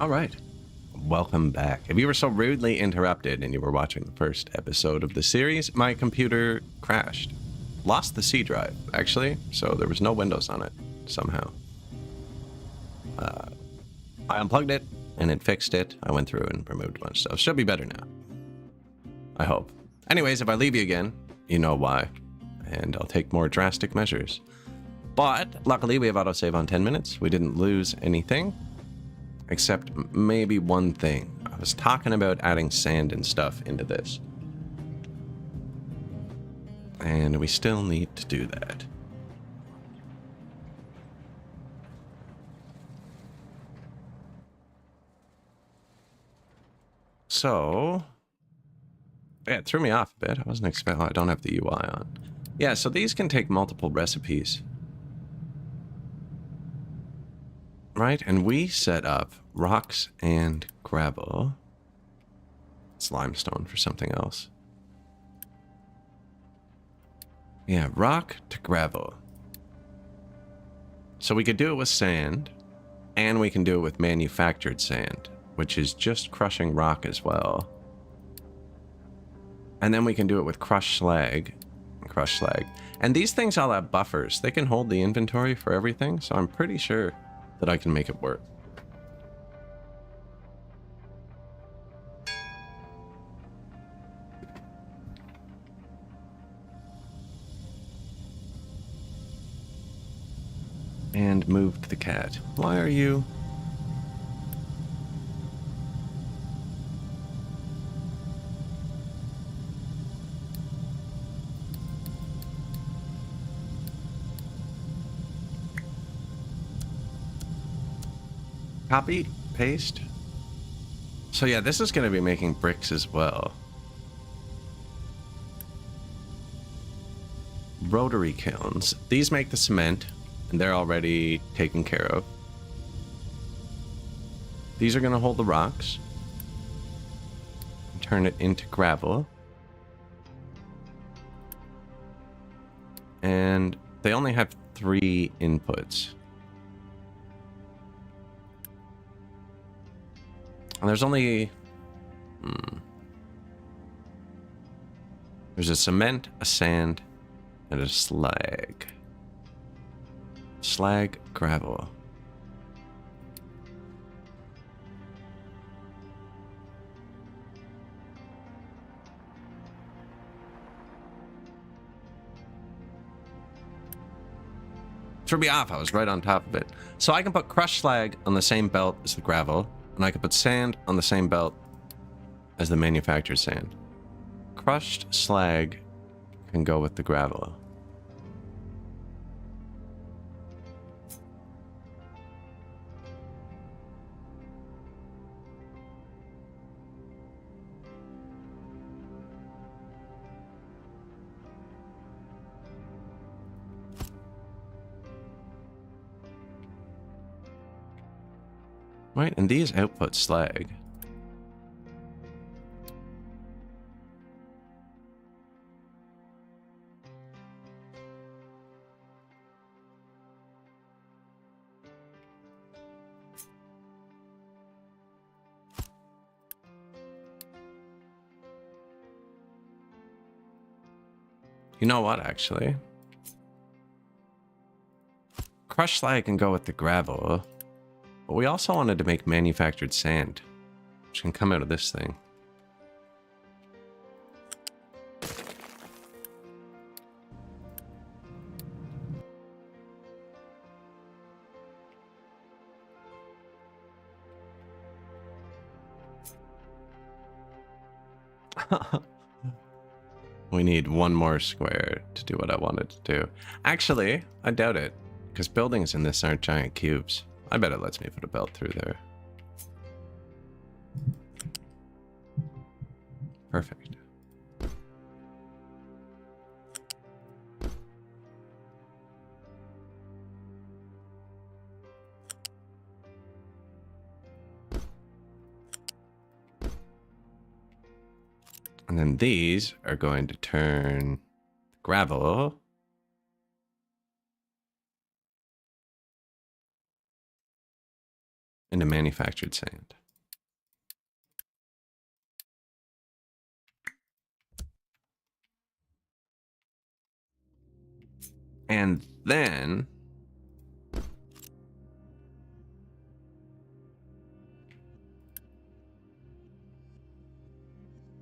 All right. Welcome back. If you were so rudely interrupted and you were watching the first episode of the series, my computer crashed. Lost the C drive, actually, so there was no Windows on it somehow. I unplugged it and it fixed it. I went through and removed a bunch of stuff. Should be better now. I hope. Anyways, if I leave you again, you know why. And I'll take more drastic measures. But luckily we have autosave on 10 minutes. We didn't lose anything. Except maybe one thing. I was talking about adding sand and stuff into this. And we still need to do that. So, yeah, it threw me off a bit. I wasn't expecting, I don't have the UI on. Yeah, so these can take multiple recipes. Right, and we set up rocks and gravel. It's limestone for something else. Yeah, rock to gravel. So we could do it with sand, and we can do it with manufactured sand, which is just crushing rock as well. And then we can do it with crushed slag. And these things all have buffers. They can hold the inventory for everything, so I'm pretty sure that I can make it work. And moved the cat. Why are you... Copy, paste. So yeah, this is going to be making bricks as well. Rotary kilns. These make the cement, and they're already taken care of. These are going to hold the rocks. And turn it into gravel. And they only have 3 inputs. And there's only... There's a cement, a sand, and a slag. Slag, gravel. Threw me off, I was right on top of it. So I can put crushed slag on the same belt as the gravel. And I could put sand on the same belt as the manufactured sand. Crushed slag can go with the gravel. Right, and these output slag. You know what, actually? Crushed slag can go with the gravel. But we also wanted to make manufactured sand, which can come out of this thing. We need one more square to do what I wanted to do. Actually, I doubt it, because buildings in this aren't giant cubes. I bet it lets me put a belt through there. Perfect. And then these are going to turn gravel into manufactured sand. And then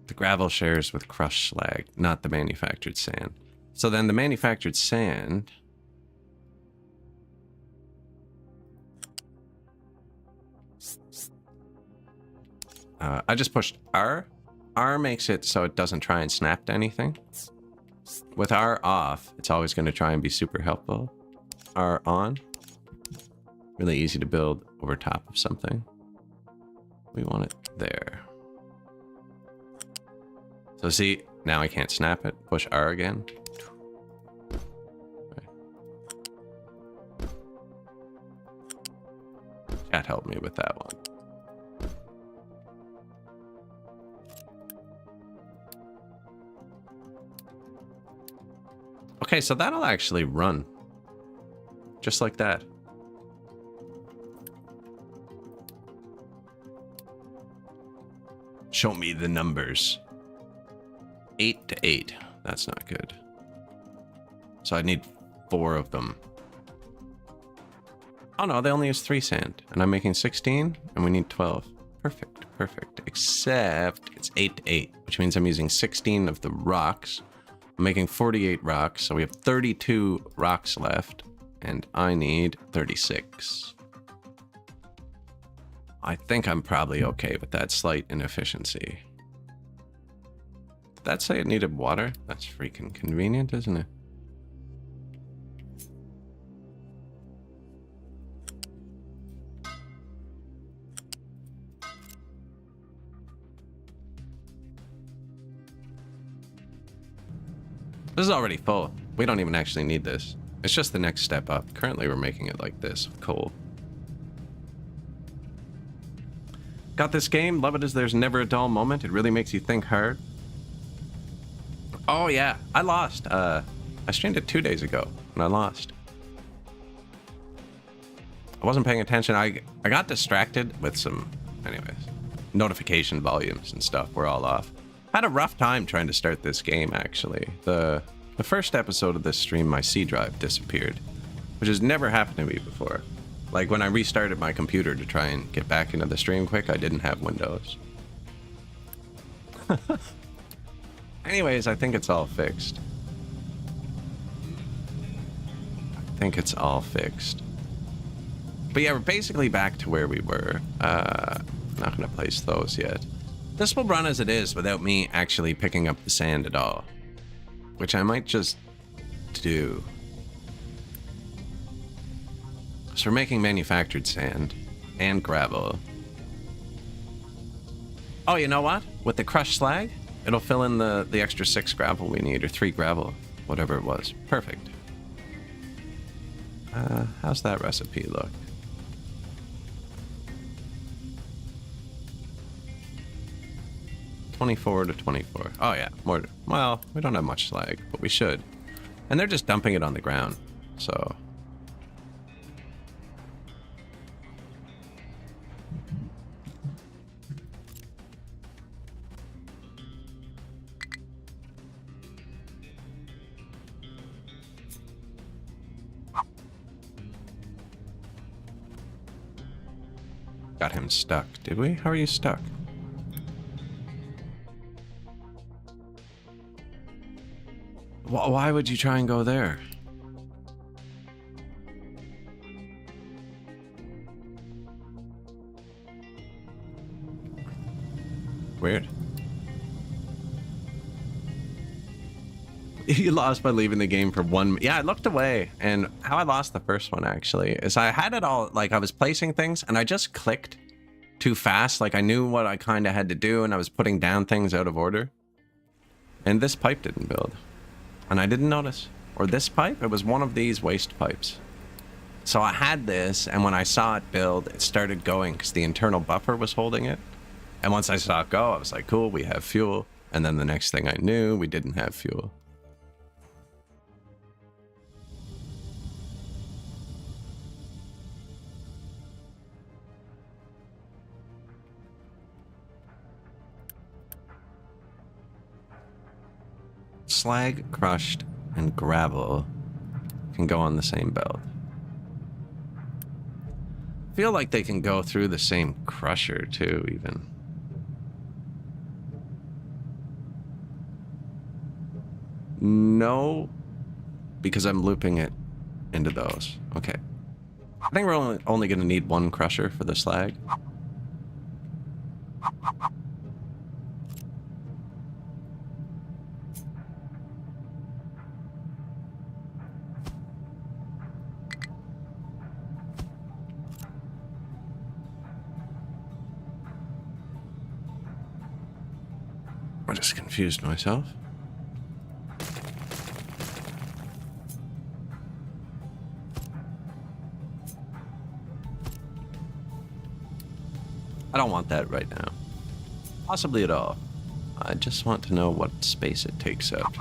the gravel shares with crushed slag, not the manufactured sand. So then the manufactured sand... I just pushed R. R makes it so it doesn't try and snap to anything. With R off, it's always going to try and be super helpful. R on. Really easy to build over top of something. We want it there. So see, now I can't snap it. Push R again. Okay. Chat helped me with that one. Okay, so that'll actually run. Just like that. Show me the numbers. 8 to 8. That's not good. So I need 4 of them. Oh no, they only use 3 sand. And I'm making 16, and we need 12. Perfect, perfect. Except it's 8 to 8, which means I'm using 16 of the rocks. I'm making 48 rocks, so we have 32 rocks left, and I need 36. I think I'm probably okay with that slight inefficiency. Did that say it needed water? That's freaking convenient, isn't it? This is already full. We don't even actually need this. It's just the next step up. Currently, we're making it like this, coal. Got this game. Love it as there's never a dull moment. It really makes you think hard. Oh, yeah. I lost. I streamed it 2 days ago, and I lost. I wasn't paying attention. I got distracted with some... Anyways. Notification volumes and stuff were all off. Had a rough time trying to start this game, actually. The first episode of this stream, my C drive disappeared, which has never happened to me before. Like, when I restarted my computer to try and get back into the stream quick, I didn't have Windows. Anyways, I think it's all fixed. But yeah, we're basically back to where we were. Not gonna place those yet. This will run as it is without me actually picking up the sand at all. Which I might just do. So we're making manufactured sand and gravel. Oh, you know what? With the crushed slag, it'll fill in the extra 6 gravel we need, or 3 gravel, whatever it was. Perfect. How's that recipe look? $24 to $24. Oh yeah, more. Well, we don't have much slag, but we should. And they're just dumping it on the ground, so. Got him stuck, did we? How are you stuck? Why would you try and go there? Weird. You lost by leaving the game for 1... Yeah, I looked away, and how I lost the first one, actually, is I had it all, like, I was placing things, and I just clicked too fast. Like, I knew what I kind of had to do, and I was putting down things out of order. And this pipe didn't build. And I didn't notice. Or this pipe, it was one of these waste pipes. So I had this, and when I saw it build, it started going, because the internal buffer was holding it. And once I saw it go, I was like, cool, we have fuel. And then the next thing I knew, we didn't have fuel. slag crushed and gravel can go on the same belt. I feel like they can go through the same crusher too, even. No, because I'm looping it into those. Okay. I think we're only going to need one crusher for the slag. I just confused myself. I don't want that right now. Possibly at all. I just want to know what space it takes up.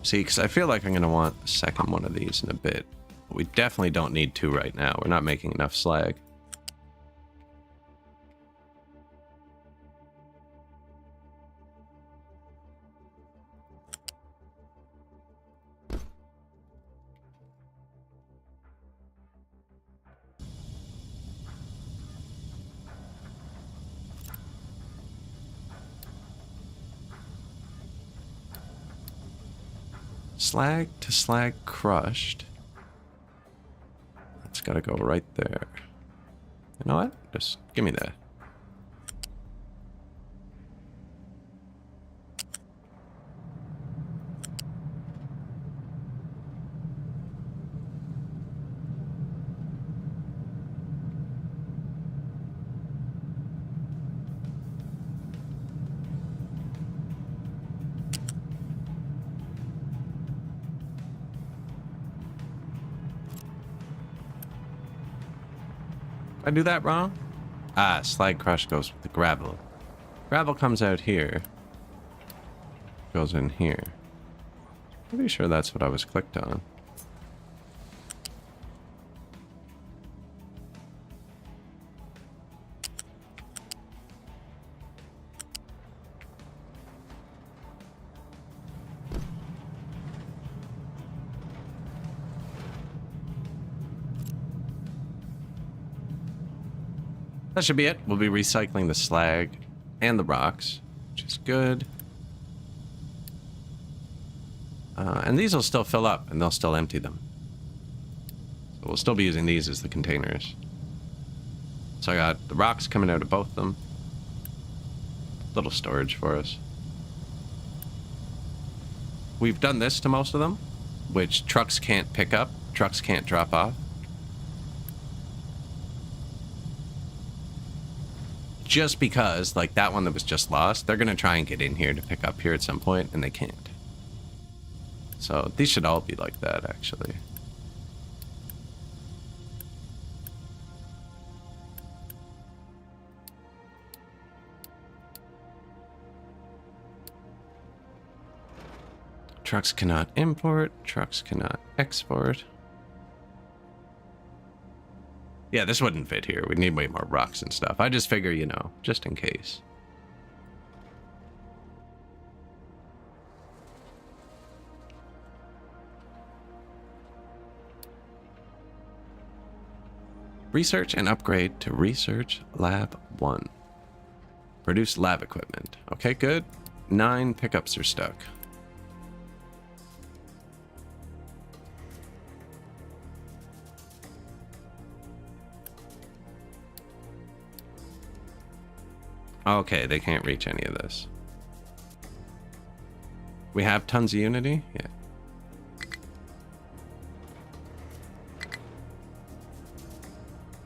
See, because I feel like I'm going to want the second one of these in a bit. We definitely don't need two right now. We're not making enough slag. Slag to slag crushed. That's gotta go right there. You know what? Just give me that. I do that wrong? Ah, slag crush goes with the gravel. Gravel comes out here. Goes in here. Pretty sure that's what I was clicked on. That should be it. We'll be recycling the slag and the rocks, which is good. And these will still fill up, and they'll still empty them. So we'll still be using these as the containers. So I got the rocks coming out of both of them. Little storage for us. We've done this to most of them, which trucks can't pick up, trucks can't drop off. Just because, like that one that was just lost, they're going to try and get in here to pick up here at some point, and they can't. So these should all be like that, actually. Trucks cannot import, trucks cannot export. Yeah, this wouldn't fit here. We'd need way more rocks and stuff. I just figure, you know, just in case. Research and upgrade to Research Lab 1. Produce lab equipment. Okay, good. 9 pickups are stuck. Okay, they can't reach any of this. We have tons of Unity? Yeah.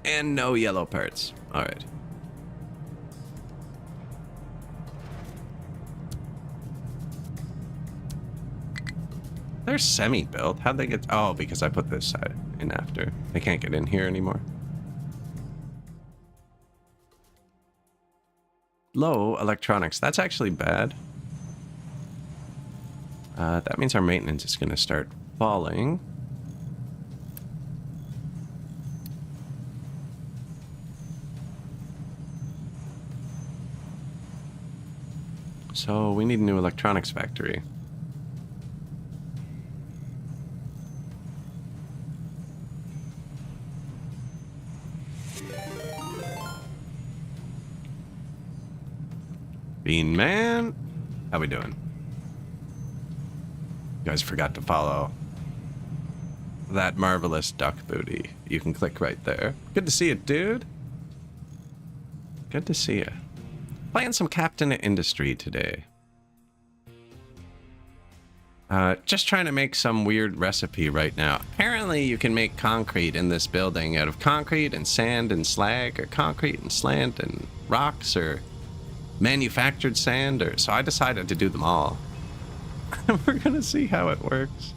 And no yellow parts. Alright. They're semi-built. How'd they get... Oh, because I put this side in after. They can't get in here anymore. low electronics. That's actually bad. That means our maintenance is going to start falling. So we need a new electronics factory. Bean Man, how we doing? You guys forgot to follow that marvelous duck booty. You can click right there. Good to see you, dude. Good to see you. Playing some Captain Industry today. Just trying to make some weird recipe right now. Apparently you can make concrete in this building out of concrete and sand and slag, or concrete and slant and rocks, or manufactured sand, or so I decided to do them all. We're gonna see how it works.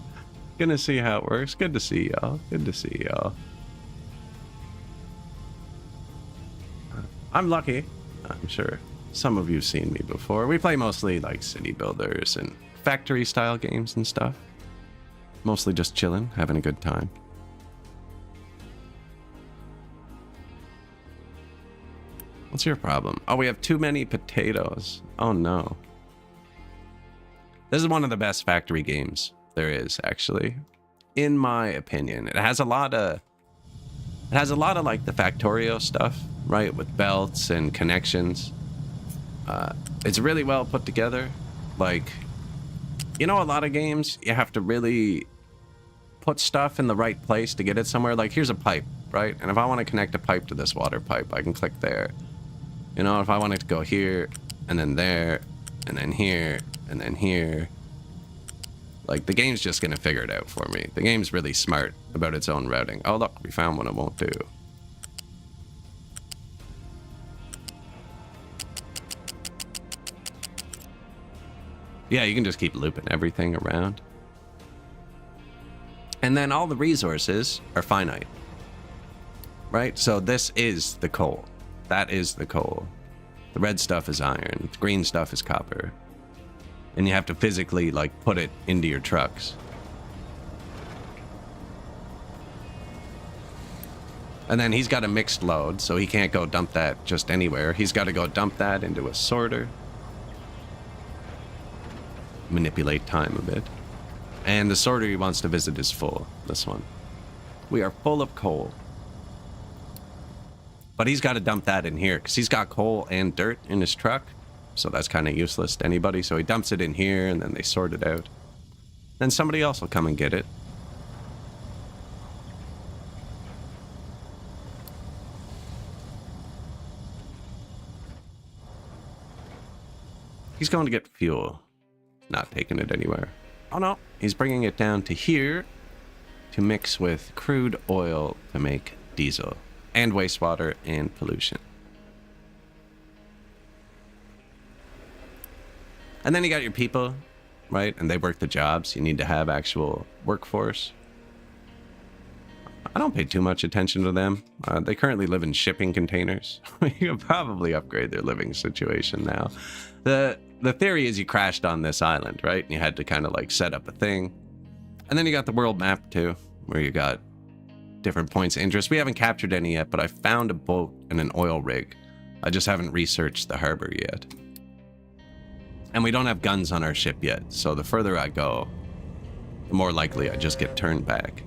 Gonna see how it works. Good to see y'all. Good to see y'all. I'm lucky. I'm sure some of you've seen me before. We play mostly like city builders and factory style games and stuff. Mostly just chilling, having a good time. What's your problem? Oh, we have too many potatoes. Oh no. This is one of the best factory games there is, actually, in my opinion. It has a lot of like the Factorio stuff, right, with belts and connections. It's really well put together. Like, you know, a lot of games you have to really put stuff in the right place to get it somewhere. Like, here's a pipe, right? And if I want to connect a pipe to this water pipe, I can click there. You know, if I want it to go here and then there and then here and then here, like, the game's just gonna figure it out for me. The game's really smart about its own routing. Oh look, we found one it won't do. Yeah, you can just keep looping everything around. And then all the resources are finite, right? So this is the coal. That is the coal. The red stuff is iron. The green stuff is copper. And you have to physically, like, put it into your trucks. And then he's got a mixed load, so he can't go dump that just anywhere. He's got to go dump that into a sorter. Manipulate time a bit. And the sorter he wants to visit is full. This one. We are full of coal. But he's got to dump that in here, because he's got coal and dirt in his truck. So that's kind of useless to anybody. So he dumps it in here, and then they sort it out. Then somebody else will come and get it. He's going to get fuel. Not taking it anywhere. Oh no, he's bringing it down to here to mix with crude oil to make diesel. And wastewater and pollution. And then you got your people, right? And they work the jobs. You need to have actual workforce. I don't pay too much attention to them. They currently live in shipping containers. You can probably upgrade their living situation now. The theory is you crashed on this island, right? And you had to kind of like set up a thing. And then you got the world map too, where you got different points of interest. We haven't captured any yet, but I found a boat and an oil rig. I just haven't researched the harbor yet. And we don't have guns on our ship yet, so the further I go, the more likely I just get turned back.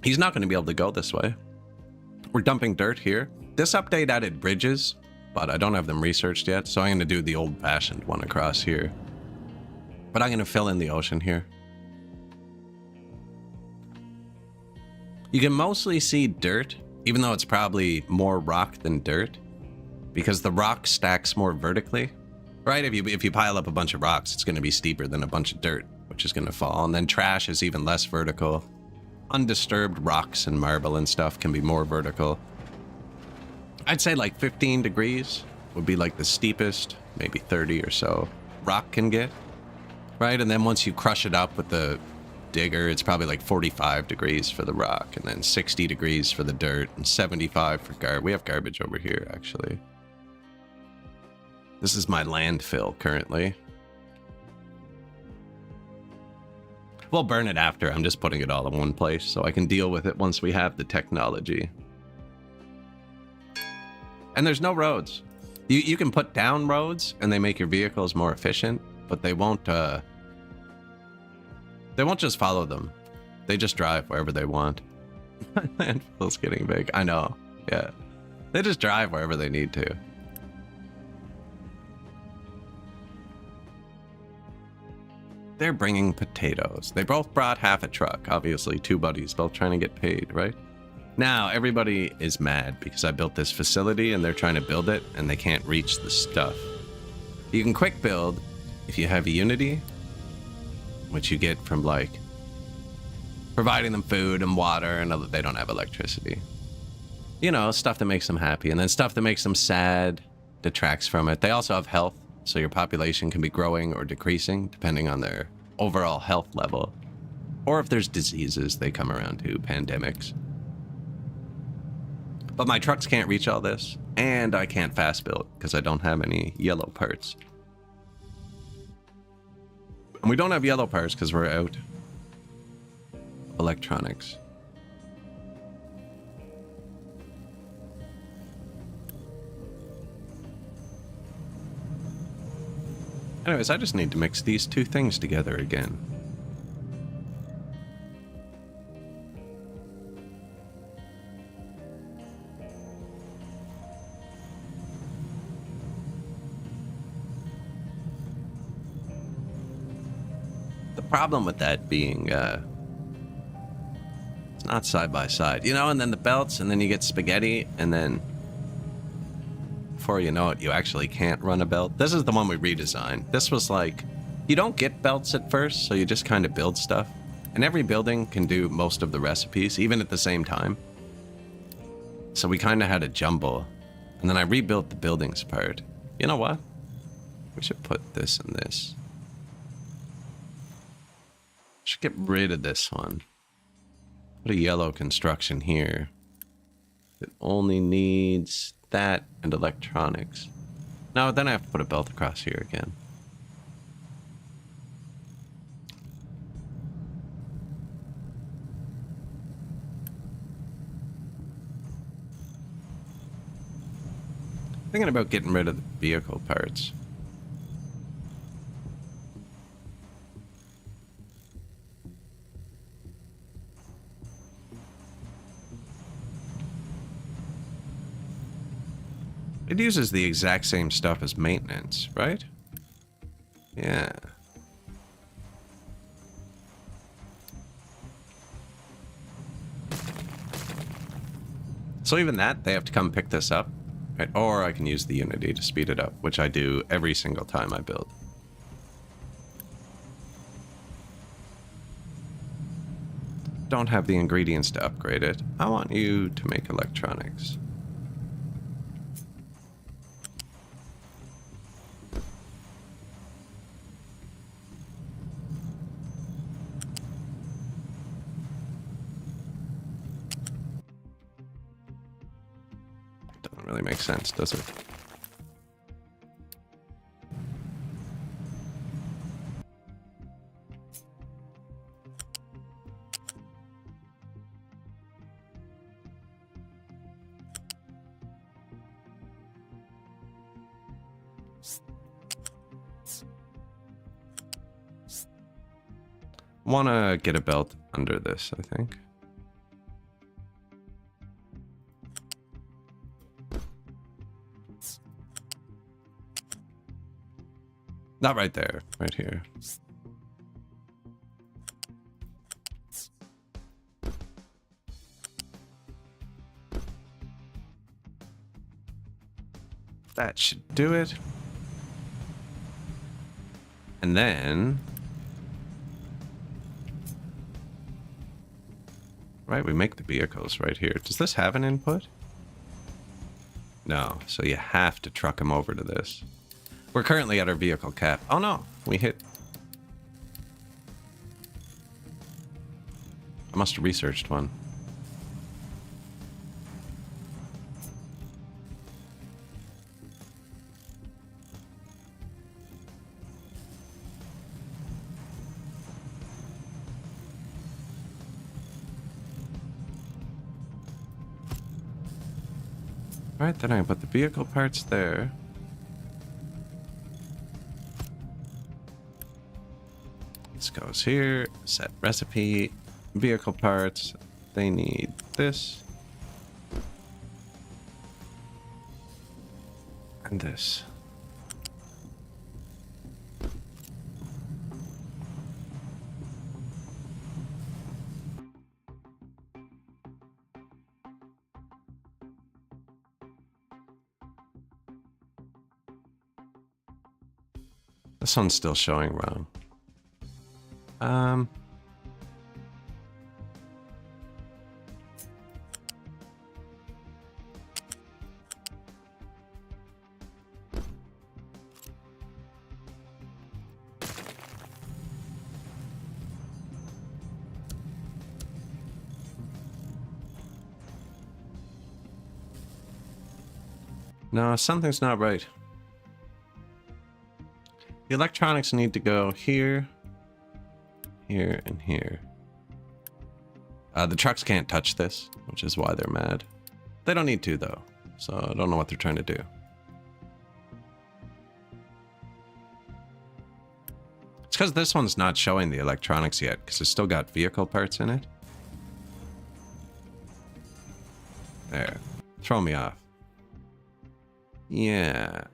He's not going to be able to go this way. We're dumping dirt here. This update added bridges, but I don't have them researched yet, so I'm going to do the old-fashioned one across here. But I'm going to fill in the ocean here. You can mostly see dirt, even though it's probably more rock than dirt, because the rock stacks more vertically, right? If you pile up a bunch of rocks, it's going to be steeper than a bunch of dirt, which is going to fall. And then trash is even less vertical. Undisturbed rocks and marble and stuff can be more vertical. I'd say like 15 degrees would be like the steepest, maybe 30 or so rock can get, right? And then once you crush it up with the digger, it's probably like 45 degrees for the rock, and then 60 degrees for the dirt, and 75 for garbage. We have garbage over here, actually. This is my landfill currently. We'll burn it after. I'm just putting it all in one place so I can deal with it once we have the technology. And there's no roads. You can put down roads and they make your vehicles more efficient, but they won't just follow them. They just drive wherever they want. My landfill's getting big. I know. Yeah. They just drive wherever they need to. They're bringing potatoes. They both brought half a truck. Obviously, two buddies both trying to get paid, right? Now, everybody is mad because I built this facility and they're trying to build it and they can't reach the stuff. You can quick build if you have a Unity, which you get from like providing them food and water, and they don't have electricity. You know, stuff that makes them happy, and then stuff that makes them sad detracts from it. They also have health, so your population can be growing or decreasing depending on their overall health level. Or if there's diseases they come around to, pandemics. But my trucks can't reach all this, and I can't fast build because I don't have any yellow parts. And we don't have yellow parts because we're out of electronics. Anyways, I just need to mix these two things together again. The problem with that being, it's not side by side, you know, and then the belts, and then you get spaghetti, and then before you know it, you actually can't run a belt. This is the one we redesigned. This was like, you don't get belts at first, so you just kind of build stuff. And every building can do most of the recipes, even at the same time. So we kind of had a jumble. And then I rebuilt the buildings part. You know what? We should put this and this. Should get rid of this one. Put a yellow construction here. It only needs that and electronics. No, then I have to put a belt across here again. Thinking about getting rid of the vehicle parts. It uses the exact same stuff as maintenance, right? Yeah. So even that, they have to come pick this up, right? Or I can use the Unity to speed it up, which I do every single time I build. Don't have the ingredients to upgrade it. I want you to make electronics. Really makes sense, does it? Want to get a belt under this, I think. Not right there, right here. That should do it. And then... right, we make the vehicles right here. Does this have an input? No, so you have to truck him over to this. We're currently at our vehicle cap. Oh no, we hit. I must have researched one. Alright, then I put the vehicle parts there. This goes here. Set recipe. Vehicle parts. They need this. And this. This one's still showing wrong. No, something's not right. The electronics need to go here, here, and here. The trucks can't touch this, which is why they're mad. They don't need to, though, so I don't know what they're trying to do. It's because this one's not showing the electronics yet, because it's still got vehicle parts in it. There. Throw me off. Yeah.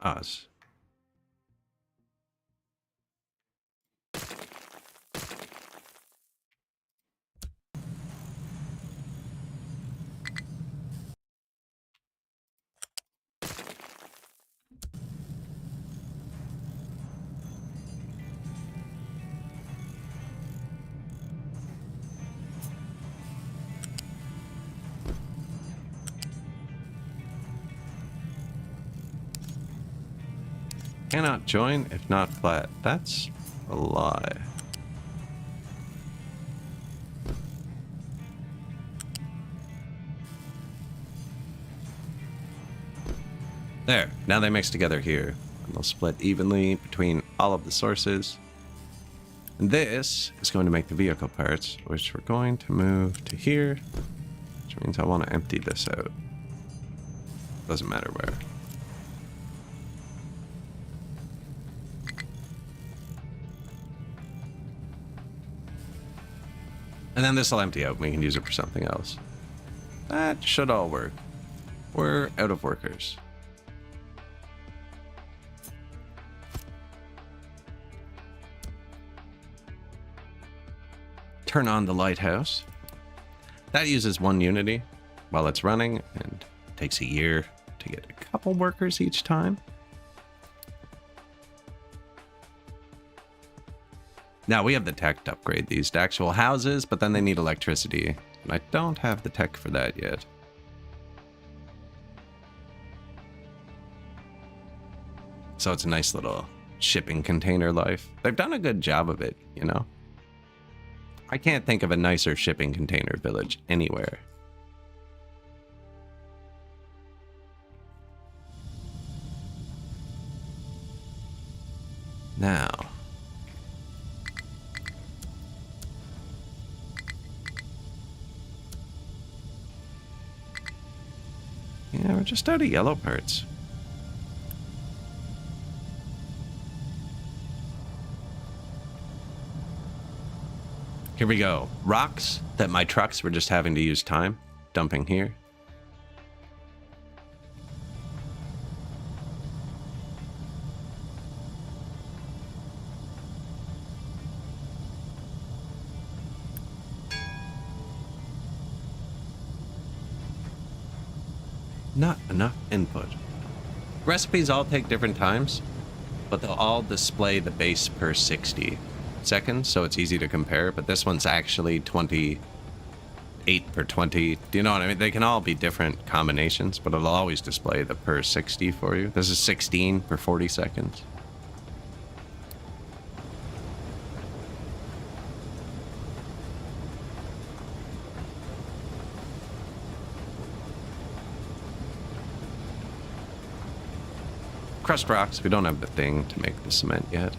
Oz. Cannot join if not flat. That's a lie. There. Now they mix together here. And they'll split evenly between all of the sources. And this is going to make the vehicle parts, which we're going to move to here. Which means I want to empty this out. Doesn't matter where. And then this will empty out. We can use it for something else. That should all work. We're out of workers. Turn on the lighthouse. That uses 1 unity while it's running, and it takes a year to get a couple workers each time. Now, we have the tech to upgrade these to actual houses, but then they need electricity, and I don't have the tech for that yet. So it's a nice little shipping container life. They've done a good job of it, you know? I can't think of a nicer shipping container village anywhere. Now... yeah, we're just out of yellow parts. Here we go. Rocks that my trucks were just having to use time dumping here. Not enough input. Recipes all take different times, but they'll all display the base per 60 seconds, so it's easy to compare, but this one's actually 20 8 per 20. Do you know what I mean? They can all be different combinations, but it'll always display the per 60 for you. This is 16 per 40 seconds. Crushed rocks. We don't have the thing to make the cement yet.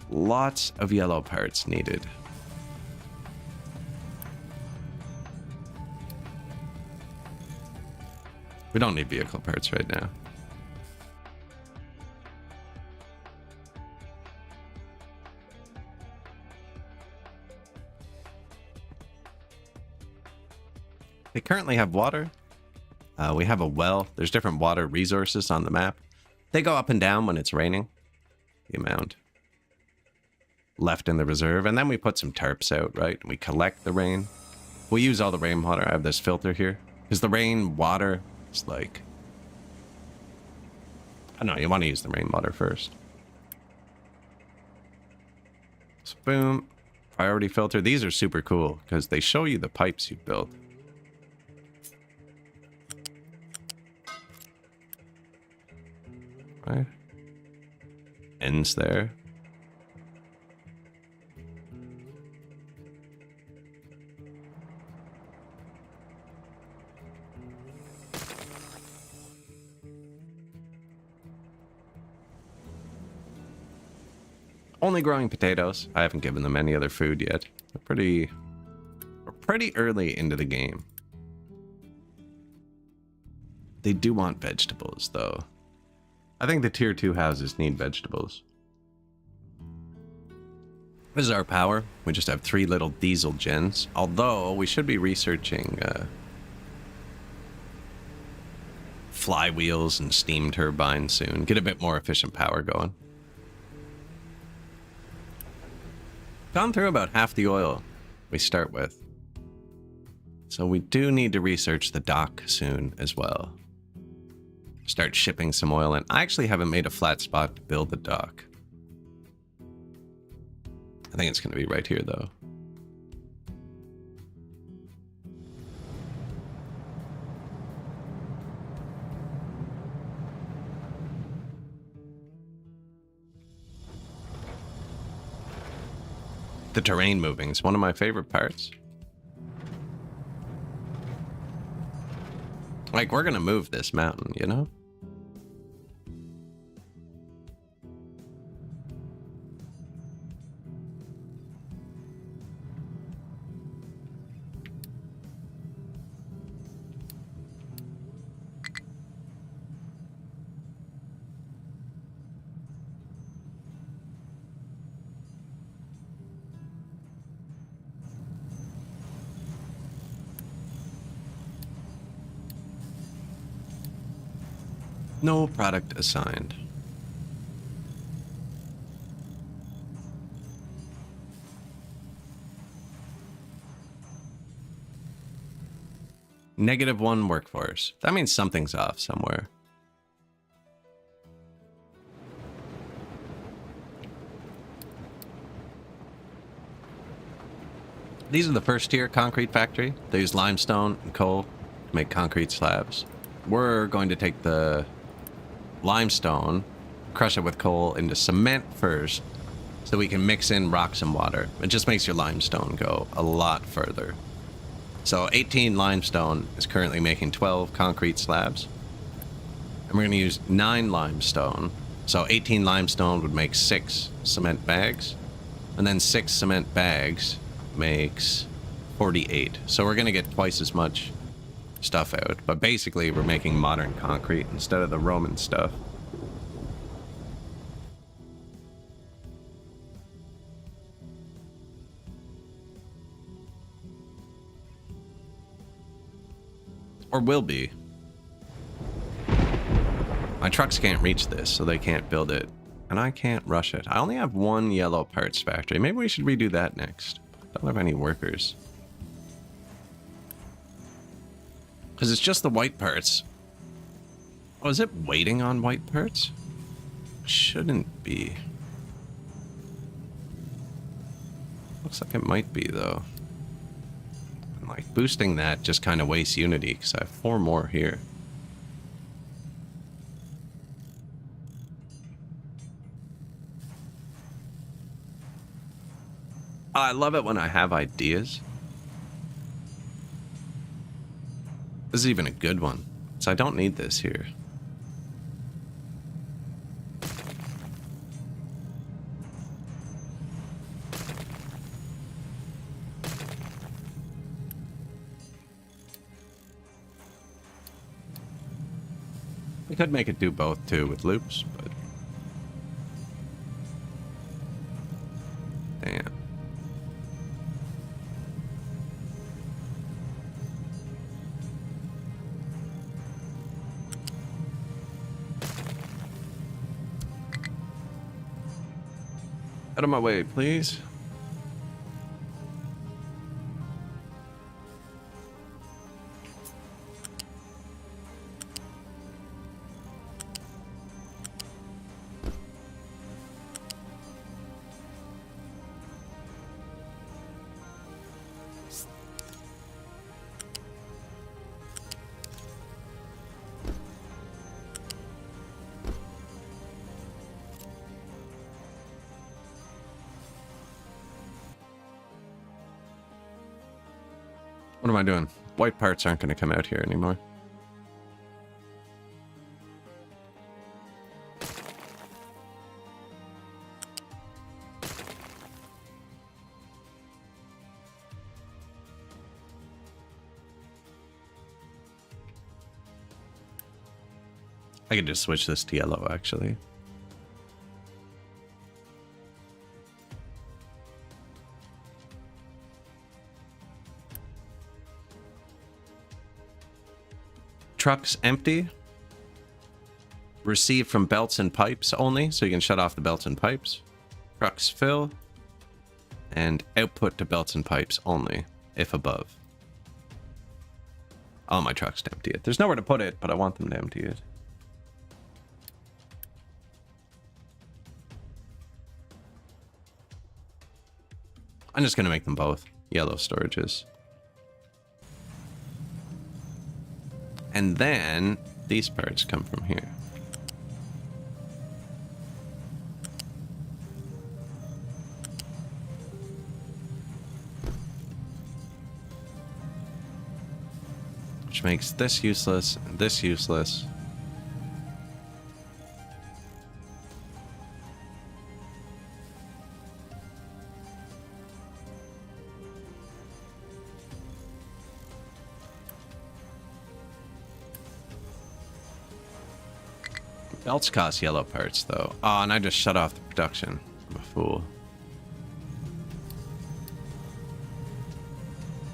Lots of yellow parts needed. We don't need vehicle parts right now. They currently have water. We have a well. There's different water resources on the map. They go up and down when it's raining. The amount left in the reserve. And then we put some tarps out, right? We collect the rain. We use all the rainwater. I have this filter here. Because the rain water is like... I don't know, you want to use the rainwater first. So boom. Priority filter. These are super cool because they show you the pipes you built. Right. Ends there. Only growing potatoes. I haven't given them any other food yet. We're pretty early into the game. They do want vegetables, though. I think the tier 2 houses need vegetables. This is our power. We just have 3 little diesel gens. Although, we should be researching flywheels and steam turbines soon. Get a bit more efficient power going. Gone through about half the oil we start with. So we do need to research the dock soon as well. Start shipping some oil in. I actually haven't made a flat spot to build the dock. I think it's going to be right here, though. The terrain moving is one of my favorite parts. Like, we're going to move this mountain, you know? No product assigned. -1 workforce. That means something's off somewhere. These are the first tier concrete factory. They use limestone and coal to make concrete slabs. We're going to take the limestone, crush it with coal into cement first, so we can mix in rocks and water. It just makes your limestone go a lot further. So 18 limestone is currently making 12 concrete slabs. And we're going to use 9 limestone. So 18 limestone would make 6 cement bags. And then 6 cement bags makes 48. So we're going to get twice as much stuff out, but basically we're making modern concrete instead of the Roman stuff. Or will be. My trucks can't reach this, so they can't build it, and I can't rush it. I only have 1 yellow parts factory. Maybe we should redo that next. Don't have any workers. Because it's just the white parts. Oh, is it waiting on white parts? Shouldn't be. Looks like it might be, though. like boosting that just kind of wastes unity because I have 4 more here. I love it when I have ideas. This is even a good one. So I don't need this here. We could make it do both too with loops, but damn. Out of my way, please. What am I doing? White parts aren't going to come out here anymore. I could just switch this to yellow, actually. Trucks empty. Receive from belts and pipes only, so you can shut off the belts and pipes. Trucks fill. And output to belts and pipes only, if above. All my trucks to empty it. There's nowhere to put it, but I want them to empty it. I'm just going to make them both yellow storages. And then these parts come from here. Which makes this useless and this useless. Belts cost yellow parts, though. Oh, and I just shut off the production. I'm a fool.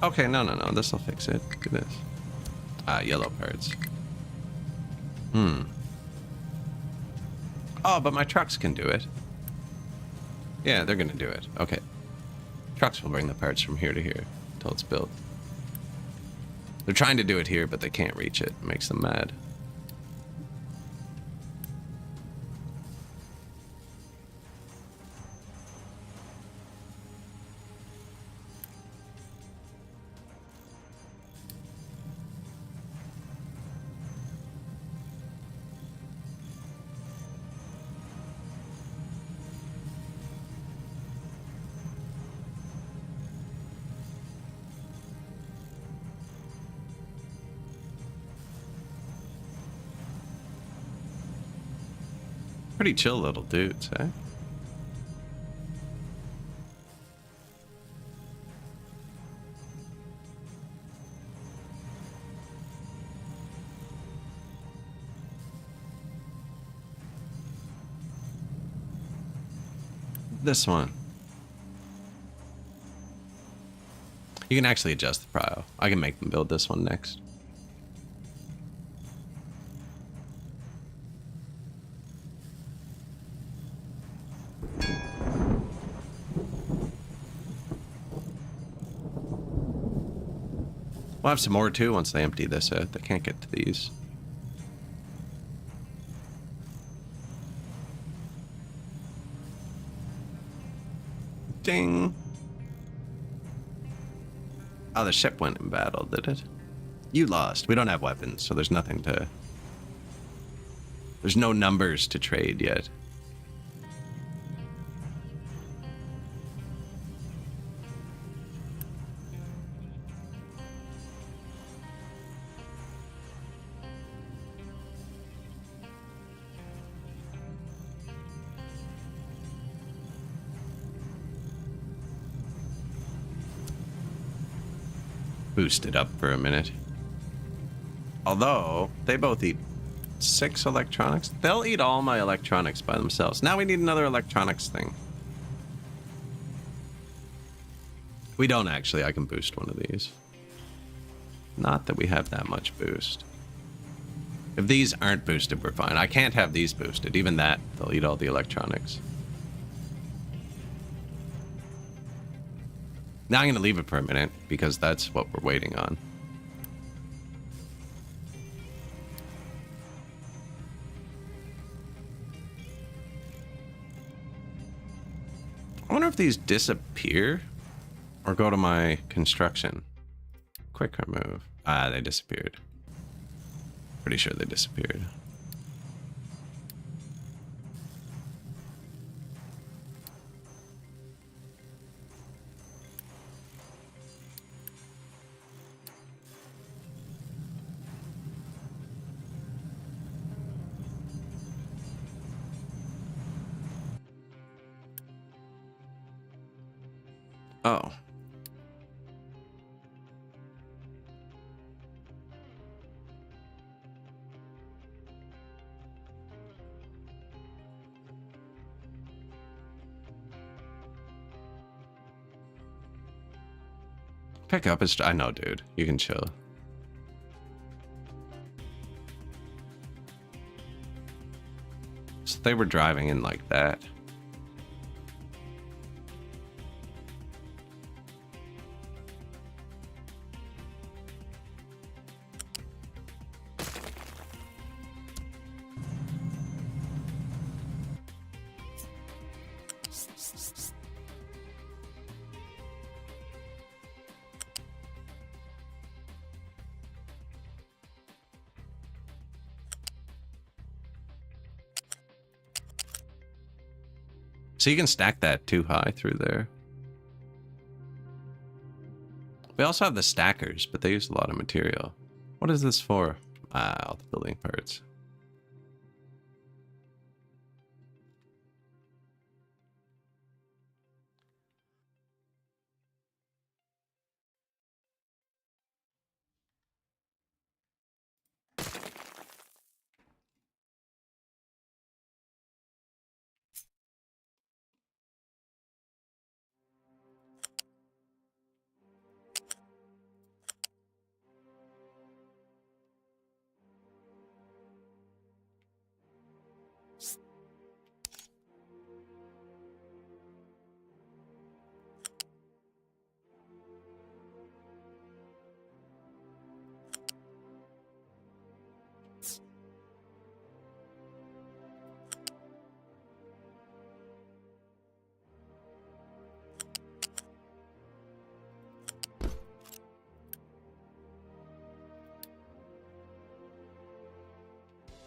Okay, no. This'll fix it. Look at this. Ah, yellow parts. Oh, but my trucks can do it. Yeah, they're gonna do it. Okay. Trucks will bring the parts from here to here until it's built. They're trying to do it here, but they can't reach it. It makes them mad. Pretty chill little dudes, eh? This one. You can actually adjust the prio. I can make them build this one next. We'll have some more too once they empty this out. They can't get to these. Ding. Oh, the ship went in battle, did it? You lost. We don't have weapons, so there's nothing to... There's no numbers to trade yet. Boost it up for a minute. Although, they both eat 6 electronics. They'll eat all my electronics by themselves. Now we need another electronics thing. We don't actually. I can boost one of these. Not that we have that much boost. If these aren't boosted, we're fine. I can't have these boosted. Even that, they'll eat all the electronics. Now I'm going to leave it for a minute, because that's what we're waiting on. I wonder if these disappear or go to my construction. Quick remove. Ah, they disappeared. Pretty sure they disappeared. Oh. Pick up his... I know, dude. You can chill. So they were driving in like that. So you can stack that too high through there. We also have the stackers, but they use a lot of material. What is this for? Ah, all the building parts.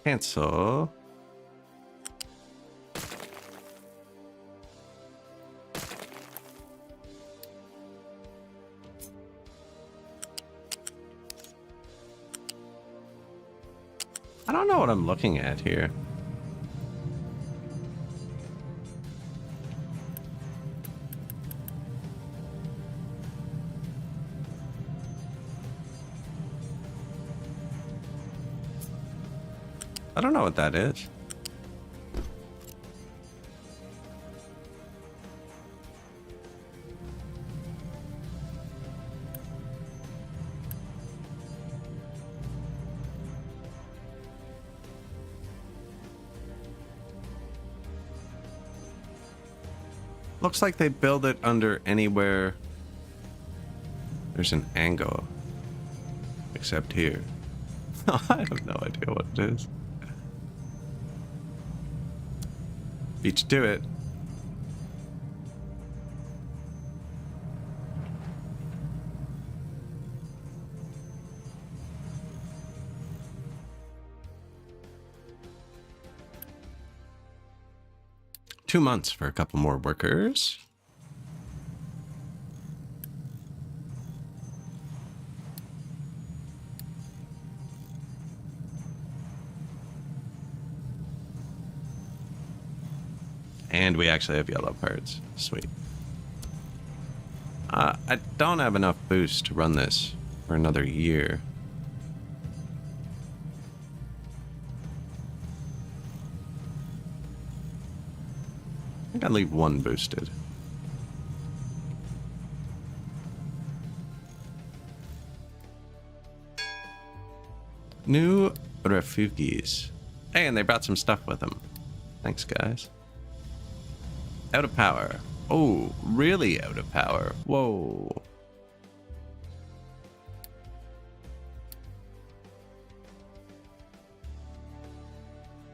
Cancel. I don't know what I'm looking at here. I don't know what that is. Looks like they build it under anywhere there's an angle. Except here. I have no idea what it is. Beat you to it. 2 months for a couple more workers. And we actually have yellow parts. Sweet. I don't have enough boost to run this for another year. I think I'll leave one boosted. New refugees. Hey, and they brought some stuff with them. Thanks, guys. Out of power. Oh, really out of power. Whoa.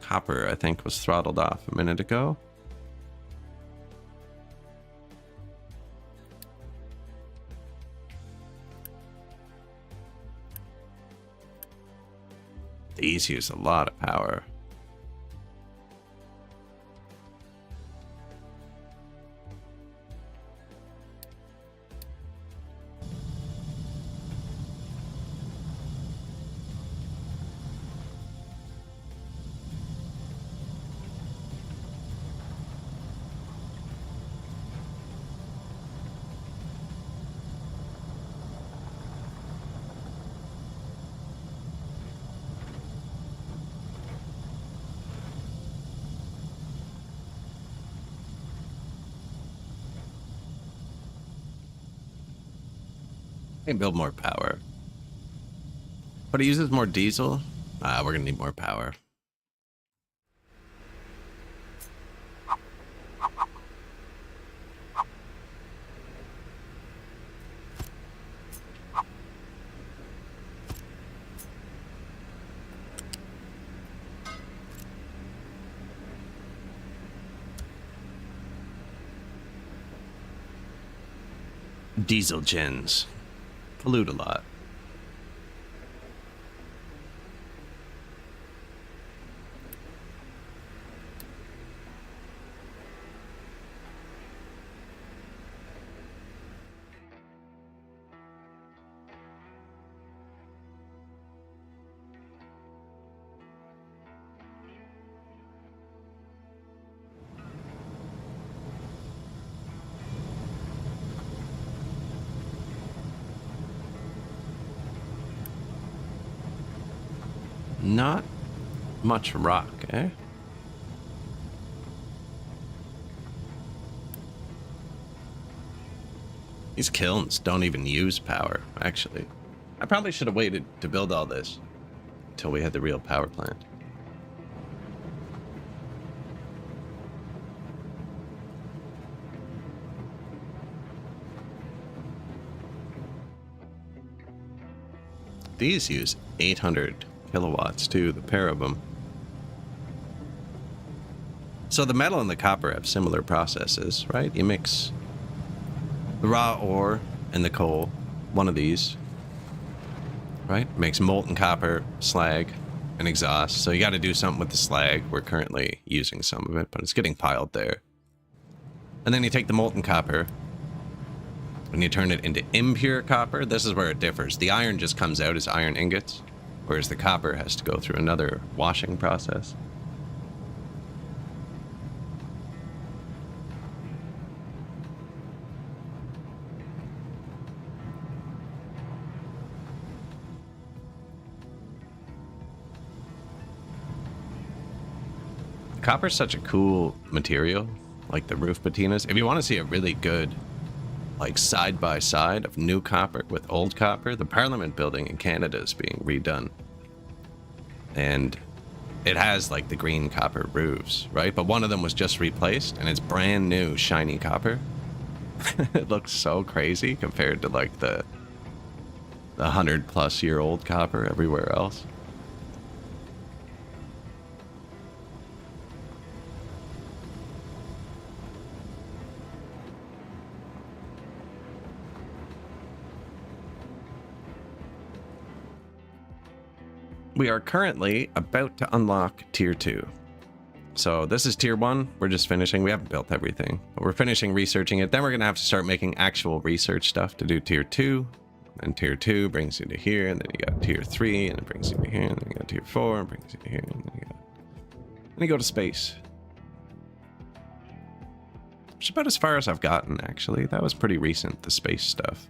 Copper, I think, was throttled off a minute ago. These use a lot of power. Can build more power. But it uses more diesel. We're gonna need more power. Diesel gens pollute a lot. Not much rock, eh? These kilns don't even use power, actually. I probably should have waited to build all this until we had the real power plant. These use 800 kilowatts too, the pair of them. So the metal and the copper have similar processes, right? You mix the raw ore and the coal, one of these, right? Makes molten copper, slag, and exhaust. So you got to do something with the slag. We're currently using some of it, but it's getting piled there. And then you take the molten copper and you turn it into impure copper. This is where it differs. The iron just comes out as iron ingots, whereas the copper has to go through another washing process. Copper's such a cool material, like the roof patinas. If you want to see a really good, like, side by side of new copper with old copper, the Parliament building in Canada is being redone. And it has, like, the green copper roofs, right? But one of them was just replaced, and it's brand new, shiny copper. It looks so crazy compared to, like, the 100-plus-year-old copper everywhere else. We are currently about to unlock Tier 2. So this is tier 1. We're just finishing. We haven't built everything, but we're finishing researching it. Then we're going to have to start making actual research stuff to do tier 2. And tier 2 brings you to here, and then you got tier 3, and it brings you to here, and then you got tier 4, and brings you to here, and then you go to space. Which is about as far as I've gotten, actually. That was pretty recent, the space stuff.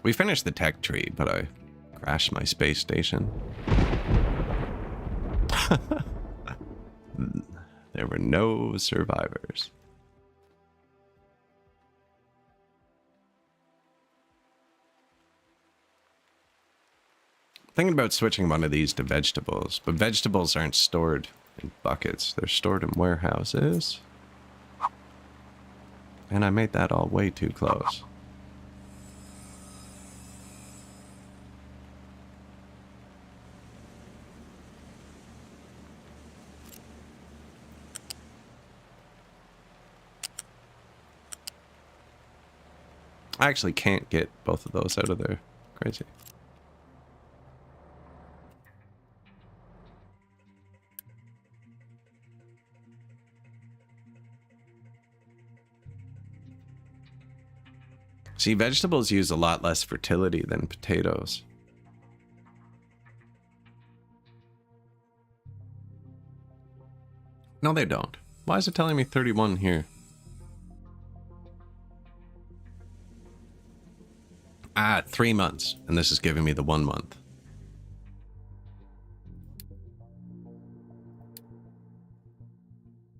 We finished the tech tree, but I crashed my space station. There were no survivors. Thinking about switching one of these to vegetables, but vegetables aren't stored in buckets. They're stored in warehouses. And I made that all way too close. I actually can't get both of those out of there. Crazy. See, vegetables use a lot less fertility than potatoes. No, they don't. Why is it telling me 31 here? Ah, 3 months. And this is giving me the 1 month.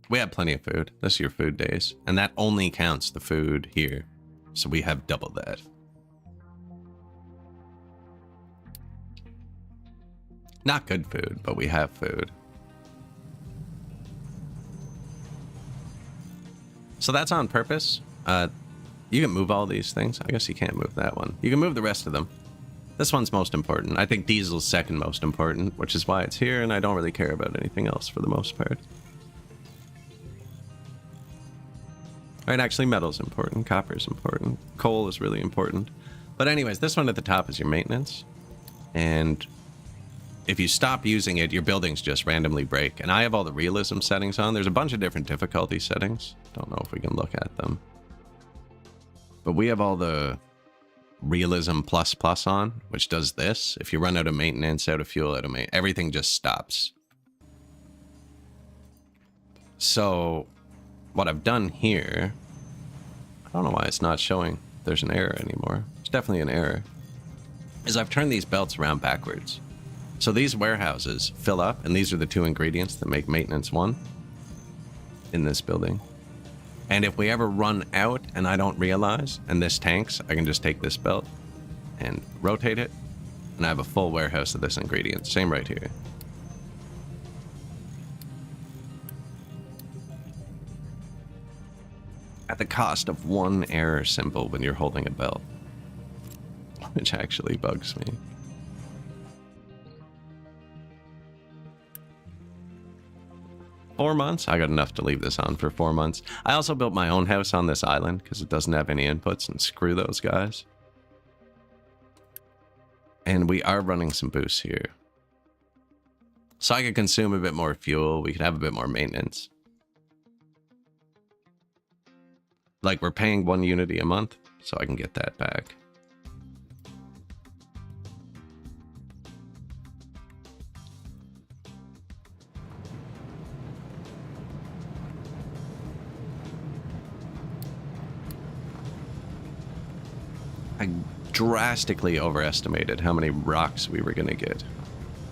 We have plenty of food. This is your food days. And that only counts the food here. So we have double that. Not good food, but we have food. So that's on purpose. You can move all these things. I guess you can't move that one. You can move the rest of them. This one's most important. I think diesel's second most important, which is why it's here, and I don't really care about anything else for the most part. Right, actually metal's important, copper's important, coal is really important. But anyways, this one at the top is your maintenance. And if you stop using it, your buildings just randomly break. And I have all the realism settings on. There's a bunch of different difficulty settings. Don't know if we can look at them. But we have all the realism plus on, which does this. If you run out of maintenance, out of fuel, out of maintenance, everything just stops. So what I've done here, I don't know why it's not showing there's an error anymore. It's definitely an error. Is I've turned these belts around backwards. So these warehouses fill up, and these are the 2 ingredients that make maintenance 1 in this building. And if we ever run out and I don't realize, and this tanks, I can just take this belt and rotate it, and I have a full warehouse of this ingredient. Same right here. At the cost of 1 error symbol when you're holding a belt. Which actually bugs me. Four months? I got enough to leave this on for 4 months. I also built my own house on this island because it doesn't have any inputs, and screw those guys. And we are running some boosts here. So I could consume a bit more fuel. We could have a bit more maintenance. Like, we're paying 1 unity a month, so I can get that back. I drastically overestimated how many rocks we were going to get.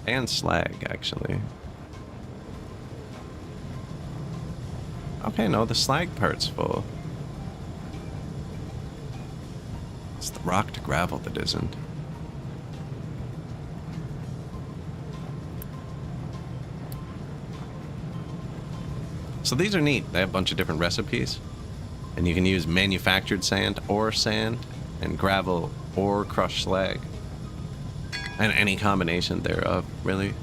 And slag, actually. Okay, no, the slag part's full. It's the rock to gravel that isn't. So these are neat. They have a bunch of different recipes. And you can use manufactured sand or sand, and gravel or crushed slag. And any combination thereof, really.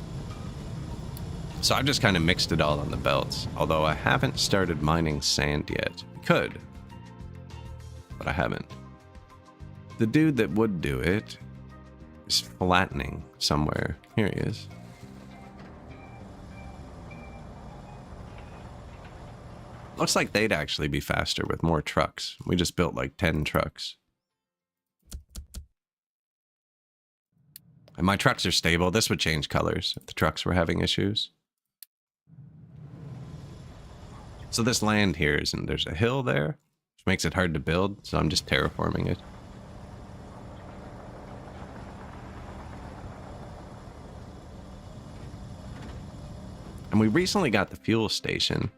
So I've just kind of mixed it all on the belts. Although I haven't started mining sand yet. Could. But I haven't. The dude that would do it is flattening somewhere. Here he is. Looks like they'd actually be faster with more trucks. We just built like 10 trucks. And my trucks are stable. This would change colors if the trucks were having issues. So this land here isn't, there's a hill there, which makes it hard to build, so I'm just terraforming it. And we recently got the fuel station,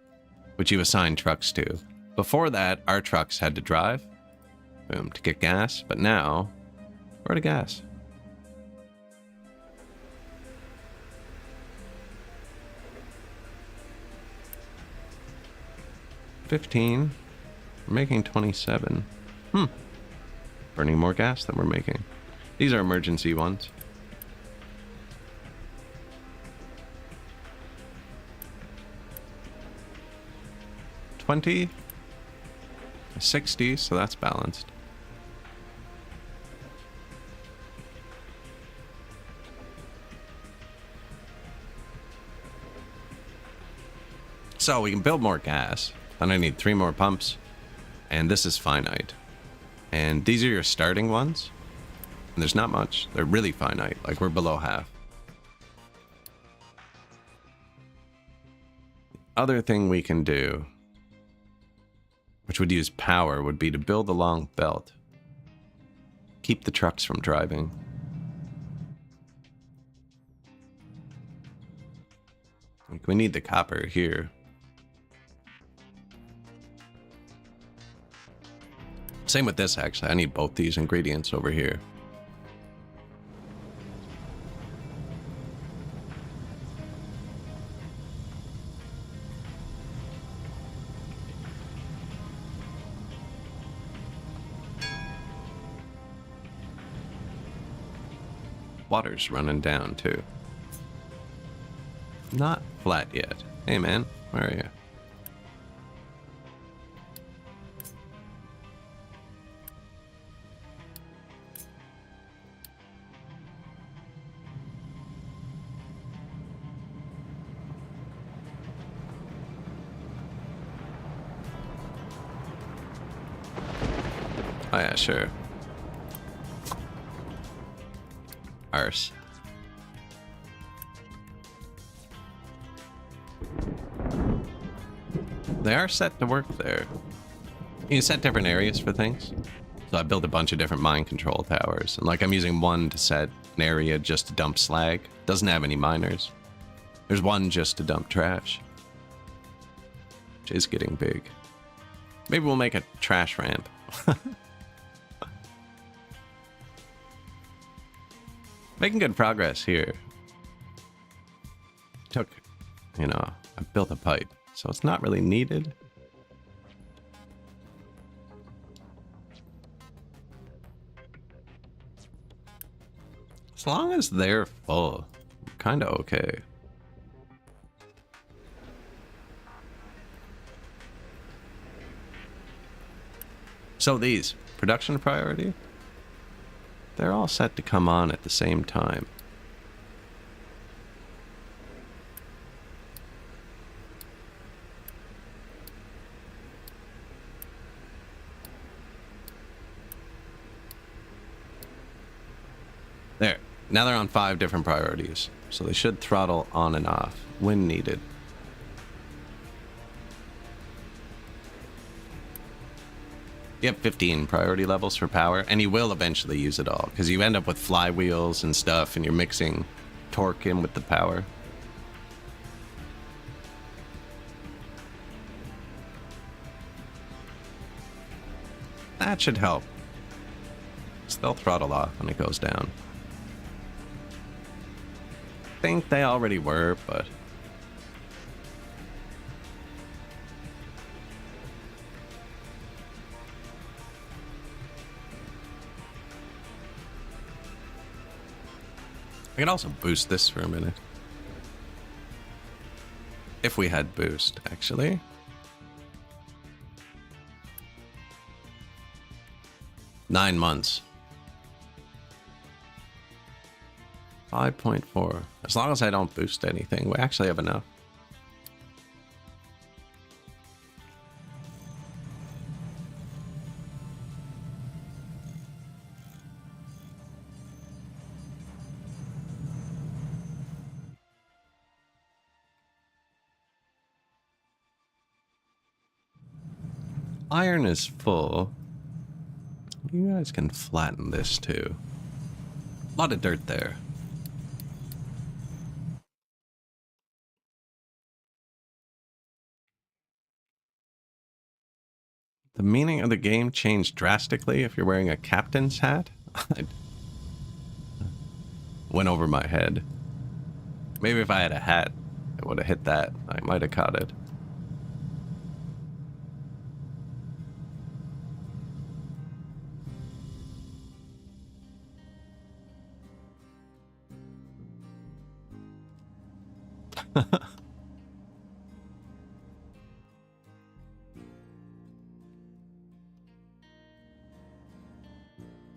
which you assign trucks to. Before that, our trucks had to drive, boom, to get gas, but now, we're out of gas. $15. We're making 27. Burning more gas than we're making. These are emergency ones. $20. 60, so that's balanced. So we can build more gas. Then I need 3 more pumps. And this is finite. And these are your starting ones. And there's not much. They're really finite. Like, we're below half. Other thing we can do, which would use power, would be to build a long belt. Keep the trucks from driving. Like, we need the copper here. Same with this, actually. I need both these ingredients over here. Water's running down, too. Not flat yet. Hey, man. Where are you? Oh yeah, sure. Arse. They are set to work there. You can set different areas for things. So I built a bunch of different mine control towers. And like I'm using one to set an area just to dump slag. Doesn't have any miners. There's one just to dump trash. Which is getting big. Maybe we'll make a trash ramp. Making good progress here. Took, you know, I built a pipe, so it's not really needed. As long as they're full, I'm kind of okay. So these, production priority, they're all set to come on at the same time. There. Now they're on 5 different priorities, so they should throttle on and off when needed. You have 15 priority levels for power, and you will eventually use it all, because you end up with flywheels and stuff, and you're mixing torque in with the power. That should help. They'll throttle off when it goes down. I think they already were, but... I could also boost this for a minute. If we had boost, actually. Nine months. 5.4. As long as I don't boost anything, we actually have enough. iron is full. You guys can flatten this too. A lot of dirt there. The meaning of the game changed drastically if you're wearing a captain's hat. Went over my head. Maybe if I had a hat, it would have hit that. I might have caught it.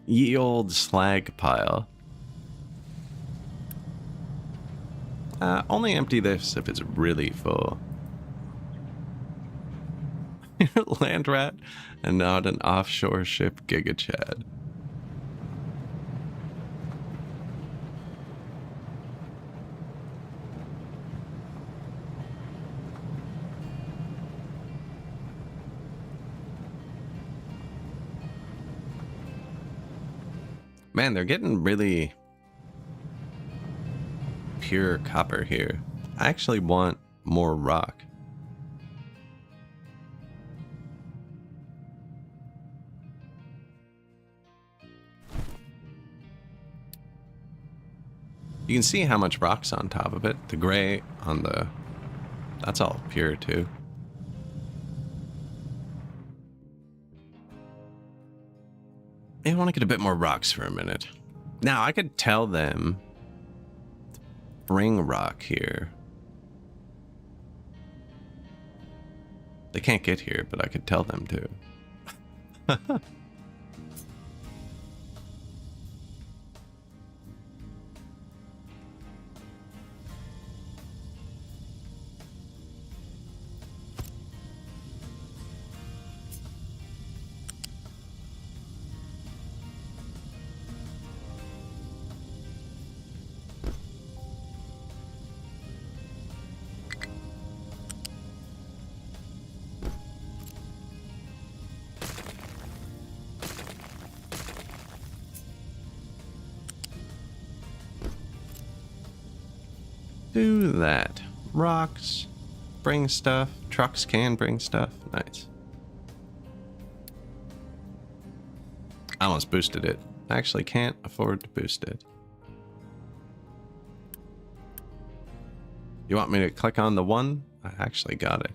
Ye old slag pile. Only empty this if it's really full. Land rat and not an offshore ship Giga Chad. Man, they're getting really pure copper here. I actually want more rock. You can see how much rock's on top of it. The gray on the... That's all pure too. I want to get a bit more rocks for a minute. Now, I could tell them to bring rock here. They can't get here, but I could tell them to. Do that. Rocks bring stuff. Trucks can bring stuff. Nice. I almost boosted it. I actually can't afford to boost it. You want me to click on the one? I actually got it.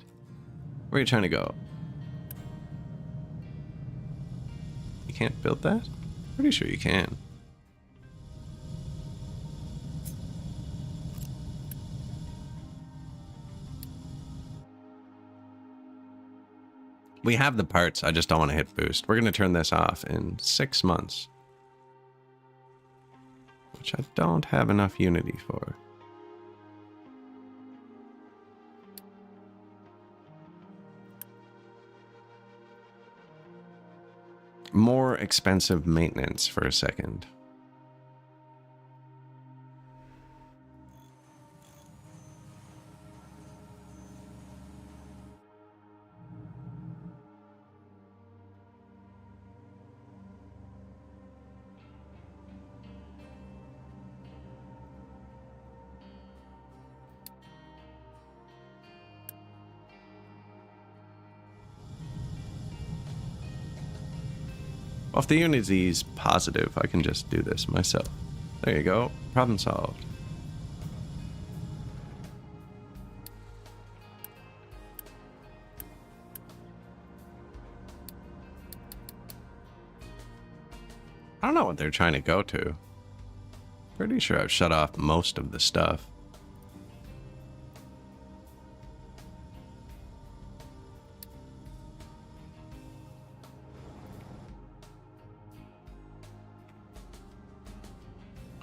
Where are you trying to go? You can't build that? Pretty sure you can. We have the parts, I just don't want to hit boost. We're going to turn this off in 6 months. Which I don't have enough Unity for. More expensive maintenance for a second. Well, if the Unity is positive, I can just do this myself. There you go. Problem solved. I don't know what they're trying to go to. Pretty sure I've shut off most of the stuff.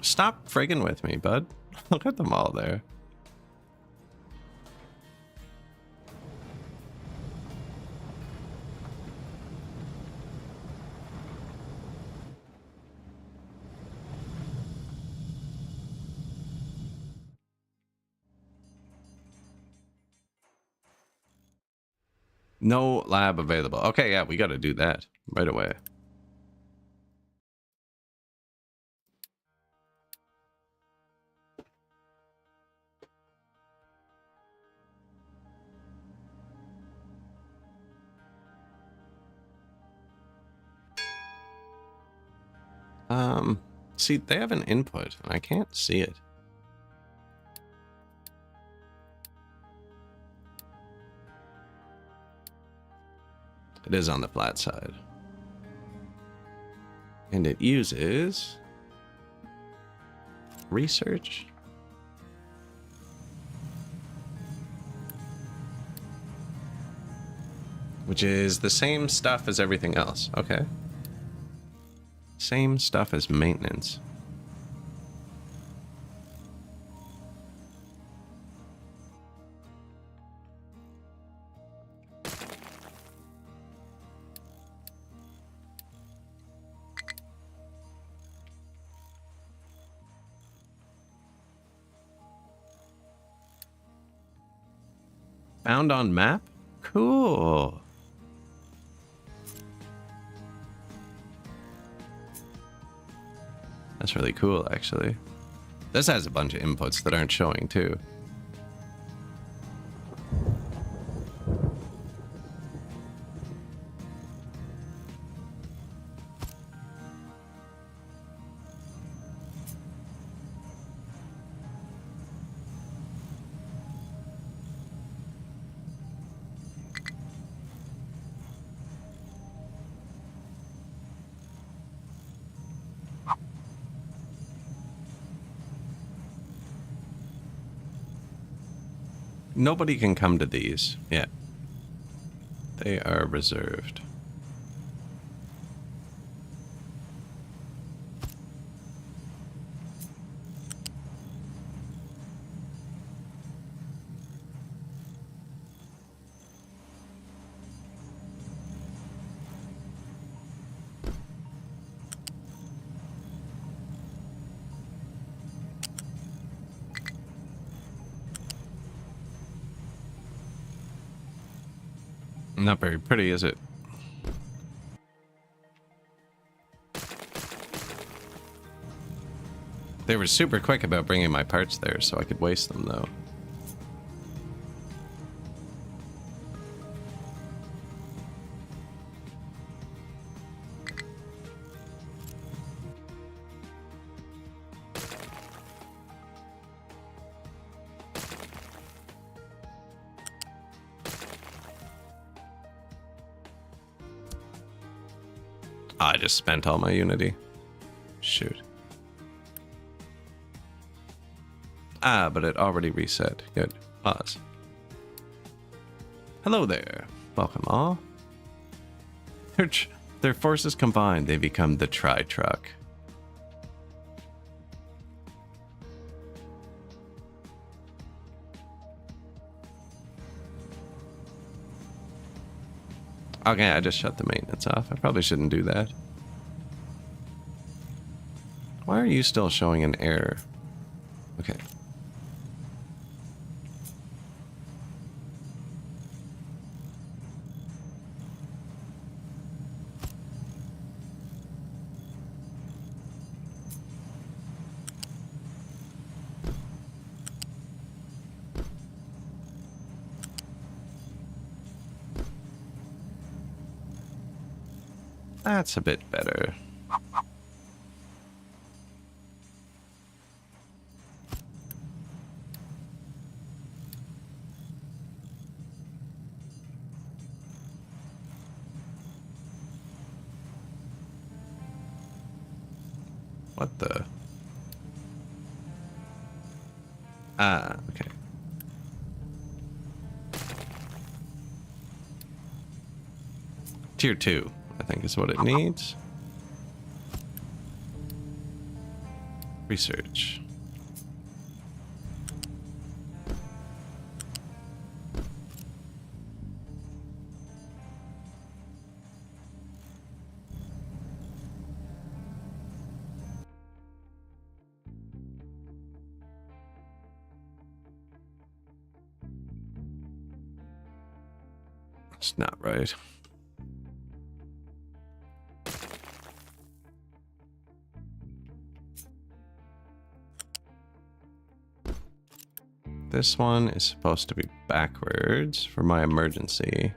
Stop friggin' with me, bud. Look at them all there. No lab available. Okay, yeah, we got to do that right away. See, they have an input, and I can't see it. It is on the flat side. And it uses research. Which is the same stuff as everything else. Okay. Same stuff as maintenance. Found on map? Cool. That's really cool, actually. This has a bunch of inputs that aren't showing, too. Nobody can come to these yet. They are reserved. Not very pretty, is it? They were super quick about bringing my parts there, so I could waste them, though. I just spent all my Unity. Shoot. Ah, but it already reset. Good. Pause. Hello there. Welcome all. Their forces combined, they become the Tri-Truck. Okay, I just shut the maintenance off. I probably shouldn't do that. Why are you still showing an error? Okay. That's a bit better. What the? Ah, okay. Tier 2, I think is what it needs. Research. It's not right. This one is supposed to be backwards for my emergency.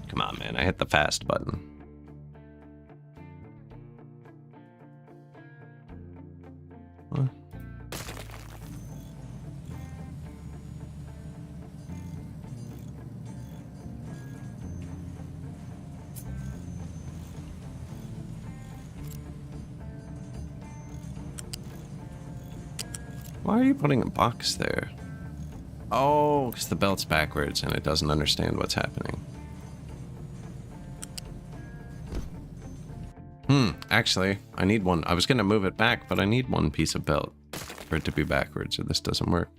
Come on, man. I hit the fast button. What? Why are you putting a box there? Oh, because the belt's backwards and it doesn't understand what's happening. Actually, I need one. I was going to move it back, but I need one piece of belt for it to be backwards or this doesn't work.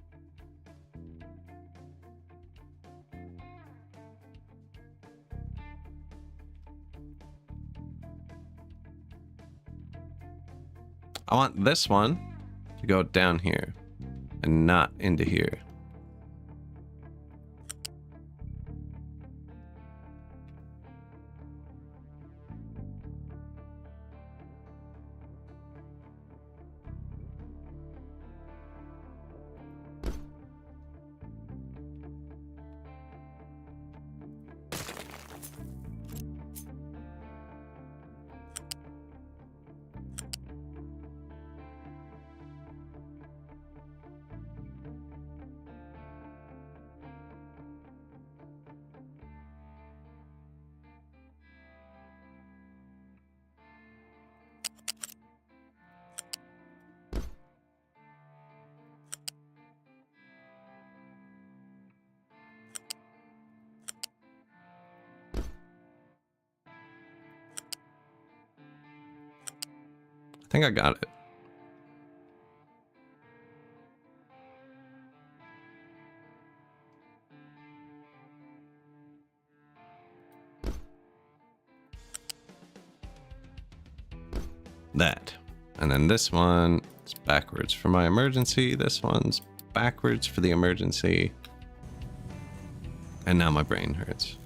I want this one to go down here and not into here. I think I got it. That. And then this one is backwards for my emergency. This one's backwards for the emergency. And now my brain hurts.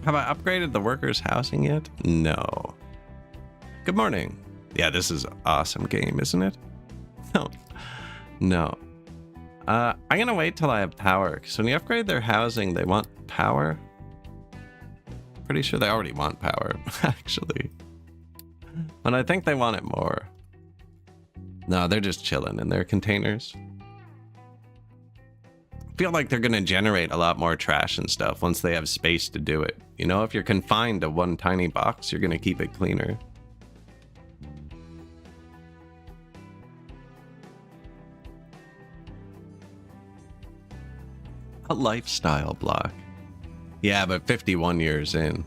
Have I upgraded the workers' housing yet? No. Good morning. Yeah, this is an awesome game, isn't it? No. No. I'm gonna wait till I have power, because when you upgrade their housing, they want power. Pretty sure they already want power, actually. But I think they want it more. No, they're just chilling in their containers. I feel like they're gonna generate a lot more trash and stuff once they have space to do it. You know, if you're confined to one tiny box, you're gonna keep it cleaner. A lifestyle block. Yeah, but 51 years in.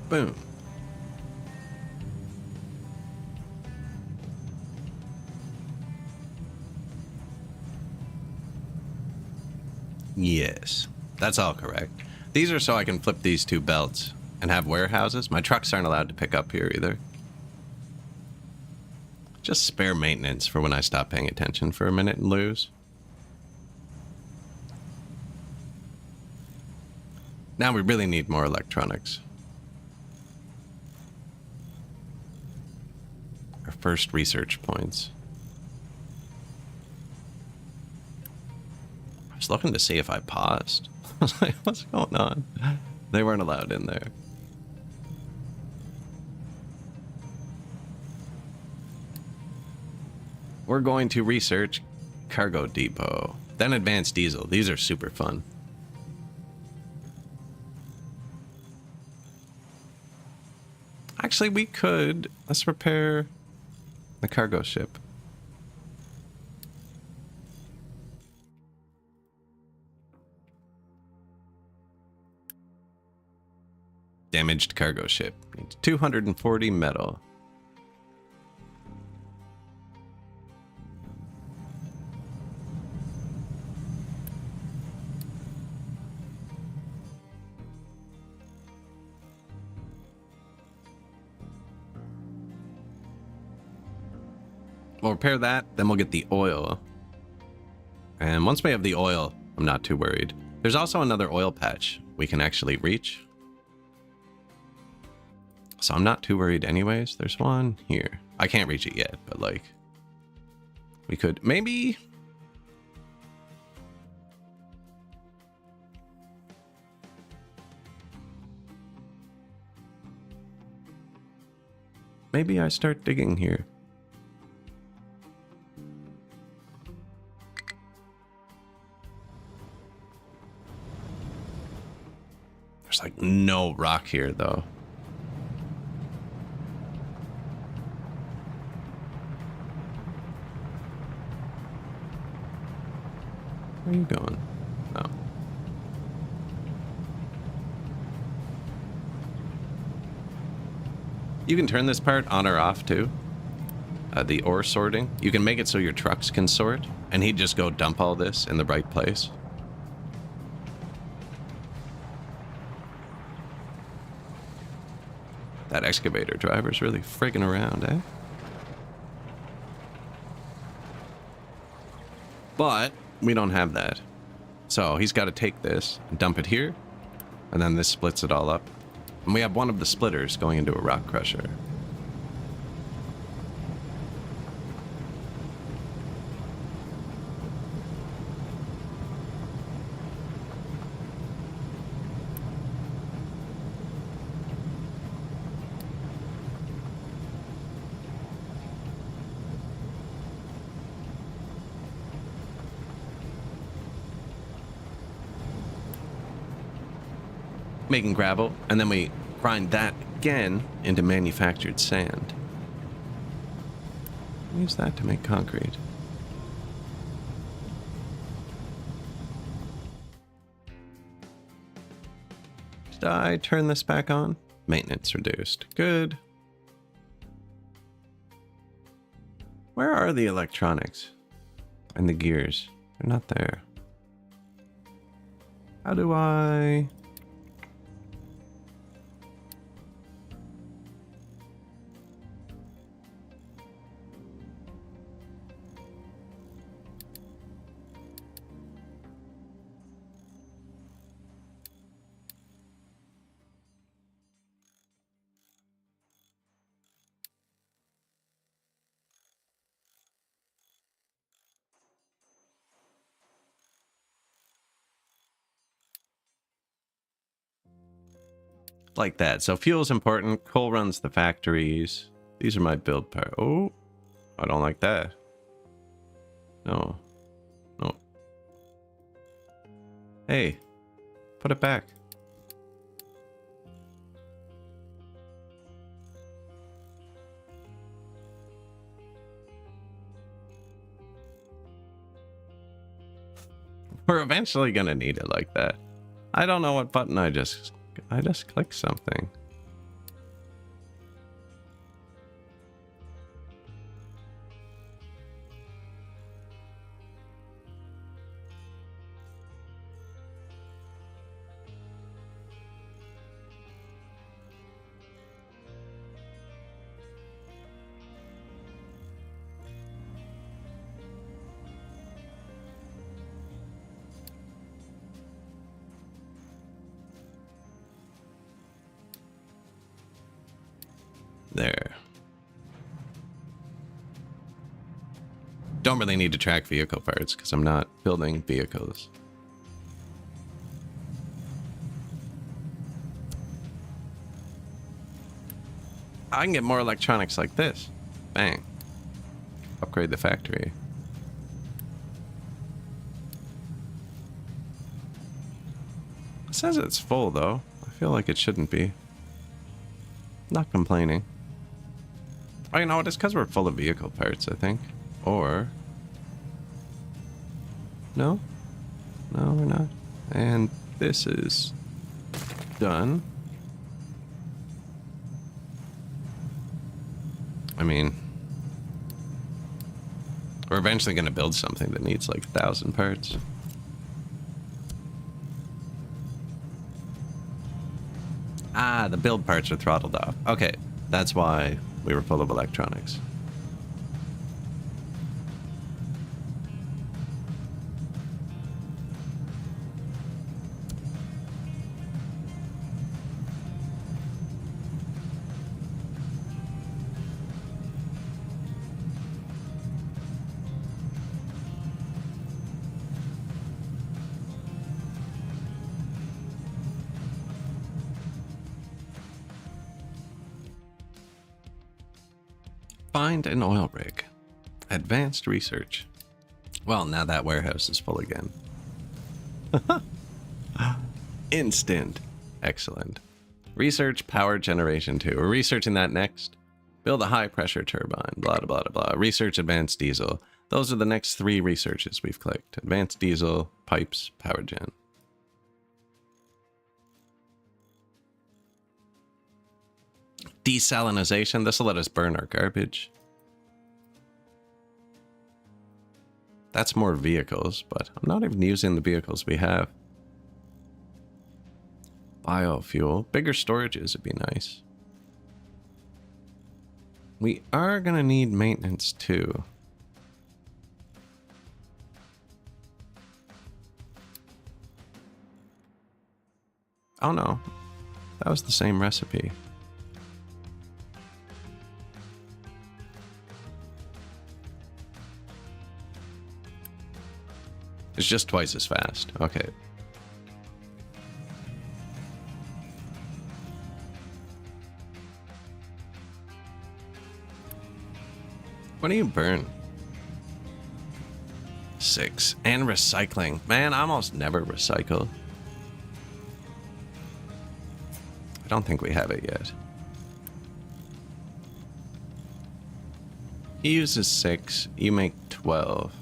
Boom. Yes, that's all correct. These are so I can flip these two belts and have warehouses. My trucks aren't allowed to pick up here either. Just spare maintenance for when I stop paying attention for a minute and lose. Now we really need more electronics. Our first research points. I was looking to see if I paused. I was like, what's going on? They weren't allowed in there. We're going to research cargo depot, then advanced diesel. These are super fun. Actually, we could. Let's repair the cargo ship. Damaged cargo ship. Needs 240 metal. We'll repair that, then we'll get the oil. And once we have the oil, I'm not too worried. There's also another oil patch we can actually reach. So I'm not too worried anyways. There's one here. I can't reach it yet, but like... we could... maybe... maybe I start digging here. There's like no rock here though. Where are you going? Oh. You can turn this part on or off too. The ore sorting. You can make it so your trucks can sort, and he'd just go dump all this in the right place. That excavator driver's really friggin' around, eh? But we don't have that. So he's got to take this and dump it here, and then this splits it all up. And we have one of the splitters going into a rock crusher. Making gravel, and then we grind that again into manufactured sand. Use that to make concrete. Did I turn this back on? Maintenance reduced. Good. Where are the electronics? And the gears? They're not there. How do I... like that. So fuel's important. Coal runs the factories. These are my build part. Oh, I don't like that. No. No. Hey, put it back. We're eventually gonna need it like that. I don't know what button I just clicked something. There. Don't really need to track vehicle parts because I'm not building vehicles. I can get more electronics like this. Bang. Upgrade the factory. It says it's full though. I feel like it shouldn't be. Not complaining. Oh, you know what? It's because we're full of vehicle parts, I think. Or... No? No, we're not. And this is... done. I mean... we're eventually going to build something that needs like 1,000 parts. Ah, the build parts are throttled off. Okay, that's why we were full of electronics. Find an oil rig. Advanced research. Well, now that warehouse is full again. Instant. Excellent. Research power generation 2. We're researching that next. Build a high pressure turbine. Blah, blah, blah, blah. Research advanced diesel. Those are the next 3 researches we've clicked. Advanced diesel, pipes, power gen. Desalinization. This will let us burn our garbage. That's more vehicles, but I'm not even using the vehicles we have. Biofuel. Bigger storages would be nice. We are going to need maintenance too. Oh no. That was the same recipe. It's just twice as fast. Okay. What do you burn? 6. And recycling. Man, I almost never recycle. I don't think we have it yet. He uses 6. You make 12.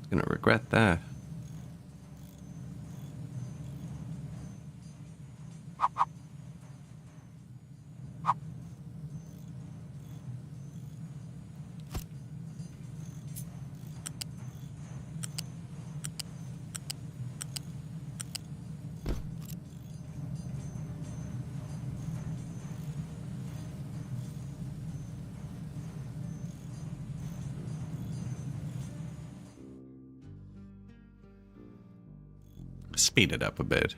Gonna regret that. Speed it up a bit.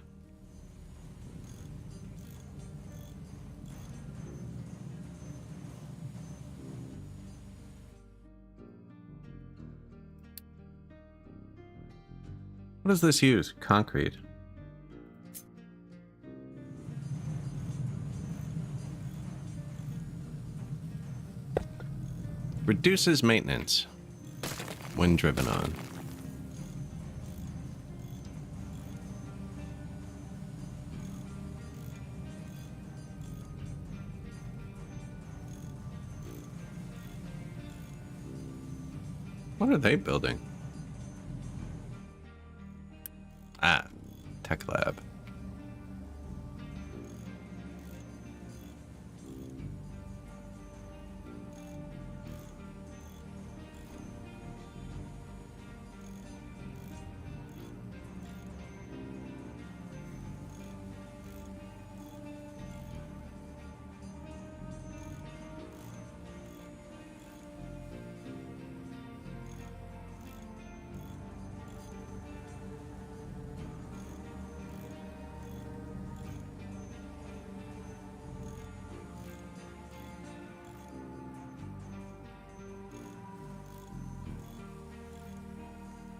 What does this use? Concrete. Reduces maintenance when driven on. What are they building? Ah, tech lab.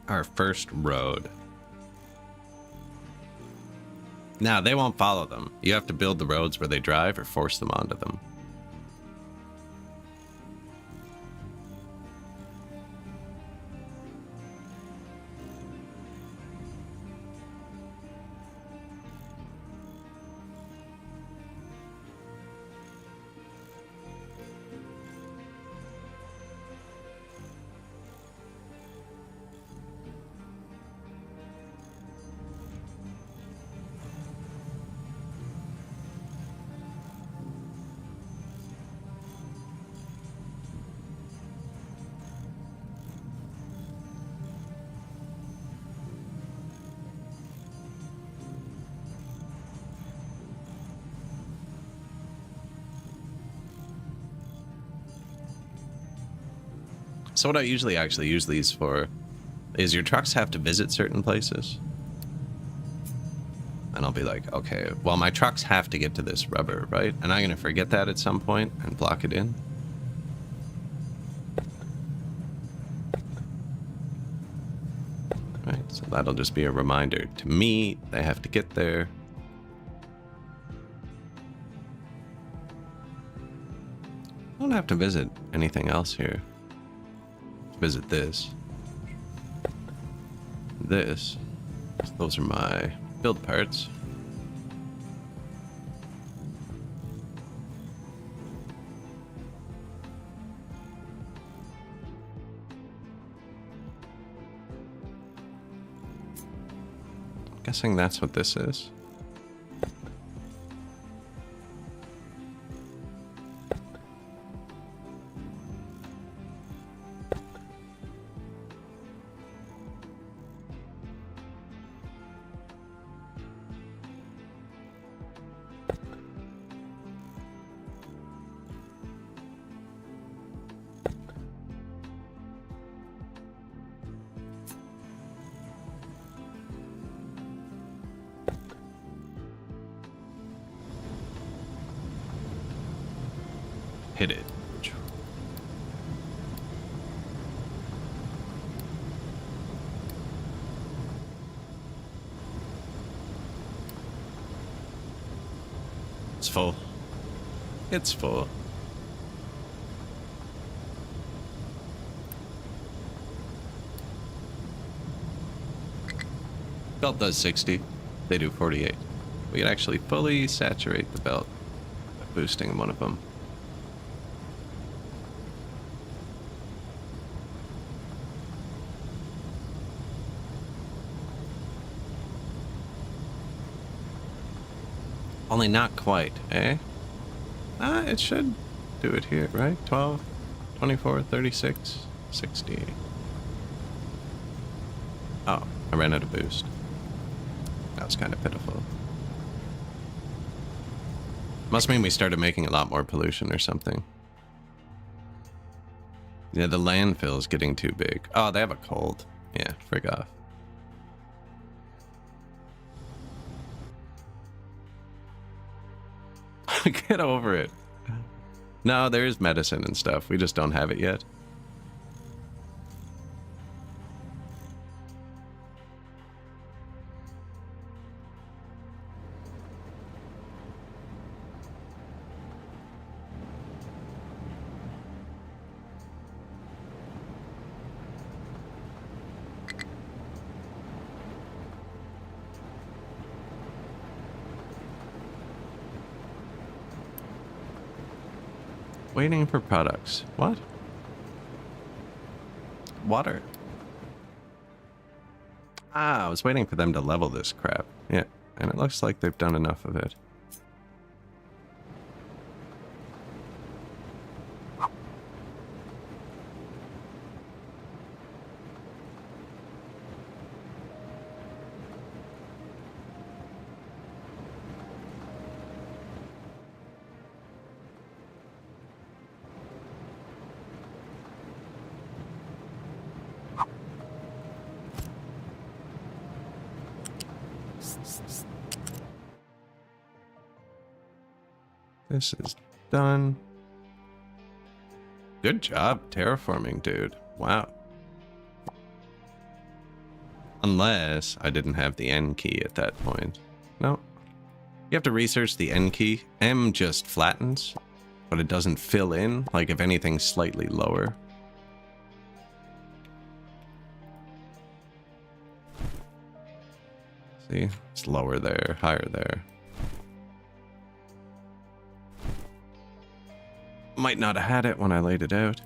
Our first road. Now, they won't follow them. You have to build the roads where they drive or force them onto them. So what I usually actually use these for is your trucks have to visit certain places. And I'll be like, okay, well, my trucks have to get to this rubber, right? And I'm going to forget that at some point and block it in. Right, so that'll just be a reminder to me. They have to get there. I don't have to visit anything else here. Visit this. This. Those are my build parts. Guessing that's what this is. Hit it. It's full. It's full. Belt does 60. They do 48. We can actually fully saturate the belt by boosting one of them. Only not quite, eh? It should do it here, right? 12, 24, 36, 60. Oh, I ran out of boost. That was kind of pitiful. Must mean we started making a lot more pollution or something. Yeah, the landfill is getting too big. Oh, they have a cold. Yeah, frig off. Get over it. No, there is medicine and stuff. We just don't have it yet. Waiting for products. What? Water. Ah, I was waiting for them to level this crap. Yeah, and it looks like they've done enough of it. This is done. Good job terraforming, dude. Wow. Unless I didn't have the N key at that point. No. You have to research the N key. M just flattens, but it doesn't fill in, like if anything's slightly lower. See? It's lower there, higher there. Might not have had it when I laid it out.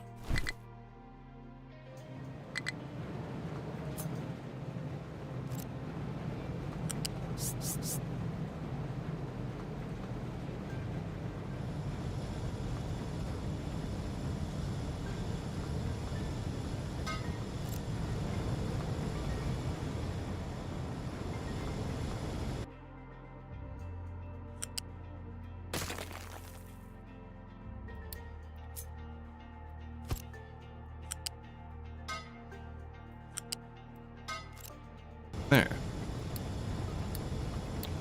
There.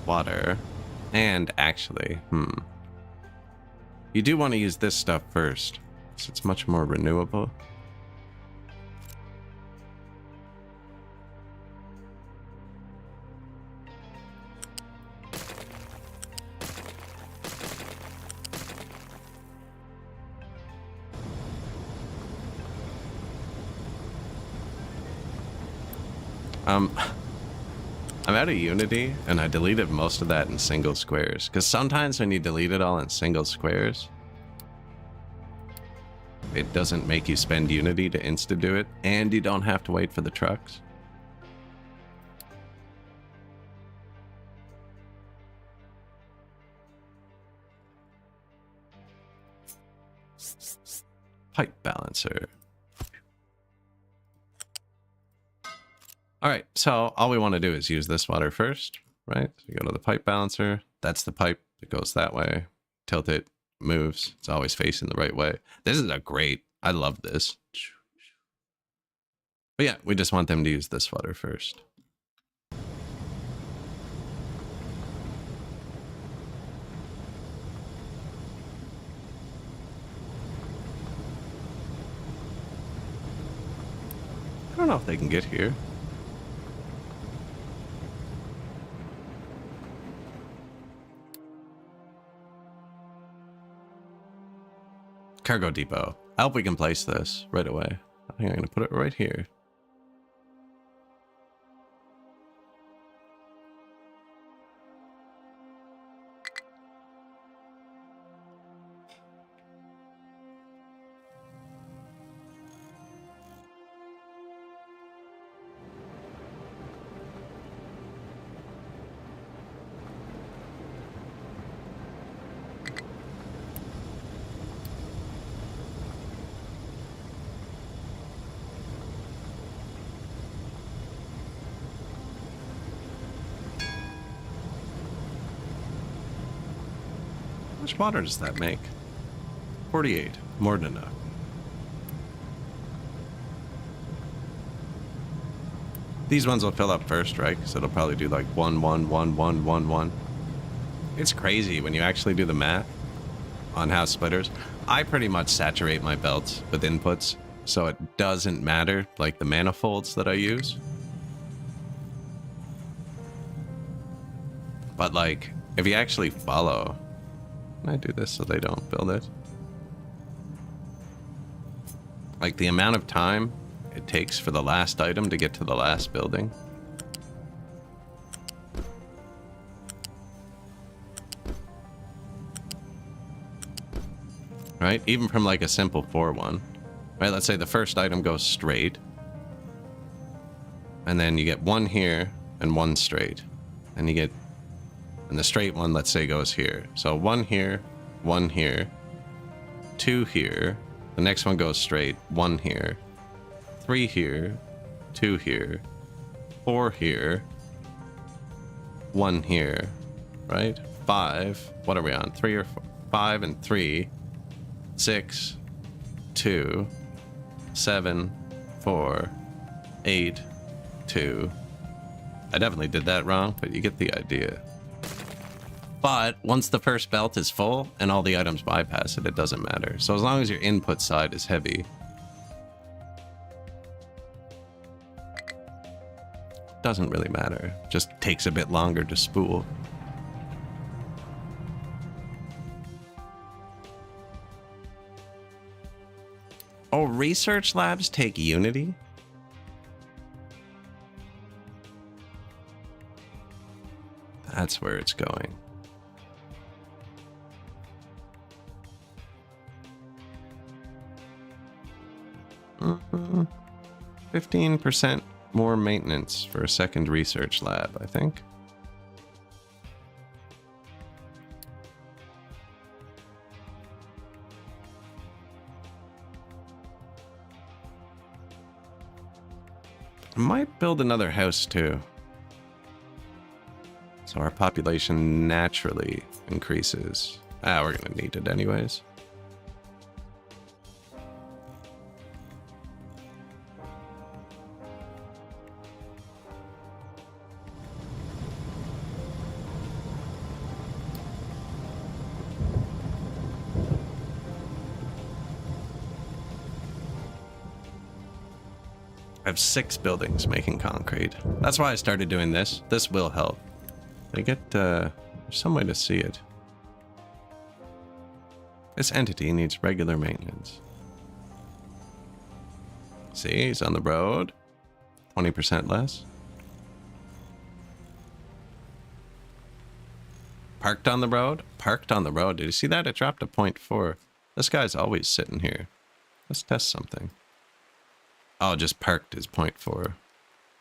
Water. And actually, you do want to use this stuff first, so it's much more renewable. I'm out of Unity, and I deleted most of that in single squares. Because sometimes when you delete it all in single squares, it doesn't make you spend Unity to insta-do it, and you don't have to wait for the trucks. Pipe balancer. All right, so all we want to do is use this water first, right? So you go to the pipe balancer. That's the pipe that goes that way. Tilt it, moves. It's always facing the right way. This is a great, I love this. But yeah, we just want them to use this water first. I don't know if they can get here. Cargo depot. I hope we can place this right away. I think I'm going to put it right here. How much water does that make? 48. More than enough. These ones will fill up first, right? Because it'll probably do like 1, 1, 1, 1, 1, 1. It's crazy when you actually do the math on how splitters. I pretty much saturate my belts with inputs, so it doesn't matter, like the manifolds that I use. But like, if you actually follow... Can I do this so they don't build it? Like the amount of time it takes for the last item to get to the last building. Right? Even from like a simple 4-1. Right, let's say the first item goes straight. And then you get one here and one straight. And you get... And the straight one, let's say, goes here. So one here, 2 here. The next one goes straight, 1 here, 3 here, 2 here, 4 here, 1 here, right? 5, what are we on? 3 or 4, 5 and 3, 6, 2, 7, 4, 8, 2. I definitely did that wrong, but you get the idea. But once the first belt is full and all the items bypass it, it doesn't matter. So as long as your input side is heavy, doesn't really matter. Just takes a bit longer to spool. Oh, research labs take Unity? That's where it's going. Mm-hmm. 15% more maintenance for a second research lab, I think. I might build another house too. So our population naturally increases. Ah, we're gonna need it anyways. I have 6 buildings making concrete. That's why I started doing this. This will help. I get, there's some way to see it. This entity needs regular maintenance. See, he's on the road. 20% less. Parked on the road? Parked on the road. Did you see that? It dropped to 0.4. This guy's always sitting here. Let's test something. Oh, just parked is 0.4.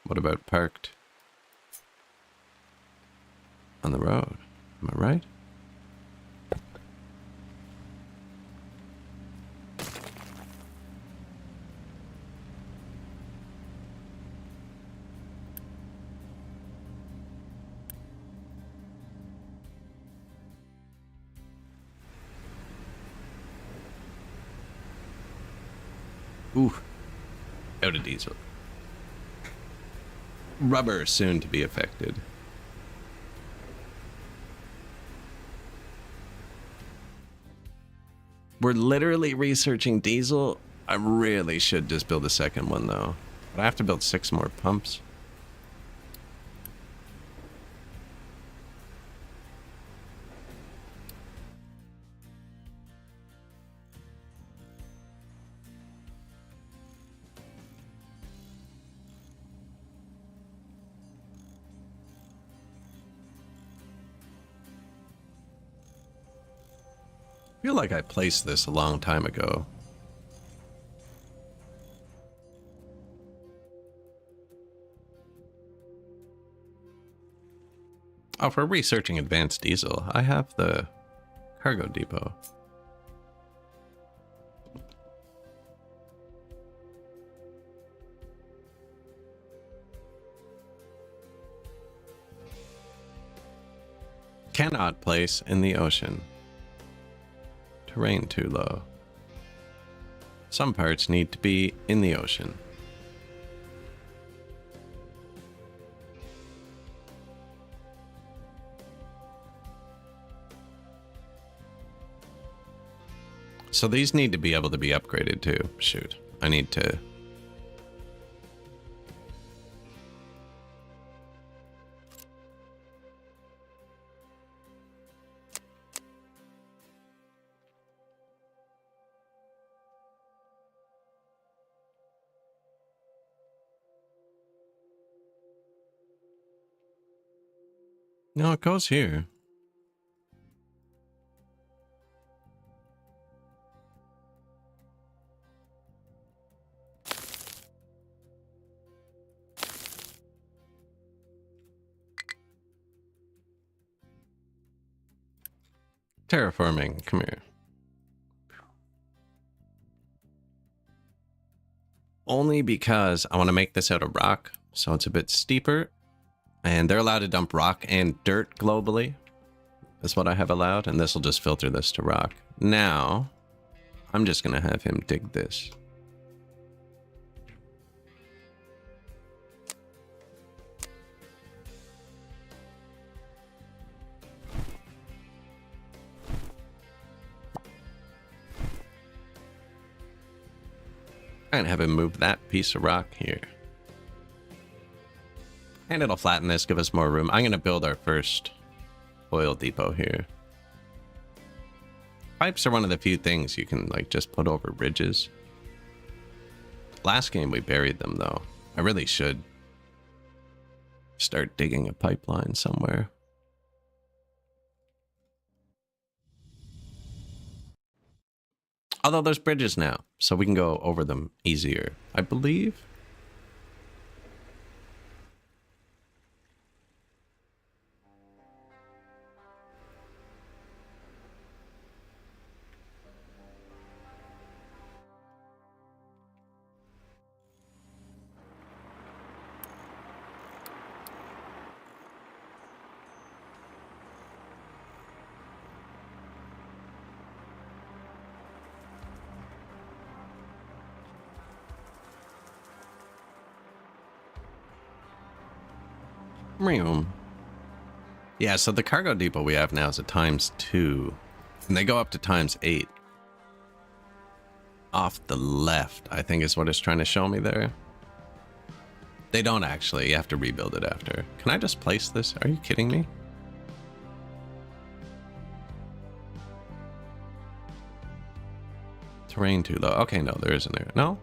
What about parked? On the road. Am I right? Ooh. Out of diesel. Rubber soon to be affected. We're literally researching diesel. I really should just build a second one though. But I have to build 6 more pumps. I feel like I placed this a long time ago. Oh, for researching advanced diesel, I have the cargo depot. Cannot place in the ocean. Terrain too low. Some parts need to be in the ocean. So these need to be able to be upgraded too. Shoot, I need to... No, it goes here. Terraforming, come here. Only because I want to make this out of rock, so it's a bit steeper. And they're allowed to dump rock and dirt globally. That's what I have allowed, and this will just filter this to rock. Now, I'm just going to have him dig this. And have him move that piece of rock here. And it'll flatten this, give us more room. I'm going to build our first oil depot here. Pipes are one of the few things you can like just put over ridges. Last game we buried them though. I really should start digging a pipeline somewhere. Although there's bridges now, so we can go over them easier, I believe. Yeah, so the cargo depot we have now is a ×2, and they go up to ×8. Off the left, I think is what it's trying to show me there. They don't actually, you have to rebuild it after. Can I just place this? Are you kidding me? Terrain too low. Okay, no, there isn't there. No?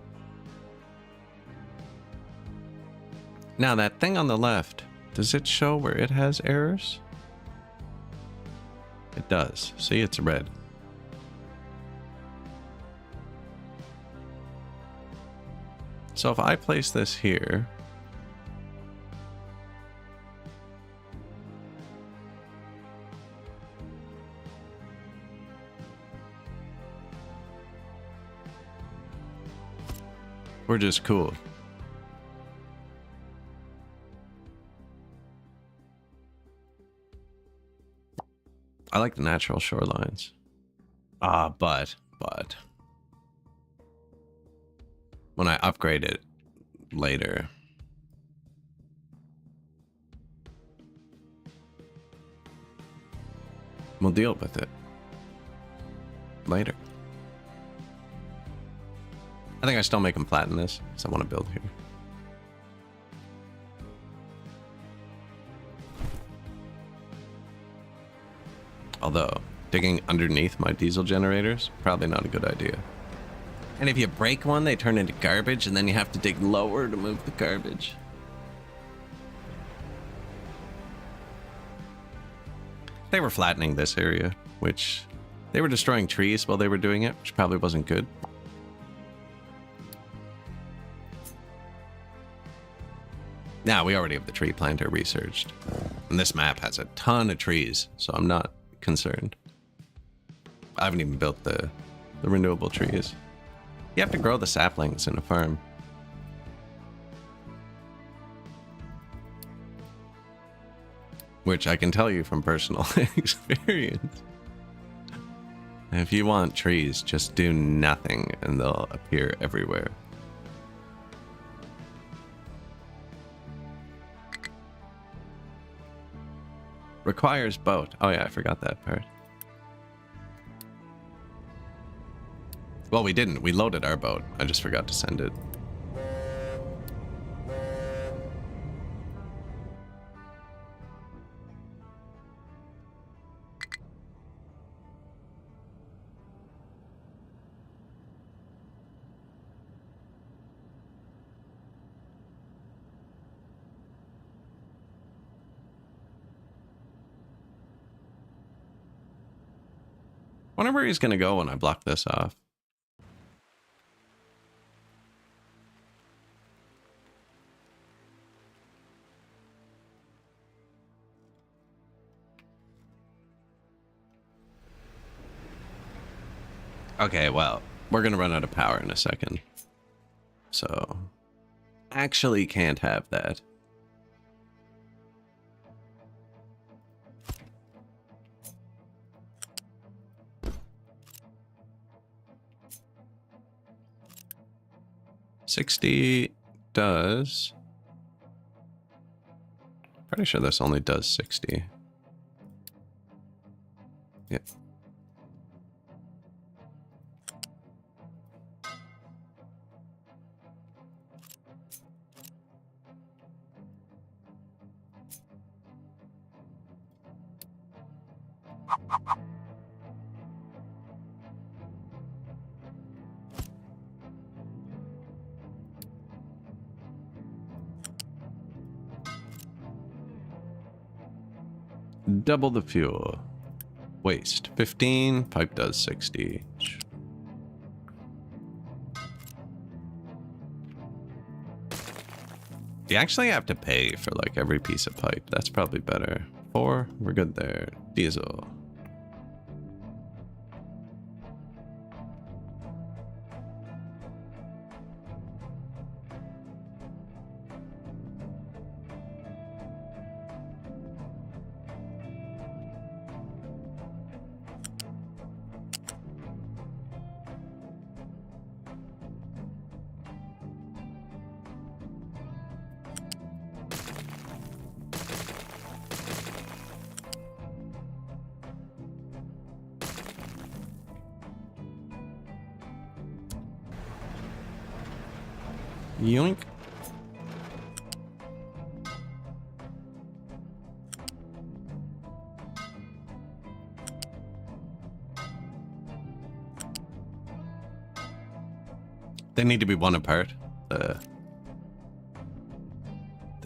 Now that thing on the left, does it show where it has errors? It does. See, it's red. So if I place this here, we're just cool. I like the natural shorelines. But when I upgrade it later, we'll deal with it later. I think I still make them flatten this because I want to build here. Although, digging underneath my diesel generators, probably not a good idea. And if you break one, they turn into garbage, and then you have to dig lower to move the garbage. They were flattening this area, which they were destroying trees while they were doing it, which probably wasn't good. Now, we already have the tree planter researched. And this map has a ton of trees, so I'm not concerned. I haven't even built the renewable trees. You have to grow the saplings in a farm. Which I can tell you from personal experience. If you want trees, just do nothing and they'll appear everywhere. Requires boat. Oh yeah, I forgot that part. Well, we didn't. We loaded our boat. I just forgot to send it. Wonder where he's gonna go when I block this off. Okay, well, we're gonna run out of power in a second. So, actually can't have that. $60 does. Pretty sure this only does 60. Yep. Double the fuel. Waste 15. Pipe does 60. You actually have to pay for like every piece of pipe. That's probably better. 4. We're good there. Diesel. Yoink. They need to be one apart. The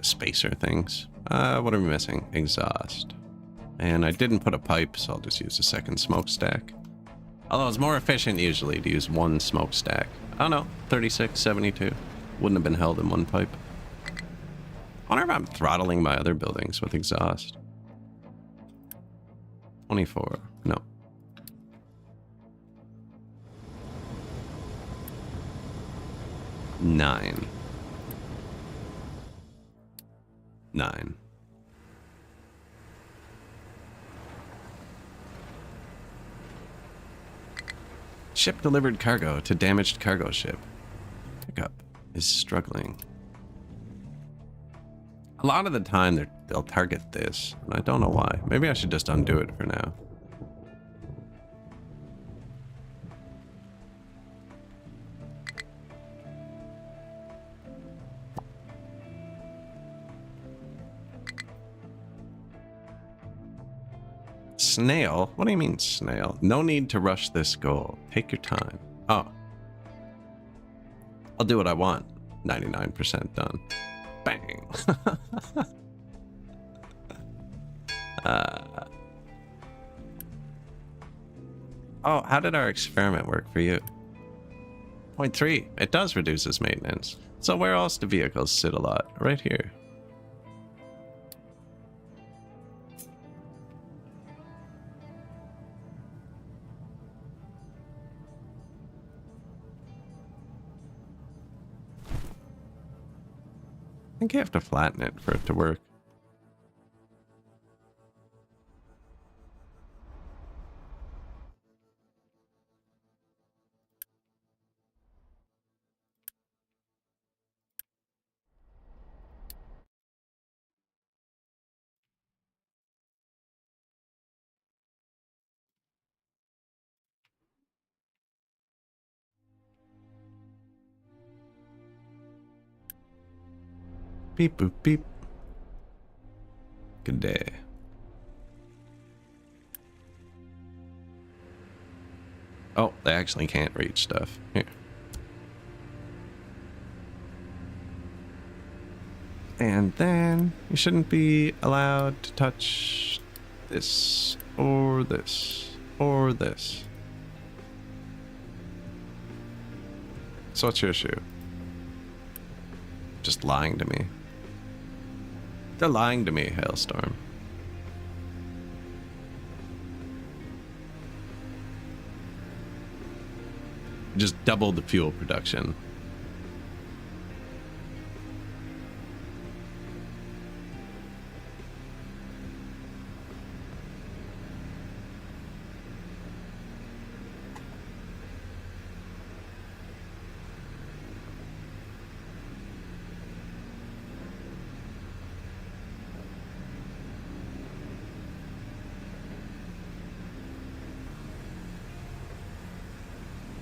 spacer things. What are we missing? Exhaust. And I didn't put a pipe, so I'll just use a second smokestack. Although it's more efficient usually to use one smokestack. I don't know, 36, 72. Wouldn't have been held in one pipe. I wonder if I'm throttling my other buildings with exhaust. 24. No. Nine. Ship delivered cargo to damaged cargo ship. Pickup is struggling. A lot of the time they'll target this, and I don't know why. Maybe I should just undo it for now. Snail? What do you mean, snail? No need to rush this goal. Take your time. Oh. I'll do what I want. 99% done. Bang. Oh, how did our experiment work for you? 0.3. It does reduce its maintenance. So where else do vehicles sit a lot? Right here. I think you have to flatten it for it to work. Beep boop beep. Good day. Oh, they actually can't reach stuff. Here. And then you shouldn't be allowed to touch this or this or this. So what's your issue? Just lying to me. They're lying to me, Hailstorm. Just doubled the fuel production.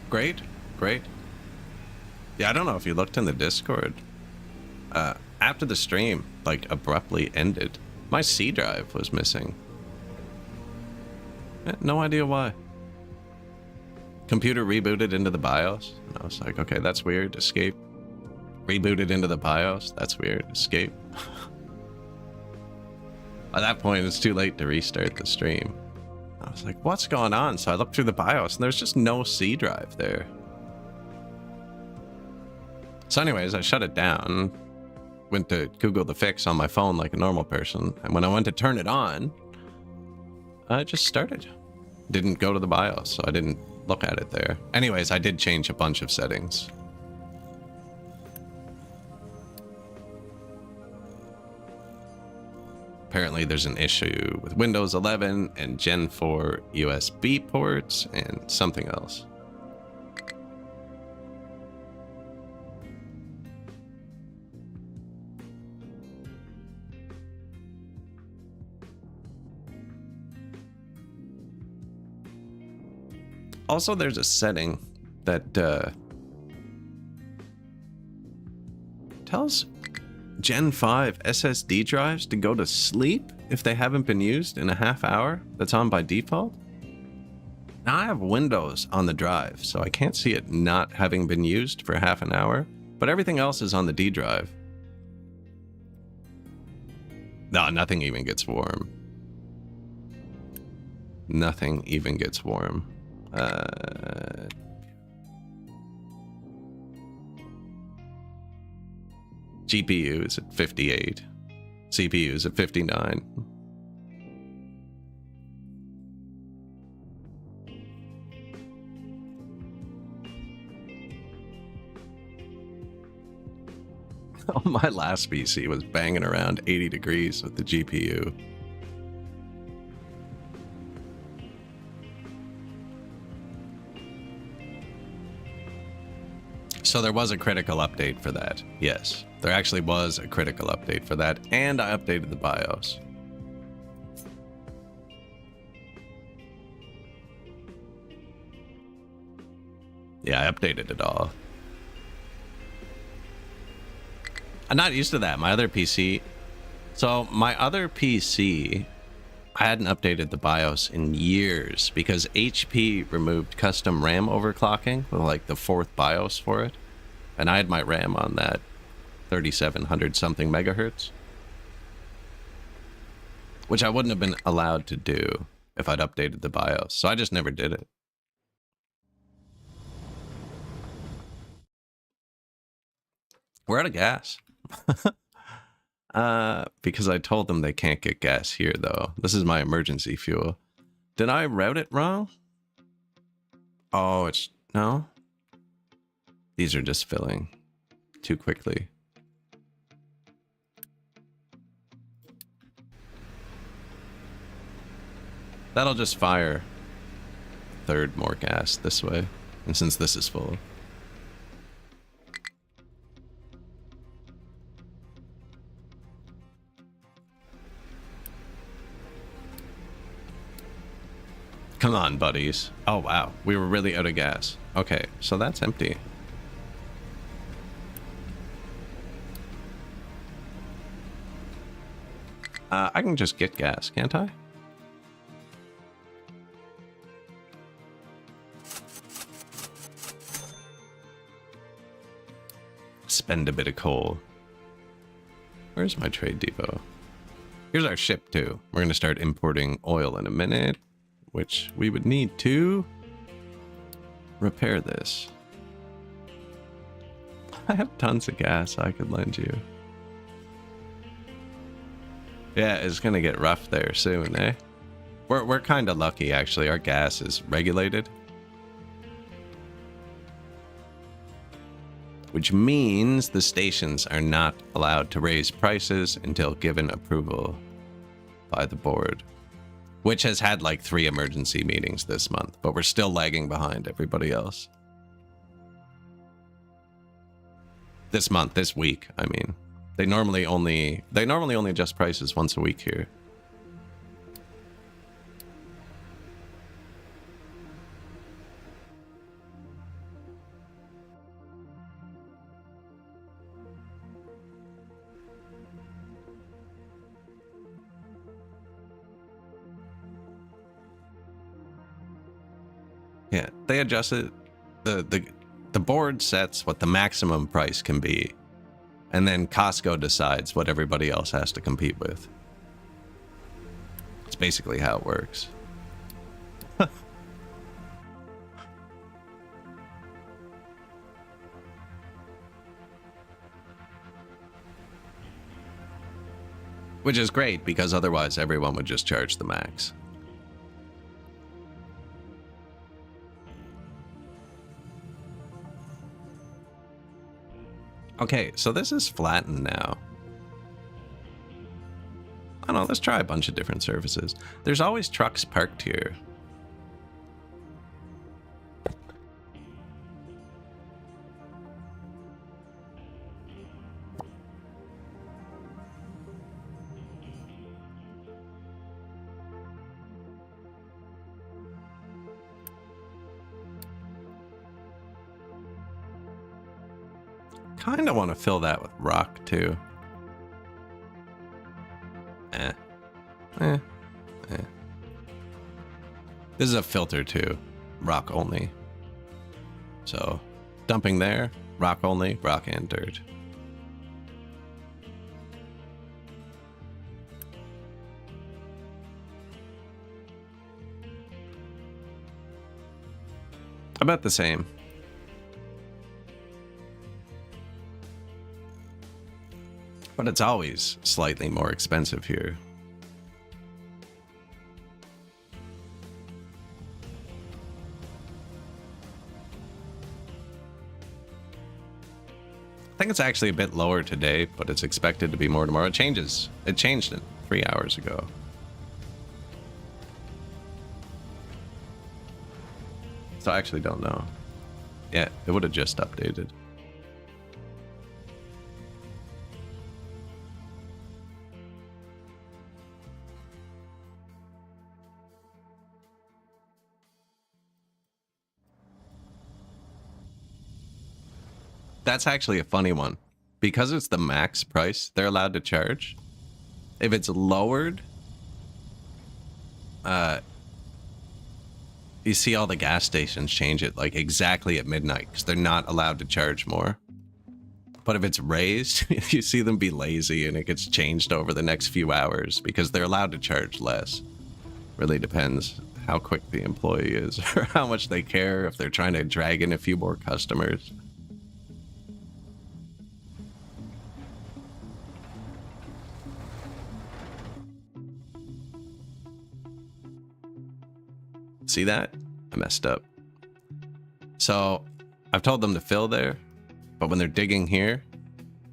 Great, great. Yeah, I don't know if you looked in the Discord. After the stream, like, abruptly ended, my C drive was missing. No idea why. Computer rebooted into the BIOS. And I was like, okay, that's weird. Escape. Rebooted into the BIOS. That's weird. Escape. At that point, it's too late to restart the stream. I was like, what's going on? So I looked through the BIOS and there's just no C drive there. So anyways, I shut it down. Went to Google the fix on my phone like a normal person. And when I went to turn it on, I just started. Didn't go to the BIOS, so I didn't look at it there. Anyways, I did change a bunch of settings. Apparently there's an issue with Windows 11 and Gen 4 USB ports and something else. Also, there's a setting that tells Gen 5 SSD drives to go to sleep if they haven't been used in a half hour. That's on by default. Now I have Windows on the drive, so I can't see it not having been used for half an hour, but everything else is on the D drive. No, nothing even gets warm. Nothing even gets warm. GPU is at 58. CPU is at 59. Oh, my last PC was banging around 80 degrees with the GPU. So there was a critical update for that. Yes, there actually was a critical update for that, and I updated the BIOS. Yeah, I updated it all. I'm not used to that. My other PC... So, my other PC... I hadn't updated the BIOS in years because HP removed custom RAM overclocking with like the 4th BIOS for it. And I had my RAM on that 3700 something megahertz, which I wouldn't have been allowed to do if I'd updated the BIOS. So I just never did it. We're out of gas. Because I told them they can't get gas here, though. This is my emergency fuel. Did I route it wrong? Oh, it's... No? These are just filling too quickly. That'll just fire a third more gas this way. And since this is full... Come on, buddies. Oh, wow. We were really out of gas. Okay, so that's empty. I can just get gas, can't I? Spend a bit of coal. Where's my trade depot? Here's our ship, too. We're going to start importing oil in a minute, which we would need to repair this. I have tons of gas I could lend you. Yeah, it's gonna get rough there soon, eh? We're kind of lucky, actually. Our gas is regulated, which means the stations are not allowed to raise prices until given approval by the board, which has had like 3 emergency meetings this month, but we're still lagging behind everybody else. This month, this week, I mean. They normally only adjust prices once a week here. Yeah, they adjusted the board sets what the maximum price can be, and then Costco decides what everybody else has to compete with. It's basically how it works. Which is great, because otherwise everyone would just charge the max. Okay, so this is flattened now. I don't know, let's try a bunch of different surfaces. There's always trucks parked here. Kind of want to fill that with rock too. This is a filter too, rock only. So, dumping there, rock only, rock and dirt. About the same. But it's always slightly more expensive here. I think it's actually a bit lower today, but it's expected to be more tomorrow. It changes. It changed it 3 hours ago. So I actually don't know. Yeah, it would have just updated. That's actually a funny one. Because it's the max price they're allowed to charge, if it's lowered, you see all the gas stations change it like exactly at midnight because they're not allowed to charge more. But if it's raised, you see them be lazy and it gets changed over the next few hours because they're allowed to charge less. Really depends how quick the employee is or how much they care, if they're trying to drag in a few more customers. See that? I messed up. So I've told them to fill there, but when they're digging here,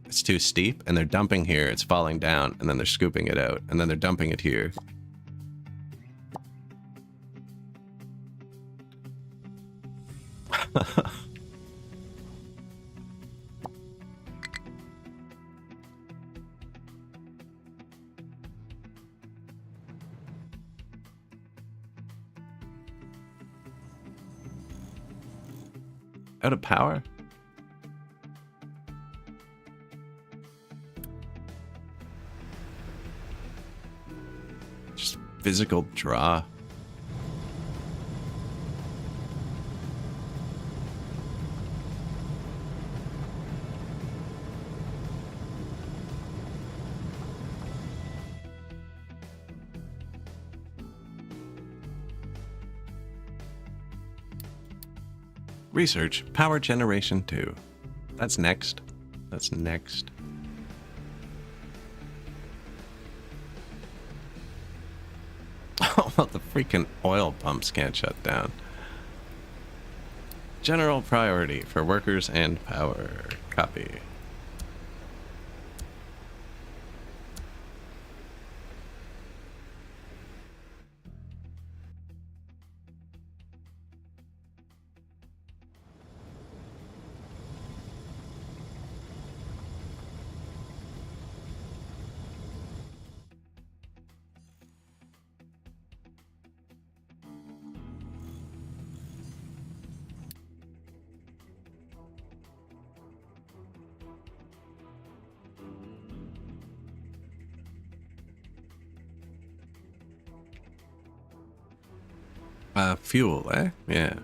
it's too steep, and they're dumping here, it's falling down, and then they're scooping it out, and then they're dumping it here. Out of power? Just physical draw. Research power generation 2. That's next. That's next. Oh, well, the freaking oil pumps can't shut down. General priority for workers and power. Copy. Fuel, eh? Yeah.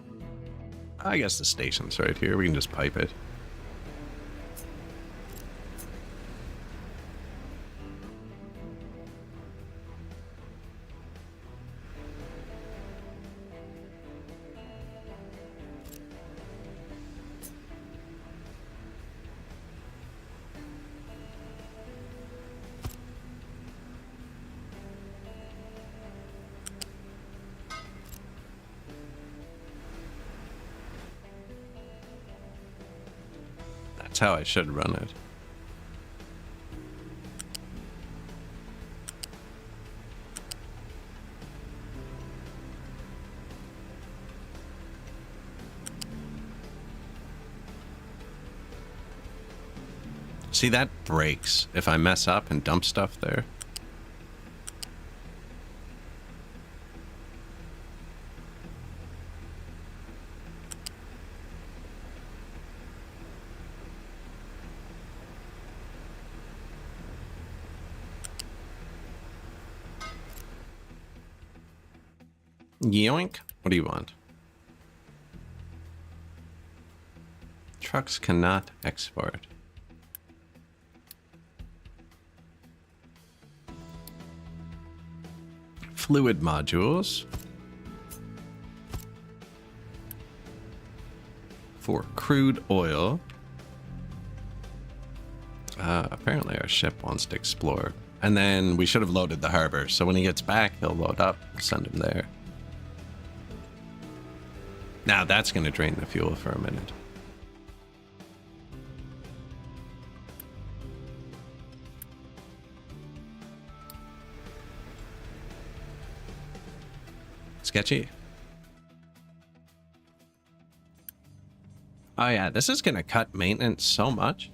I guess the station's right here. We can just pipe it. That's how I should run it. See, that breaks if I mess up and dump stuff there. Yoink. What do you want? Trucks cannot export. Fluid modules. For crude oil. Apparently our ship wants to explore. And then we should have loaded the harbor. So when he gets back, he'll load up. We'll send him there. Now that's going to drain the fuel for a minute. Sketchy. Oh yeah, this is going to cut maintenance so much.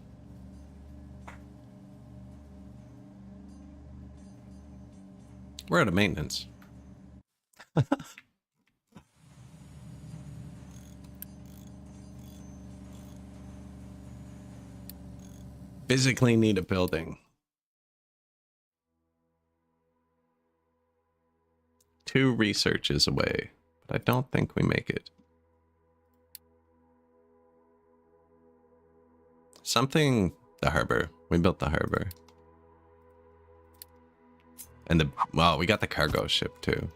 We're out of maintenance. Physically need a building. 2 researches away, but I don't think we make it. Something, the harbor. We built the harbor. And the, well, we got the cargo ship too.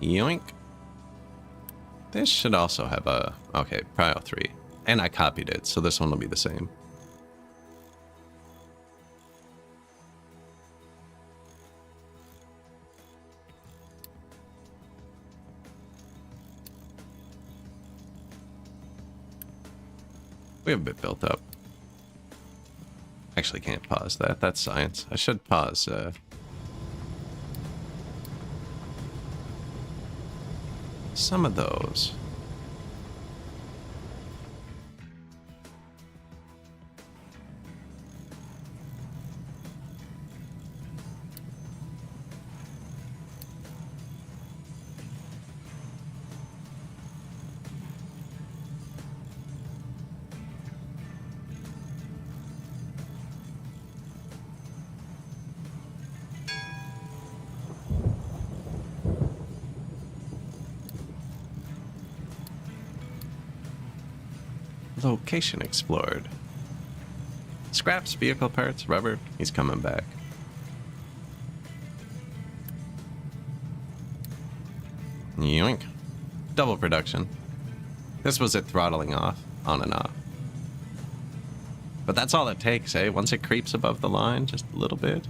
Yoink. This should also have a... Okay, prio 3. And I copied it, so this one will be the same. We have a bit built up. Actually can't pause that. That's science. I should pause... some of those. Location explored. Scraps, vehicle parts, rubber. He's coming back. Yoink. Double production. This was it throttling off, on and off. But that's all it takes, eh? Once it creeps above the line, just a little bit.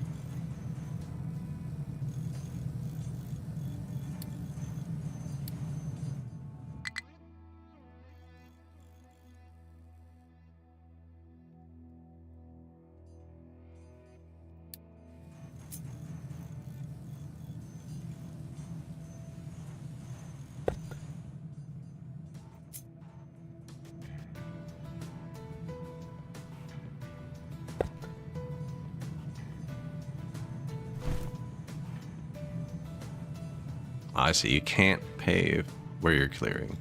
I see. You can't pave where you're clearing.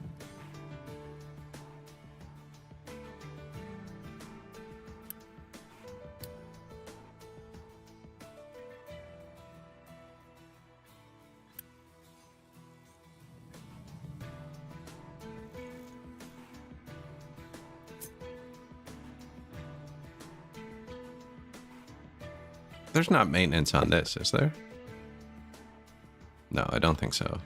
There's not maintenance on this, is there? No, I don't think so.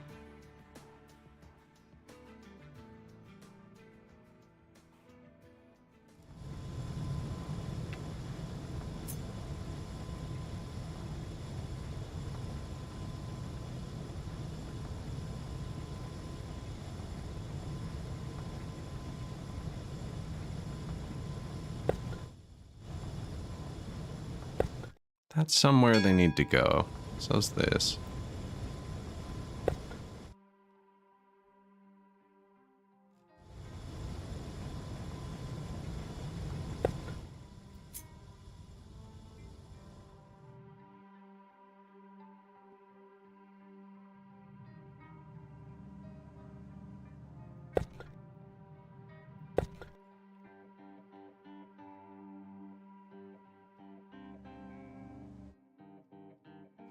That's somewhere they need to go. So's this.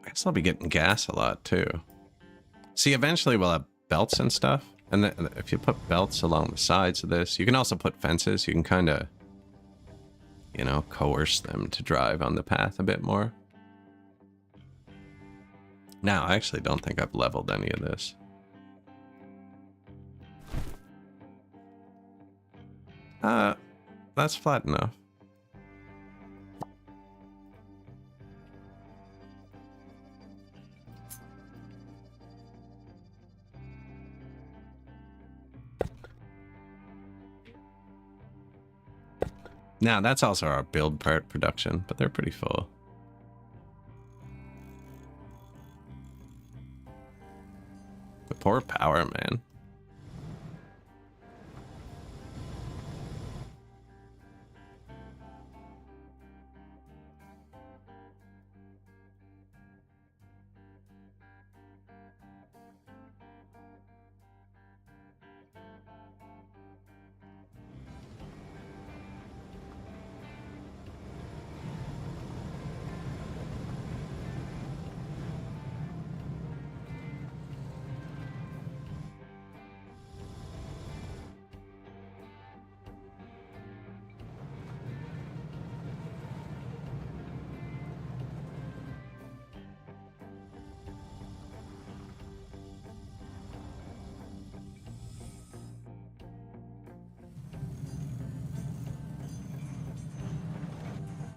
I guess I'll be getting gas a lot too. See, eventually we'll have belts and stuff. And then if you put belts along the sides of this, you can also put fences. You can kind of, you know, coerce them to drive on the path a bit more. Now, I actually don't think I've leveled any of this. That's flat enough. Now, that's also our build part production, but they're pretty full. The poor power, man.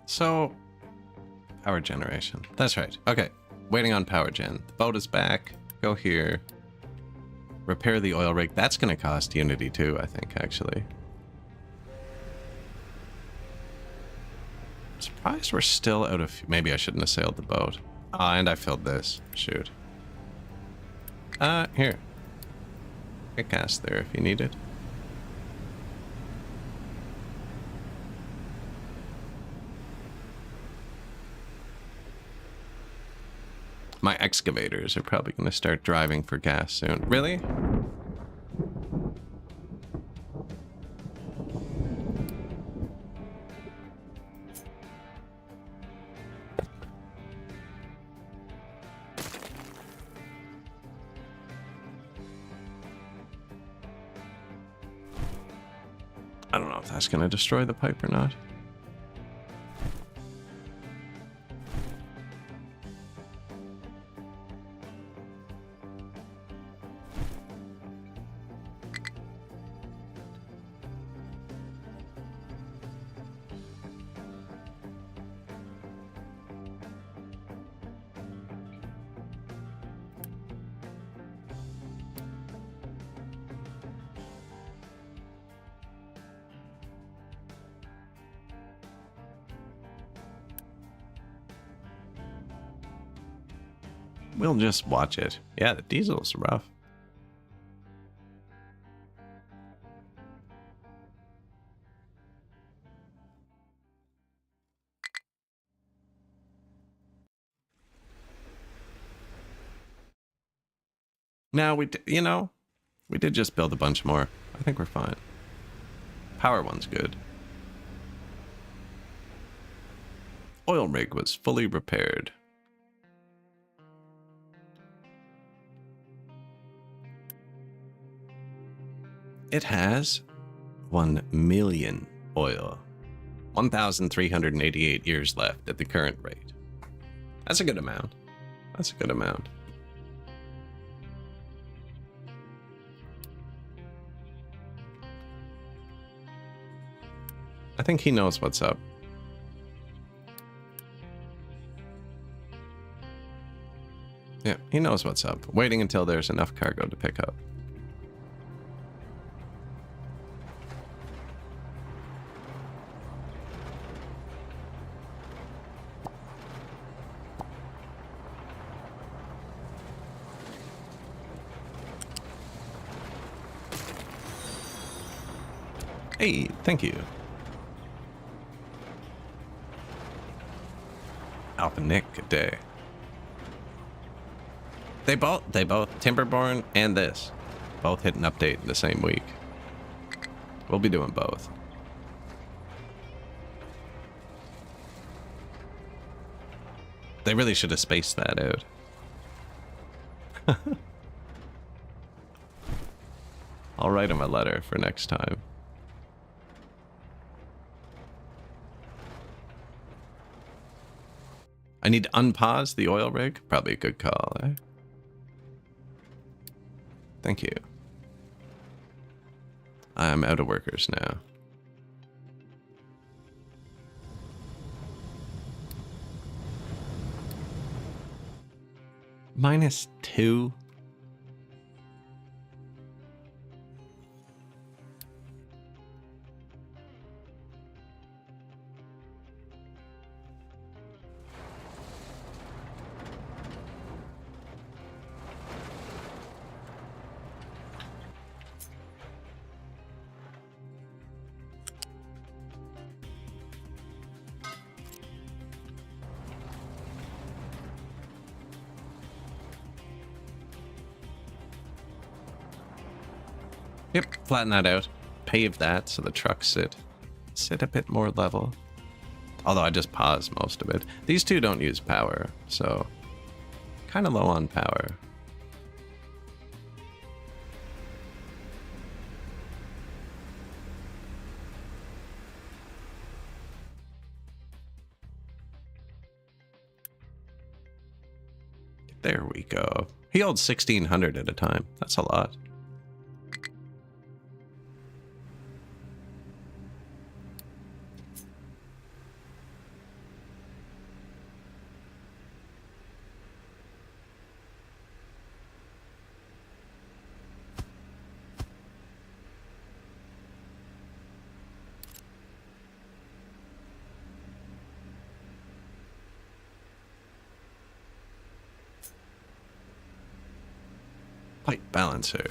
So, power generation. That's right. Okay, waiting on power gen. The boat is back. Go here. Repair the oil rig. That's going to cost Unity too, I think, actually. I'm surprised we're still out of... Maybe I shouldn't have sailed the boat. Ah, and I filled this. Shoot. Here. Get gas there if you need it. My excavators are probably going to start driving for gas soon. Really? I don't know if that's going to destroy the pipe or not. We'll just watch it. Yeah, the diesel's rough. Now you know, we did just build a bunch more. I think we're fine. Power one's good. Oil rig was fully repaired. It has 1 million oil. 1,388 years left at the current rate. That's a good amount. That's a good amount. I think he knows what's up. Yeah, he knows what's up. Waiting until there's enough cargo to pick up. Hey, thank you. Alpha Nick, good day. They both, Timberborn and this, both hit an update in the same week. We'll be doing both. They really should have spaced that out. I'll write him a letter for next time. I need to unpause the oil rig. Probably a good call, eh? Thank you. I'm out of workers now. -2. Yep, flatten that out. Pave that so the trucks sit a bit more level. Although I just paused most of it. These two don't use power, so kind of low on power. There we go. He holds 1,600 at a time. That's a lot. Pipe balancer.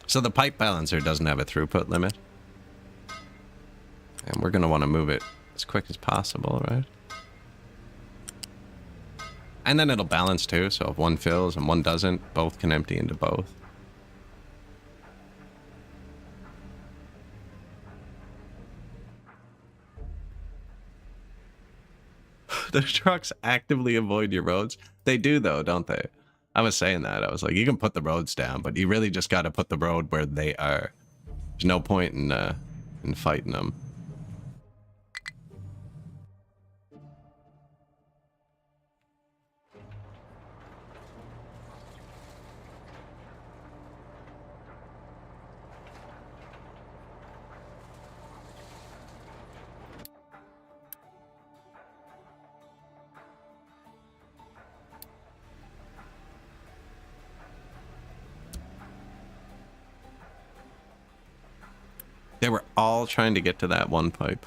So the pipe balancer doesn't have a throughput limit. And we're going to want to move it as quick as possible, right? And then it'll balance too, so if one fills and one doesn't, both can empty into both. The trucks actively avoid your roads. They do though, don't they? I was saying that. I was like, you can put the roads down, but you really just got to put the road where they are. There's no point in fighting them. They were all trying to get to that one pipe.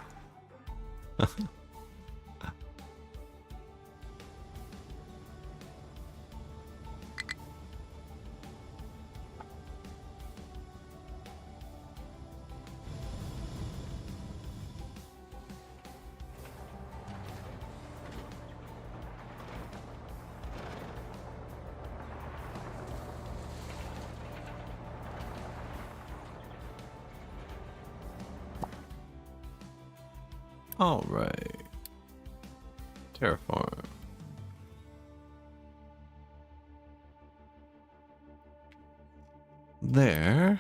All right. Terraform. There.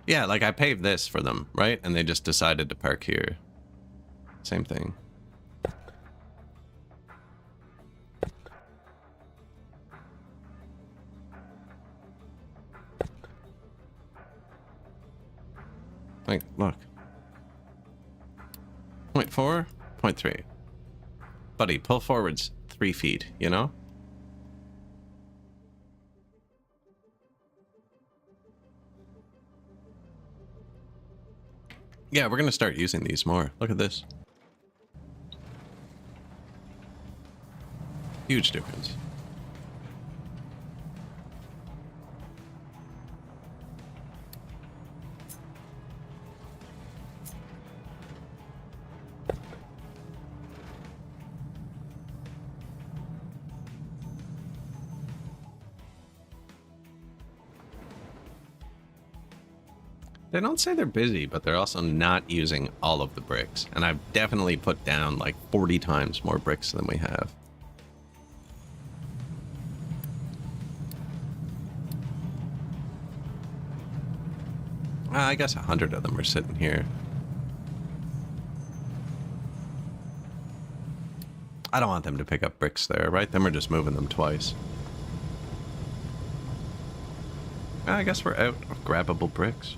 Yeah, like I paved this for them, right? And they just decided to park here. Same thing. Like, look. 0.4, 0.3. Buddy, pull forwards 3 feet, you know? Yeah, we're gonna start using these more. Look at this. Huge difference. They don't say they're busy, but they're also not using all of the bricks. And I've definitely put down like 40 times more bricks than we have. I guess 100 of them are sitting here. I don't want them to pick up bricks there, right? Then we're just moving them twice. I guess we're out of grabbable bricks.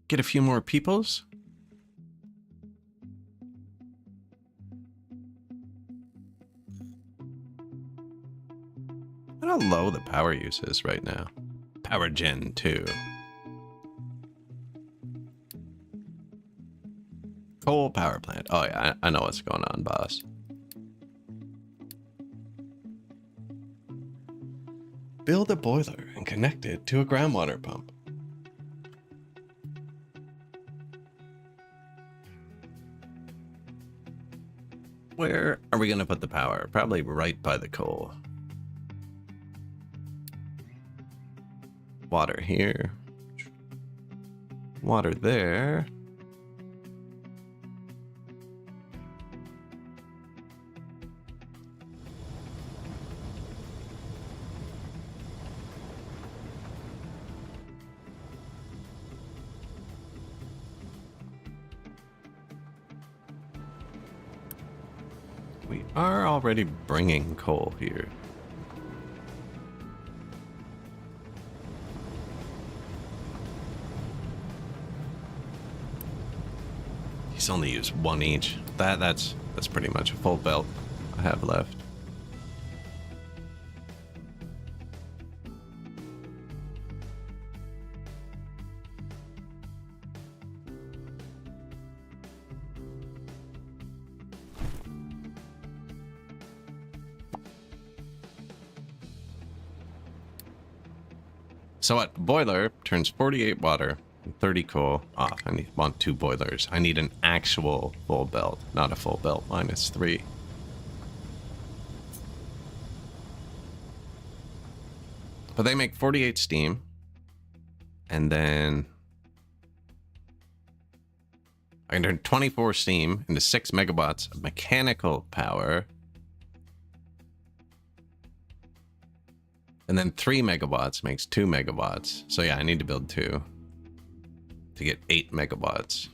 Get a few more peoples. Look how low the power use is right now. Power gen 2. Coal power plant. Oh yeah, I know what's going on, boss. Build a boiler and connect it to a groundwater pump. Where are we going to put the power? Probably right by the coal. Water here. Water there. We are already bringing coal here. He's only used 1 each. That's pretty much a full belt I have left. So what? Boiler turns 48 water and 30 coal off. Want 2 boilers. I need an actual full belt, not a full belt minus 3. But they make 48 steam. And then I can turn 24 steam into 6 megawatts of mechanical power. And then 3 megawatts makes 2 megawatts. So yeah, I need to build 2 to get 8 megawatts.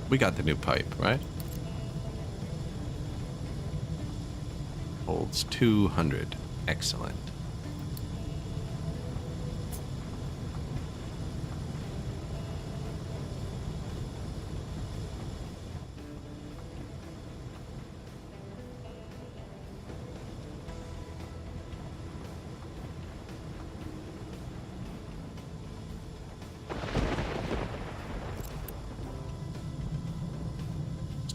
We got the new pipe, right? Holds 200. Excellent.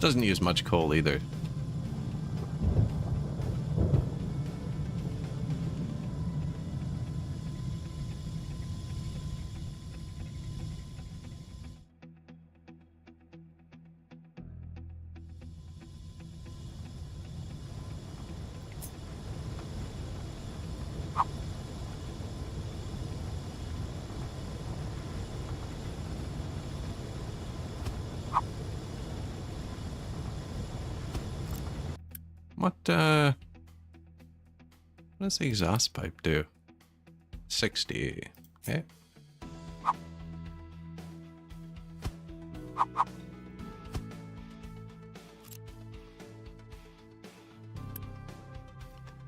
doesn't use much coal either. What does the exhaust pipe do? 60. Okay.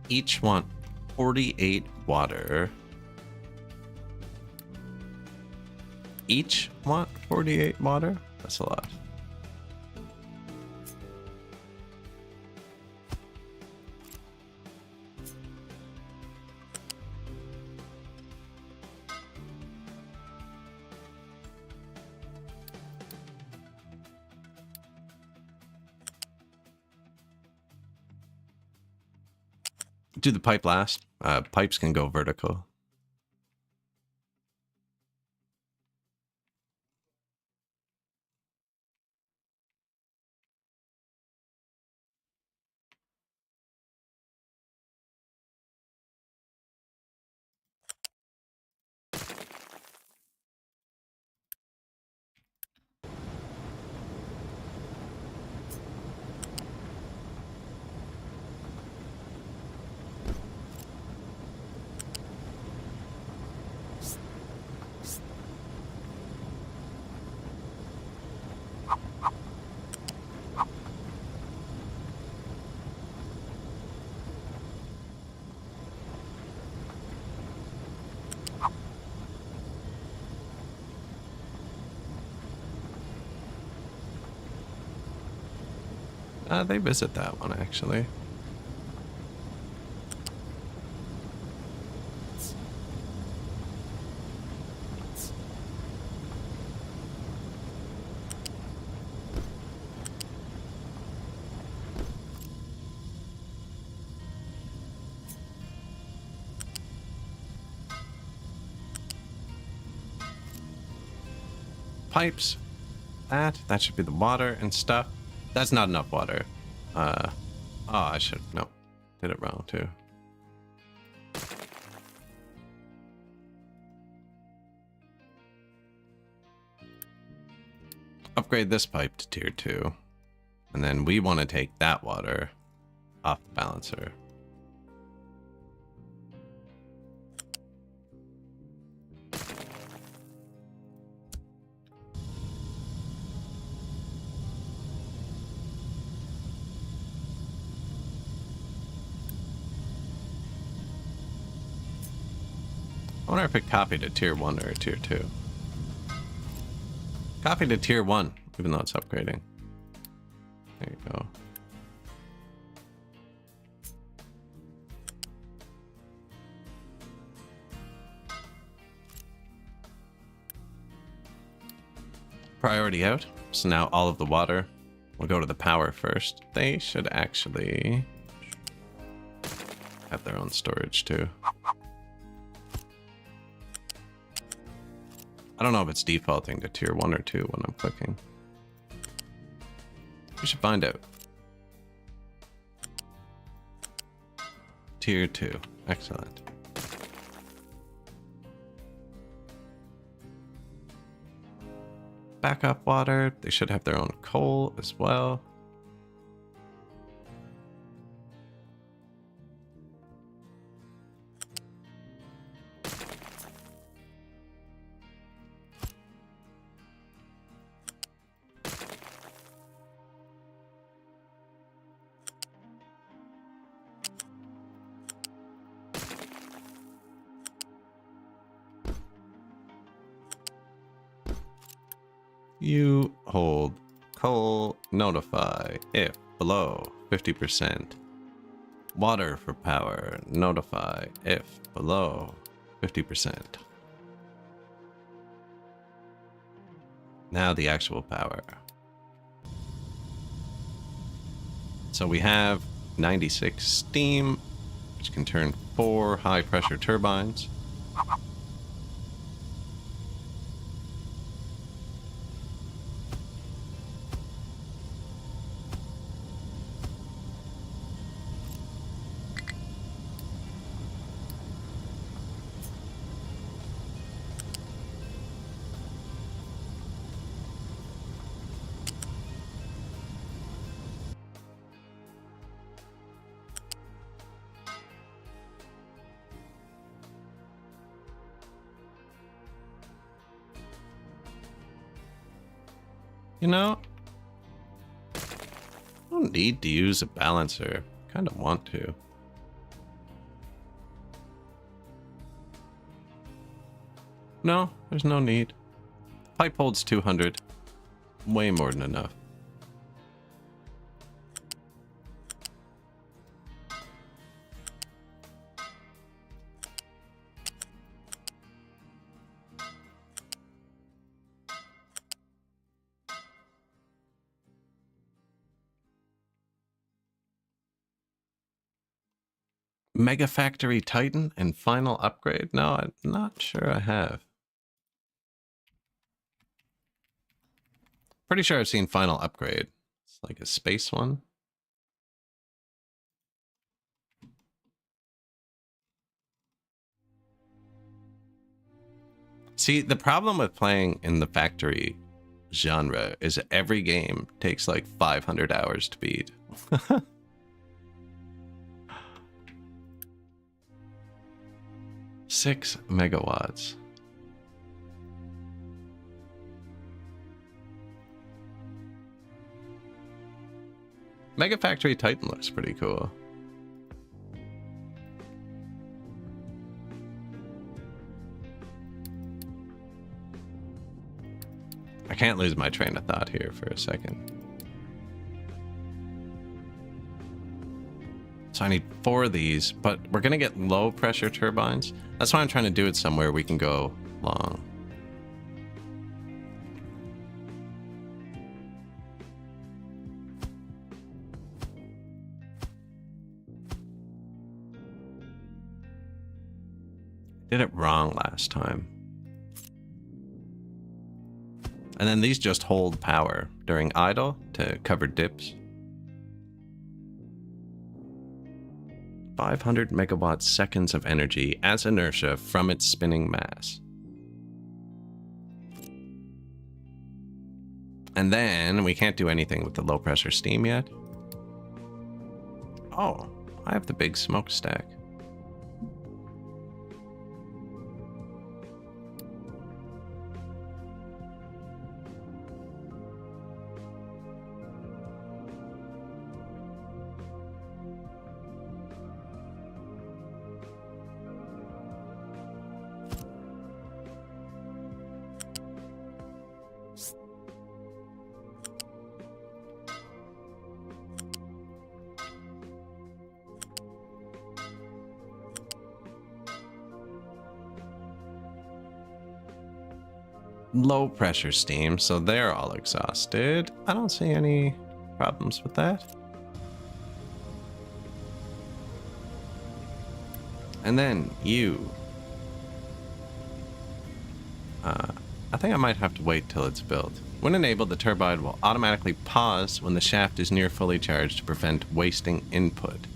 Each want 48 water. Each want 48 water? That's a lot. Do the pipe last. Pipes can go vertical. They visit that one, actually. Pipes. That should be the water and stuff. That's not enough water. Oh, I should, no. Did it wrong, too. Upgrade this pipe to tier 2. And then we want to take that water off the balancer. I wonder if it copied to tier 1 or tier 2. Copy to tier 1, even though it's upgrading. There you go. Priority out. So now all of the water will go to the power first. They should actually have their own storage too. I don't know if it's defaulting to tier 1 or 2 when I'm clicking. We should find out. Tier 2. Excellent. Backup water. They should have their own coal as well. You hold coal, notify if below 50%. Water for power, notify if below 50%. Now the actual power. So we have 96 steam, which can turn 4 high pressure turbines. You know, I don't need to use a balancer. Kind of want to. No, there's no need. Pipe holds 200. Way more than enough. Mega Factory Titan and final upgrade? No, I'm not sure I have. Pretty sure I've seen final upgrade. It's like a space one. See, the problem with playing in the factory genre is every game takes like 500 hours to beat. 6 megawatts. Mega Factory Titan looks pretty cool. I can't lose my train of thought here for a second. So I need 4 of these, but we're gonna get low pressure turbines. That's why I'm trying to do it somewhere we can go long. Did it wrong last time. And then these just hold power during idle to cover dips. 500 megawatt seconds of energy as inertia from its spinning mass. And then we can't do anything with the low pressure steam yet. Oh, I have the big smokestack. Low pressure steam, so they're all exhausted. I don't see any problems with that. And then you. I think I might have to wait till it's built. When enabled, the turbine will automatically pause when the shaft is near fully charged to prevent wasting input.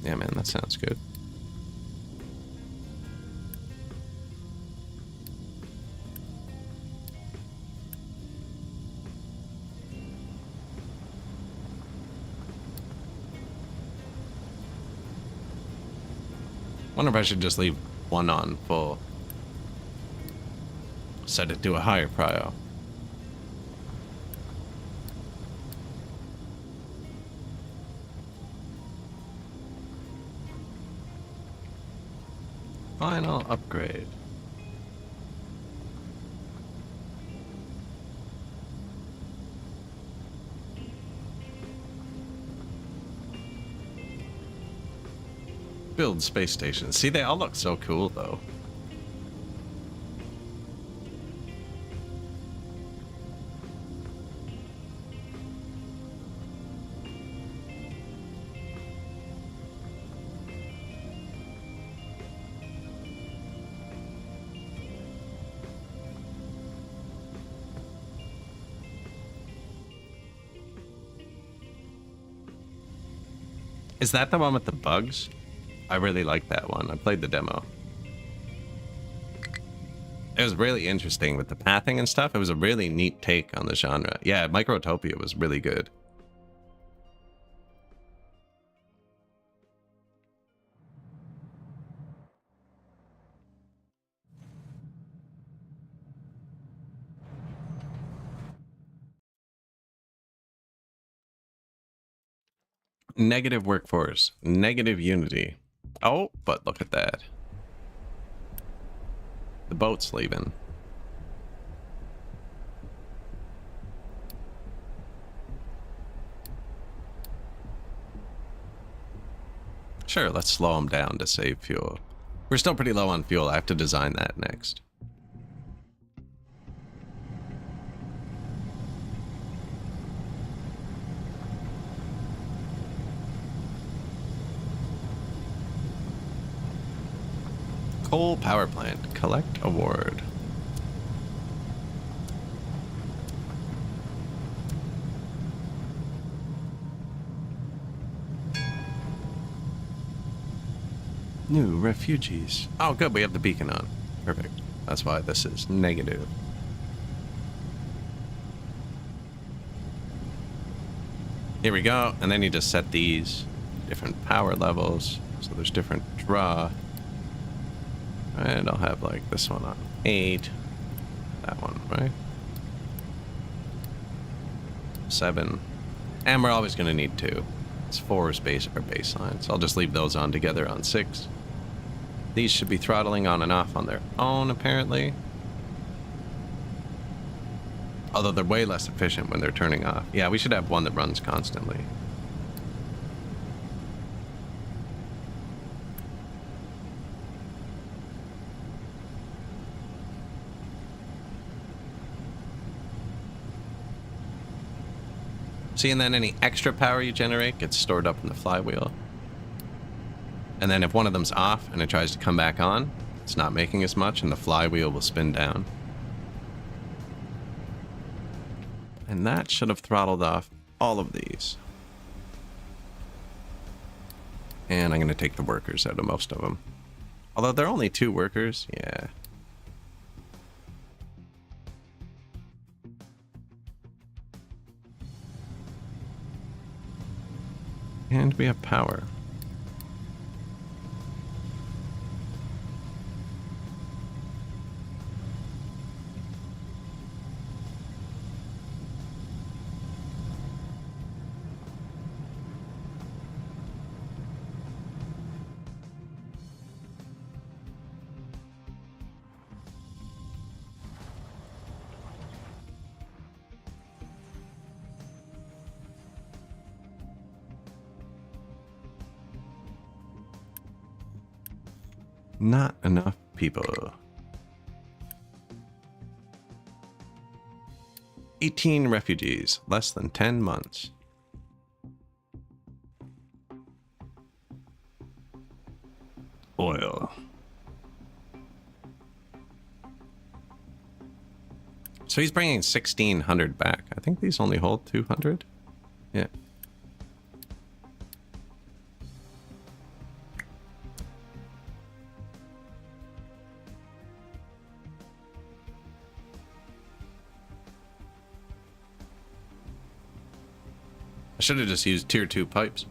Yeah, man, that sounds good. Wonder if I should just leave one on full. Set it to a higher prio. Final upgrade. Build space stations. See, they all look so cool, though. Is that the one with the bugs? I really like that one. I played the demo. It was really interesting with the pathing and stuff. It was a really neat take on the genre. Yeah, Microtopia was really good. Negative workforce, negative unity. Oh, but look at that. The boat's leaving. Sure, let's slow them down to save fuel. We're still pretty low on fuel. I have to design that next. Coal power plant. Collect award. New refugees. Oh, good. We have the beacon on. Perfect. That's why this is negative. Here we go. And then you just set these different power levels. So there's different draw. And I'll have like this one on 8. That one, right? 7. And we're always going to need 2. It's 4 is our baseline. So I'll just leave those on together on 6. These should be throttling on and off on their own, apparently. Although they're way less efficient when they're turning off. Yeah, we should have one that runs constantly. See, and then any extra power you generate gets stored up in the flywheel. And then if one of them's off and it tries to come back on, it's not making as much and the flywheel will spin down. And that should have throttled off all of these. And I'm going to take the workers out of most of them. Although they're only 2 workers, yeah. And we have power. Not enough people. 18 refugees, less than 10 months. Oil. So he's bringing 1,600 back. I think these only hold 200. Yeah. I should have just used tier 2 pipes.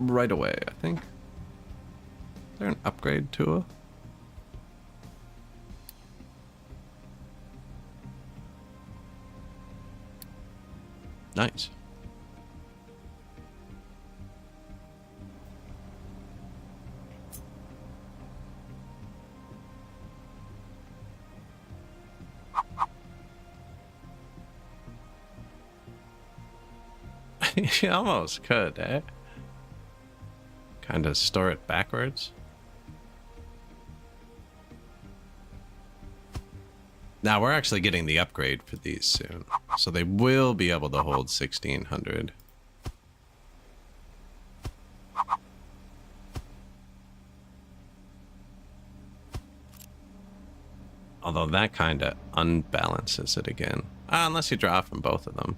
Right away, I think. Is there an upgrade tool? Nice. You almost could, eh? Kind of store it backwards. Now we're actually getting the upgrade for these soon, so they will be able to hold 1,600. Although that kind of unbalances it again. Unless you draw from both of them.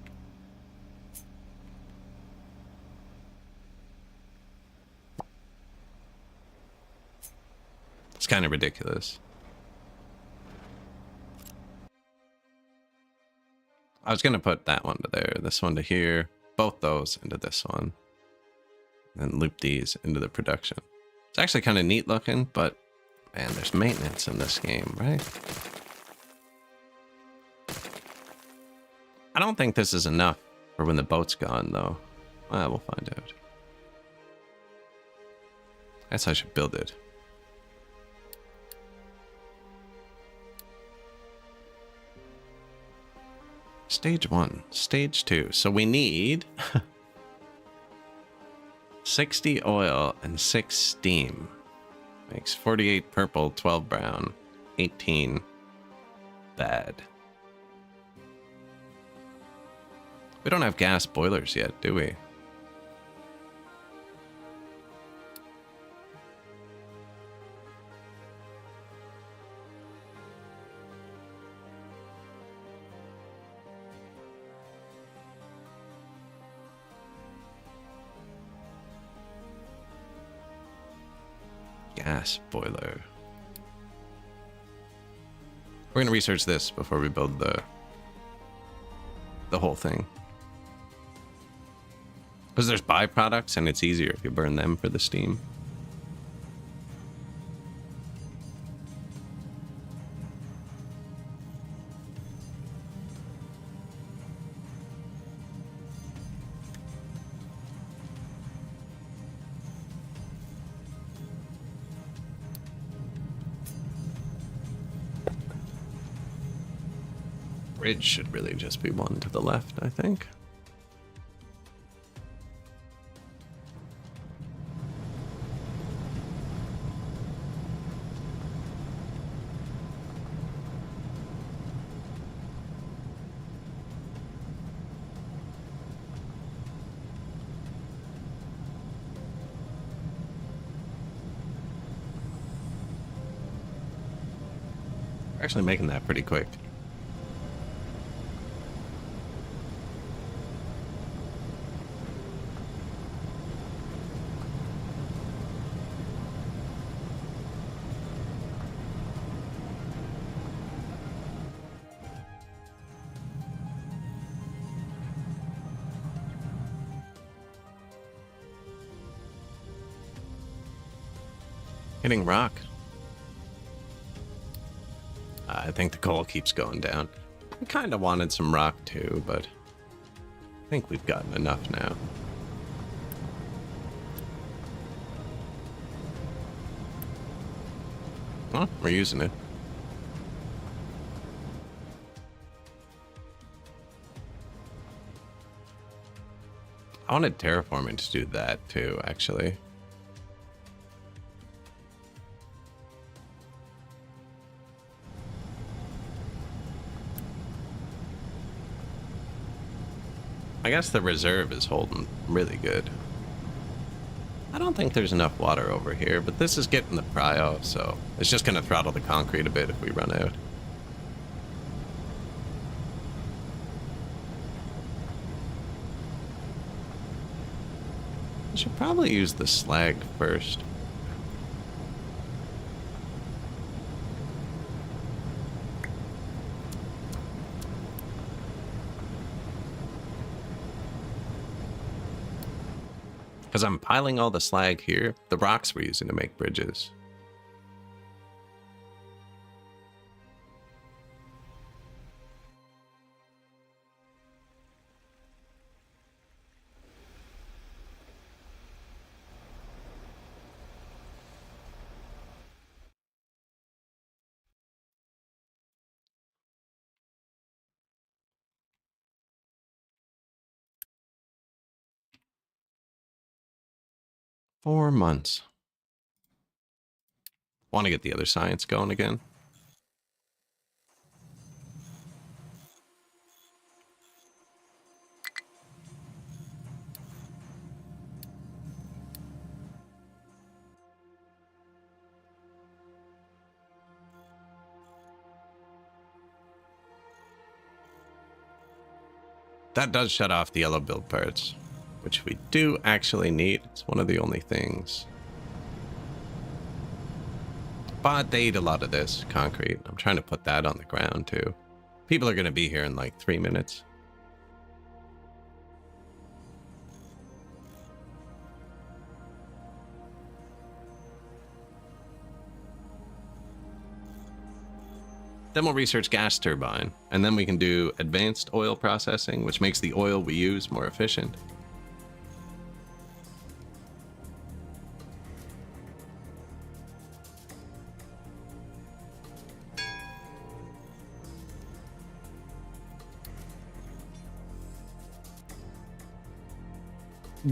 It's kind of ridiculous. I was going to put that one to there, this one to here, both those into this one, and loop these into the production. It's actually kind of neat looking, but man, there's maintenance in this game, right? I don't think this is enough for when the boat's gone, though. Well, we'll find out. I guess I should build it. Stage 1, stage 2. So we need 60 oil and 6 steam. Makes 48 purple, 12 brown, 18 bad. We don't have gas boilers yet, do we? Gas boiler. We're gonna research this before we build the whole thing. Because there's byproducts and it's easier if you burn them for the steam. Bridge should really just be one to the left, I think. We're actually making that pretty quick. Hitting rock. I think the coal keeps going down. I kind of wanted some rock too, but I think we've gotten enough now. Well, we're using it. I wanted terraforming to do that too, actually. I guess the reserve is holding really good. I don't think there's enough water over here, but this is getting the prio, so it's just going to throttle the concrete a bit if we run out. I should probably use the slag first. Because I'm piling all the slag here, the rocks we're using to make bridges. $4 months. Want to get the other science going again? That does shut off the yellow build parts, which we do actually need. It's one of the only things. But they eat a lot of this concrete. I'm trying to put that on the ground too. People are going to be here in like 3 minutes. Then we'll research gas turbine, and then we can do advanced oil processing, which makes the oil we use more efficient.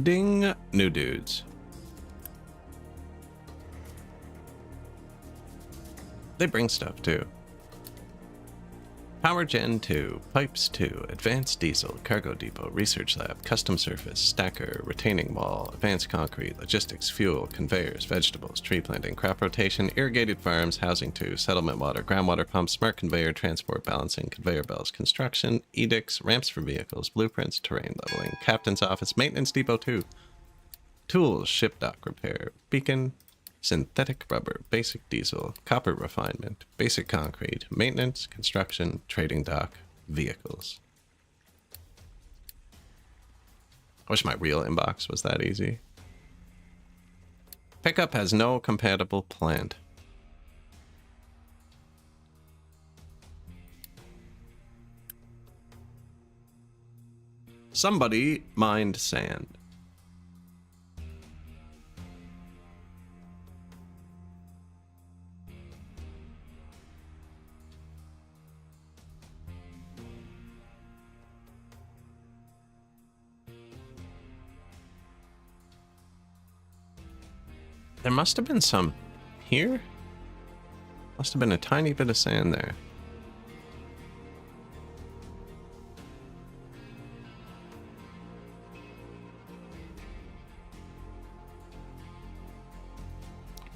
Ding, new dudes. They bring stuff too. Power Gen 2, Pipes 2, Advanced Diesel, Cargo Depot, Research Lab, Custom Surface, Stacker, Retaining Wall, Advanced Concrete, Logistics, Fuel, Conveyors, Vegetables, Tree Planting, Crop Rotation, Irrigated Farms, Housing 2, Settlement Water, Groundwater Pumps, Smart Conveyor, Transport Balancing, Conveyor Belts, Construction, Edicts, Ramps for Vehicles, Blueprints, Terrain Leveling, Captain's Office, Maintenance Depot 2, Tools, Ship Dock Repair, Beacon, Synthetic Rubber, Basic Diesel, Copper Refinement, Basic Concrete, Maintenance, Construction, Trading Dock, Vehicles. I wish my real inbox was that easy. Pickup has no compatible plant. Somebody mined sand. There must have been some here. Must have been a tiny bit of sand there.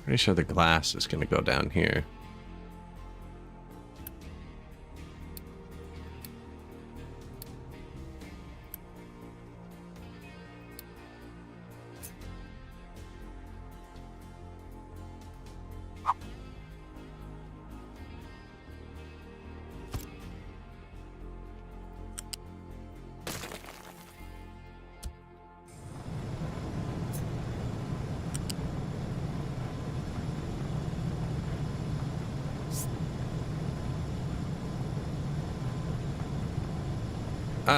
Pretty sure the glass is going to go down here.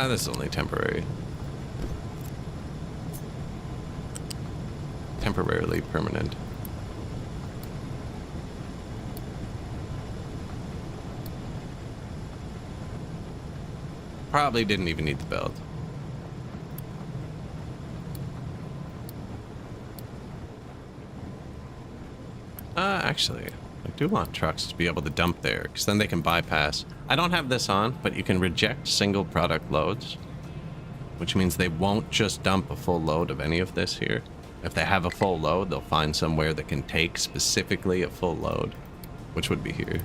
This is only temporary. Temporarily permanent. Probably didn't even need the belt. Actually, I do want trucks to be able to dump there, because then they can bypass. I don't have this on, but you can reject single product loads, which means they won't just dump a full load of any of this here. If they have a full load, they'll find somewhere that can take specifically a full load, which would be here.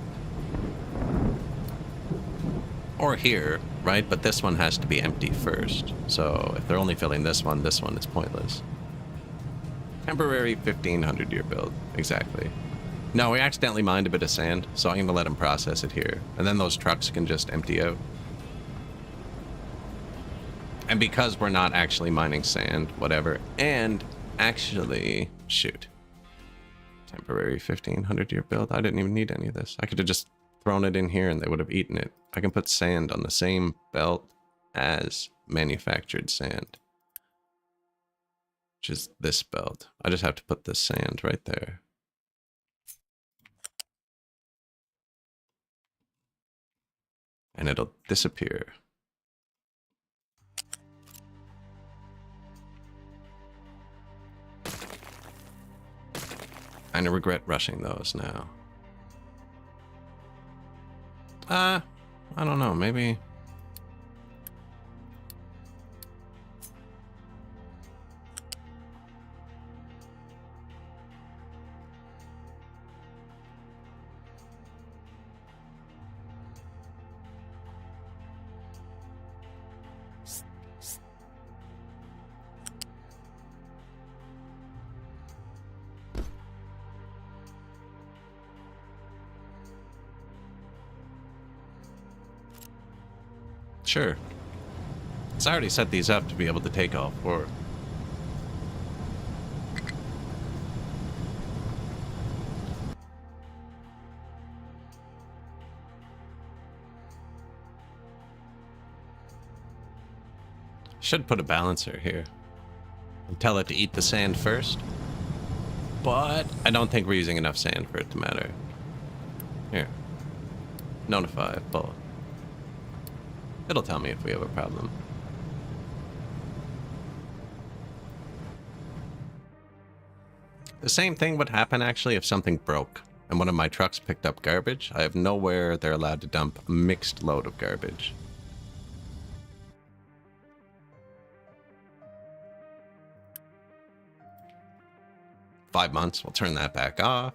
Or here, right? But this one has to be empty first. So if they're only filling this one is pointless. Temporary 1500 year build, exactly. No, we accidentally mined a bit of sand, so I'm going to let them process it here. And then those trucks can just empty out. And because we're not actually mining sand, whatever, and actually, shoot. Temporary 1500 year build. I didn't even need any of this. I could have just thrown it in here and they would have eaten it. I can put sand on the same belt as manufactured sand, which is this belt. I just have to put this sand right there. And it'll disappear. I regret rushing those now. I don't know, maybe... Sure. So I already set these up to be able to take all 4. Should put a balancer here. And tell it to eat the sand first. But I don't think we're using enough sand for it to matter. Here. Notify, pull. It'll tell me if we have a problem. The same thing would happen actually if something broke and one of my trucks picked up garbage. I have nowhere they're allowed to dump a mixed load of garbage. $5 months, we'll turn that back off.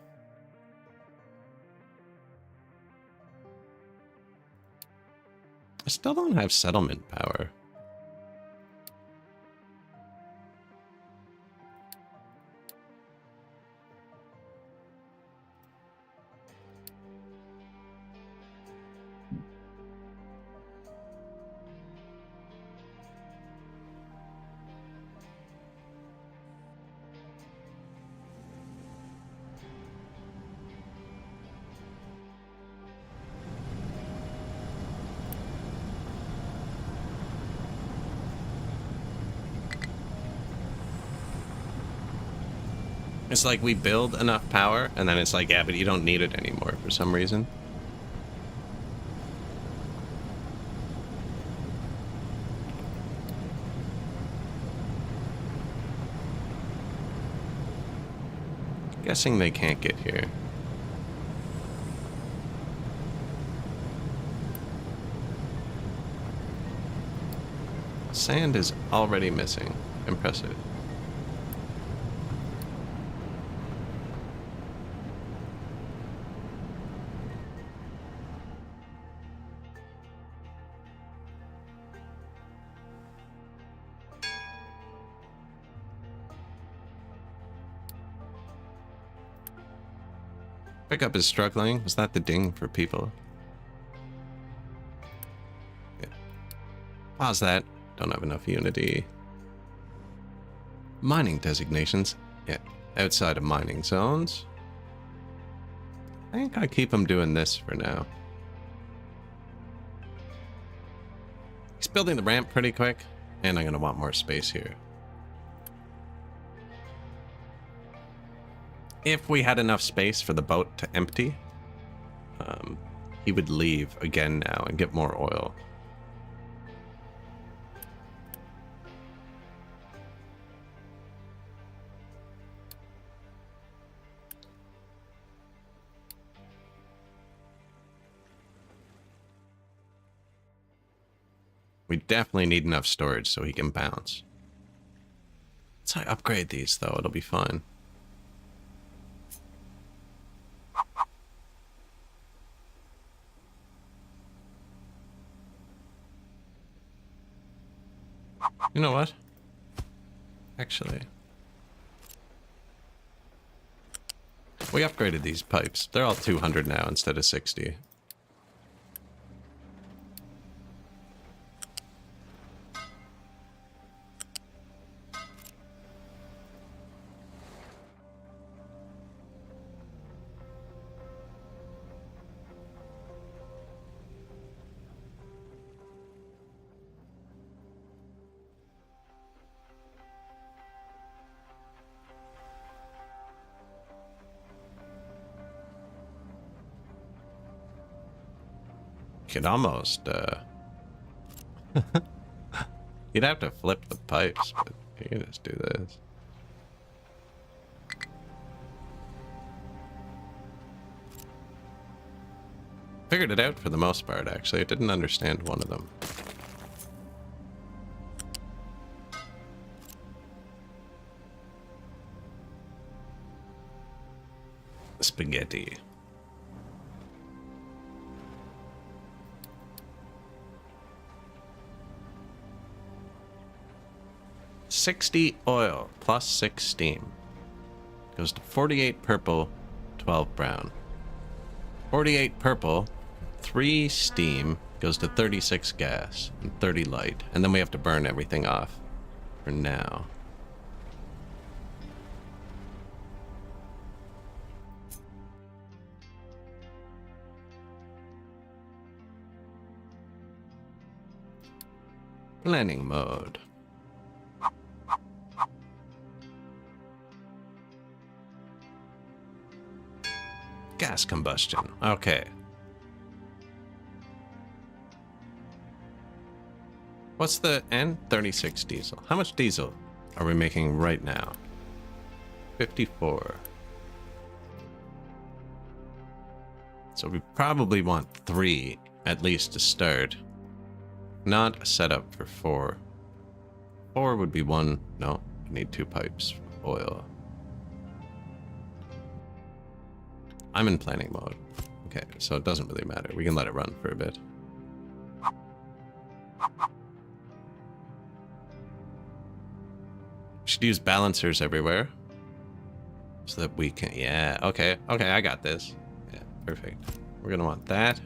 I still don't have settlement power. It's like we build enough power, and then it's like, yeah, but you don't need it anymore for some reason. Guessing they can't get here. Sand is already missing. Impressive. Pickup is struggling. Was that the ding for people? Yeah. Pause that. Don't have enough unity. Mining designations. Yeah. Outside of mining zones. I think I keep him doing this for now. He's building the ramp pretty quick, and I'm going to want more space here. If we had enough space for the boat to empty, he would leave again now and get more oil. We definitely need enough storage so he can bounce. Let's upgrade these though, it'll be fine. You know what? Actually, we upgraded these pipes. They're all 200 now instead of 60. Could almost, you'd have to flip the pipes, but you can just do this. Figured it out for the most part, actually. I didn't understand one of them. Spaghetti. $60 oil plus 6 steam. Goes to 48 purple, 12 brown. 48 purple, 3 steam, Goes to 36 gas and 30 light. And then we have to burn everything off for now. Planning mode. Gas combustion. Okay. What's the N? 36 diesel. How much diesel are we making right now? 54. So we probably want 3 at least to start. Not a setup for 4. 4 would be 1. No, we need 2 pipes of oil. I'm in planning mode. Okay, so it doesn't really matter. We can let it run for a bit. Should use balancers everywhere. So that we can... Yeah, okay. Okay, I got this. Yeah, perfect. We're gonna want that.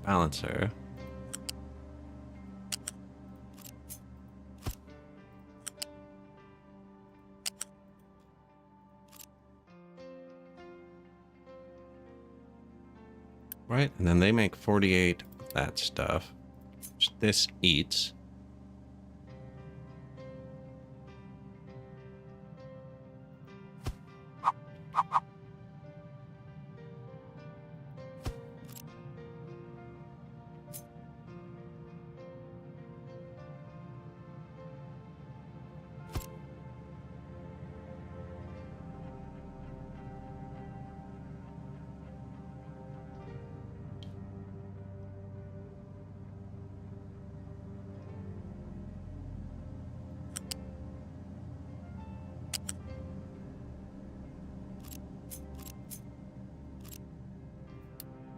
Balancer. Right, and then they make 48 of that stuff. Which this eats.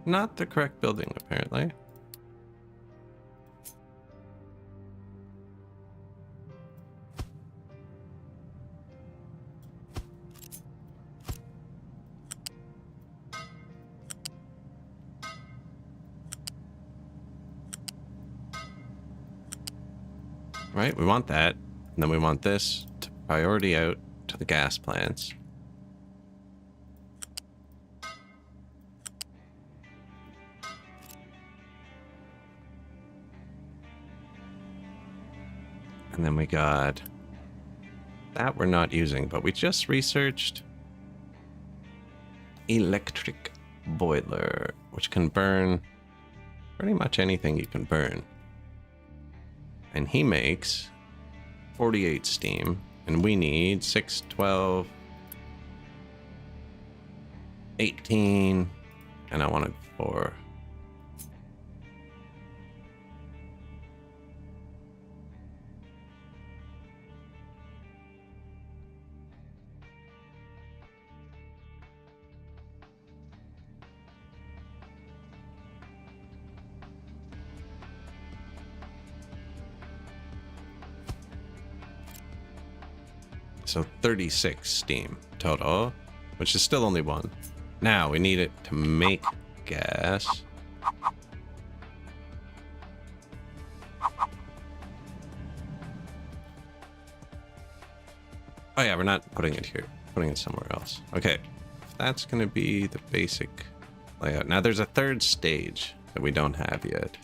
Not the correct building, apparently. Right, we want that. And then we want this to priority out to the gas plants. And then we got that we're not using, but we just researched electric boiler, which can burn pretty much anything you can burn. And he makes 48 steam, and we need 6, 12, 18, and I wanted 4. So 36 steam total, which is still only 1. Now we need it to make gas. Oh yeah, we're not putting it here. Putting it somewhere else. Okay, that's going to be the basic layout. Now there's a third stage that we don't have yet.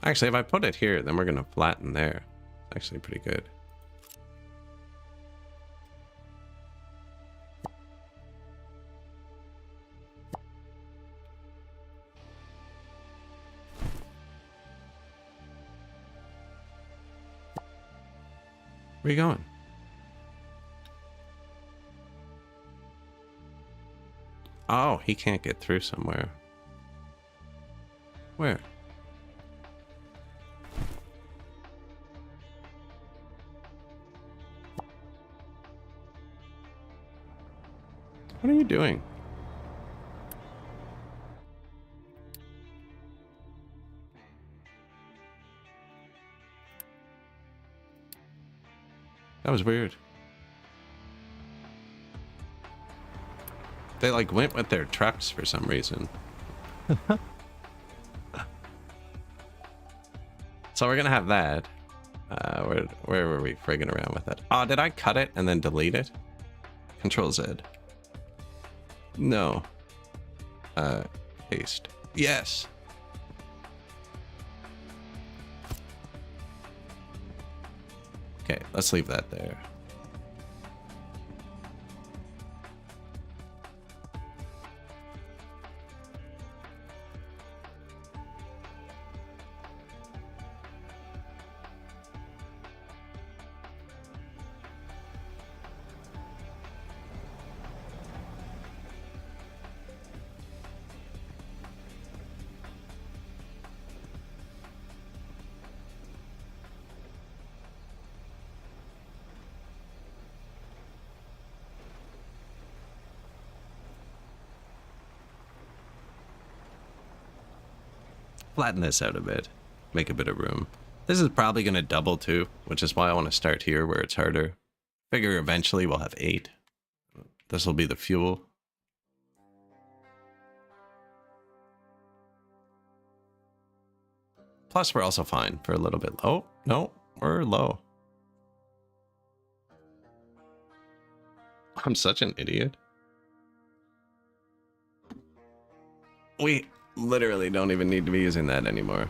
Actually, if I put it here, then we're going to flatten there. It's actually pretty good. Where are you going? Oh, he can't get through somewhere. Where? What are you doing? That was weird. They like went with their trucks for some reason. So we're gonna have that. Where were we frigging around with it? Oh, did I cut it and then delete it? Control Z. No. Paste. Yes. Okay, let's leave that there. Flatten this out a bit. Make a bit of room. This is probably going to double too, which is why I want to start here where it's harder. Figure eventually we'll have 8. This will be the fuel. Plus we're also fine for a little bit. Oh, no, we're low. I'm such an idiot. We literally don't even need to be using that anymore.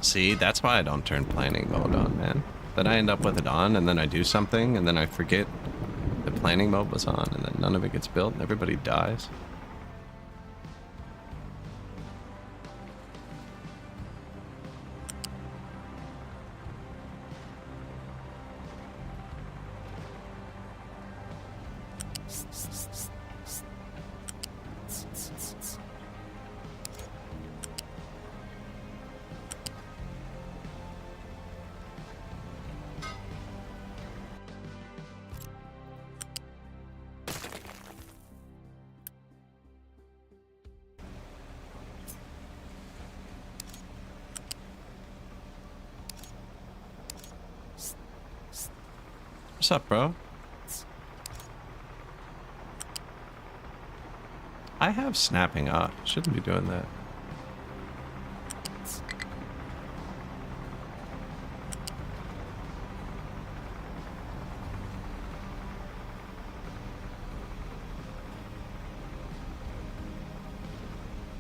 See, that's why I don't turn planning mode on, man. Then I end up with it on, and then I do something, and then I forget the planning mode was on, and then none of it gets built, and everybody dies. What's up, bro? I have snapping off. Shouldn't be doing that.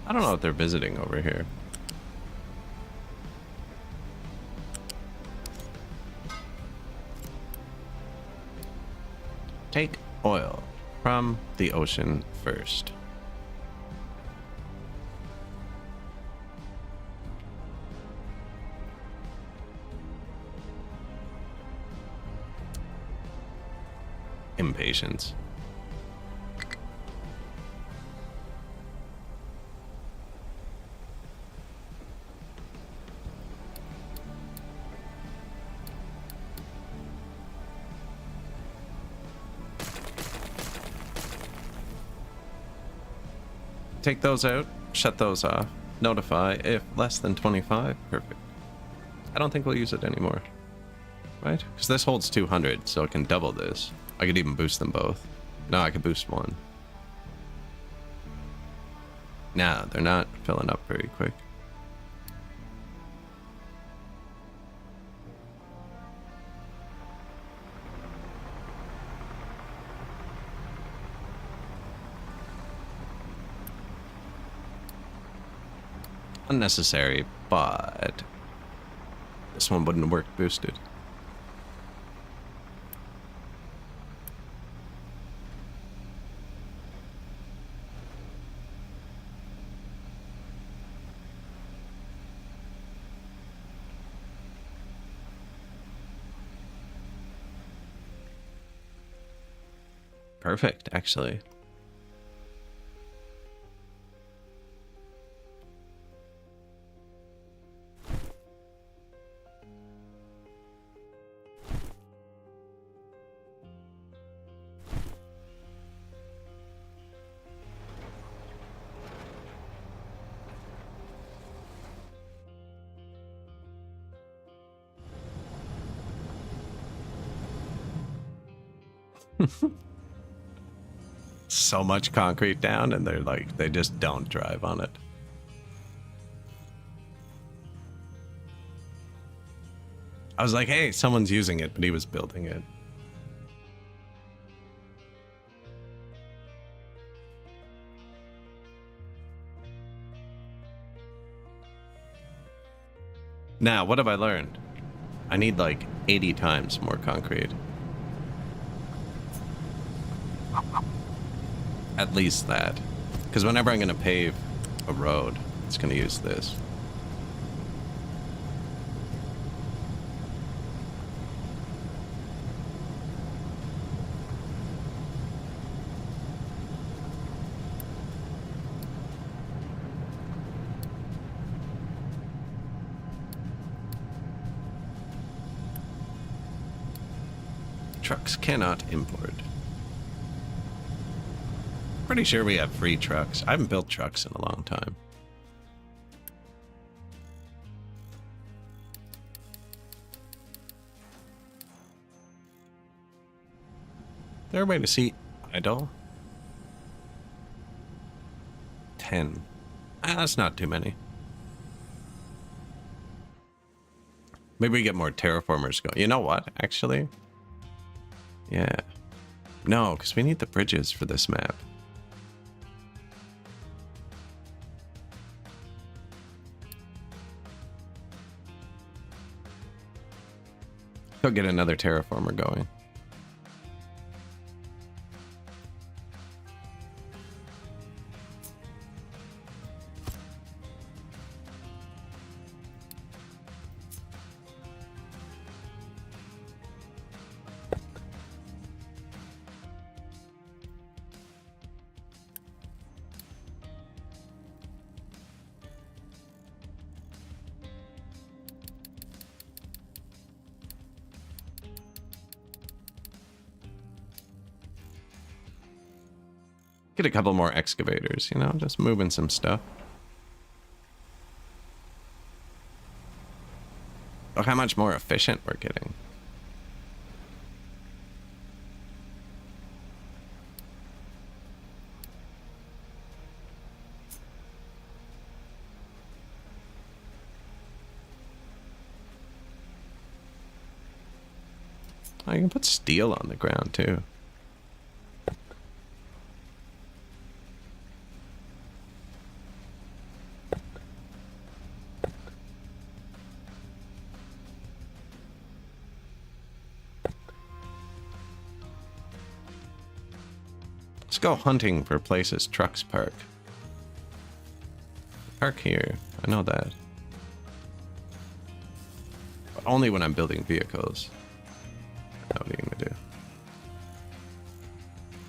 I don't know if they're visiting over here. Take oil from the ocean first. Impatience. Take those out, shut those off, notify if less than 25. Perfect. I don't think we'll use it anymore. Right? Because this holds 200, so it can double this. I could even boost them both. No, I could boost one. Nah, they're not filling up very quick. Unnecessary, but this one wouldn't work boosted. perfect, actually. So much concrete down, and they're like, they just don't drive on it. I was like, hey, someone's using it, but he was building it. Now, what have I learned? I need like 80 times more concrete. At least that. Because whenever I'm going to pave a road, it's going to use this. Trucks cannot import. Pretty sure we have free trucks. I haven't built trucks in a long time. Is there a way to see idle? 10. That's not too many. Maybe we get more terraformers going. You know what, actually? Yeah. No, because we need the bridges for this map. Go get another terraformer going. Get a couple more excavators, you know, just moving some stuff. Look how much more efficient we're getting. I can put steel on the ground too. Let's go hunting for places trucks park. Park here. I know that. But only when I'm building vehicles. What are you gonna do?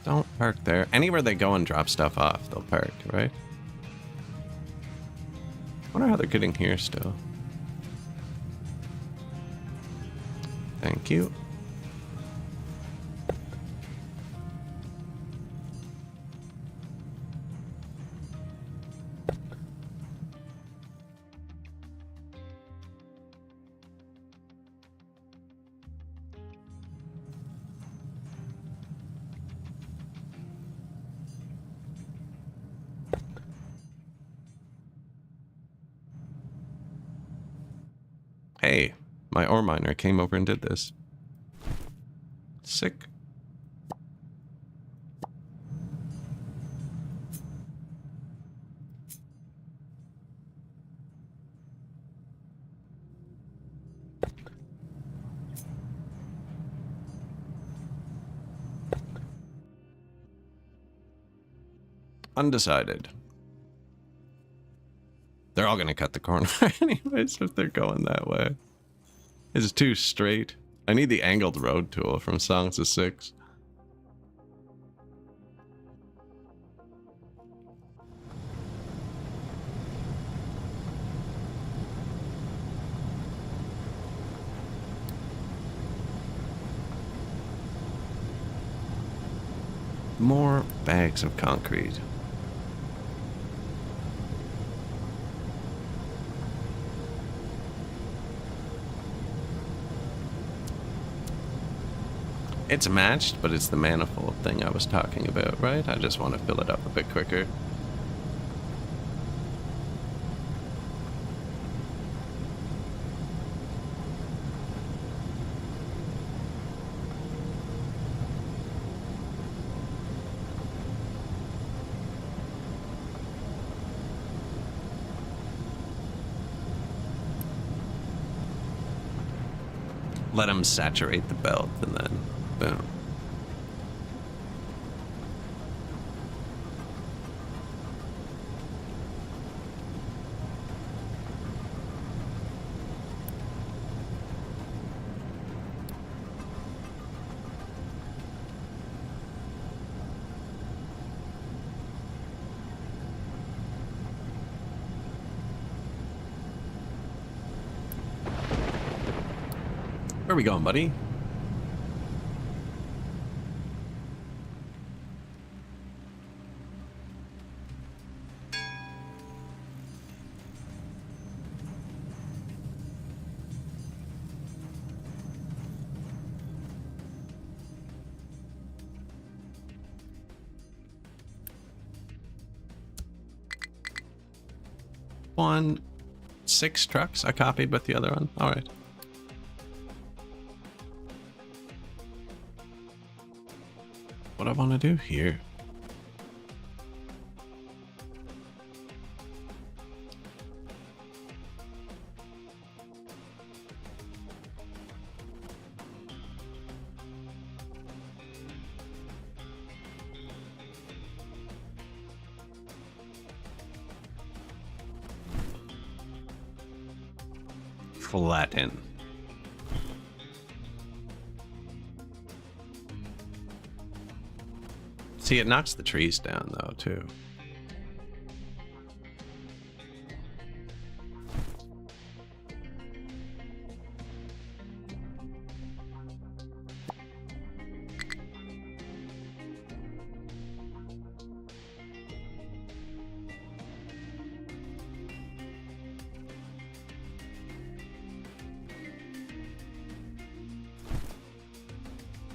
Don't park there. Anywhere they go and drop stuff off, they'll park, right? I wonder how they're getting here still. Thank you. Hey, my ore miner came over and did this. Sick. Undecided. They're all gonna cut the corner anyways if they're going that way. It's too straight. I need the angled road tool from Songs of Six. More bags of concrete. It's matched, but it's the manifold thing I was talking about, right? I just want to fill it up a bit quicker. Let them saturate the belt and then boom. Where are we going, buddy? One, 6 trucks I copied with the other one. All right. What I want to do here. Flatten. See, it knocks the trees down, though, too.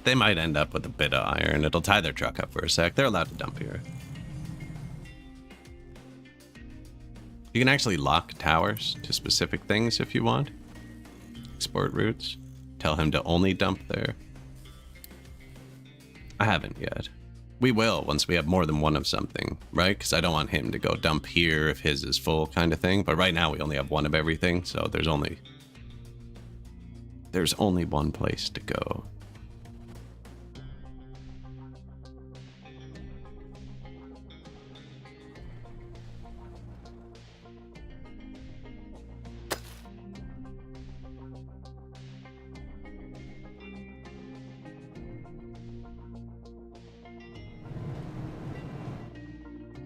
They might end up with a bit of iron. It'll tie their truck up for a sec. They're allowed to dump here. You can actually lock towers to specific things if you want. Export routes. Tell him to only dump there. I haven't yet. We will once we have more than one of something, right? Because I don't want him to go dump here if his is full kind of thing. But right now we only have one of everything, so there's only one place to go.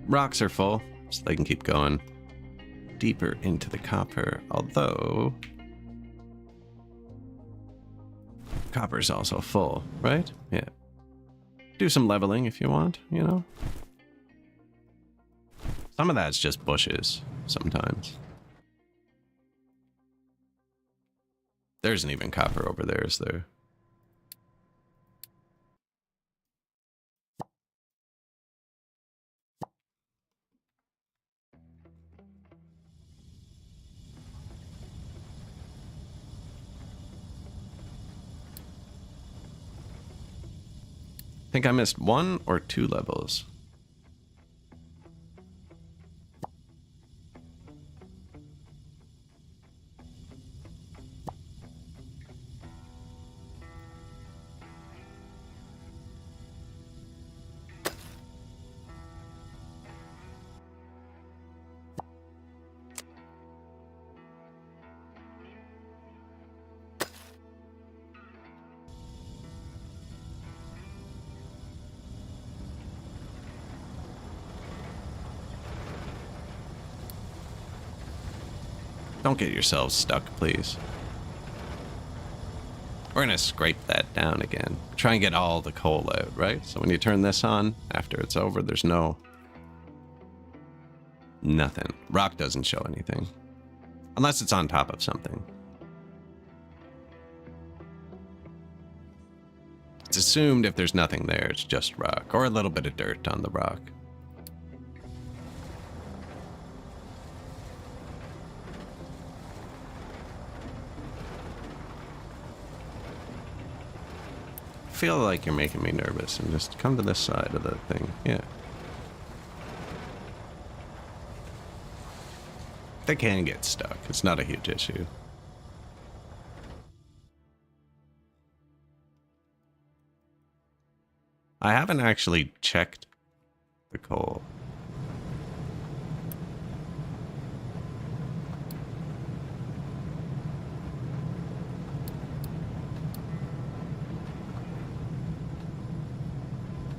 Rocks are full, so they can keep going deeper into the copper, although copper's also full, right? Yeah. Do some leveling if you want, you know? Some of that's just bushes sometimes. There isn't even copper over there, is there? I think I missed 1 or 2 levels. Don't get yourselves stuck, please. We're gonna scrape that down again. Try and get all the coal out, right? So when you turn this on, after it's over, there's nothing. Rock doesn't show anything. Unless it's on top of something. It's assumed if there's nothing there, it's just rock. Or a little bit of dirt on the rock. I feel like you're making me nervous, and just come to this side of the thing. Yeah. They can get stuck. It's not a huge issue. I haven't actually checked the coal.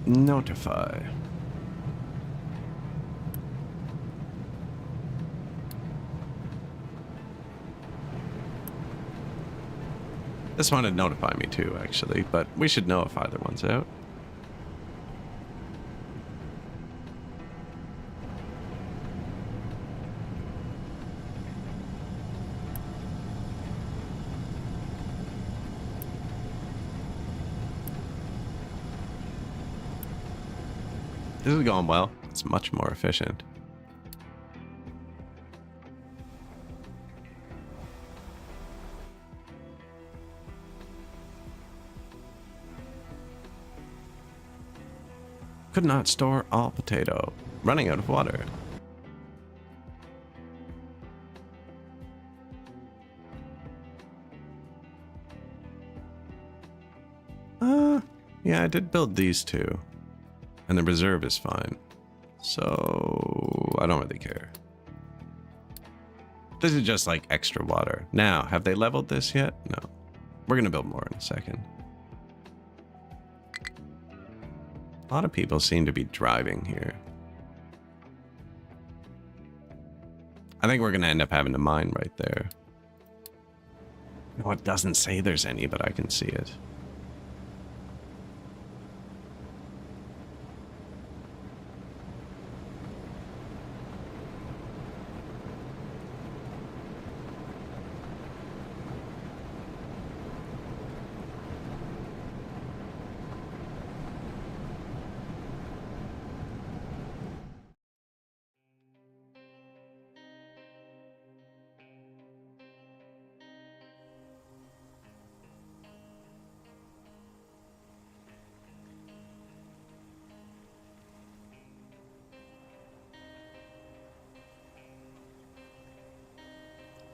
Notify. This one would notify me too, actually, but we should know if either one's out. This is going well. It's much more efficient. Could not store all potato. Running out of water. Yeah, I did build these two. And the reserve is fine. So I don't really care. This is just like extra water. Now, have they leveled this yet? No. We're gonna build more in a second. A lot of people seem to be driving here. I think we're gonna end up having to mine right there. No, it doesn't say there's any, but I can see it.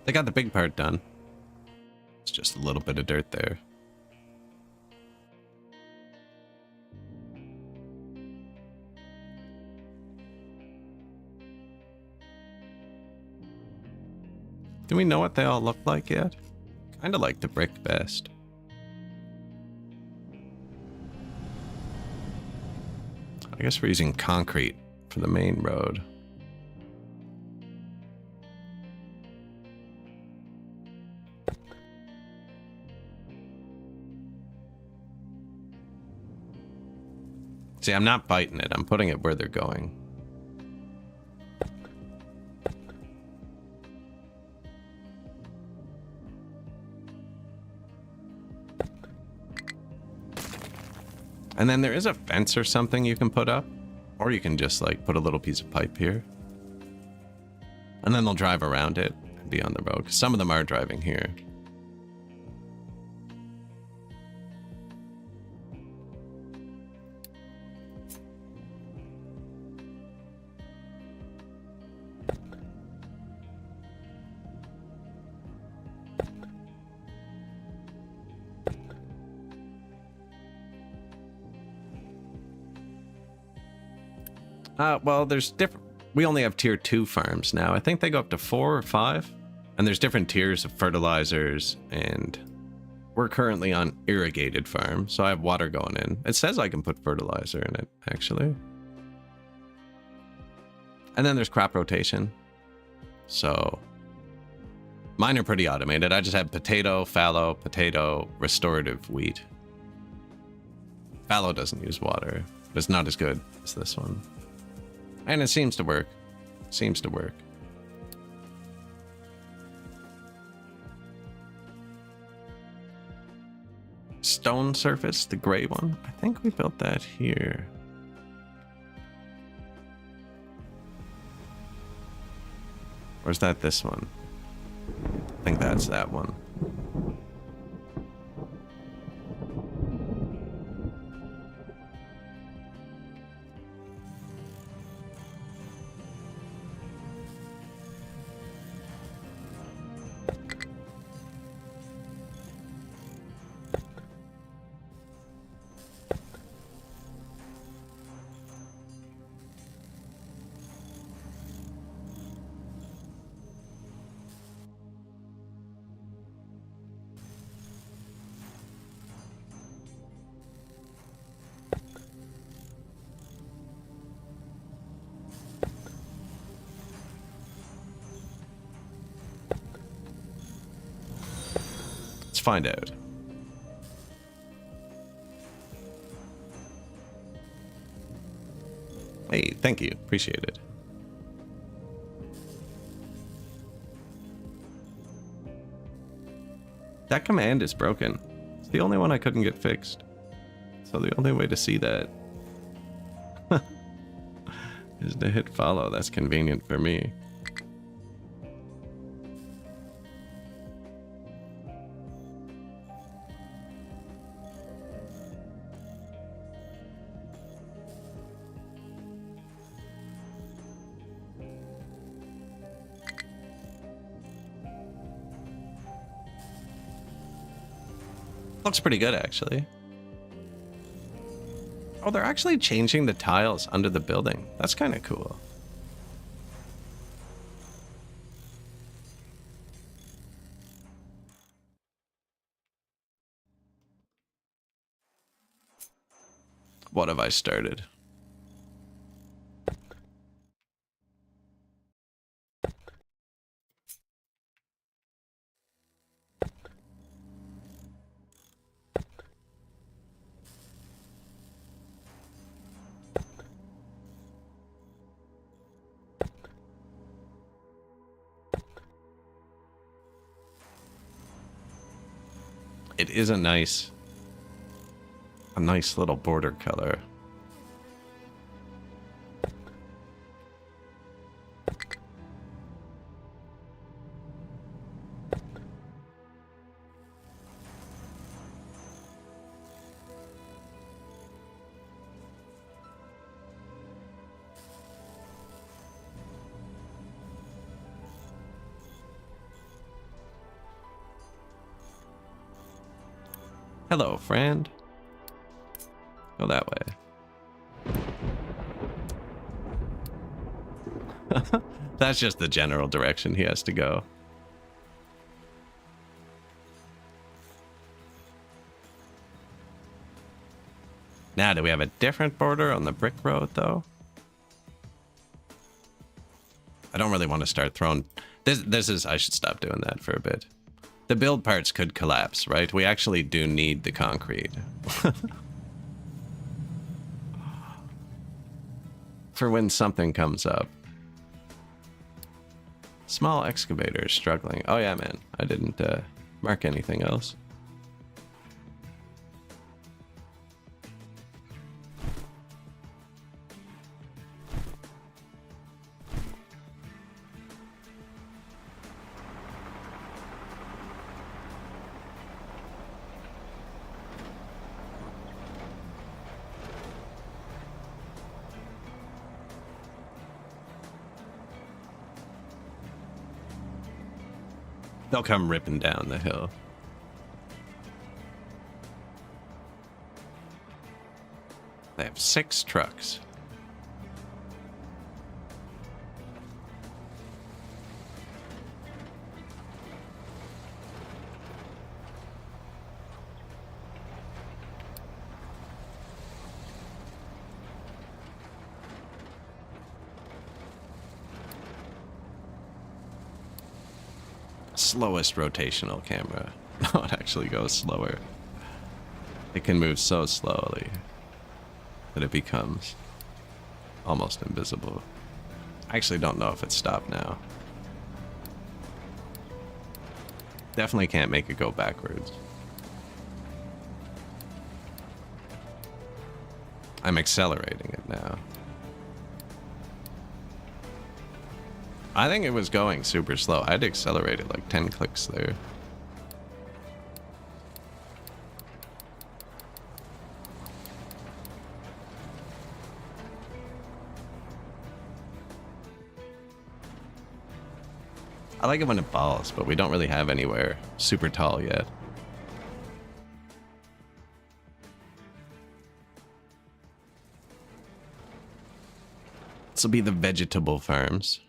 They got the big part done. It's just a little bit of dirt there. Do we know what they all look like yet? Kind of like the brick best. I guess we're using concrete for the main road. See, I'm not biting it. I'm putting it where they're going. And then there is a fence or something you can put up. Or you can just like put a little piece of pipe here. And then they'll drive around it and be on the road. 'Cause some of them are driving here. Well, there's different. We only have tier 2 farms now. I think they go up to 4 or 5. And there's different tiers of fertilizers. And we're currently on irrigated farm. So I have water going in. It says I can put fertilizer in it, actually. And then there's crop rotation. So Mine are pretty automated. I just have potato, fallow, potato, restorative wheat. Fallow doesn't use water, but it's not as good as this one. And it seems to work. Seems to work. Stone surface, the gray one. I think we built that here. Or is that this one? I think that's that one. Find out. Hey, thank you. Appreciate it. That command is broken. It's the only one I couldn't get fixed. So the only way to see that is to hit follow. That's convenient for me. Looks pretty good, actually. Oh, they're actually changing the tiles under the building. That's kind of cool. What have I started? It is a nice little border color. Hello, friend. Go that way. That's just the general direction he has to go. Now, do we have a different border on the brick road, though? I don't really want to start throwing... This is... I should stop doing that for a bit. The build parts could collapse, right? We actually do need the concrete. For when something comes up. Small excavator struggling. Oh yeah, man. I didn't mark anything else. They'll come ripping down the hill. They have 6 trucks. slowest rotational camera. No, it actually goes slower. It can move so slowly that it becomes almost invisible. I actually don't know if it's stopped now. Definitely can't make it go backwards. I'm accelerating it now. I think it was going super slow. I'd accelerated like 10 clicks there. I like it when it falls, but we don't really have anywhere super tall yet. This will be the vegetable farms.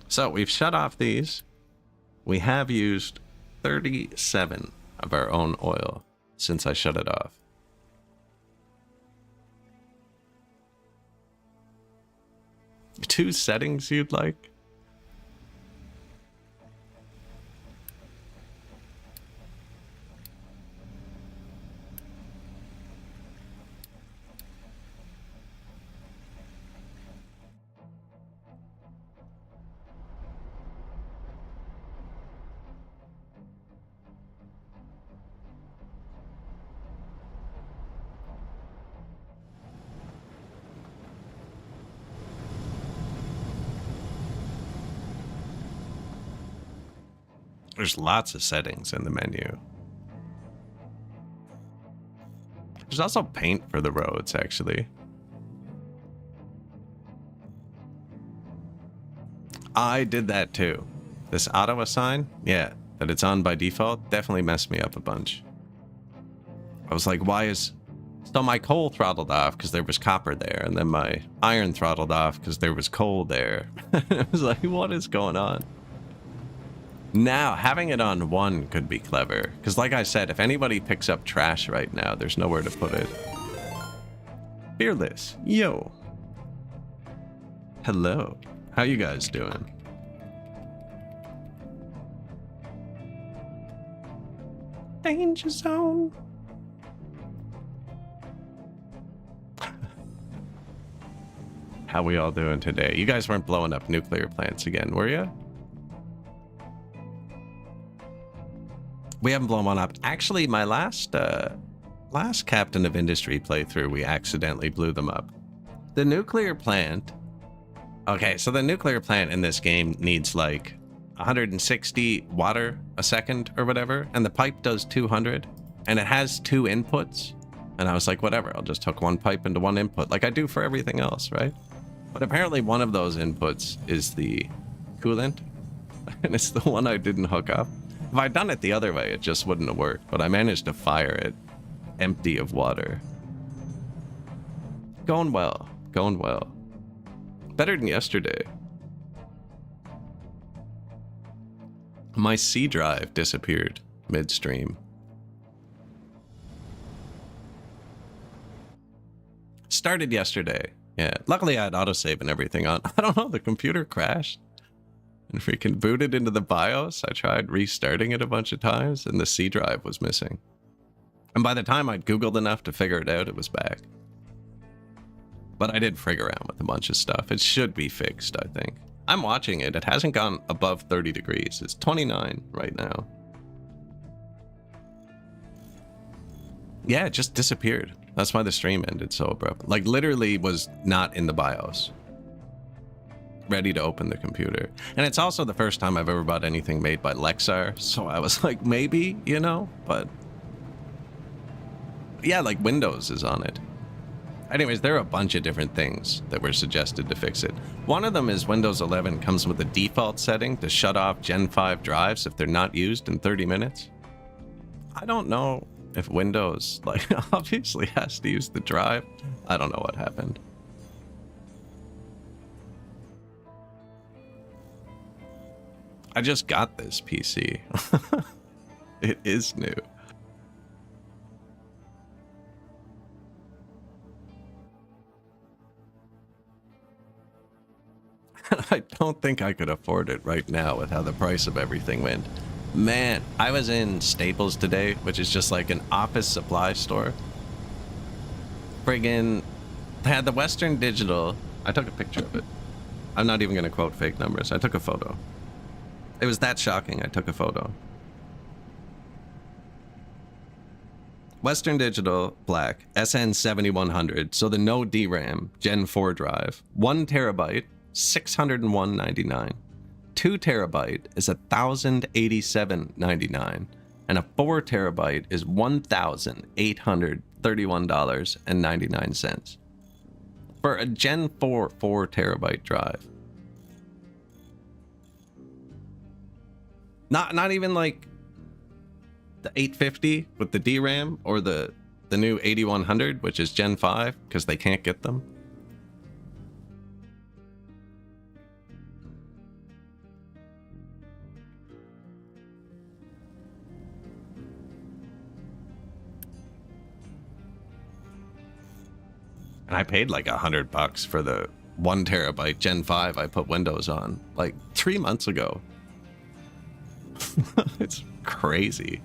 So we've shut off these. We have used 37 of our own oil since I shut it off. Two settings you'd like? There's lots of settings in the menu. There's also paint for the roads, actually. I did that too. This auto assign, yeah, that it's on by default, definitely messed me up a bunch. I was like, why is... So my coal throttled off because there was copper there, and then my iron throttled off because there was coal there. I was like, what is going on? Now, having it on 1 could be clever. Because like I said, if anybody picks up trash right now, there's nowhere to put it. Fearless. Yo. Hello. How you guys doing? Danger zone. How we all doing today? You guys weren't blowing up nuclear plants again, were you? We haven't blown one up. Actually, my last Captain of Industry playthrough, we accidentally blew them up. The nuclear plant... Okay, so the nuclear plant in this game needs like 160 water a second or whatever, and the pipe does 200, and it has 2 inputs. And I was like, whatever, I'll just hook one pipe into one input, like I do for everything else, right? But apparently one of those inputs is the coolant, and it's the one I didn't hook up. If I'd done it the other way, it just wouldn't have worked, but I managed to fire it empty of water. Going well. Going well. Better than yesterday. My C drive disappeared midstream. Started yesterday. Yeah, luckily I had autosave and everything on. I don't know, the computer crashed. And freaking booted into the BIOS. I tried restarting it a bunch of times, and the C drive was missing. And by the time I'd Googled enough to figure it out, it was back. But I did frig around with a bunch of stuff. It should be fixed, I think. I'm watching it. It hasn't gone above 30 degrees. It's 29 right now. Yeah, it just disappeared. That's why the stream ended so abrupt. Like, literally was not in the BIOS. Ready to open the computer. And it's also the first time I've ever bought anything made by Lexar, so I was like, maybe, you know, but yeah, like Windows is on it. Anyways, there are a bunch of different things that were suggested to fix it. One of them is Windows 11 comes with a default setting to shut off Gen 5 drives if they're not used in 30 minutes. I don't know if Windows, like, obviously has to use the drive. I don't know what happened. I just got this PC. It is new. I don't think I could afford it right now with how the price of everything went. Man, I was in Staples today, which is just like an office supply store. Friggin', they had the Western Digital. I took a picture of it. I'm not even going to quote fake numbers. I took a photo. It was that shocking. I took a photo. Western Digital Black SN7100, so the no DRAM Gen 4 drive, 1 terabyte, $601.99. 2 terabyte is $1,087.99, and a 4 terabyte is $1,831.99 for a Gen 4 4 terabyte drive. Not even like the 850 with the DRAM or the new 8100, which is Gen 5, because they can't get them. And I paid like $100 for the 1 terabyte Gen 5 I put Windows on like 3 months ago. It's crazy.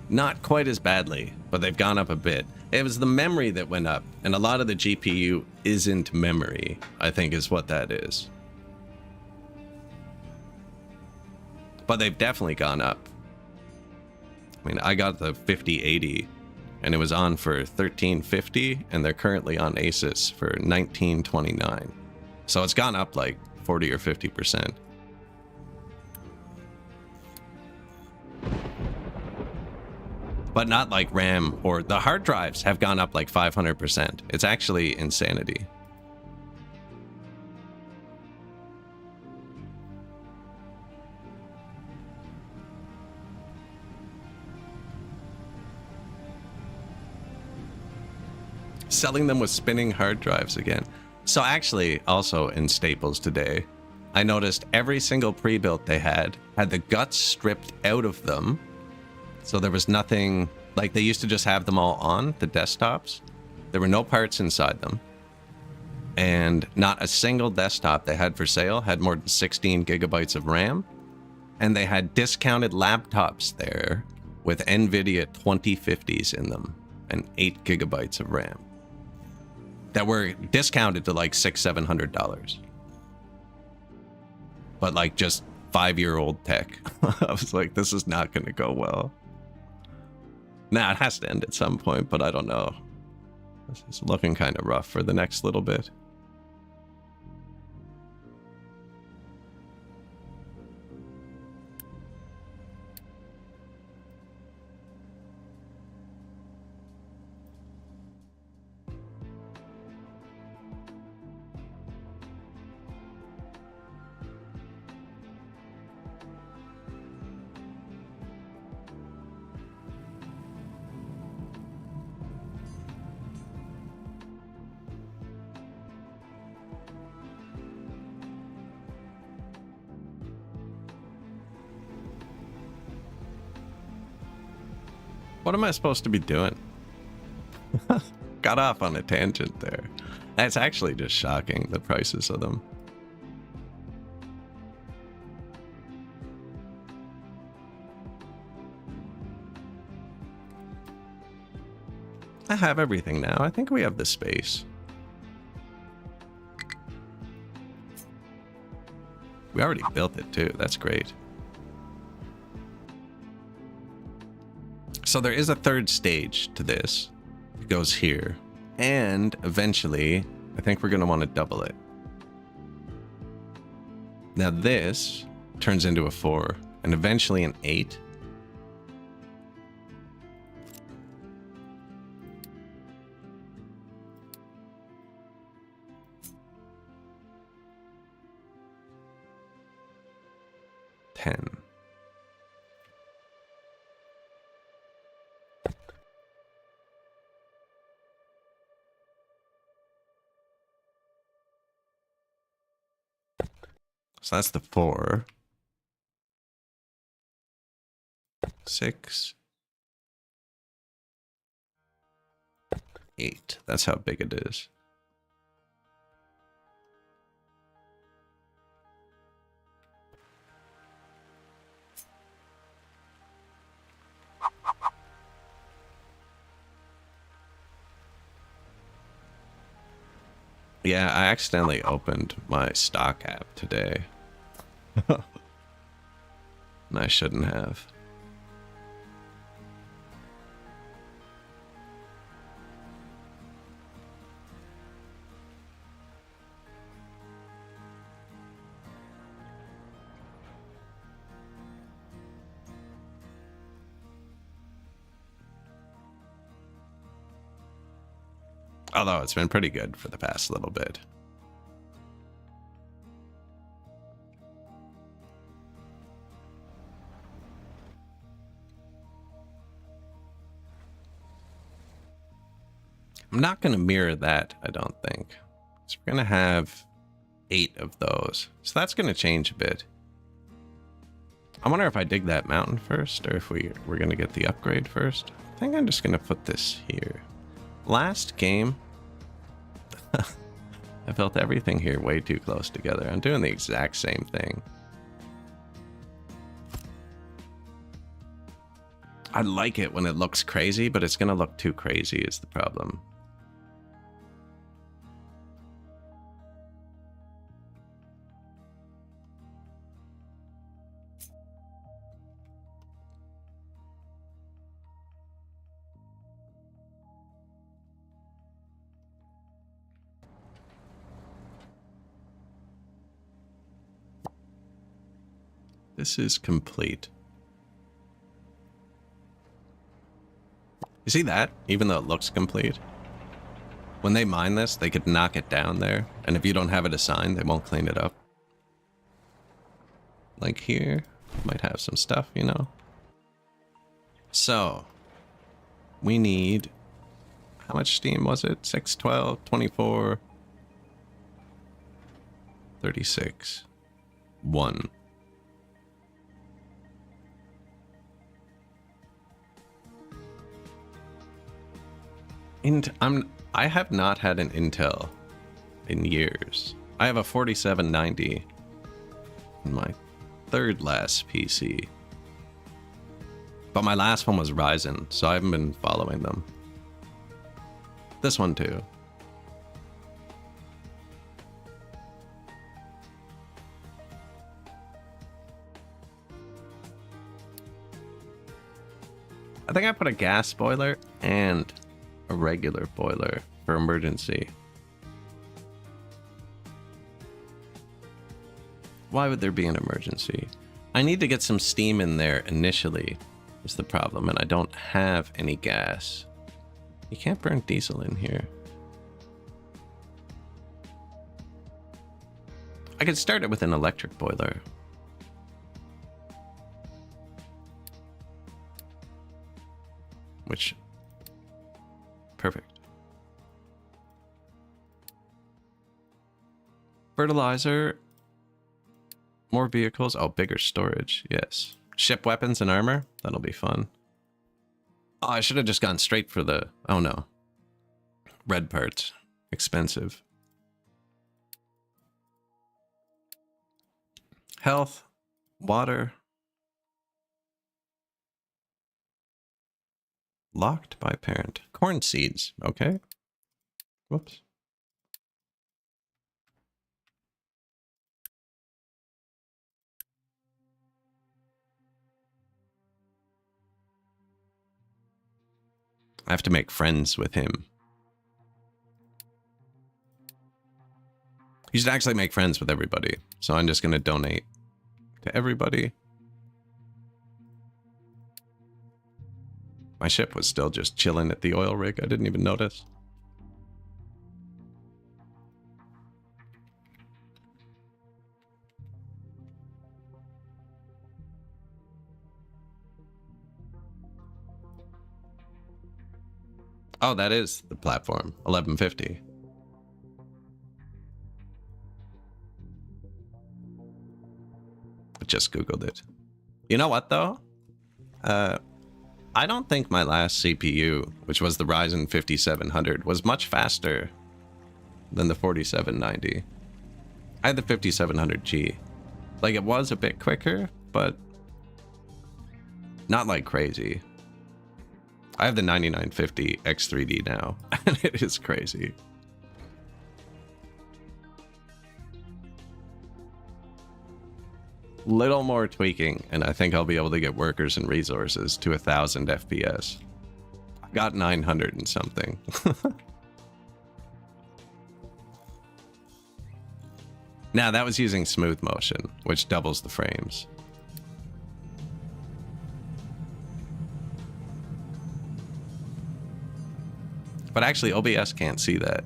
Not quite as badly, but they've gone up a bit. It was the memory that went up, and a lot of the GPU isn't memory, I think is what that is. But they've definitely gone up. I mean, I got the 5080, and it was on for $1,350, and they're currently on Asus for $1,929. So it's gone up like 40 or 50%. But not like RAM, or the hard drives have gone up like 500%. It's actually insanity. Selling them with spinning hard drives again. So actually, also in Staples today, I noticed every single pre-built they had the guts stripped out of them. So there was nothing, like they used to just have them all on the desktops. There were no parts inside them. And not a single desktop they had for sale had more than 16 gigabytes of RAM. And they had discounted laptops there with NVIDIA 2050s in them and 8 gigabytes of RAM that were discounted to like $600-700. But like just 5-year-old tech. I was like, this is not going to go well. Nah, it has to end at some point, but I don't know. This is looking kind of rough for the next little bit. What am I supposed to be doing? Got off on a tangent there. That's actually just shocking, the prices of them. I have everything now. I think we have the space. We already built it too. That's great. So there is a third stage to this. It goes here. And eventually, I think we're going to want to double it. Now this turns into a 4 and eventually an 8. 10. So that's the 4. 6. 8. That's how big it is. Yeah, I accidentally opened my stock app today. And I shouldn't have. Although it's been pretty good for the past little bit. I'm not going to mirror that, I don't think. So we're going to have 8 of those. So that's going to change a bit. I wonder if I dig that mountain first, or if we're going to get the upgrade first. I think I'm just going to put this here. Last game, I felt everything here way too close together. I'm doing the exact same thing. I like it when it looks crazy, but it's going to look too crazy is the problem. This is complete. You see that? Even though it looks complete. When they mine this, they could knock it down there. And if you don't have it assigned, they won't clean it up. Like here, might have some stuff, you know. So, we need... How much steam was it? 6, 12, 24... 36. 1. I have not had an Intel in years. I have a 4790 in my third last PC. But my last one was Ryzen, so I haven't been following them. This one too. I think I put a gas boiler and a regular boiler for emergency. Why would there be an emergency? I need to get some steam in there initially, is the problem, and I don't have any gas. You can't burn diesel in here. I could start it with an electric boiler. Which... Perfect. Fertilizer. More vehicles. Oh, bigger storage. Yes. Ship weapons and armor. That'll be fun. Oh, I should have just gone straight for the... Oh, no. Red parts. Expensive. Health. Water. Locked by parent. Corn seeds. Okay. Whoops. I have to make friends with him. You should actually make friends with everybody. So I'm just going to donate to everybody. My ship was still just chilling at the oil rig. I didn't even notice. Oh, that is the platform. 1150. I just Googled it. You know what, though? I don't think my last CPU, which was the Ryzen 5700, was much faster than the 4790. I had the 5700G. Like, it was a bit quicker, but not like crazy. I have the 9950 X3D now, and it is crazy. Little more tweaking, and I think I'll be able to get workers and resources to 1000 FPS. I got 900 and something. Now, that was using smooth motion, which doubles the frames. But actually, OBS can't see that.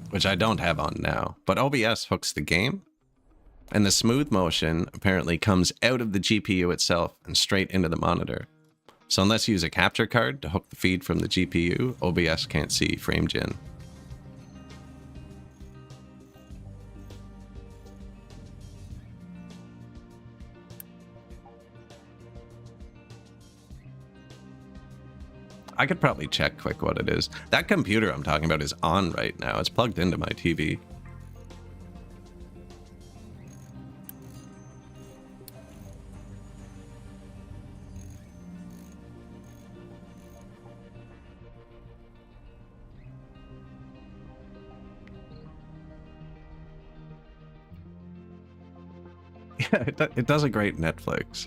Which I don't have on now. But OBS hooks the game. And the smooth motion apparently comes out of the GPU itself and straight into the monitor. So unless you use a capture card to hook the feed from the GPU, OBS can't see FrameGen. I could probably check quick what it is. That computer I'm talking about is on right now. It's plugged into my TV. Yeah, it does a great Netflix.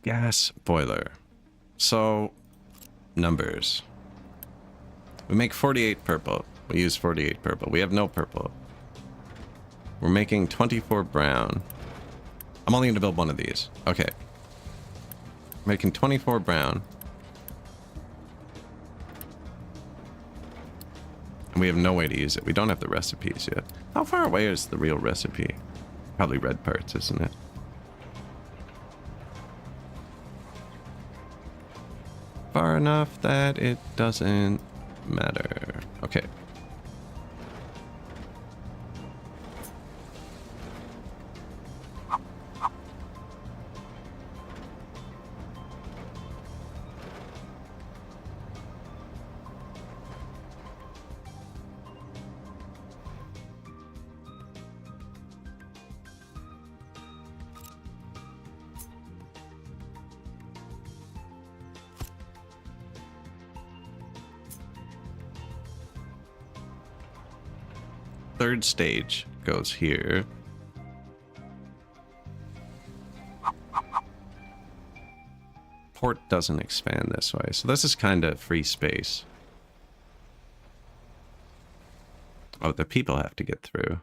Gas boiler. So, numbers. We make 48 purple. We use 48 purple. We have no purple. We're making 24 brown. I'm only going to build one of these. Okay. Making 24 brown. And we have no way to use it. We don't have the recipes yet. How far away is the real recipe? Probably red parts, isn't it? Far enough that it doesn't matter. Okay. Third stage goes here. Port doesn't expand this way, so this is kind of free space. Oh, the people have to get through.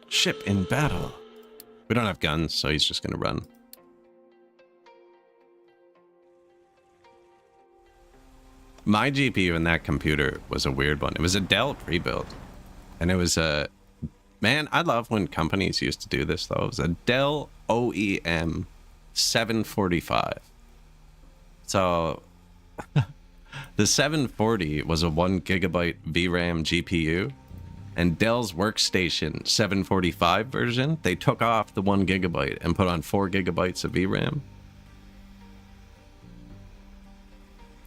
Ship in battle. We don't have guns, so he's just gonna run. My GPU in that computer was a weird one. It was a Dell pre-built. And it was a... Man, I love when companies used to do this, though. It was a Dell OEM 745. So... the 740 was a 1 gigabyte VRAM GPU. And Dell's Workstation 745 version, they took off the 1 gigabyte and put on 4 gigabytes of VRAM.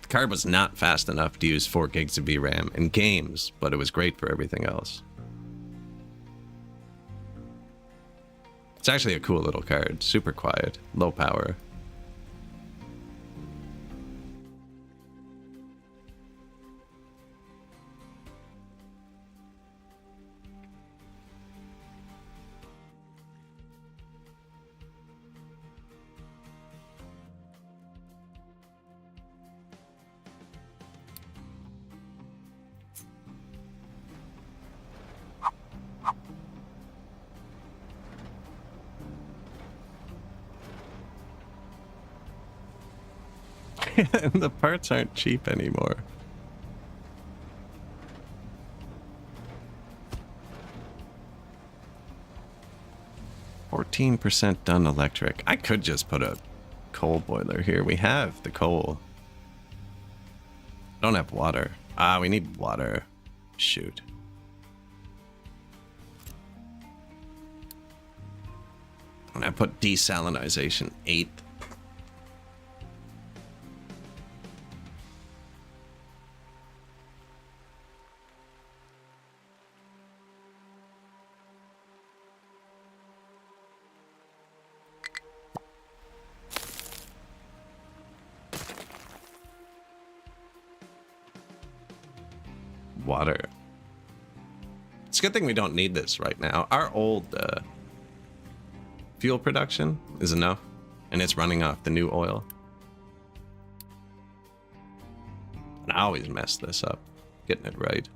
The card was not fast enough to use 4 gigs of VRAM in games, but it was great for everything else. It's actually a cool little card. Super quiet, low power. And the parts aren't cheap anymore. %done electric. I could just put a coal boiler here. We have the coal. Don't have water. Ah, we need water. Shoot. And I put desalinization 8th. Water. It's a good thing we don't need this right now. Our old fuel production is enough, and it's running off the new oil. And I always mess this up, getting it right.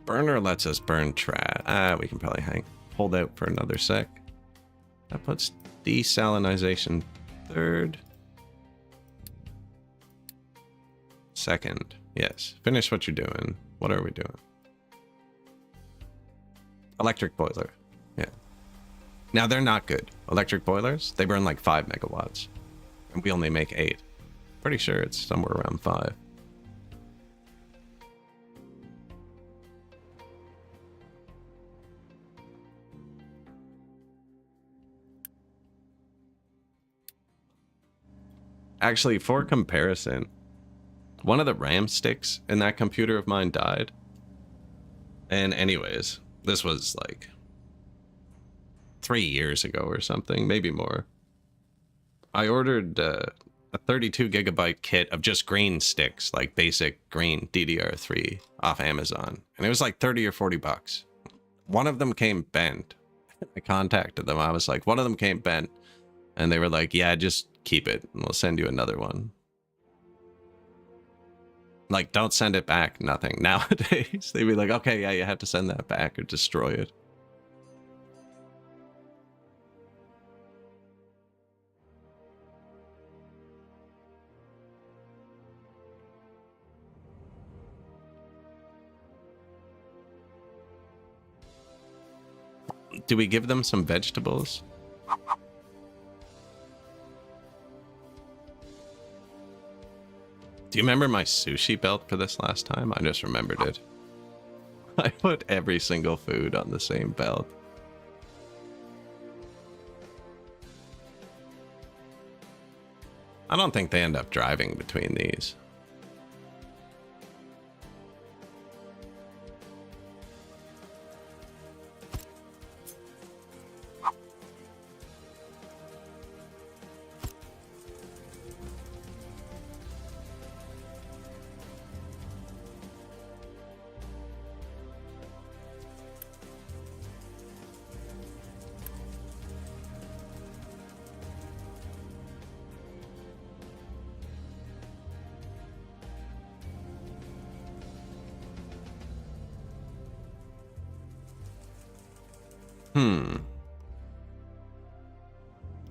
Burner lets us burn trash. We can probably hold out for another sec. That puts desalinization 3rd. 2nd. Yes. Finish what you're doing. What are we doing? Electric boiler. Yeah. Now, they're not good. Electric boilers, they burn like 5 megawatts. And we only make 8. Pretty sure it's somewhere around 5. Actually, for comparison, one of the RAM sticks in that computer of mine died. And anyways, this was like 3 years ago or something, maybe more. I ordered a 32 gigabyte kit of just green sticks, like basic green DDR3 off Amazon. And it was like 30 or 40 bucks. One of them came bent. I contacted them. I was like, one of them came bent. And they were like, yeah, just keep it and we'll send you another one. Like, don't send it back. Nothing. Nowadays, they'd be like, okay, yeah, you have to send that back or destroy it. Do we give them some vegetables? Do you remember my sushi belt for this last time? I just remembered it. I put every single food on the same belt. I don't think they end up driving between these.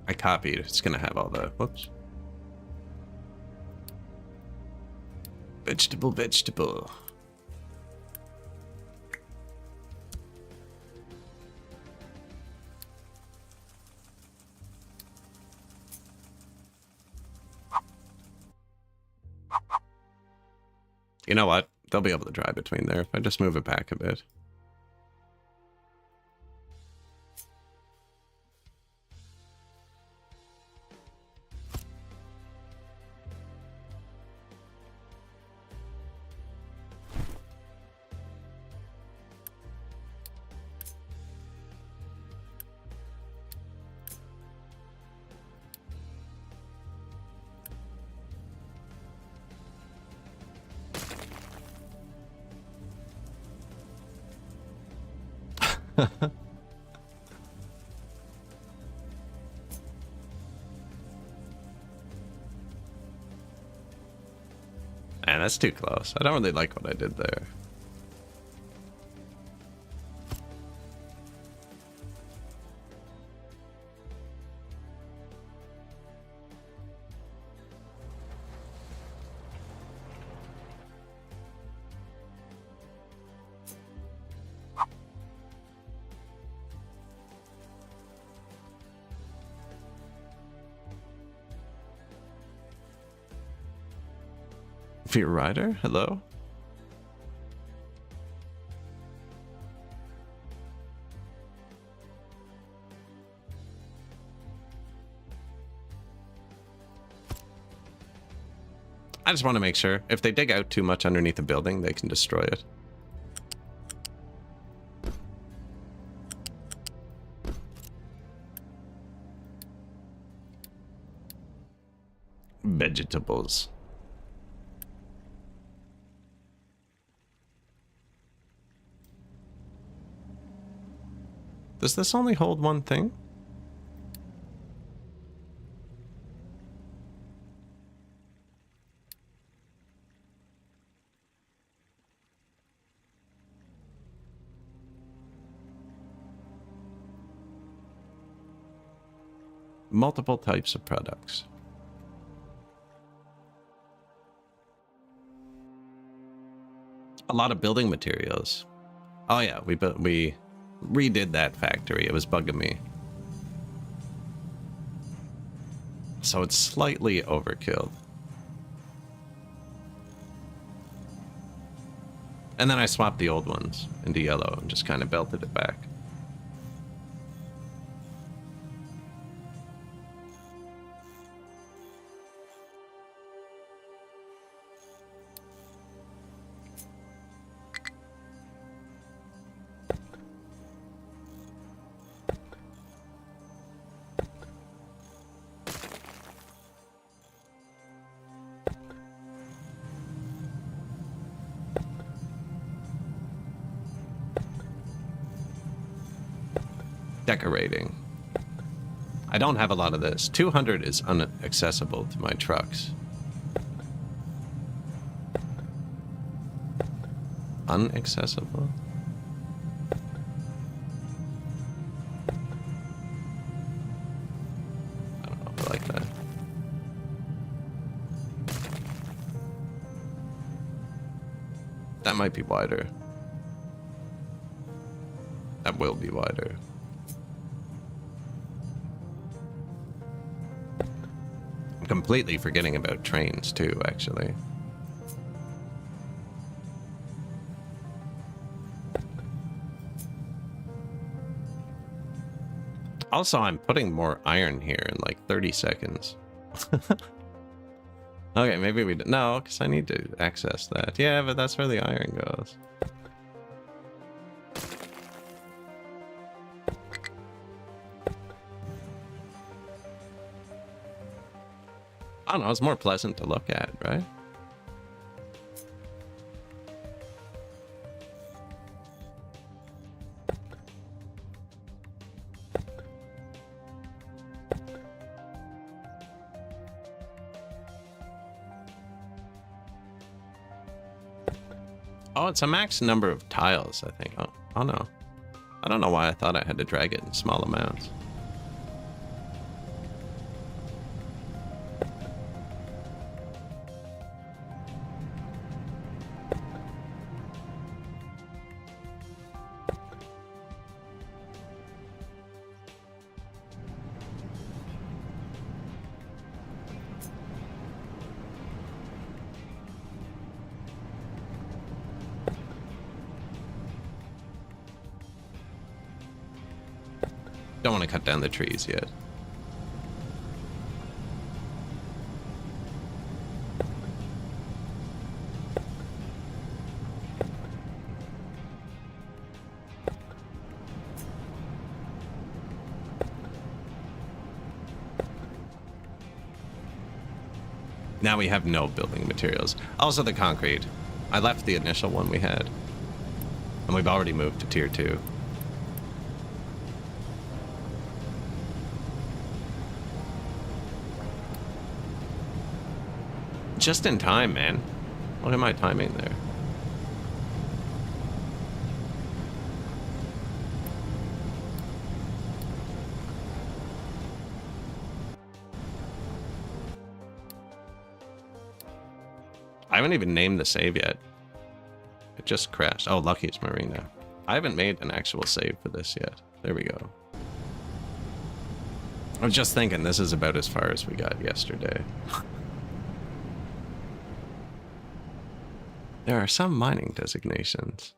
I copied. It's gonna have all the... Whoops. Vegetable. You know what? They'll be able to drive between there if I just move it back a bit. that's too close. I don't really like what I did there. Fear Rider, hello? I just want to make sure. If they dig out too much underneath a building, they can destroy it. Vegetables. Does this only hold one thing? Multiple types of products. A lot of building materials. Oh yeah, we redid that factory. It was bugging me. So it's slightly overkill. And then I swapped the old ones into yellow and just kind of belted it back. Decorating. I don't have a lot of this. 200 is inaccessible to my trucks. Unaccessible? I don't know if I like that. That might be wider. That will be wider. Completely forgetting about trains too, actually. Also, I'm putting more iron here in like 30 seconds. Okay, maybe we don't. No, because I need to access that. Yeah, but that's where the iron goes. I don't know, it's more pleasant to look at, right? Oh, it's a max number of tiles, I think. Oh no. I don't know why I thought I had to drag it in small amounts. Don't want to cut down the trees yet. Now we have no building materials. Also the concrete. I left the initial one we had. And we've already moved to tier 2. Just in time, man. Look at my timing there. I haven't even named the save yet. It just crashed. Oh, lucky it's Marina. I haven't made an actual save for this yet. There we go. I was just thinking this is about as far as we got yesterday. There are some mining designations.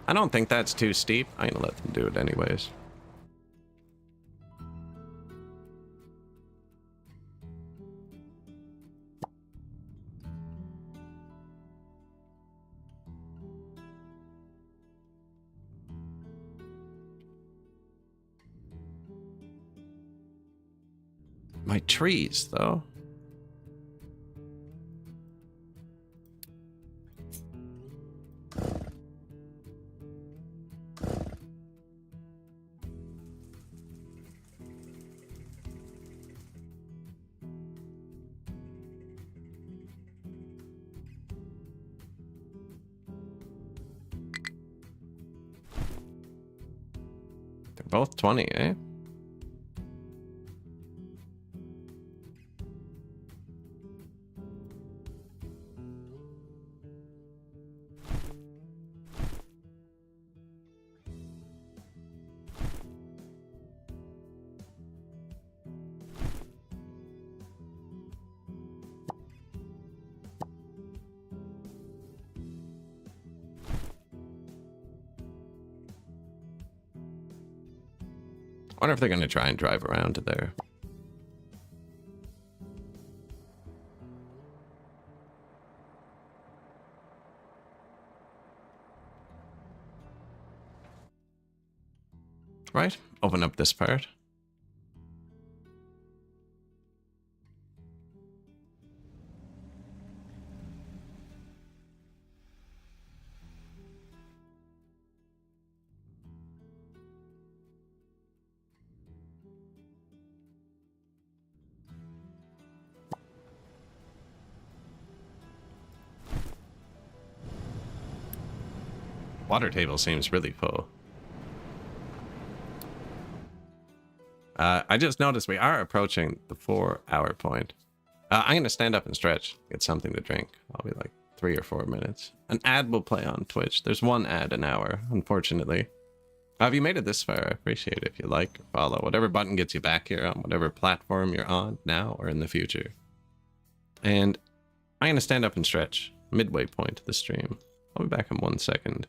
I don't think that's too steep. I'm gonna let them do it anyways. My trees, though. They're both 20, eh? I wonder if they're going to try and drive around to there. Right, open up this part. Water table seems really full. I just noticed we are approaching the 4-hour point. I'm going to stand up and stretch, get something to drink. I'll be like 3 or 4 minutes. An ad will play on Twitch. There's one ad an hour, unfortunately. If you made it this far, I appreciate it if you like or follow. Whatever button gets you back here on whatever platform you're on now or in the future. And I'm going to stand up and stretch. Midway point of the stream. I'll be back in 1 second.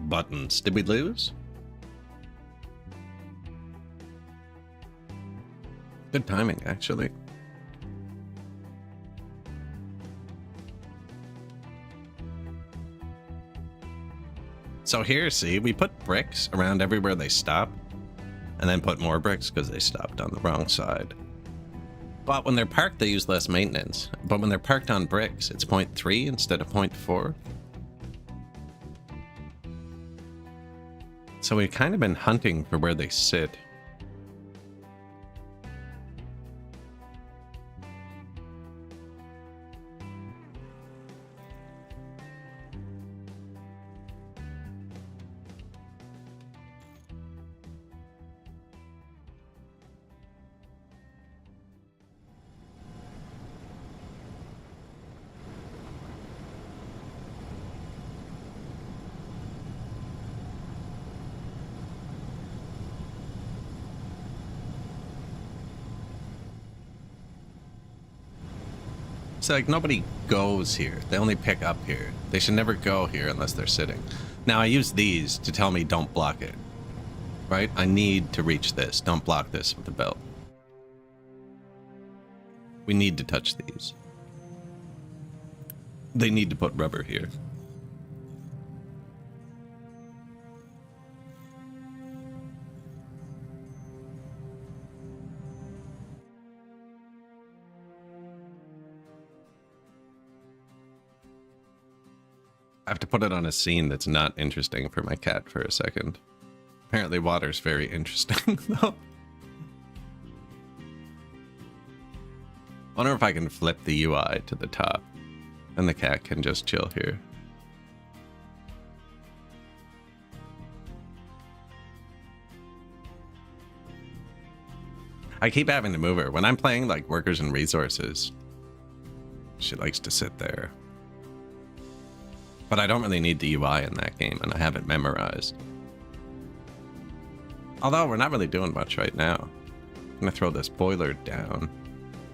buttons. Did we lose? Good timing, actually. So here, see, we put bricks around everywhere they stop, and then put more bricks because they stopped on the wrong side. But when they're parked, they use less maintenance. But when they're parked on bricks, it's 0.3 instead of 0.4. So we've kind of been hunting for where they sit. So like nobody goes here. They only pick up here. They should never go here unless they're sitting. Now I use these to tell me don't block it. Right? I need to reach this. Don't block this with the belt. We need to touch these. They need to put rubber here. I have to put it on a scene that's not interesting for my cat for a second. Apparently water's very interesting, though. Wonder if I can flip the UI to the top, and the cat can just chill here. I keep having to move her. When I'm playing, like, Workers and Resources, she likes to sit there. But I don't really need the UI in that game, and I have it memorized. Although we're not really doing much right now. I'm gonna throw this boiler down,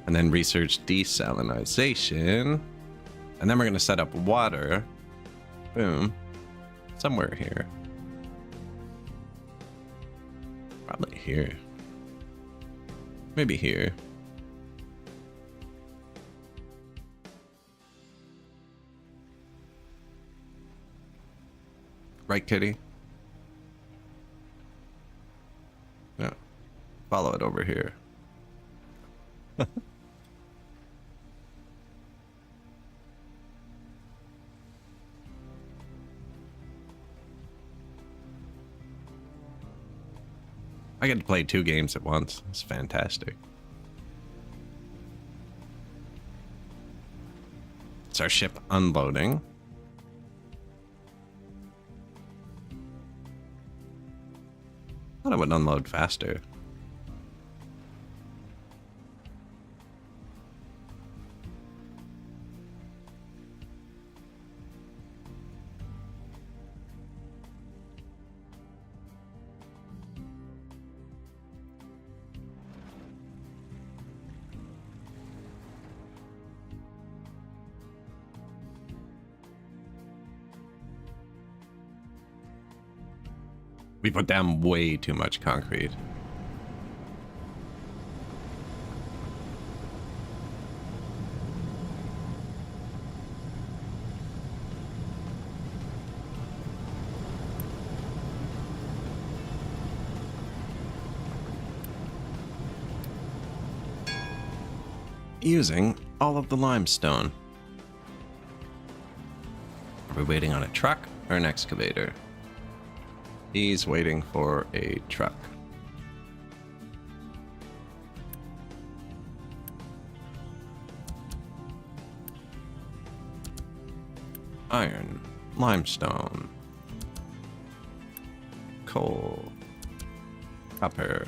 and then research desalinization, and then we're gonna set up water. Boom. Somewhere here. Probably here. Maybe here. Right, kitty? Yeah. Follow it over here. I get to play 2 games at once. It's fantastic. It's our ship unloading. I thought it would unload faster. We put down way too much concrete. Using all of the limestone. Are we waiting on a truck or an excavator? He's waiting for a truck. Iron, limestone, coal, copper.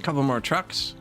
Couple more trucks.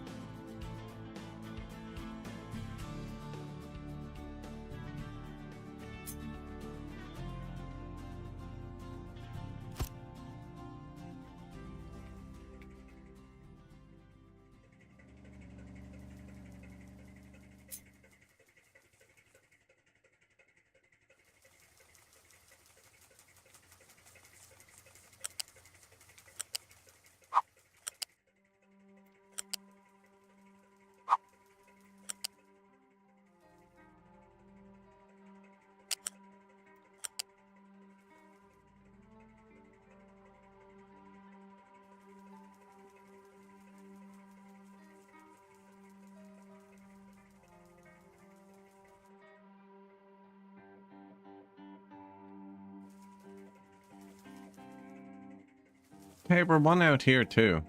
Hey, we're one out here too.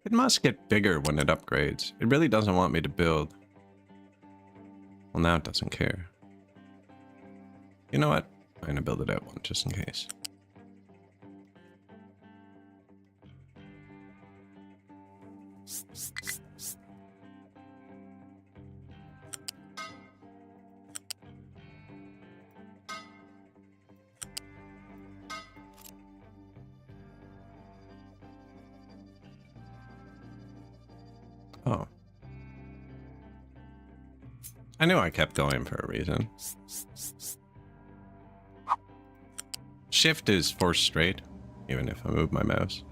It must get bigger when it upgrades. It really doesn't want me to build. Well, now it doesn't care. You know what? I'm gonna build it out one just in case. Oh. I knew I kept going for a reason. Shift is force straight, even if I move my mouse.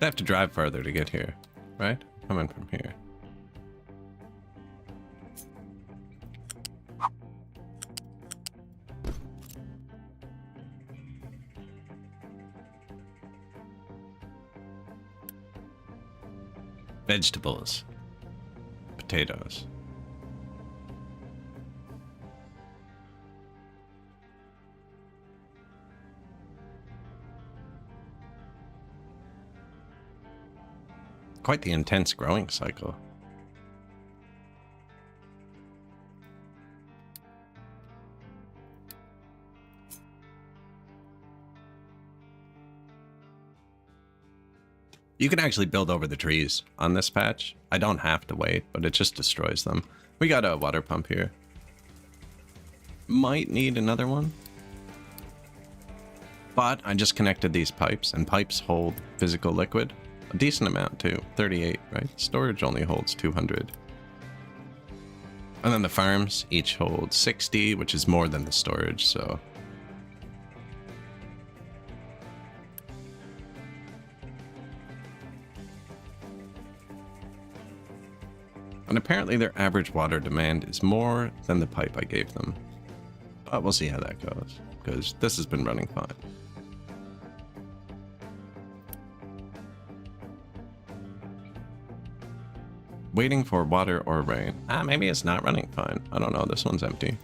I have to drive farther to get here, right? Coming from here. Vegetables. Potatoes. Quite the intense growing cycle. You can actually build over the trees on this patch. I don't have to wait, but it just destroys them. We got a water pump here. Might need another one. But I just connected these pipes, and pipes hold physical liquid. A decent amount too, 38, right? Storage only holds 200. And then the farms each hold 60, which is more than the storage, so. And apparently their average water demand is more than the pipe I gave them. But we'll see how that goes, because this has been running fine. Waiting for water or rain. Maybe it's not running fine. I don't know. This one's empty.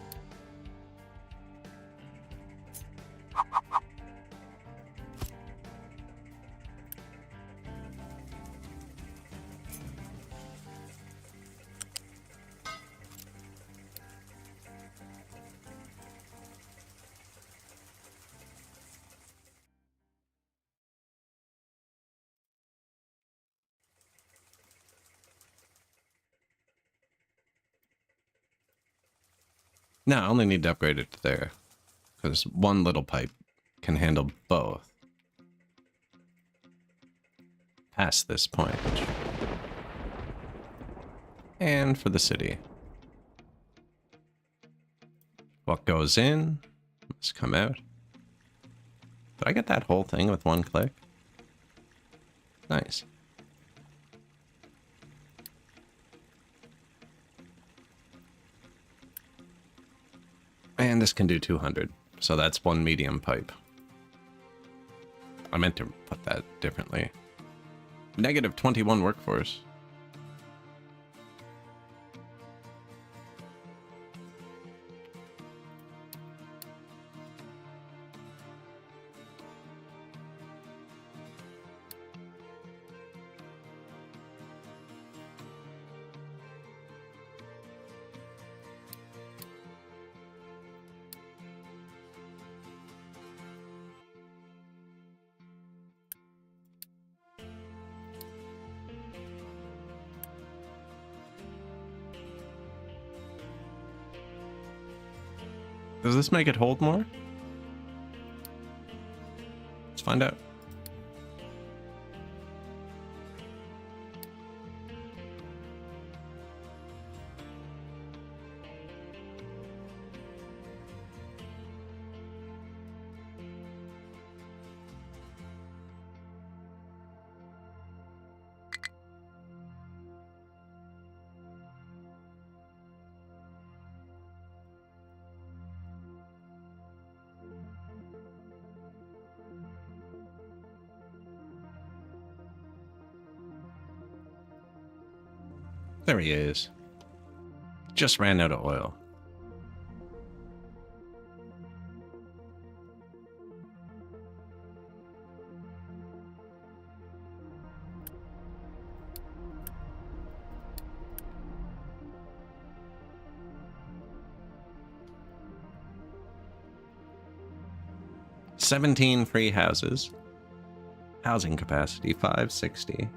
No, I only need to upgrade it to there, because one little pipe can handle both. Past this point. And for the city. What goes in must come out. Did I get that whole thing with one click? Nice. And this can do 200, so that's one medium pipe. I meant to put that differently. Negative 21 workforce. Does this make it hold more? Let's find out. There he is. Just ran out of oil. "17 free houses. Housing capacity 560.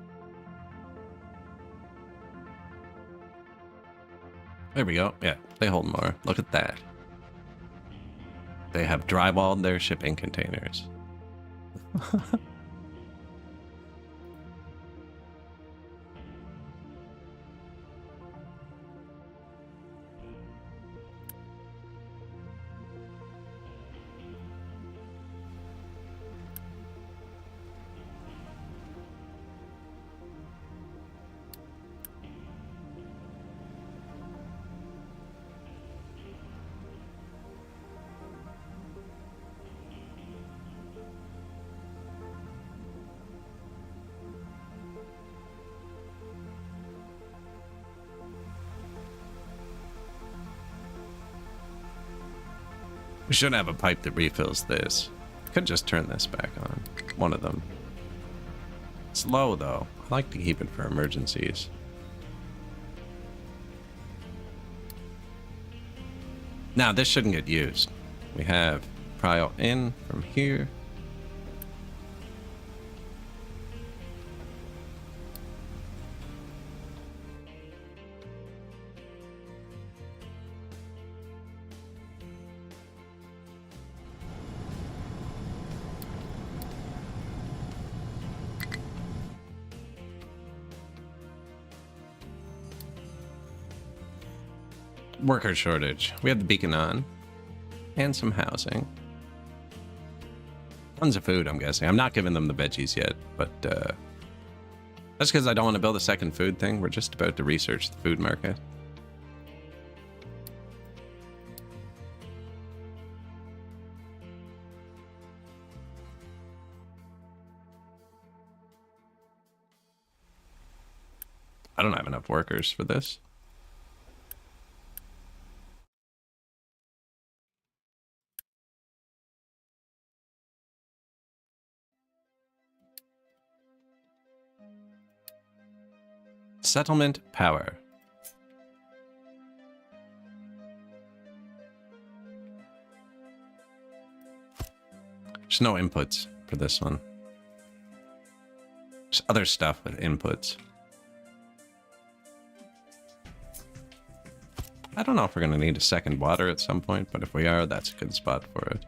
There we go. Yeah, they hold more. Look at that. They have drywalled their shipping containers. We should have a pipe that refills this. Could just turn this back on. One of them. It's low though. I like to keep it for emergencies. Now this shouldn't get used. We have prio in from here. Worker shortage. We have the beacon on. And some housing. Tons of food, I'm guessing. I'm not giving them the veggies yet, but that's because I don't want to build a second food thing. We're just about to research the food market. I don't have enough workers for this. Settlement power. There's no inputs for this one. There's other stuff with inputs. I don't know if we're going to need a second water at some point, but if we are, that's a good spot for it.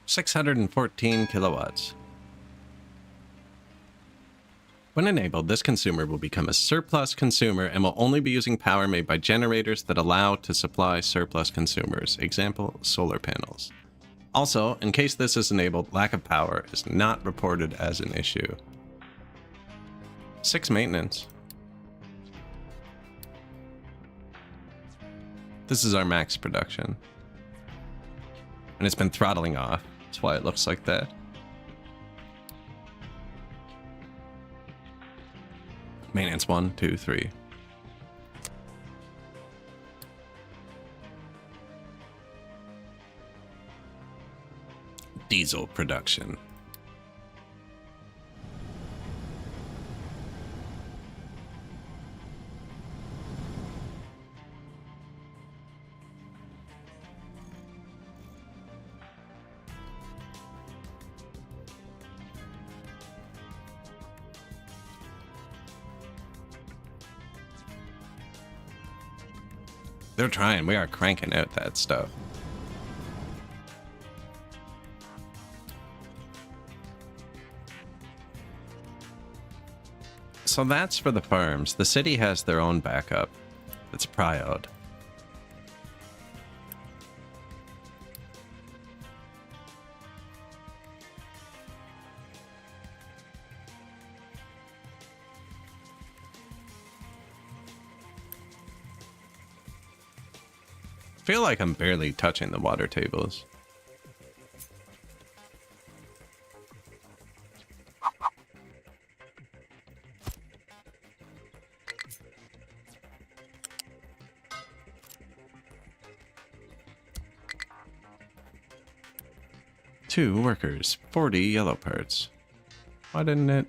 $614 kilowatts. When enabled, this consumer will become a surplus consumer and will only be using power made by generators that allow to supply surplus consumers. Example, solar panels. Also, in case this is enabled, lack of power is not reported as an issue. 6 maintenance. This is our max production. And it's been throttling off. That's why it looks like that. Maintenance 1, 2, 3. Diesel production. They're trying. We are cranking out that stuff. So that's for the farms. The city has their own backup. It's Priod. I feel like I'm barely touching the water tables. Two workers, 40 yellow parts. Why didn't it?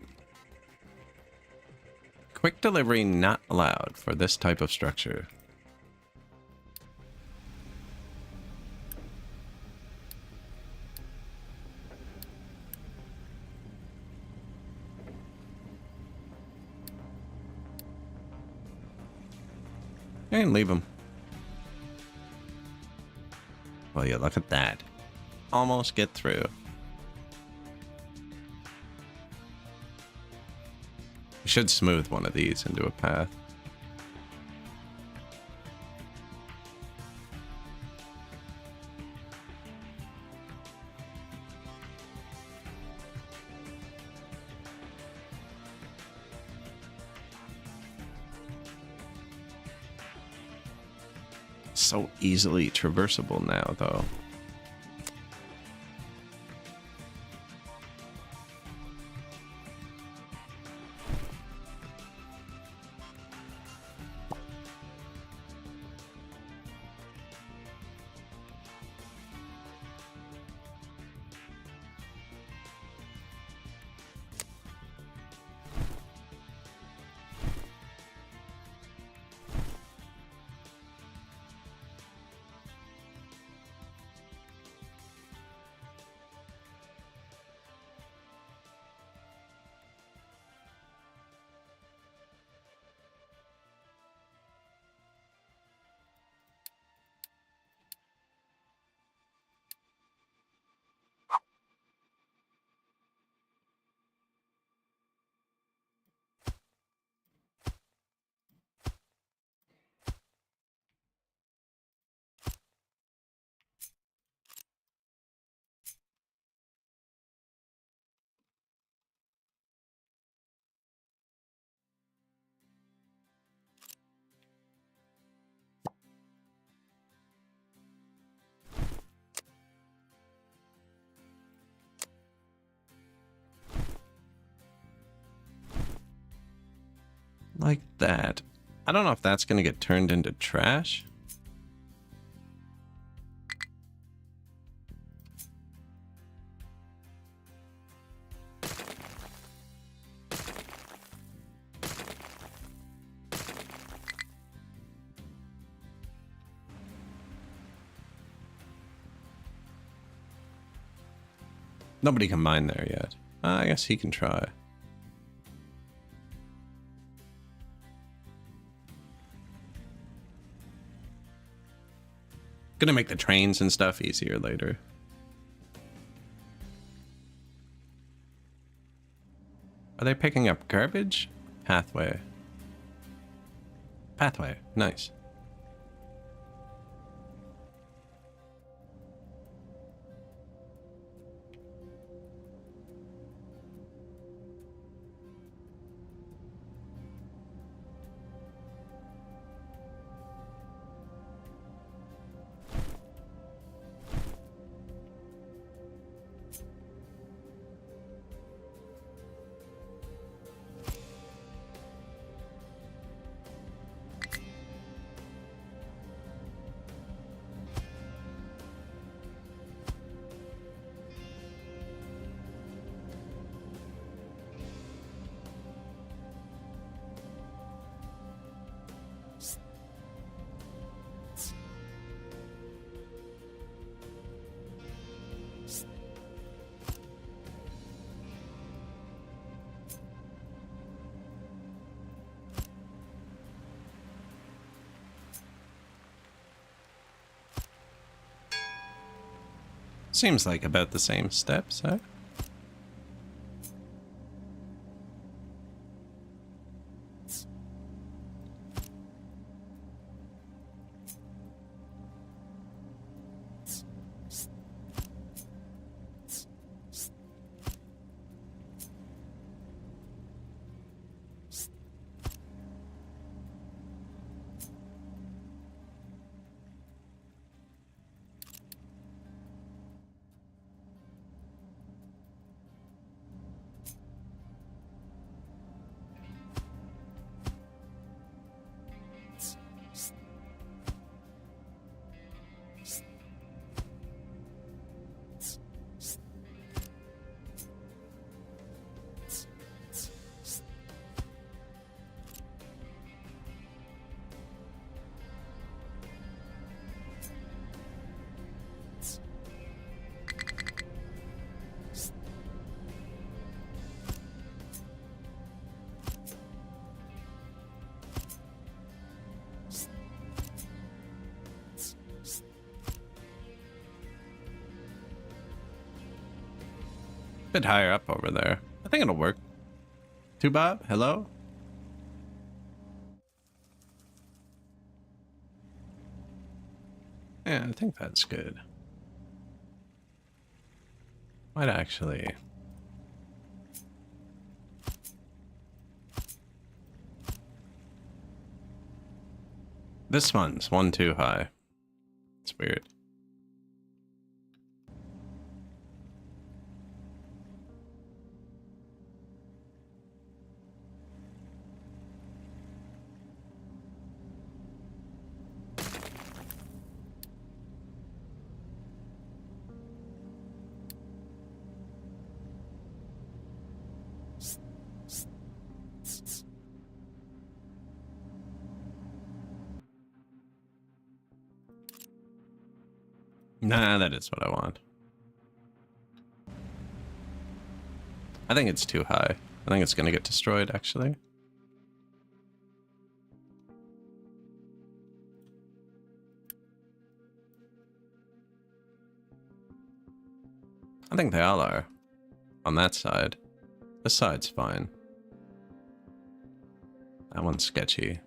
Quick delivery not allowed for this type of structure. And leave them. Well, yeah, look at that. Almost get through. We should smooth one of these into a path. So easily traversable now, though. Like that. I don't know if that's going to get turned into trash. Nobody can mine there yet. I guess he can try. Gonna make the trains and stuff easier later. Are they picking up garbage? Pathway. Pathway. Nice. Seems like about the same steps, huh? Bit higher up over there. I think it'll work. Bob, hello? Yeah, I think that's good. Might actually... This one's one too high. It's weird. Nah, that is what I want. I think it's too high. I think it's gonna get destroyed, actually. I think they all are. On that side. This side's fine. That one's sketchy.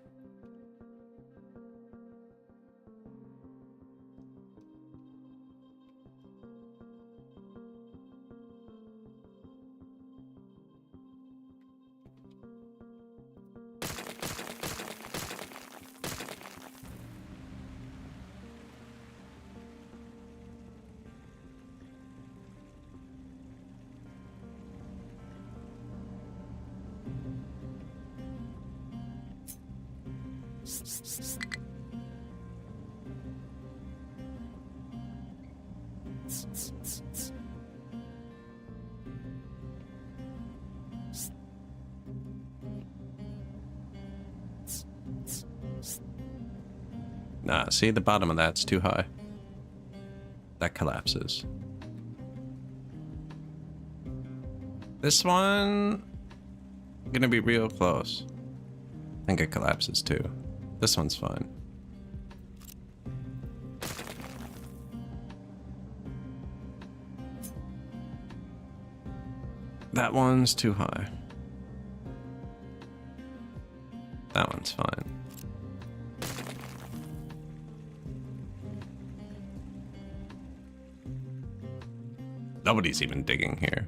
Nah, see, the bottom of that's too high. That collapses. This one... gonna be real close. I think it collapses too. This one's fine. That one's too high. That one's fine. Nobody's even digging here.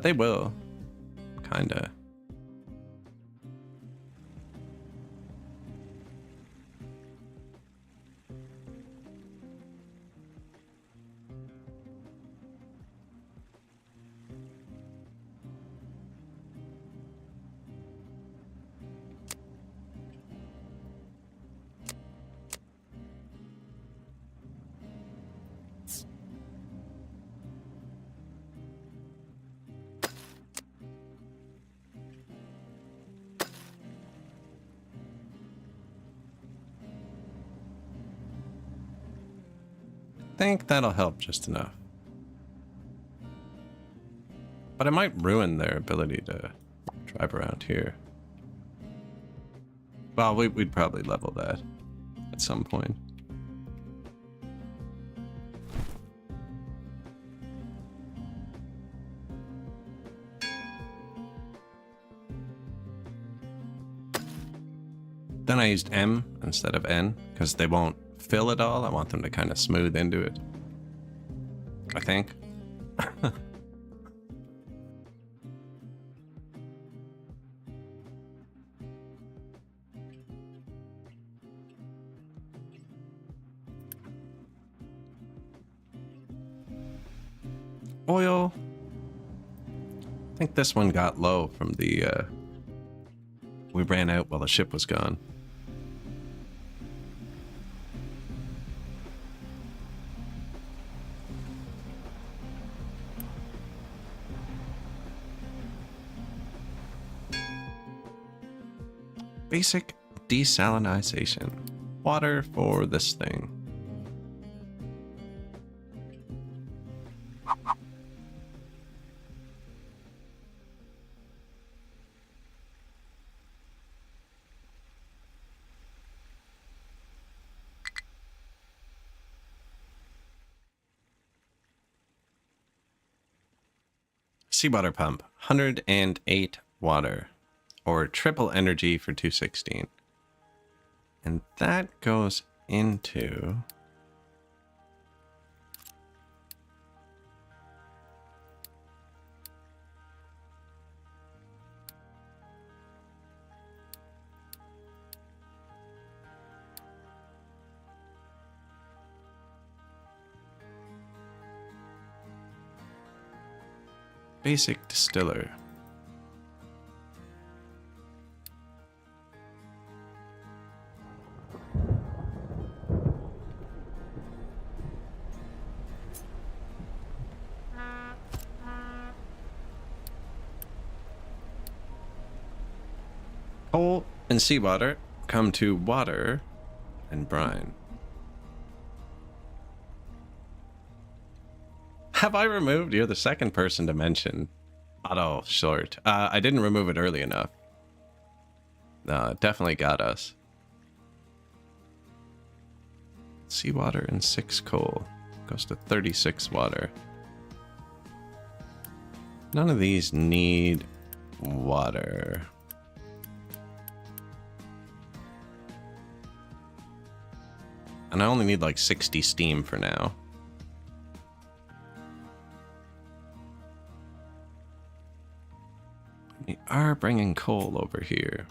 They will. Kinda. I think that'll help just enough. But it might ruin their ability to drive around here. Well, we'd probably level that at some point. Then I used M instead of N because they won't fill it all. I want them to kind of smooth into it. I think. Oil. I think this one got low from the, we ran out while the ship was gone. Basic desalinization. Water for this thing. Seawater pump, 108 water, or triple energy for 216. And that goes into... basic distiller. Coal and seawater come to water and brine. Have I removed? You're the second person to mention auto short. I didn't remove it early enough. No, it definitely got us. Seawater and 6 coal. Goes to 36 water. None of these need water. And I only need like 60 steam for now. We are bringing coal over here.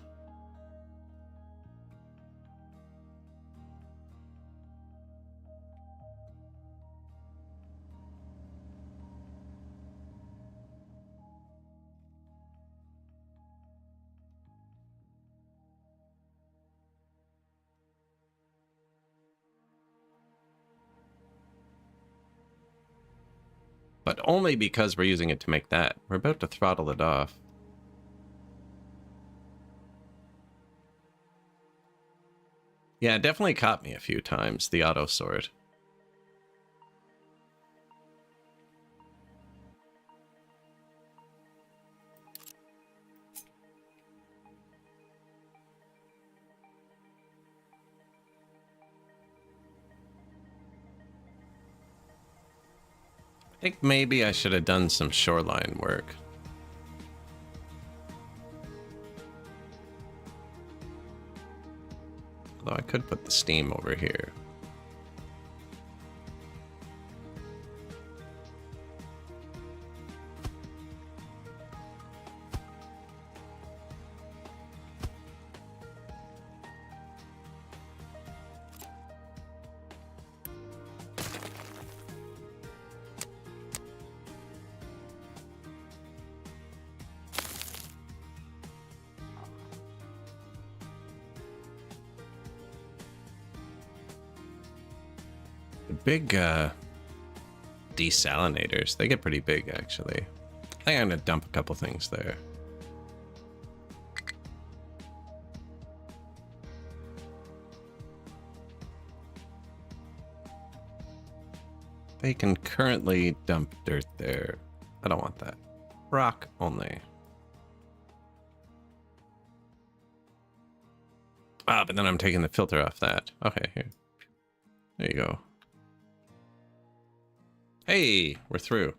But only because we're using it to make that. We're about to throttle it off. Yeah, it definitely caught me a few times, the auto sort. I think maybe I should have done some shoreline work. Although I could put the steam over here. The big desalinators, they get pretty big actually. I think I'm gonna dump a couple things there. They can currently dump dirt there. I don't want that. Rock only. Ah, but then I'm taking the filter off that. Okay, here. There you go. Hey, we're through.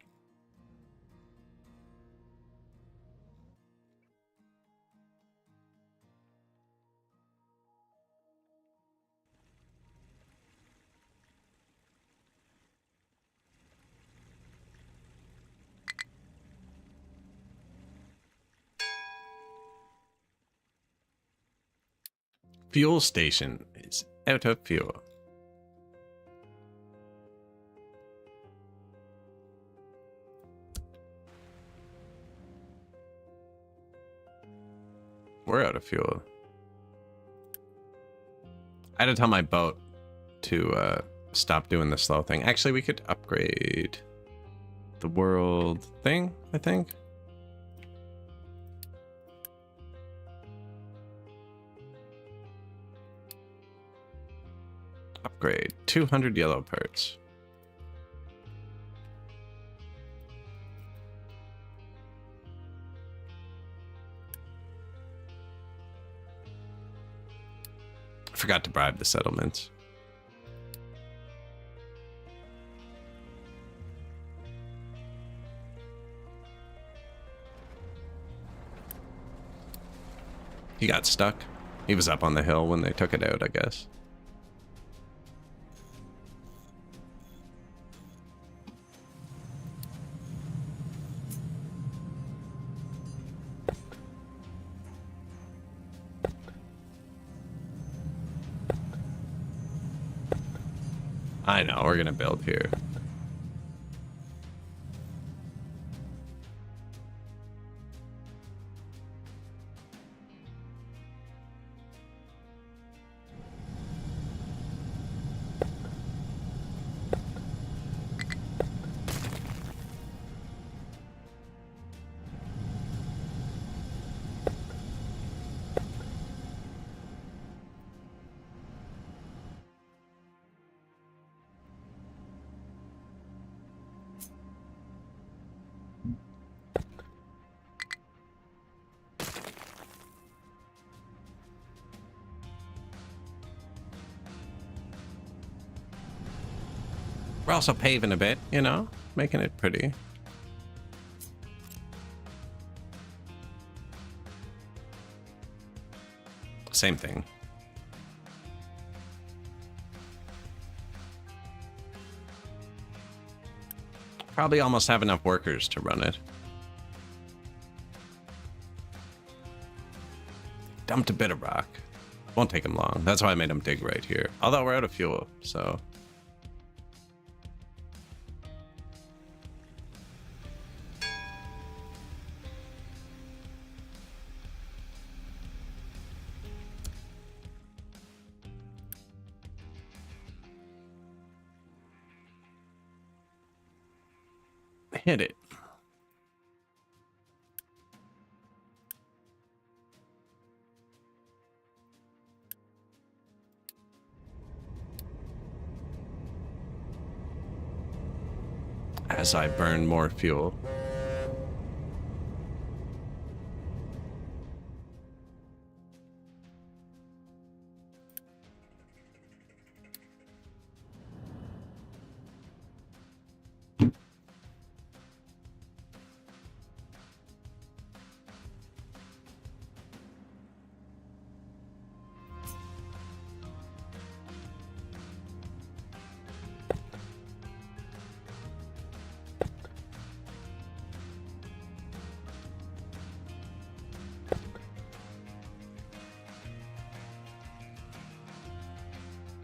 Fuel station is out of fuel. We're out of fuel. I had to tell my boat to stop doing the slow thing. Actually, we could upgrade the world thing, I think. Upgrade 200 yellow parts. Forgot to bribe the settlements. He got stuck. He was up on the hill when they took it out, I guess. I know, we're gonna build here. We're also paving a bit, you know, making it pretty. Same thing. Probably almost have enough workers to run it. Dumped a bit of rock. Won't take him long. That's why I made him dig right here. Although we're out of fuel, so... hit it. As I burn more fuel.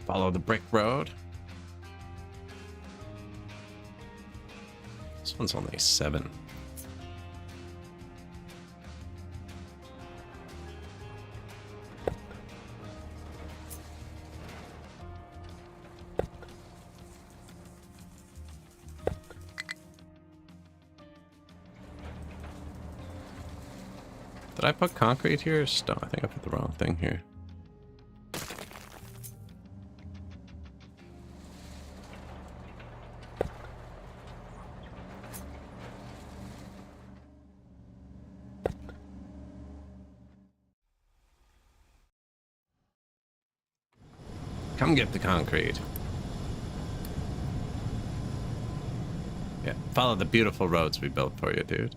Follow the brick road. This one's only 7. Did I put concrete here or stone? I think I put the wrong thing here. Come get the concrete. Yeah, follow the beautiful roads we built for you, dude.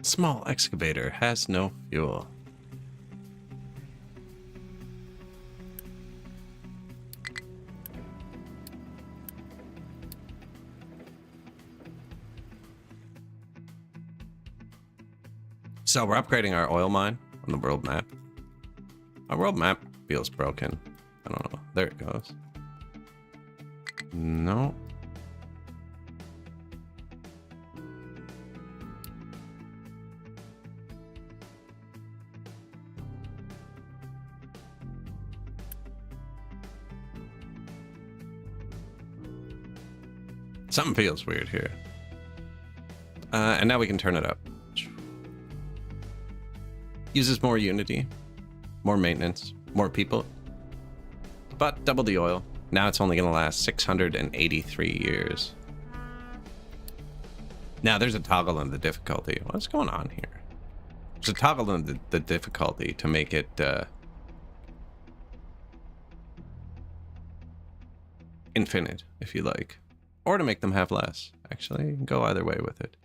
Small excavator has no fuel. So we're upgrading our oil mine on the world map. Our world map feels broken. I don't know. There it goes. No. Something feels weird here. And now we can turn it up. Uses more Unity, more maintenance, more people, but double the oil. Now it's only going to last 683 years. Now there's a toggle on the difficulty. What's going on here? There's a toggle on the difficulty to make it infinite, if you like. Or to make them have less. Actually, you can go either way with it.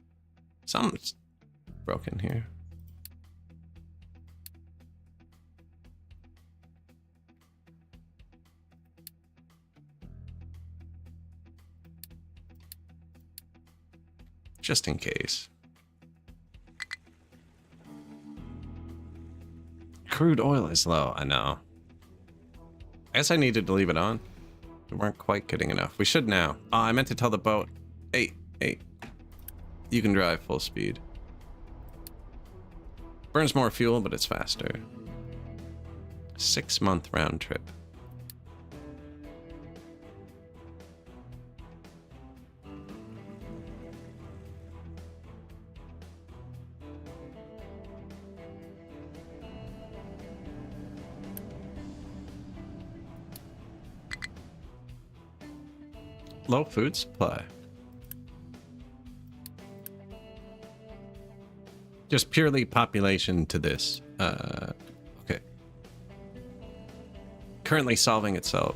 Something's broken here. Just in case. Crude oil is low, I know. I guess I needed to leave it on. We weren't quite getting enough. We should now. Oh, I meant to tell the boat. Hey. You can drive full speed. Burns more fuel, but it's faster. 6-month round trip. Low food supply. Just purely population to this. Okay. Currently solving itself.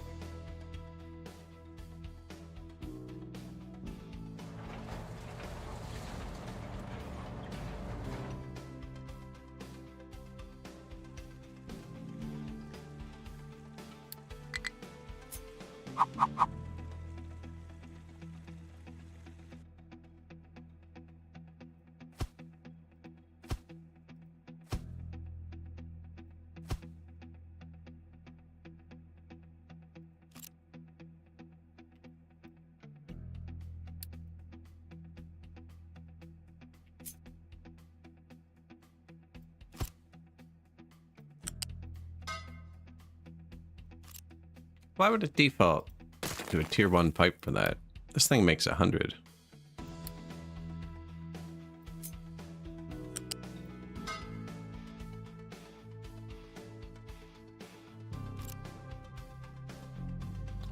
Why would it default to a tier 1 pipe for that? This thing makes 100. I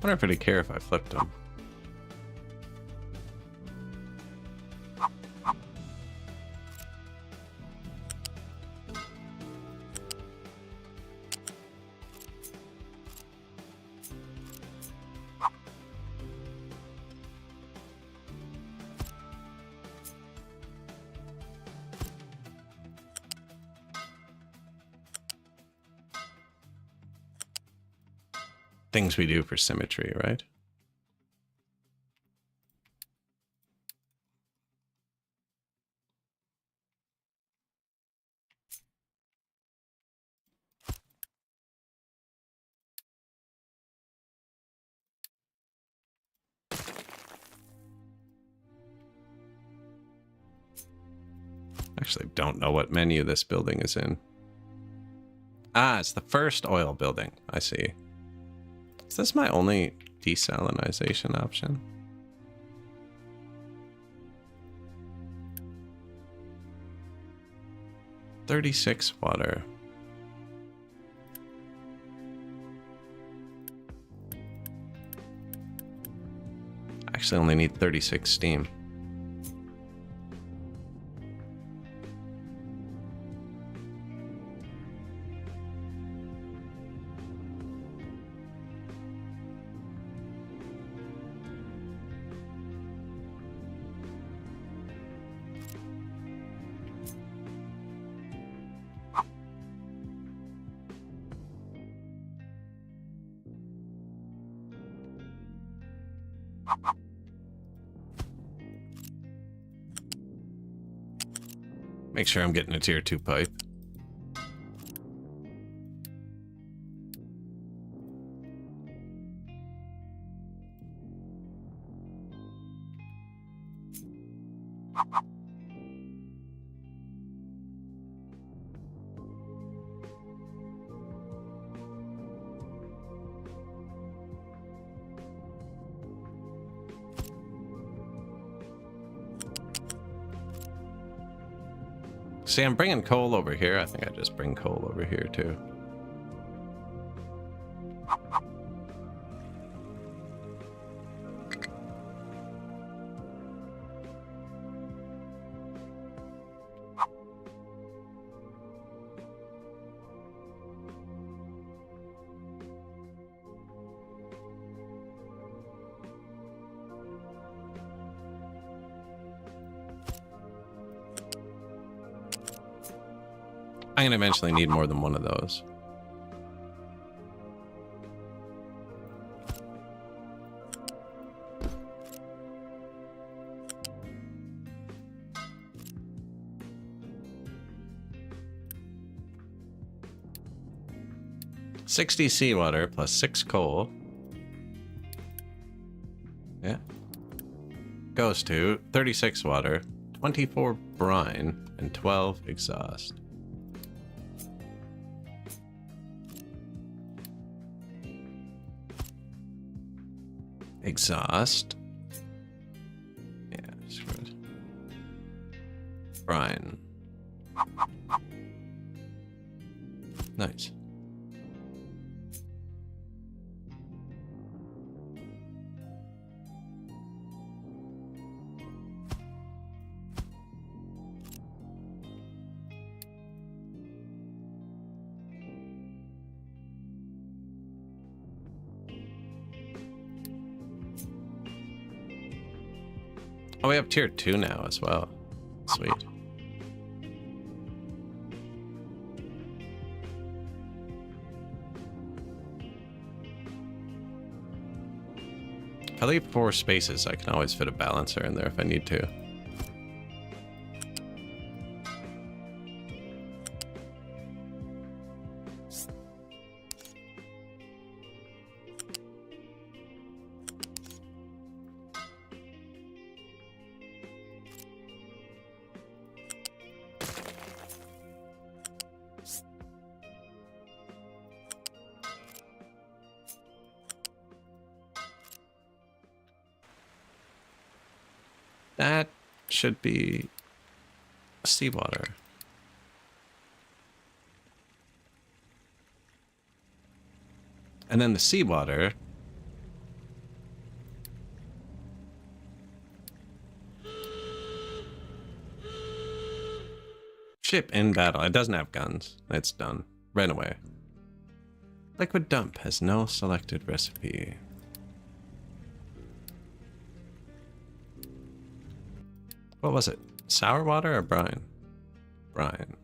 wonder if it'd care if I flipped them. Things we do for symmetry, right? Actually, don't know what menu this building is in. Ah, it's the first oil building. I see. Is this my only desalinization option? $36 water. Actually only need 36 steam. Make sure I'm getting a tier 2 pipe. See, I'm bringing coal over here. I think I just bring coal over here too. I'm gonna eventually need more than one of those. $60 seawater plus 6 coal. Yeah. Goes to 36 water, 24 brine, and 12 exhaust. Exhaust. Yeah, screw it. Brine. Nice. Oh, we have tier 2 now as well. Sweet. If I leave 4 spaces, I can always fit a balancer in there if I need to. That should be seawater. And then the seawater. Ship in battle. It doesn't have guns. It's done. Ran away. Liquid dump has no selected recipe. What was it? Sour water or brine? Brine.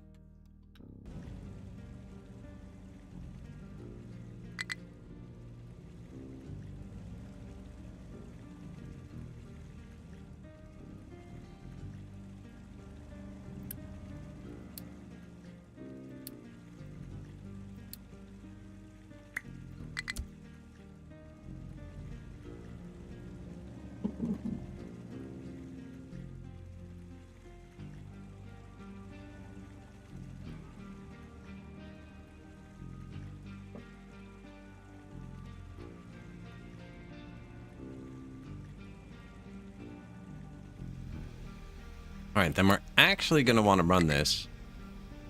All right, then we're actually going to want to run this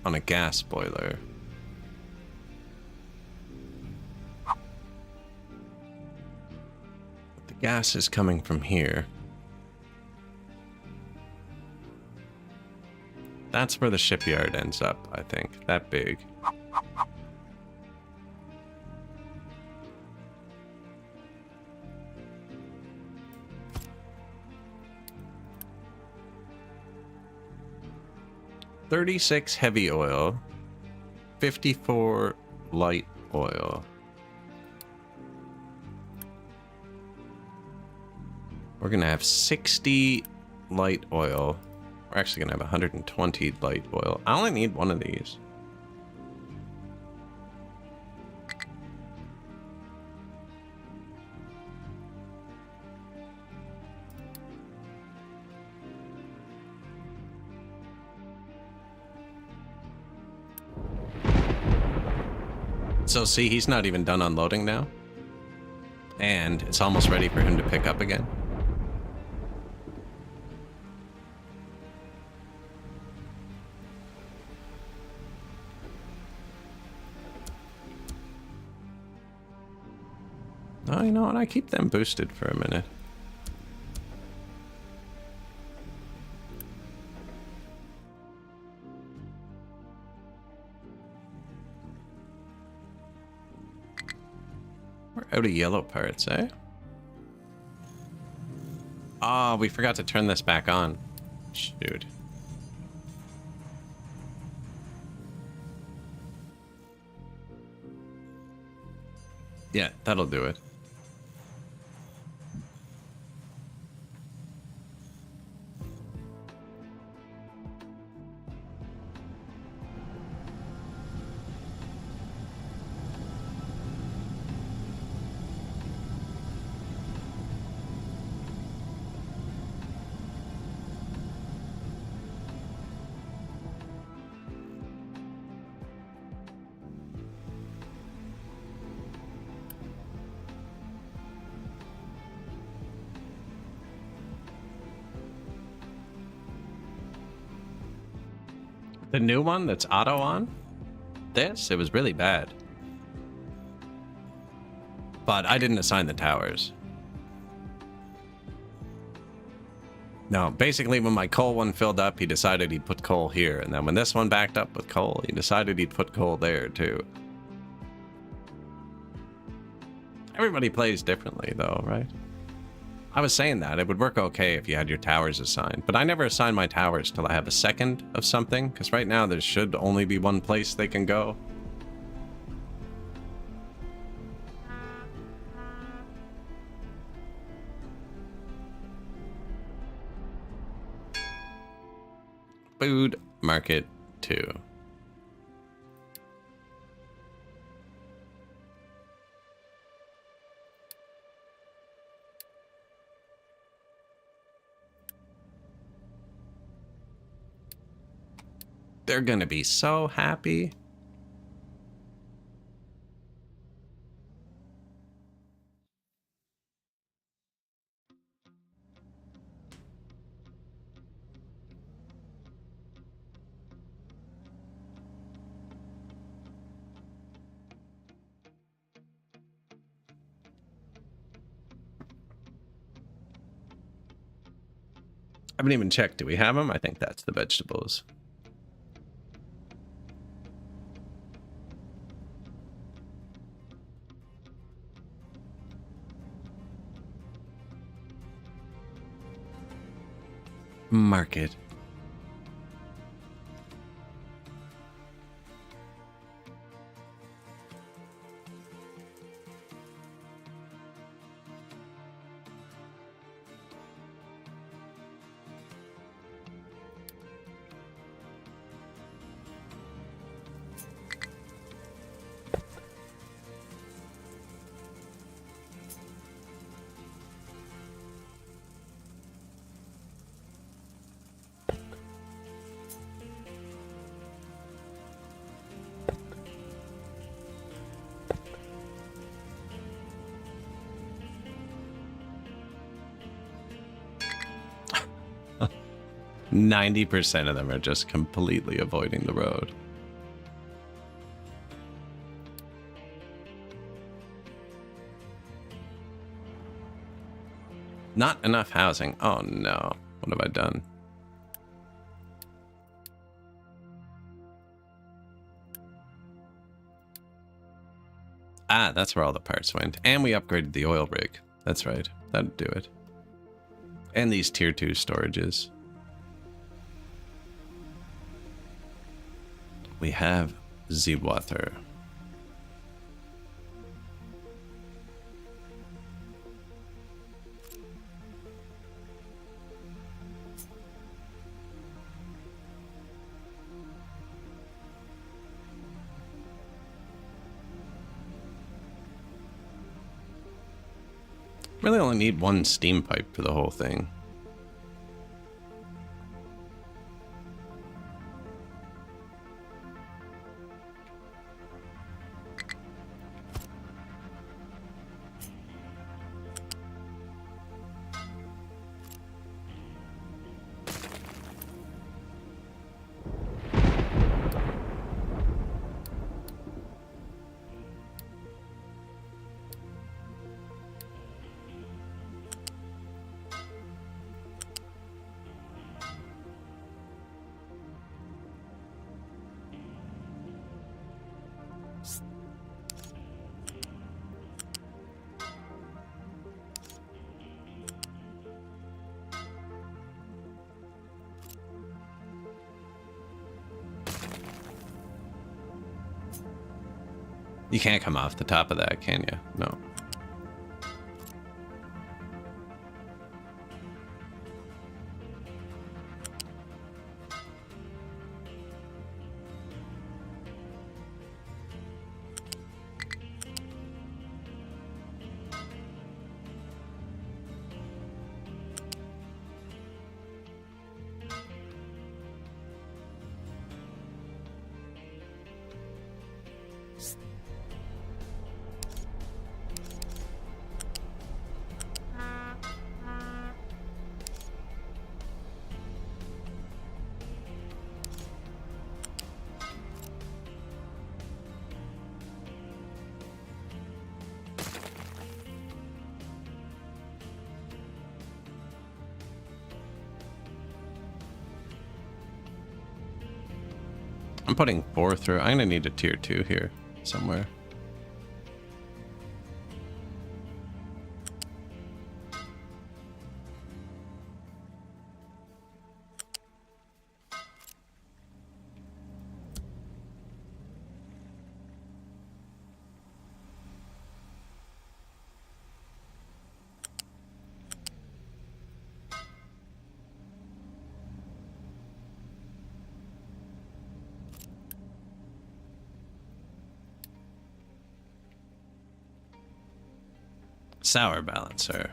on a gas boiler. The gas is coming from here. That's where the shipyard ends up, I think. That big. $36 heavy oil, 54 light oil. We're gonna have 60 light oil. We're actually gonna have 120 light oil. I only need one of these. So see, he's not even done unloading now. And it's almost ready for him to pick up again. Oh, you know what? I keep them boosted for a minute. We're out of yellow parts, eh? Oh, we forgot to turn this back on. Shoot. Yeah, that'll do it. The new one that's auto on? This? It was really bad. But I didn't assign the towers. No, basically when my coal one filled up, he decided he'd put coal here. And then when this one backed up with coal, he decided he'd put coal there too. Everybody plays differently though, right? I was saying that it would work okay if you had your towers assigned, but I never assign my towers till I have a second of something, because right now there should only be one place they can go. Food Market 2. They're gonna be so happy. I haven't even checked. Do we have them? I think that's the vegetables. Market. %90 of them are just completely avoiding the road. Not enough housing. Oh no. What have I done? Ah, that's where all the parts went. And we upgraded the oil rig. That's right. That'd do it. And these tier 2 storages. We have the water. Really only need one steam pipe for the whole thing. You can't come off the top of that, can you? No. I'm putting 4 through. I'm gonna need a tier 2 here somewhere. Sour balancer.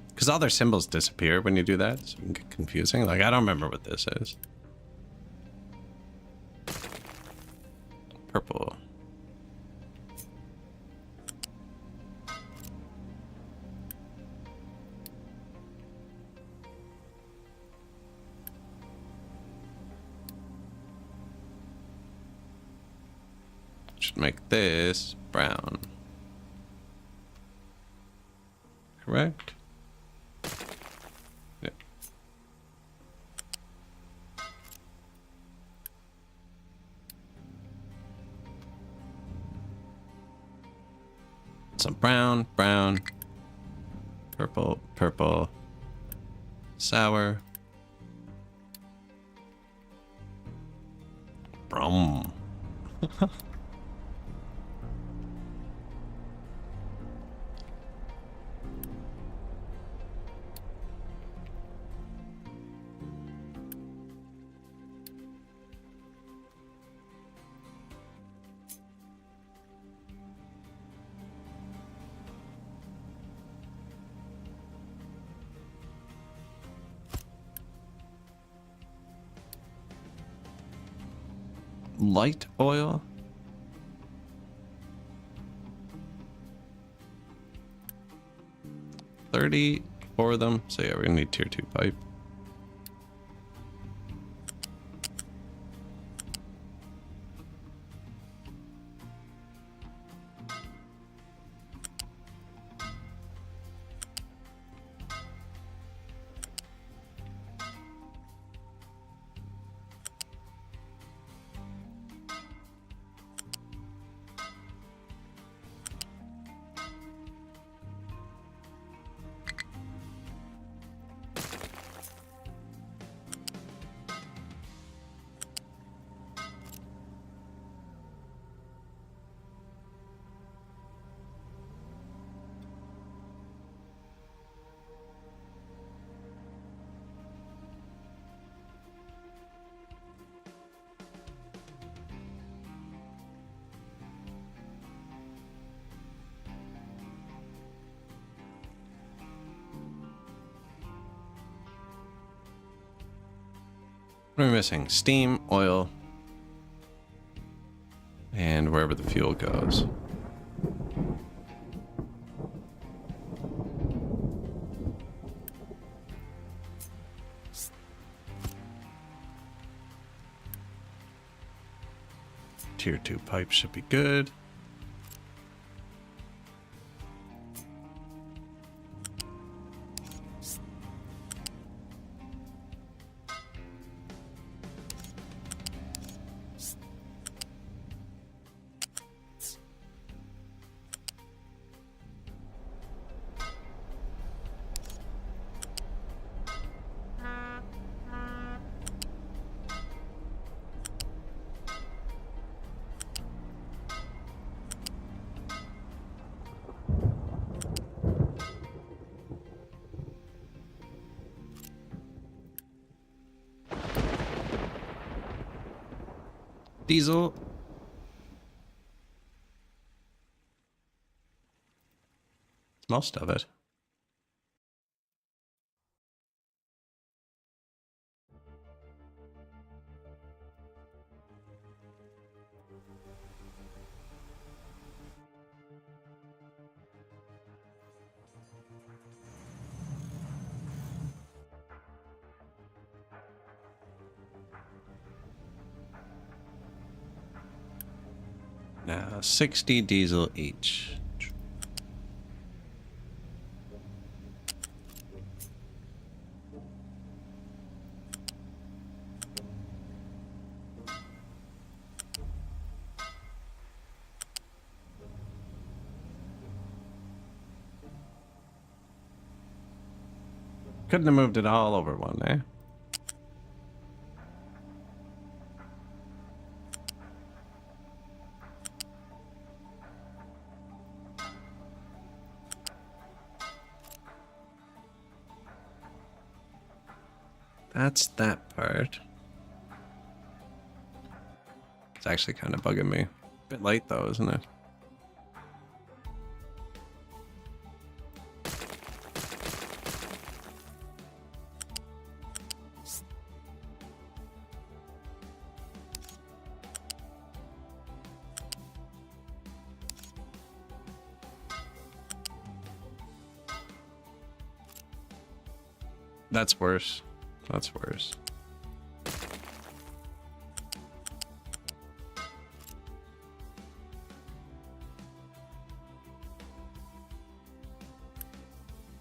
Because all their symbols disappear when you do that, so it can get confusing. Like, I don't remember what this is. Purple. Should make this brown. Correct? Yeah. Some brown, brown, purple, purple, sour, brown. Light oil. $30 for them. So yeah, we're gonna need tier 2 pipe. What are we missing? Steam, oil, and wherever the fuel goes. Tier 2 pipe should be good. Diesel. Most of it. Now 60 diesel each. Couldn't have moved it all over one, eh? That's that part. It's actually kind of bugging me. Bit late though, isn't it? That's worse. That's worse.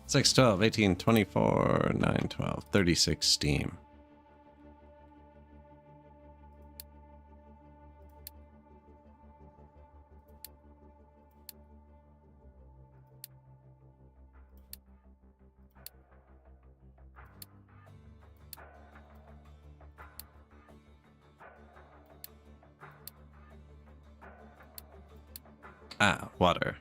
Six, 12, 18, 24, 9, 12, 36 steam. Ah, water.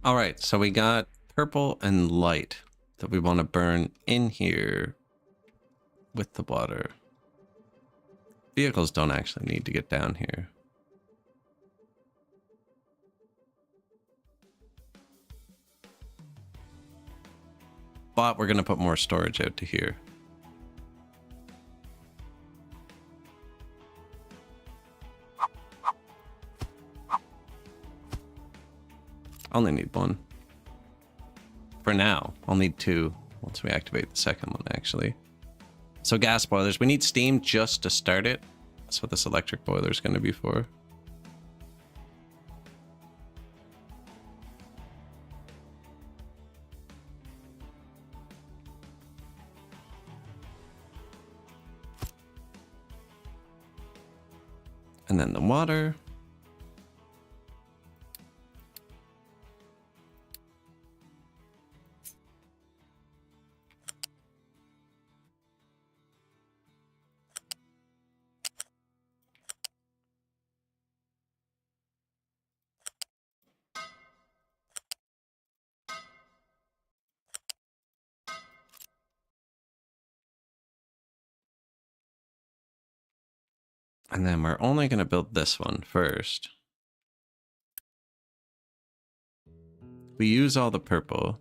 All right, so we got purple and light that we want to burn in here with the water. Vehicles don't actually need to get down here. But we're going to put more storage out to here. Only need one. For now, I'll need two once we activate the second one, actually. So gas boilers, we need steam just to start it. That's what this electric boiler is going to be for. And then the water. And then we're only going to build this one first. We use all the purple.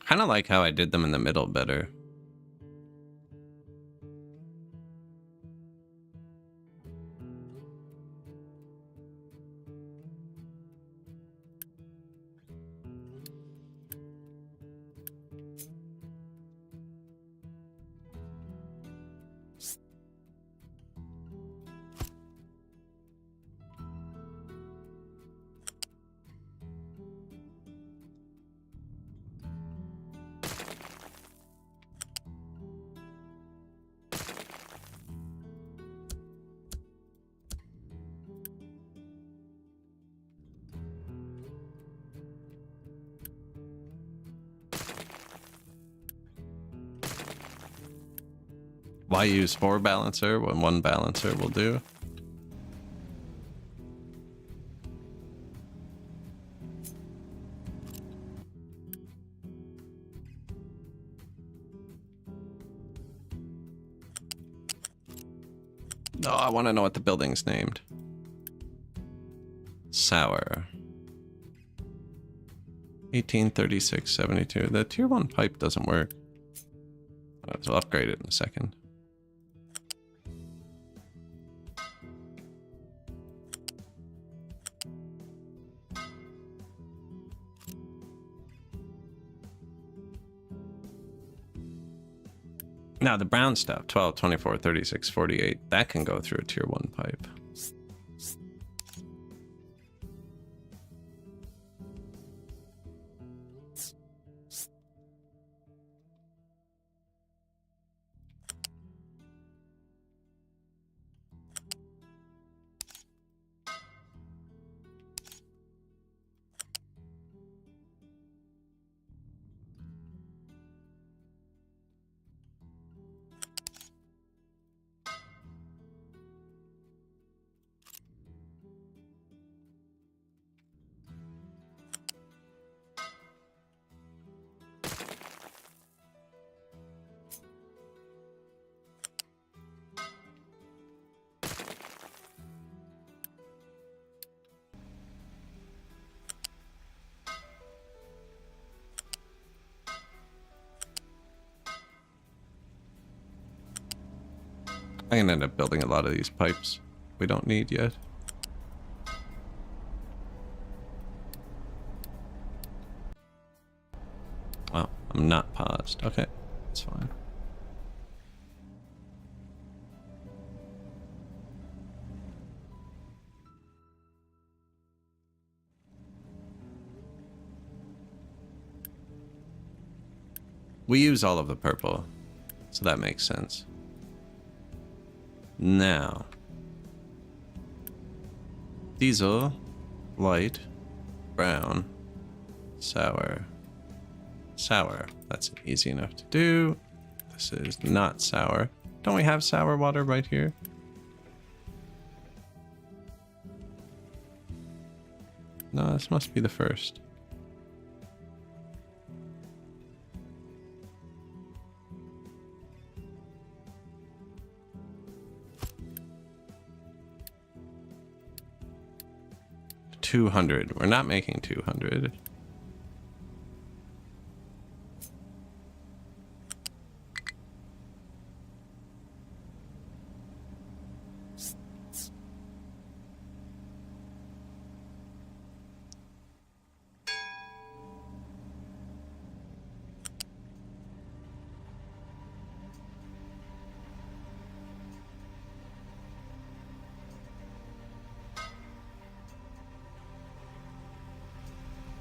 Kind of like how I did them in the middle better. Why use 4 balancer when 1 balancer will do? Oh, I want to know what the building's named. Sour. 1836-72. The tier 1 pipe doesn't work. So I'll upgrade it in a second. Now the brown stuff, 12, 24, 36, 48, that can go through a tier 1 pipe. I'm gonna end up building a lot of these pipes we don't need yet. Oh, I'm not paused. Okay, that's fine. We use all of the purple, so that makes sense. Now, diesel, light, brown, sour, sour. That's easy enough to do. This is not sour. Don't we have sour water right here? No, this must be the first. $200. We're not making 200.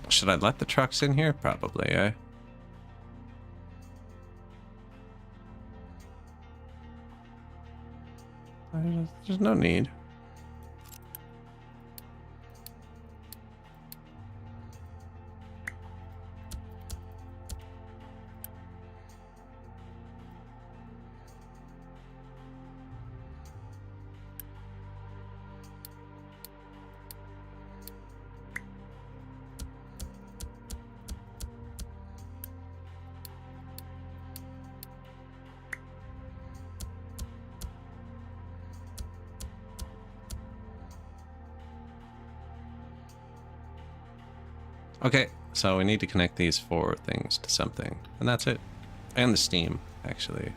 Should I let the trucks in here? Probably, eh? There's no need. Okay, so we need to connect these 4 things to something, and that's it. And the steam, actually.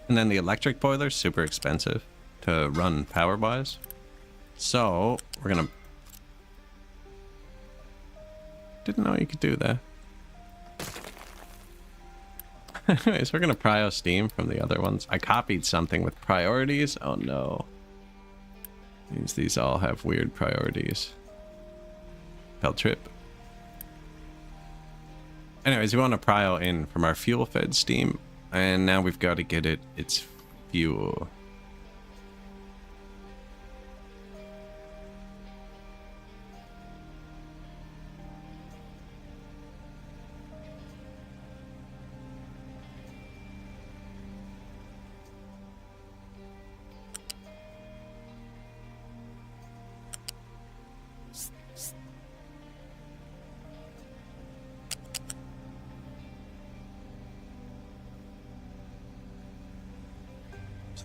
And then the electric boiler's super expensive to run power-wise. So, we're gonna... Didn't know you could do that. Anyways, we're gonna prio steam from the other ones. I copied something with priorities. Oh no. Means these all have weird priorities. Belt trip. Anyways, we want to prio in from our fuel-fed steam And now we've got to get it its fuel.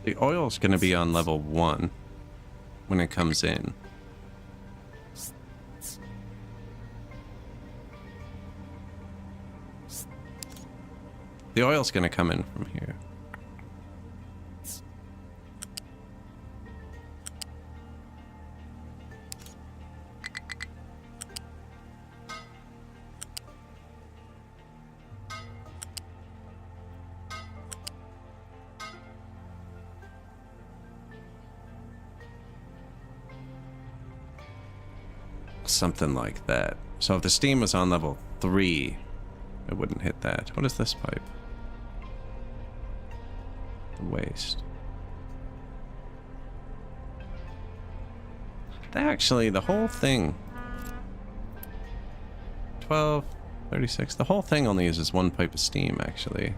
The oil's going to be on level 1 when it comes in. The oil's going to come in from here. Something like that. So if the steam was on level 3, it wouldn't hit that. What is this pipe? The waste. Actually, the whole thing... 12, 36. The whole thing only uses 1 pipe of steam, actually.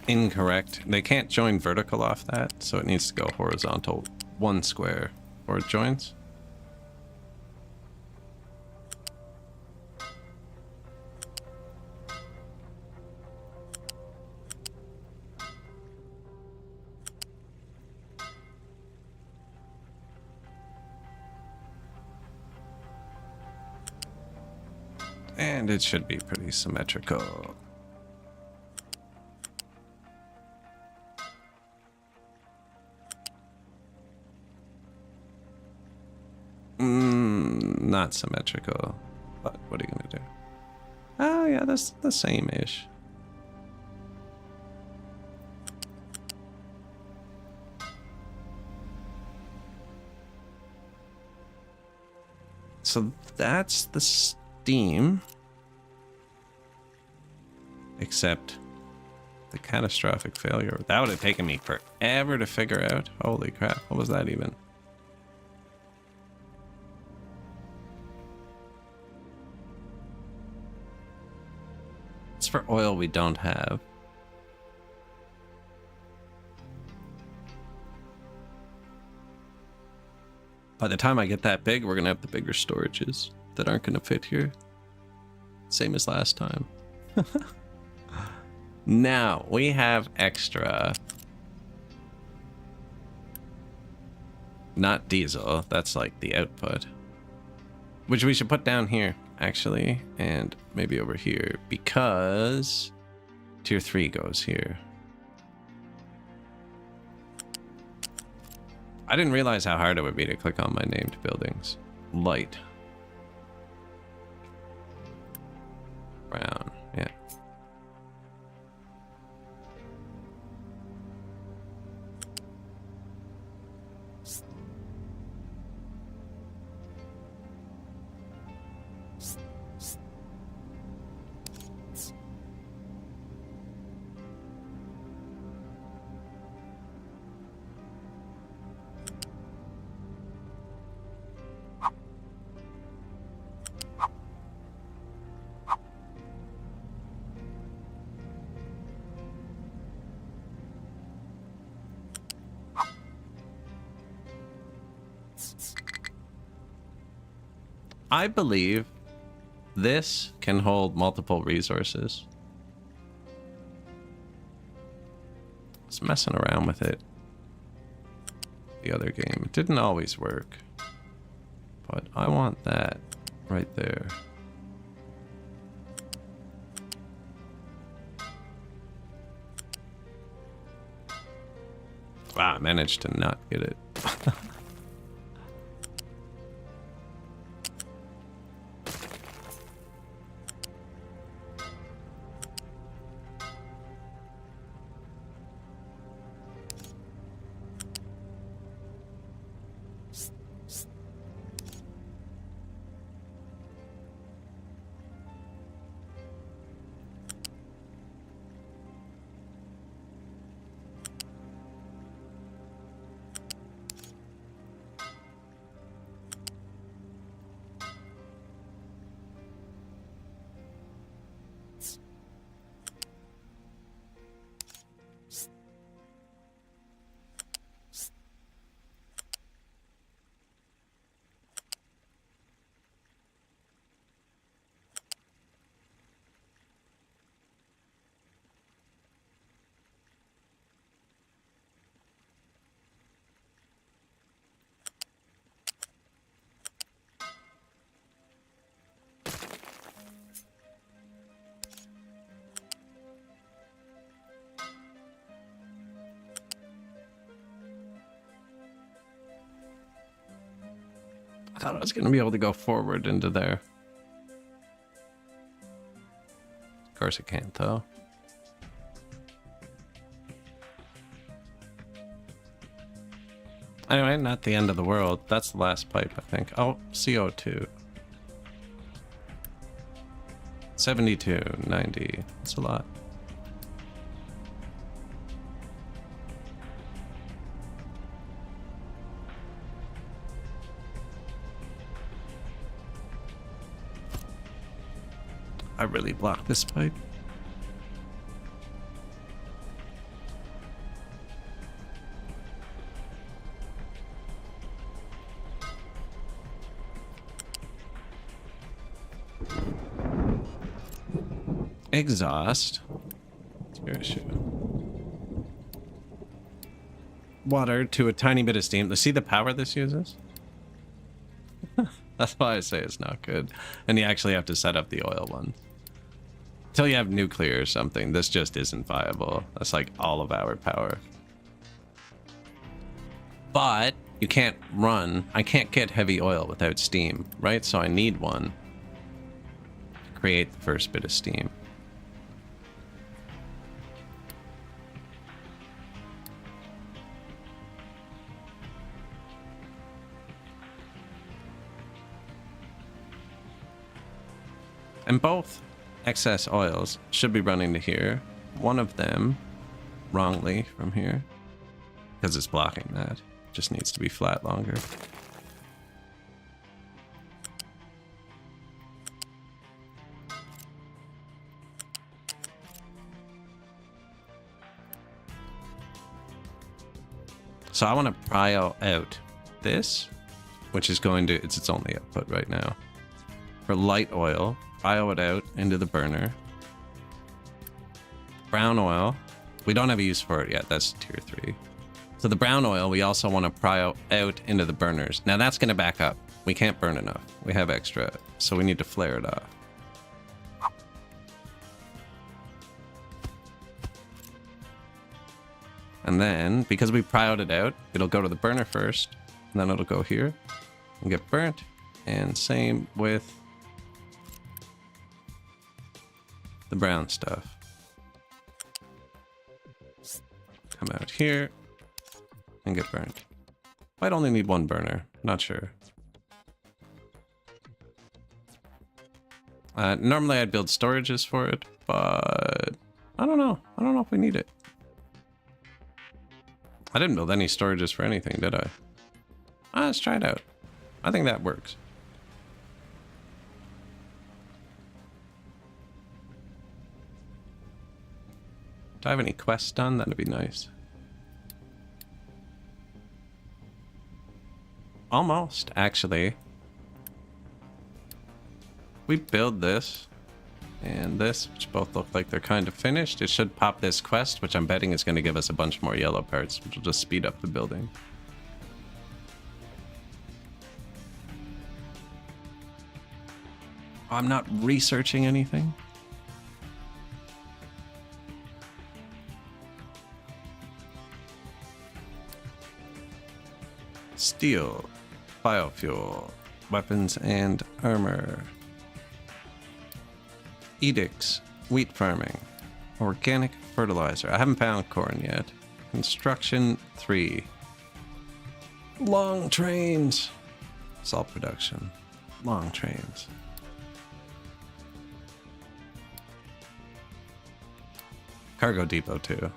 Incorrect. They can't join vertical off that, so it needs to go horizontal 1 square before it joins. And it should be pretty symmetrical. Not symmetrical, but what are you gonna do? Oh yeah, that's the same-ish. So that's the steam, except the catastrophic failure. That would have taken me forever to figure out. Holy crap, what was that even? For oil we don't have. By the time I get that big, we're gonna have the bigger storages that aren't gonna fit here. Same as last time. Now we have extra. Not diesel, that's like the output. Which we should put down here, actually, and maybe over here, because tier 3 goes here. I didn't realize how hard it would be to click on my named buildings. Light. Brown, yeah. I believe This can hold multiple resources. Just messing around with it. The other game. It didn't always work. But I want that right there. Wow, I managed to not get it. I thought I was going to be able to go forward into there. Of course I can't, though. Anyway, not the end of the world. That's the last pipe, I think. Oh, CO2. 72, 90. That's a lot. I really blocked this pipe. Exhaust. That's your issue. Water to a tiny bit of steam. See the power this uses? That's why I say it's not good. And you actually have to set up the oil one. Until you have nuclear or something, this just isn't viable. That's like all of our power. But you can't run. I can't get heavy oil without steam, right? So I need one to create the first bit of steam. And both excess oils should be running to here. One of them wrongly from here because it's blocking that. Just needs to be flat longer. So I want to prio out this, which is going to, it's its only output right now. For light oil, prio it out into the burner. Brown oil, we don't have a use for it yet, that's tier 3. So the brown oil, we also want to prio out into the burners. Now that's going to back up. We can't burn enough. We have extra, so we need to flare it off. And then, because we prioed it out, it'll go to the burner first, and then it'll go here and get burnt. And same with the brown stuff. Come out here and get burnt. Might only need one burner, not sure. Normally I'd build storages for it, but I don't know. I don't know if we need it. I didn't build any storages for anything, did I? Let's try it out. I think that works. Do I have any quests done? That'd be nice. Almost, actually. We build this and this, which both look like they're kind of finished. It should pop this quest, which I'm betting is going to give us a bunch more yellow parts, which will just speed up the building. I'm not researching anything. Steel, biofuel, weapons and armor. Edicts, wheat farming, organic fertilizer. I haven't found corn yet. Construction 3. Long trains. Salt production. Long trains. Cargo depot 2.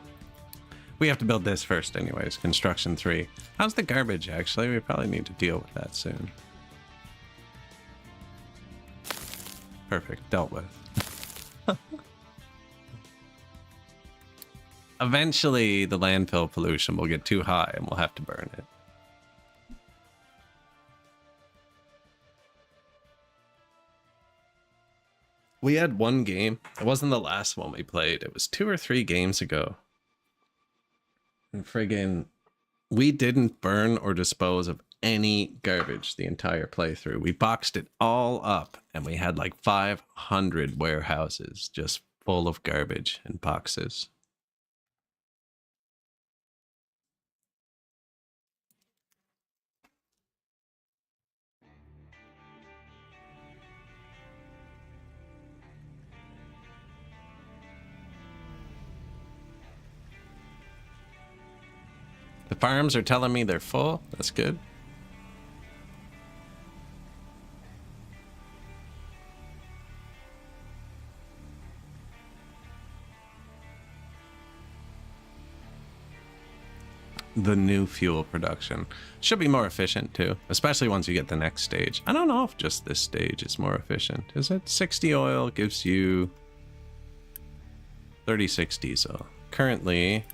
We have to build this first anyways. Construction 3. How's the garbage actually? We probably need to deal with that soon. Perfect. Dealt with. Eventually, the landfill pollution will get too high and we'll have to burn it. We had one game. It wasn't the last one we played. It was 2 or 3 games ago. And friggin', we didn't burn or dispose of any garbage the entire playthrough. We boxed it all up and we had like 500 warehouses just full of garbage and boxes. The farms are telling me they're full. That's good. The new fuel production should be more efficient too, especially once you get the next stage. I don't know if just this stage is more efficient. Is it 60 oil gives you 36 diesel? Currently,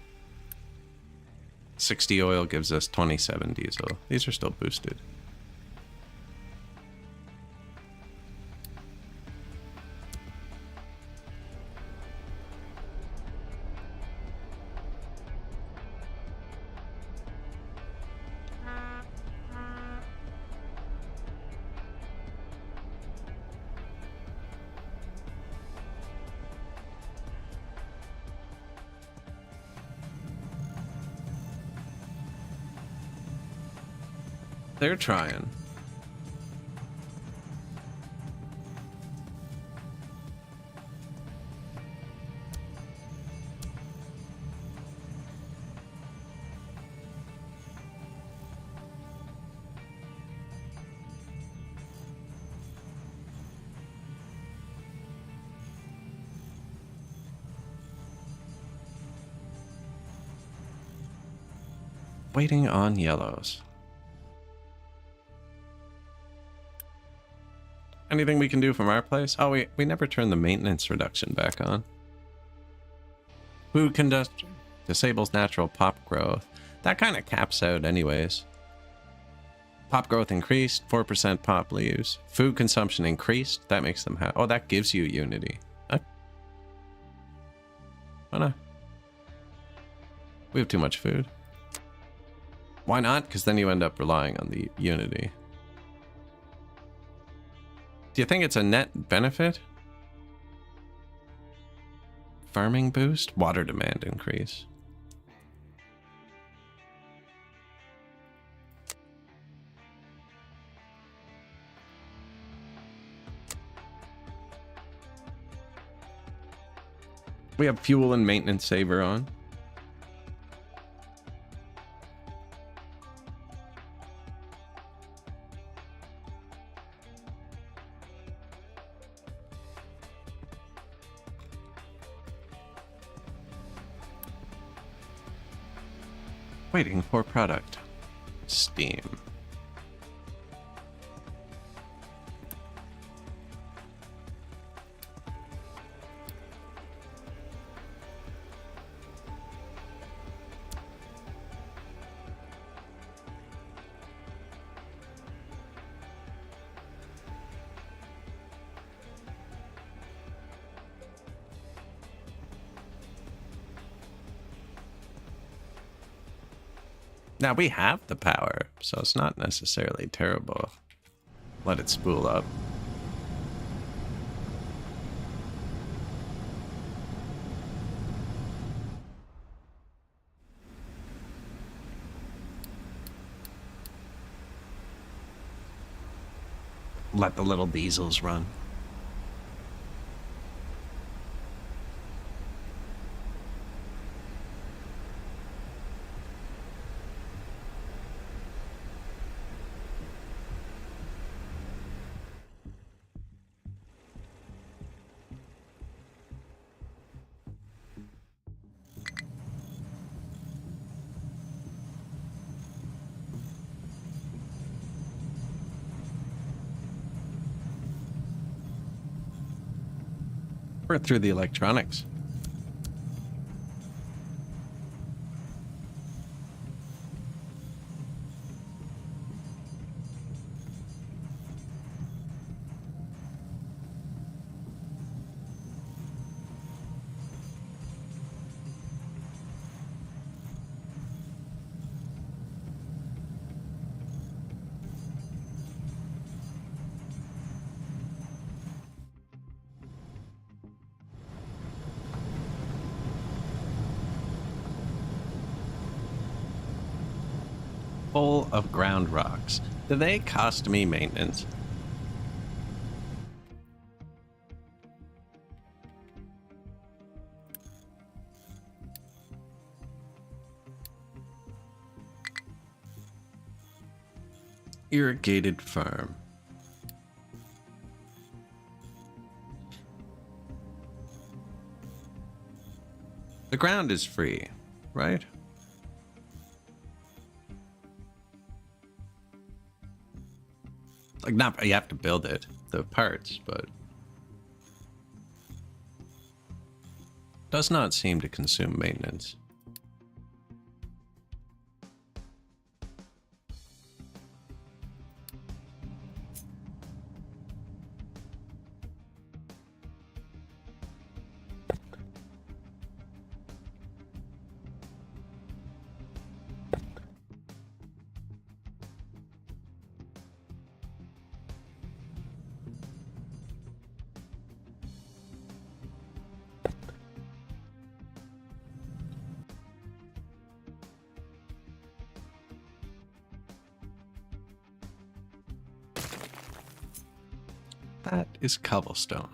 60 oil gives us 27 diesel. These are still boosted. They're trying. Waiting on yellows. Anything we can do from our place? Oh, we never turned the maintenance reduction back on. Food consumption disables natural pop growth. That kind of caps out anyways. Pop growth increased, 4% pop leaves. Food consumption increased, that makes them oh, that gives you unity. Oh no. We have too much food. Why not? Because then you end up relying on the unity. Do you think it's a net benefit? Farming boost? Water demand increase. We have fuel and maintenance saver on. Waiting for product. Steam. Now we have the power, so it's not necessarily terrible. Let it spool up. Let the little diesels run. We're through the electronics. Full of ground rocks. Do they cost me maintenance? Irrigated farm. The ground is free, right? Like, not, you have to build it, the parts, but does not seem to consume maintenance. That is cobblestone.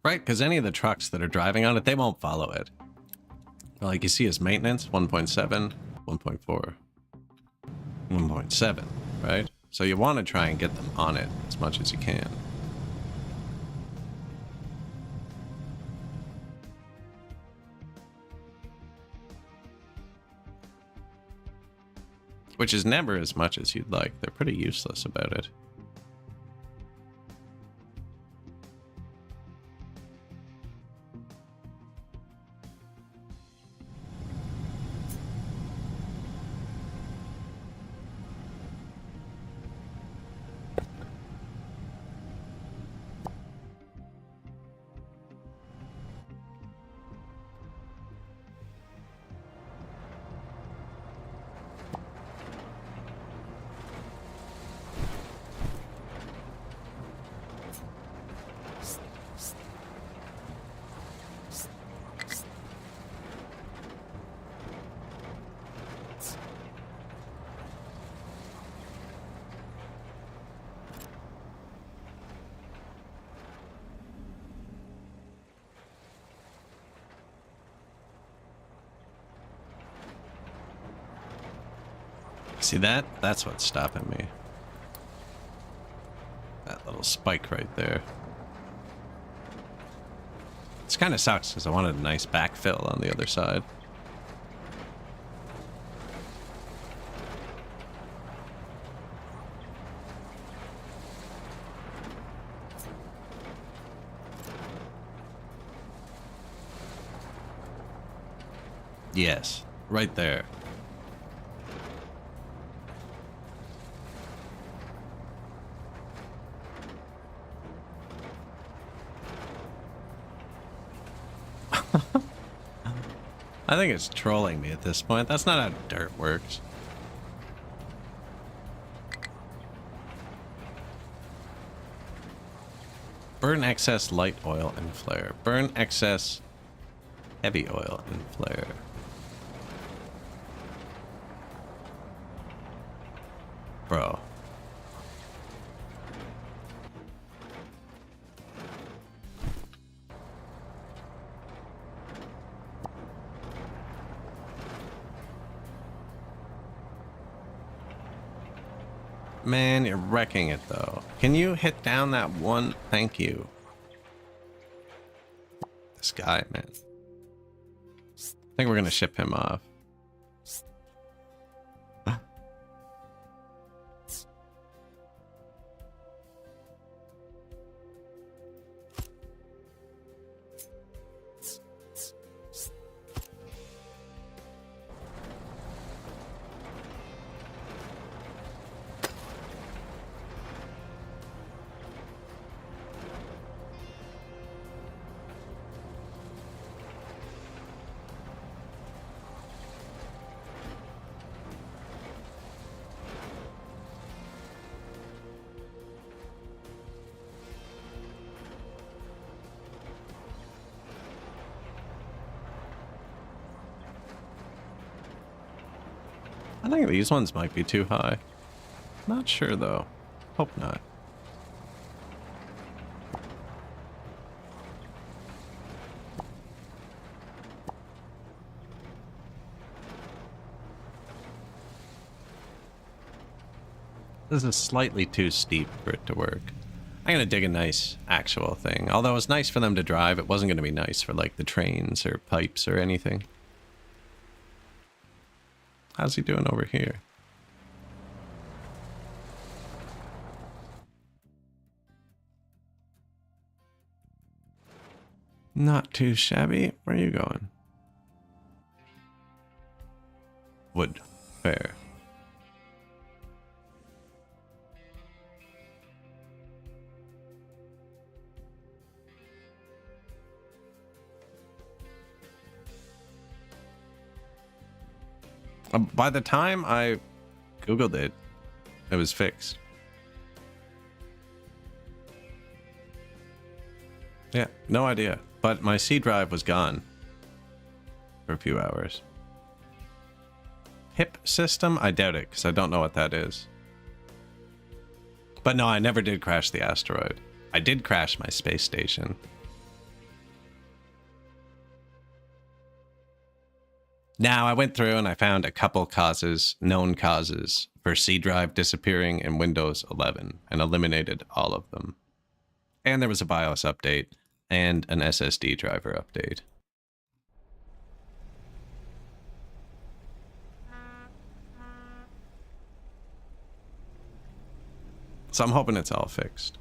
Right, because any of the trucks that are driving on it, they won't follow it. Like you see as maintenance, 1.7, 1.4, 1.7, right? So you want to try and get them on it as much as you can. Which is never as much as you'd like. They're pretty useless about it. See that? That's what's stopping me. That little spike right there. This kind of sucks because I wanted a nice backfill on the other side. Yes, right there. I think it's trolling me at this point. That's not how dirt works. Burn excess light oil and flare. Burn excess heavy oil and flare. Bro. Man, you're wrecking it though. Can you hit down that one? Thank you. This guy, man. I think we're gonna ship him off. I think these ones might be too high. Not sure though. Hope not. This is slightly too steep for it to work. I'm gonna dig a nice actual thing. Although it's nice for them to drive, it wasn't gonna be nice for like the trains or pipes or anything. How's he doing over here? Not too shabby. Where are you going? Wood. Fair. By the time I Googled it, it was fixed. Yeah, no idea. But my C drive was gone for a few hours. HIP system? I doubt it, because I don't know what that is. But no, I never did crash the asteroid. I did crash my space station. Now, I went through and I found a couple causes, known causes, for C drive disappearing in Windows 11 and eliminated all of them. And there was a BIOS update and an SSD driver update. So I'm hoping it's all fixed.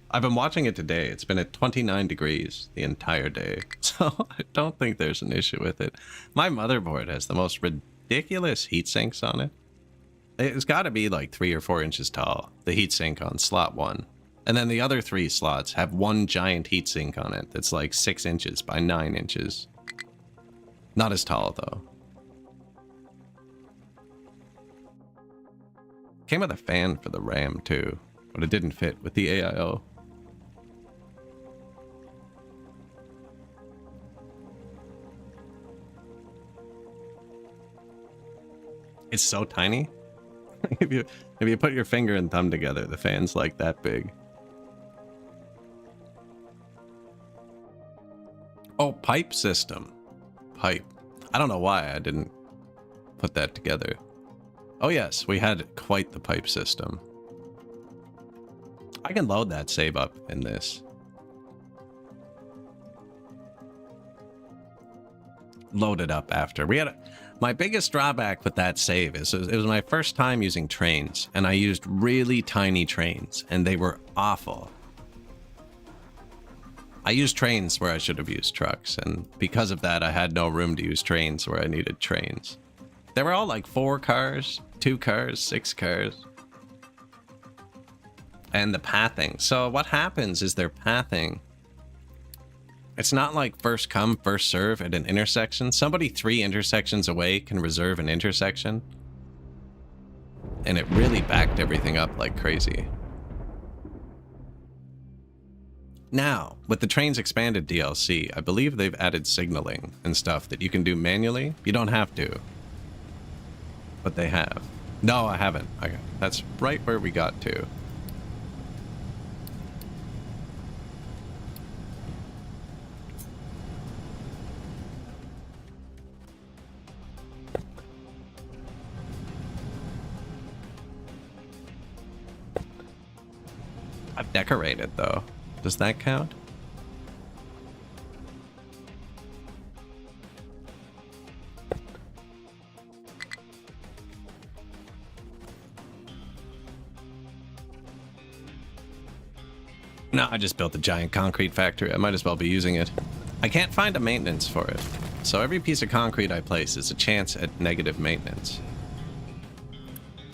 I've been watching it today. It's been at 29 degrees the entire day. So I don't think there's an issue with it. My motherboard has the most ridiculous heat sinks on it. It's got to be like 3 or 4 inches tall, the heatsink on slot 1. And then the other 3 slots have one giant heatsink on it that's like 6 inches by 9 inches. Not as tall though. Came with a fan for the RAM too, but it didn't fit with the AIO. It's so tiny. if you put your finger and thumb together, the fan's like that big. Oh, pipe system. Pipe. I don't know why I didn't put that together. Oh yes, we had quite the pipe system. I can load that save up in this. Load it up after. My biggest drawback with that save is it was my first time using trains, and I used really tiny trains, and they were awful. I used trains where I should have used trucks, and because of that, I had no room to use trains where I needed trains. They were all like 4 cars, 2 cars, 6 cars. And the pathing. So what happens is their pathing, it's not like first come, first serve at an intersection. Somebody 3 intersections away can reserve an intersection. And it really backed everything up like crazy. Now, with the Trains Expanded DLC, I believe they've added signaling and stuff that you can do manually. You don't have to. But they have. No, I haven't. Okay. That's right where we got to. I've decorated, though. Does that count? No, I just built a giant concrete factory. I might as well be using it. I can't find a maintenance for it. So every piece of concrete I place is a chance at negative maintenance.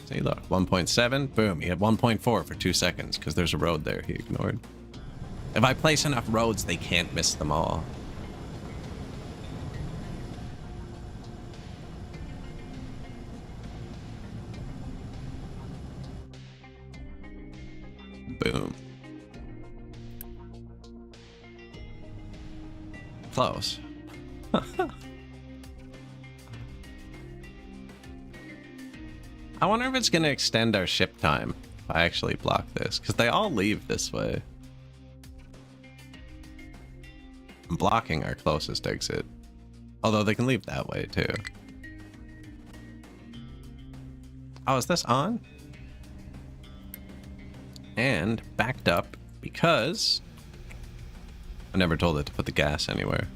See, look, 1.7, boom, he had 1.4 for 2 seconds because there's a road there he ignored. If I place enough roads, they can't miss them all. Boom. Close. I wonder if it's going to extend our ship time if I actually block this, because they all leave this way. I'm blocking our closest exit, although they can leave that way too. Oh, is this on? And backed up because I never told it to put the gas anywhere.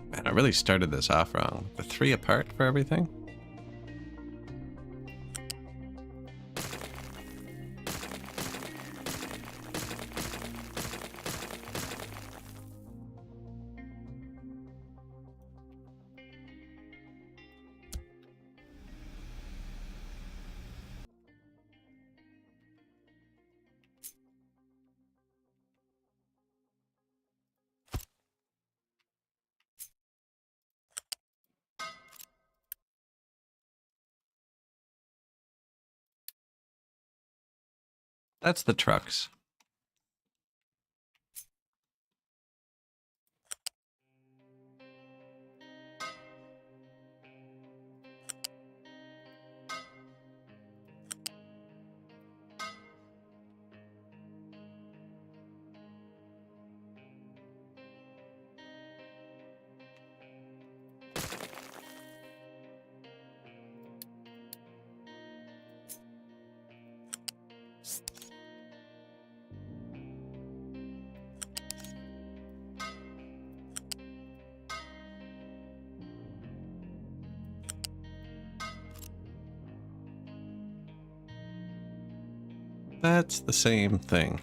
Man, I really started this off wrong. The 3 apart for everything? That's the trucks. That's the same thing.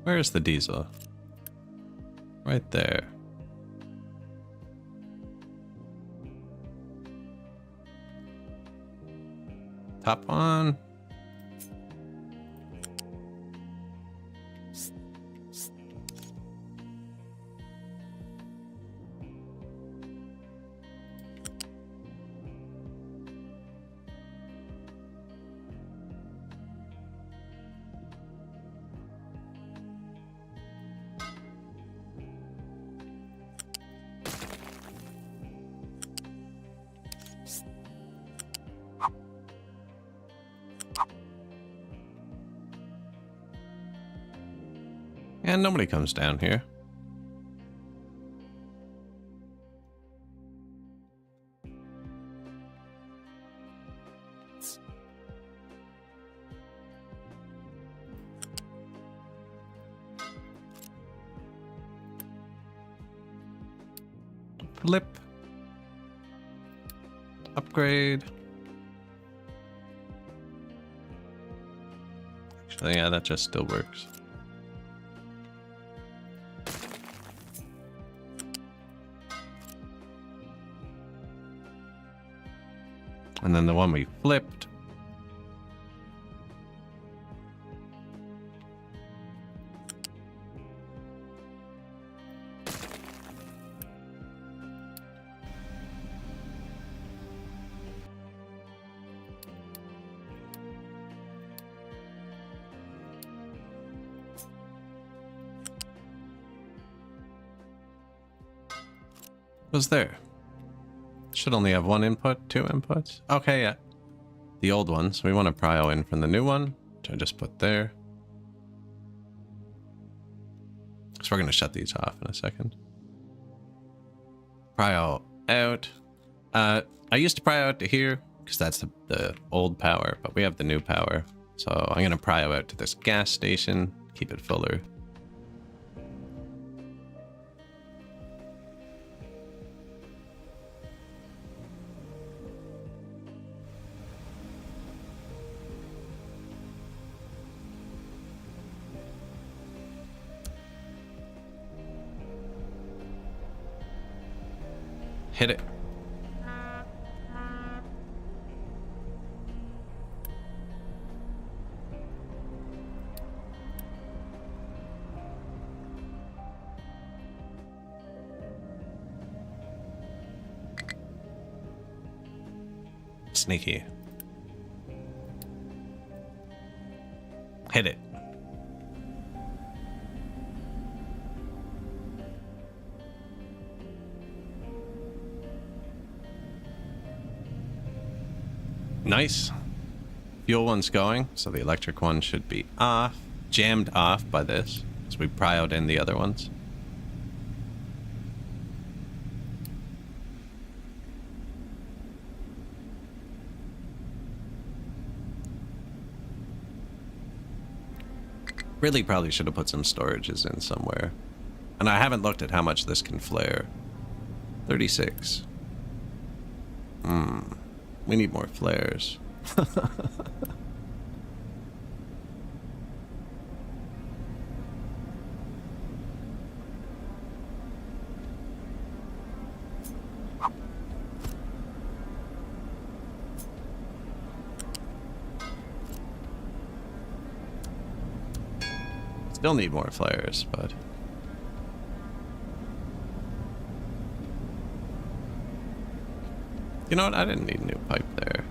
Where's the diesel? Right there. Top on. And nobody comes down here. Flip. Upgrade. Actually, yeah, that just still works. And then the one we flipped. Was there? Should only have one input, 2 inputs. Okay, yeah. The old one, so we want to prio in from the new one, which I just put there. So we're going to shut these off in a second. Prio out. I used to prio out to here, because that's the old power, but we have the new power. So I'm going to prio out to this gas station, keep it fuller. Hit it. Sneaky. Hit it. Nice. Fuel one's going, so the electric one should be off. Jammed off by this, as we prioed in the other ones. Really probably should have put some storages in somewhere. And I haven't looked at how much this can flare. 36. We need more flares. Still need more flares, but... You know what? I didn't need a new pipe there.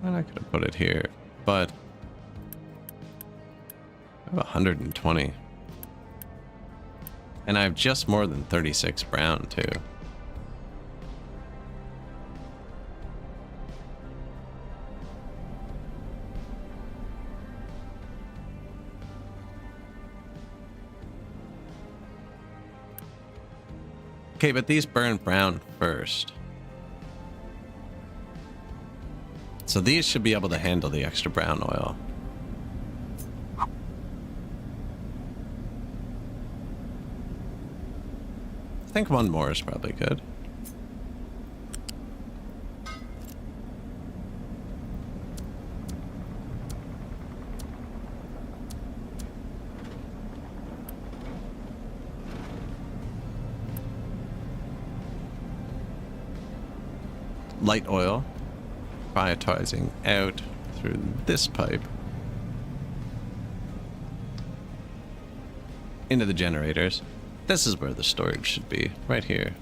And I could have put it here, but I have 120. And I have just more than 36 brown, too. Okay, but these burn brown first. So these should be able to handle the extra brown oil. I think one more is probably good. Light oil, prioritizing out through this pipe into the generators. This is where the storage should be, right here.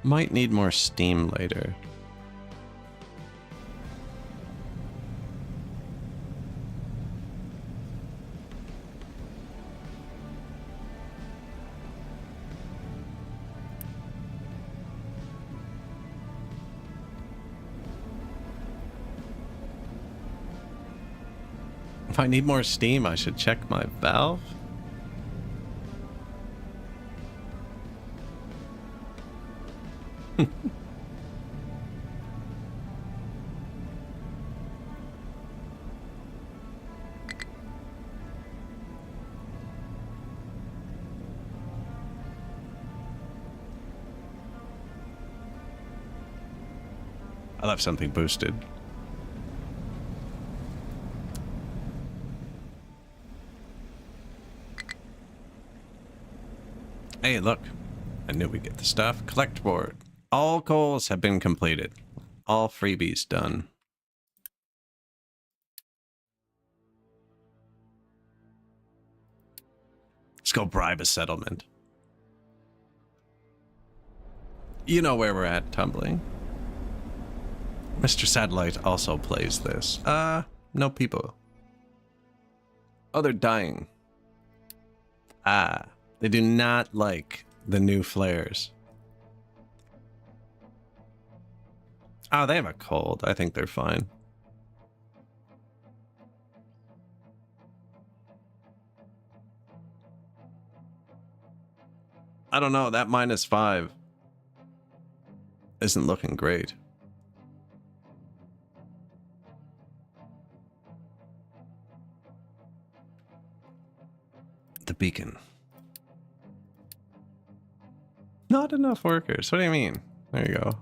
Might need more steam later. If I need more steam, I should check my valve. I left something boosted. Hey, look. I knew we'd get the stuff. Collect board. All goals have been completed. All freebies done. Let's go bribe a settlement. You know where we're at, Tumbling. Mr. Satellite also plays this. No people. Oh, they're dying. Ah, they do not like the new flares. Oh, they have a cold. I think they're fine. I don't know. That -5 isn't looking great. The beacon. Not enough workers. What do you mean? There you go.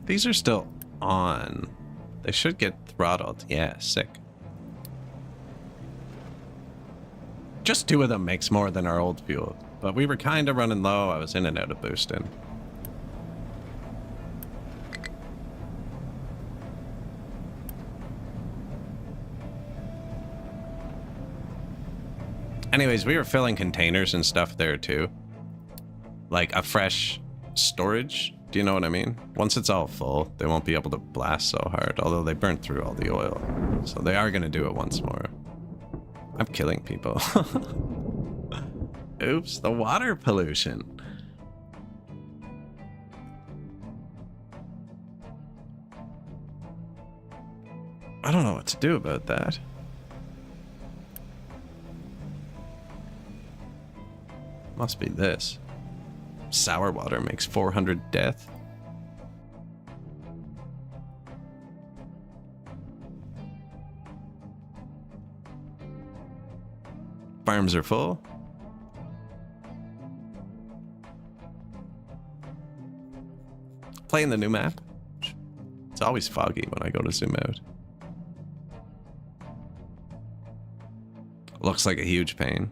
These are still on. They should get throttled. Yeah, sick. Just 2 of them makes more than our old fuel. But we were kind of running low. I was in and out of boosting. Anyways, we were filling containers and stuff there too. Like a fresh storage. Do you know what I mean? Once it's all full, they won't be able to blast so hard, although they burnt through all the oil. So they are going to do it once more. I'm killing people. Oops, the water pollution. I don't know what to do about that. Must be this. Sour water makes 400 death. Farms are full. Playing the new map. It's always foggy when I go to zoom out. Looks like a huge pain.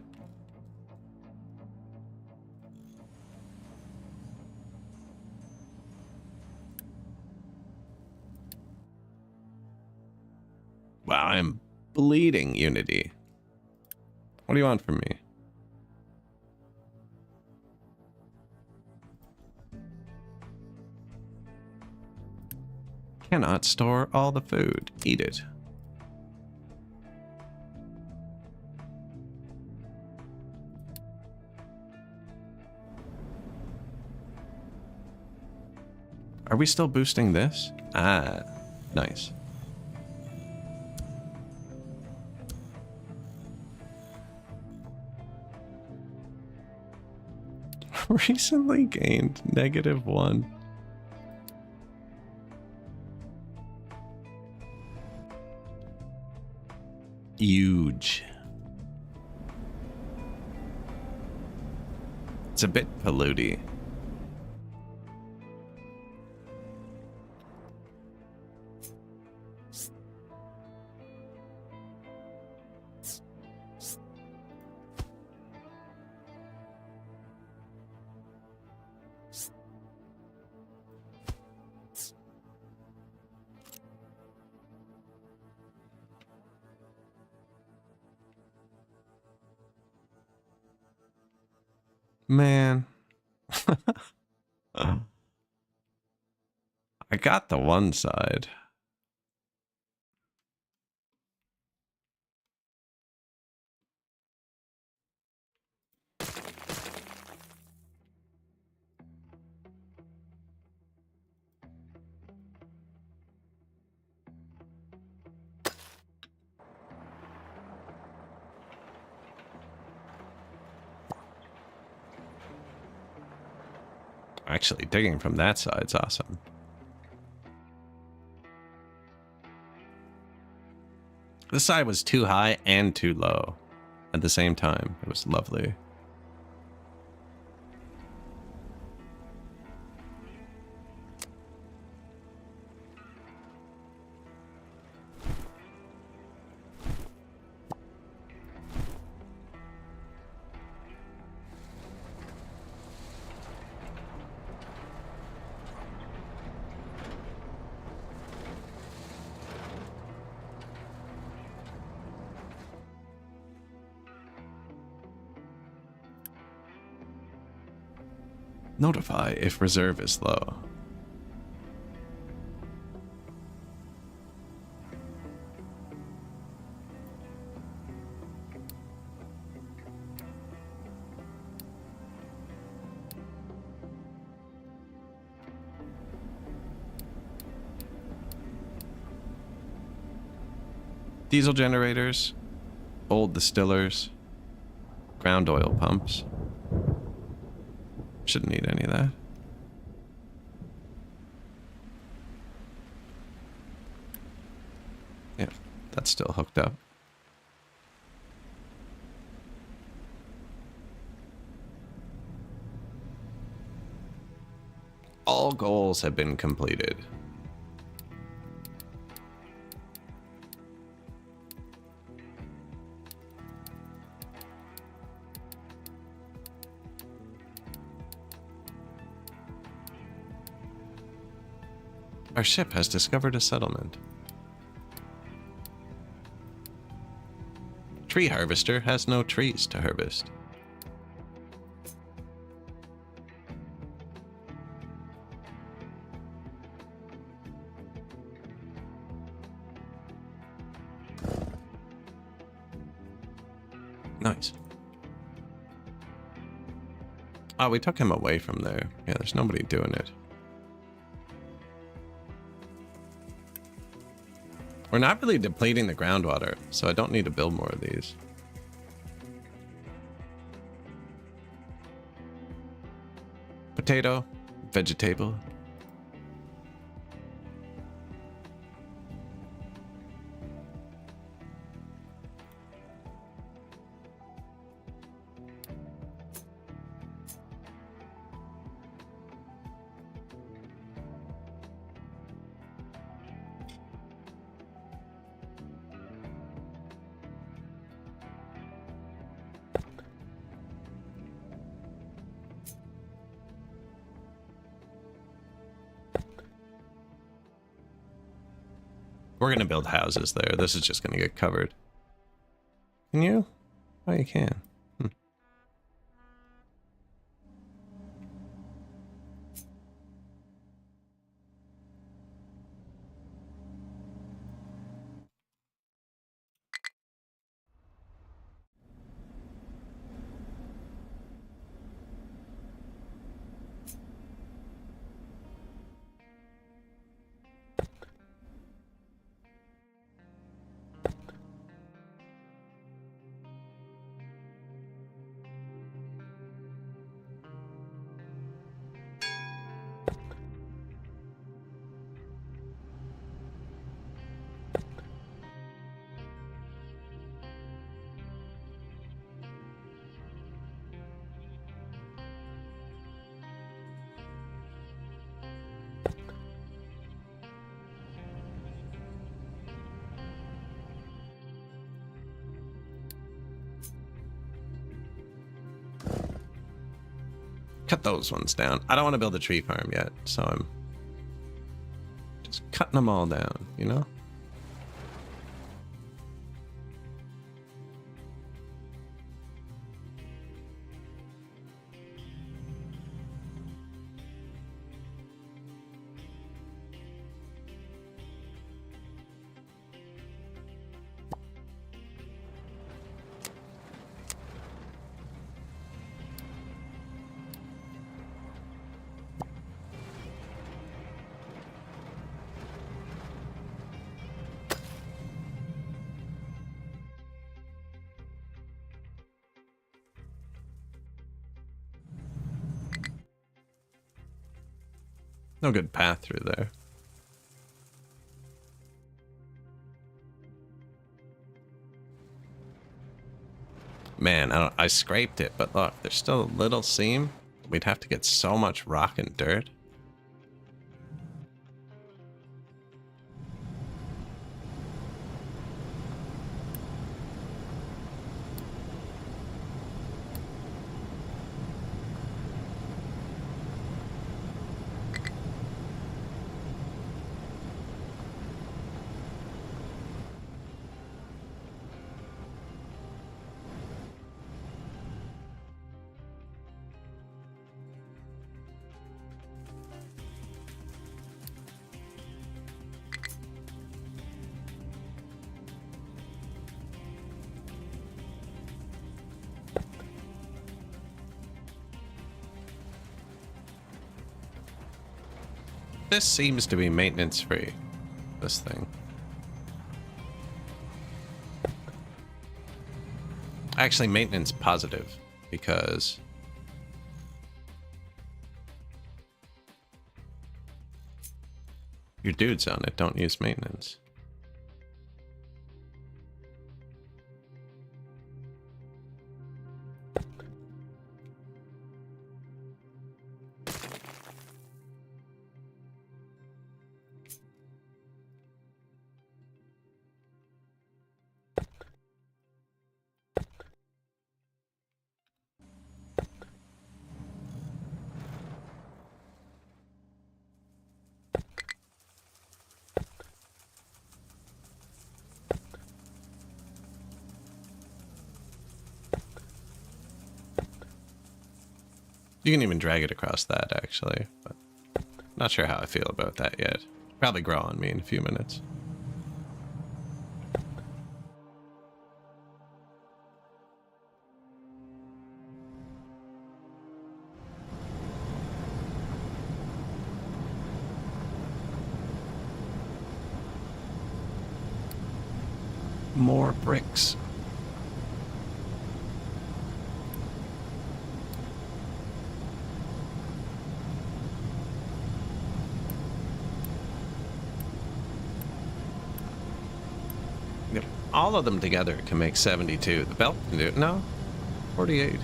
Wow, I'm bleeding, Unity. What do you want from me? Cannot store all the food. Eat it. Are we still boosting this? Ah, nice. Recently gained -1. Huge. It's a bit polluty. Man. I got the one side. Actually, digging from that side's awesome. This side was too high and too low at the same time. It was lovely. Notify if reserve is low. Diesel generators, old distillers, ground oil pumps. Shouldn't need any of that. Yeah, that's still hooked up. All goals have been completed. Our ship has discovered a settlement. Tree harvester has no trees to harvest. Nice. Oh, we took him away from there. Yeah, there's nobody doing it. We're not really depleting the groundwater, so I don't need to build more of these. Potato, vegetable. We're gonna build houses there. This is just gonna get covered. Can you? Oh, you can. Cut those ones down. I don't want to build a tree farm yet, so I'm just cutting them all down, you know? No good path through there. Man, I scraped it, but look, there's still a little seam. We'd have to get so much rock and dirt. This seems to be maintenance free, this thing. Actually, maintenance positive, because your dudes on it don't use maintenance. You can even drag it across that, actually, but not sure how I feel about that yet. Probably grow on me in a few minutes. More bricks. All of them together can make 72. The belt can do it. No, 48.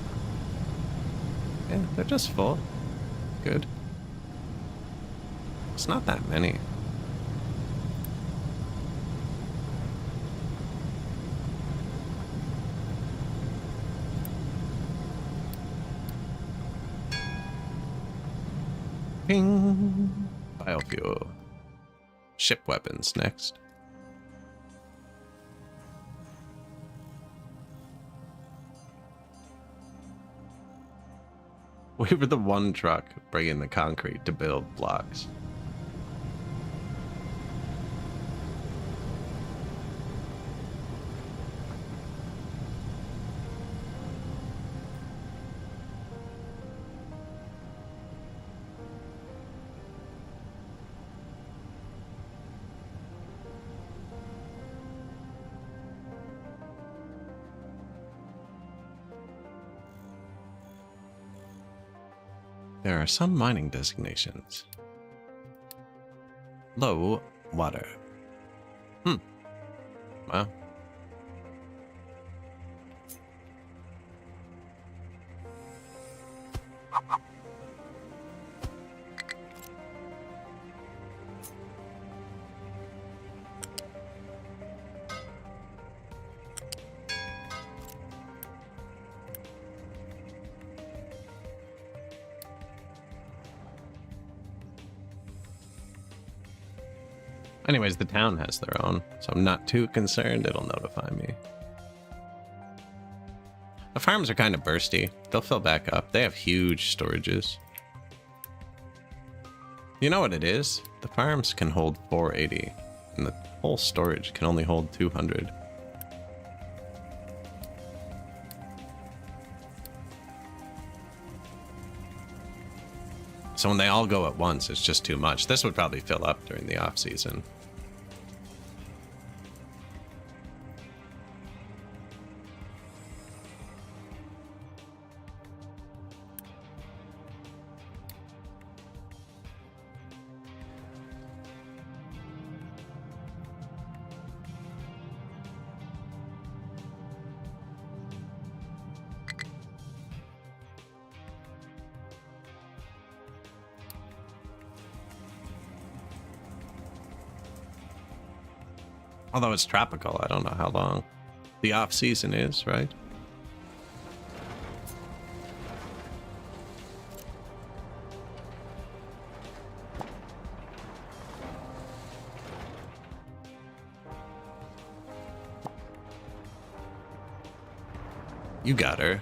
Yeah, they're just full. Good. It's not that many. Ping. Biofuel. Ship weapons next. We were the one truck bringing the concrete to build blocks. There are some mining designations. Low water. Wow. Anyways, the town has their own, so I'm not too concerned. It'll notify me. The farms are kind of bursty. They'll fill back up. They have huge storages. You know what it is? The farms can hold 480, and the whole storage can only hold 200. So when they all go at once, it's just too much. This would probably fill up during the off season. Although it's tropical, I don't know how long the off season is, right? You got her.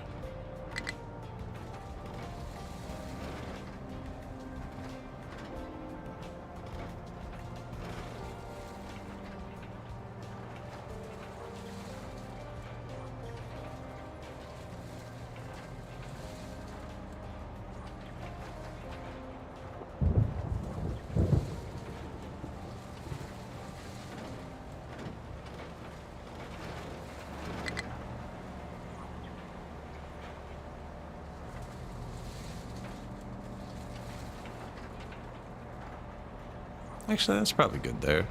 Actually, that's probably good there.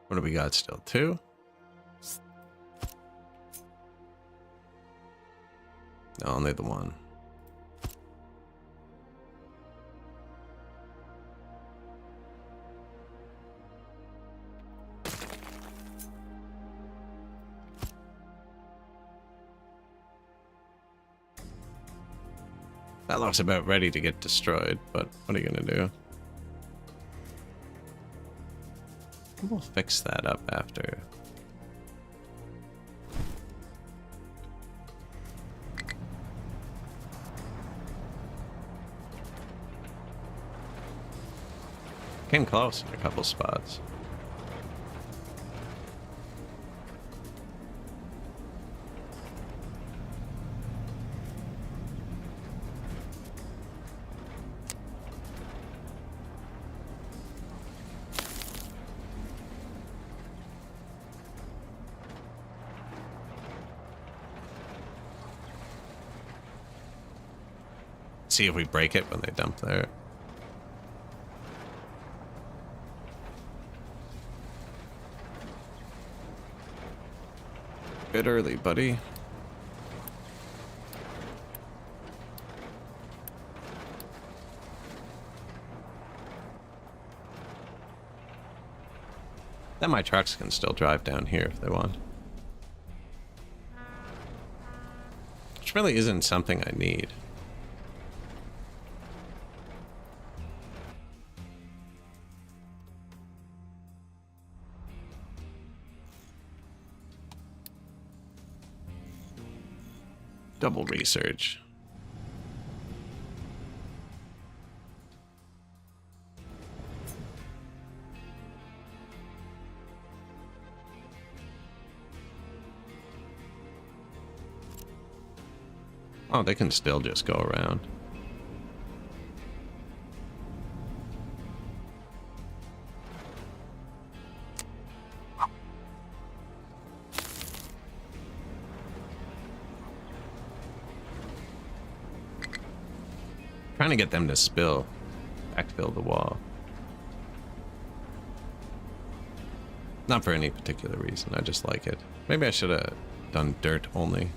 What do we got still? 2? No, only the 1. That looks about ready to get destroyed, but what are you gonna do? We'll fix that up after. Came close in a couple spots. See if we break it when they dump there. Bit early, buddy. Then my trucks can still drive down here if they want. Which really isn't something I need. Double research. Oh, they can still just go around. Trying to get them to backfill the wall. Not for any particular reason, I just like it. Maybe I should have done dirt only.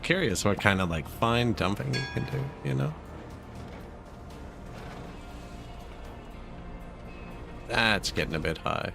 curious what kind of like fine dumping you can do, you know? That's getting a bit high.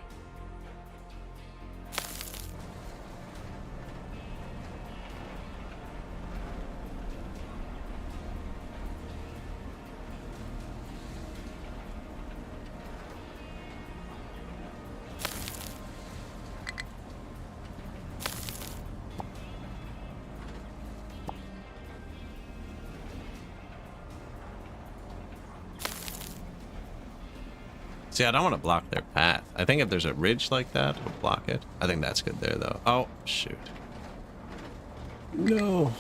See, I don't want to block their path. I think if there's a ridge like that, we'll block it. I think that's good there, though. Oh, shoot. No.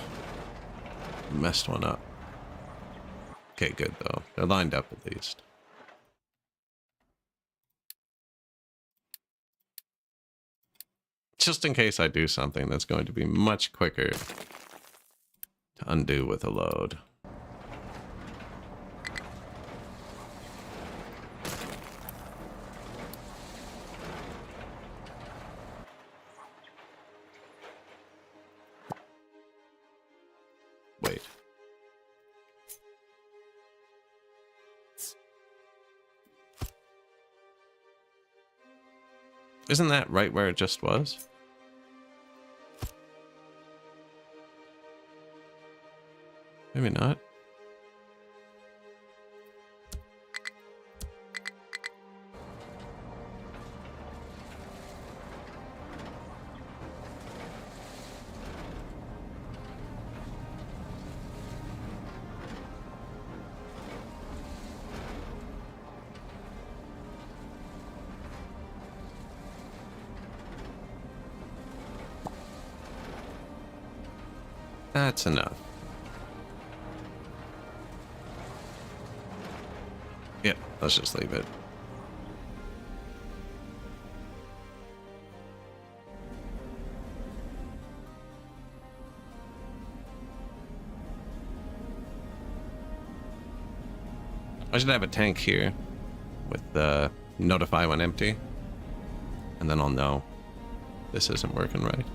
Messed one up. Okay, good, though. They're lined up at least. Just in case I do something that's going to be much quicker to undo with a load. Wait. Isn't that right where it just was? Maybe not. That's enough. Yep, let's just leave it. I should have a tank here with the notify when empty, and then I'll know this isn't working right.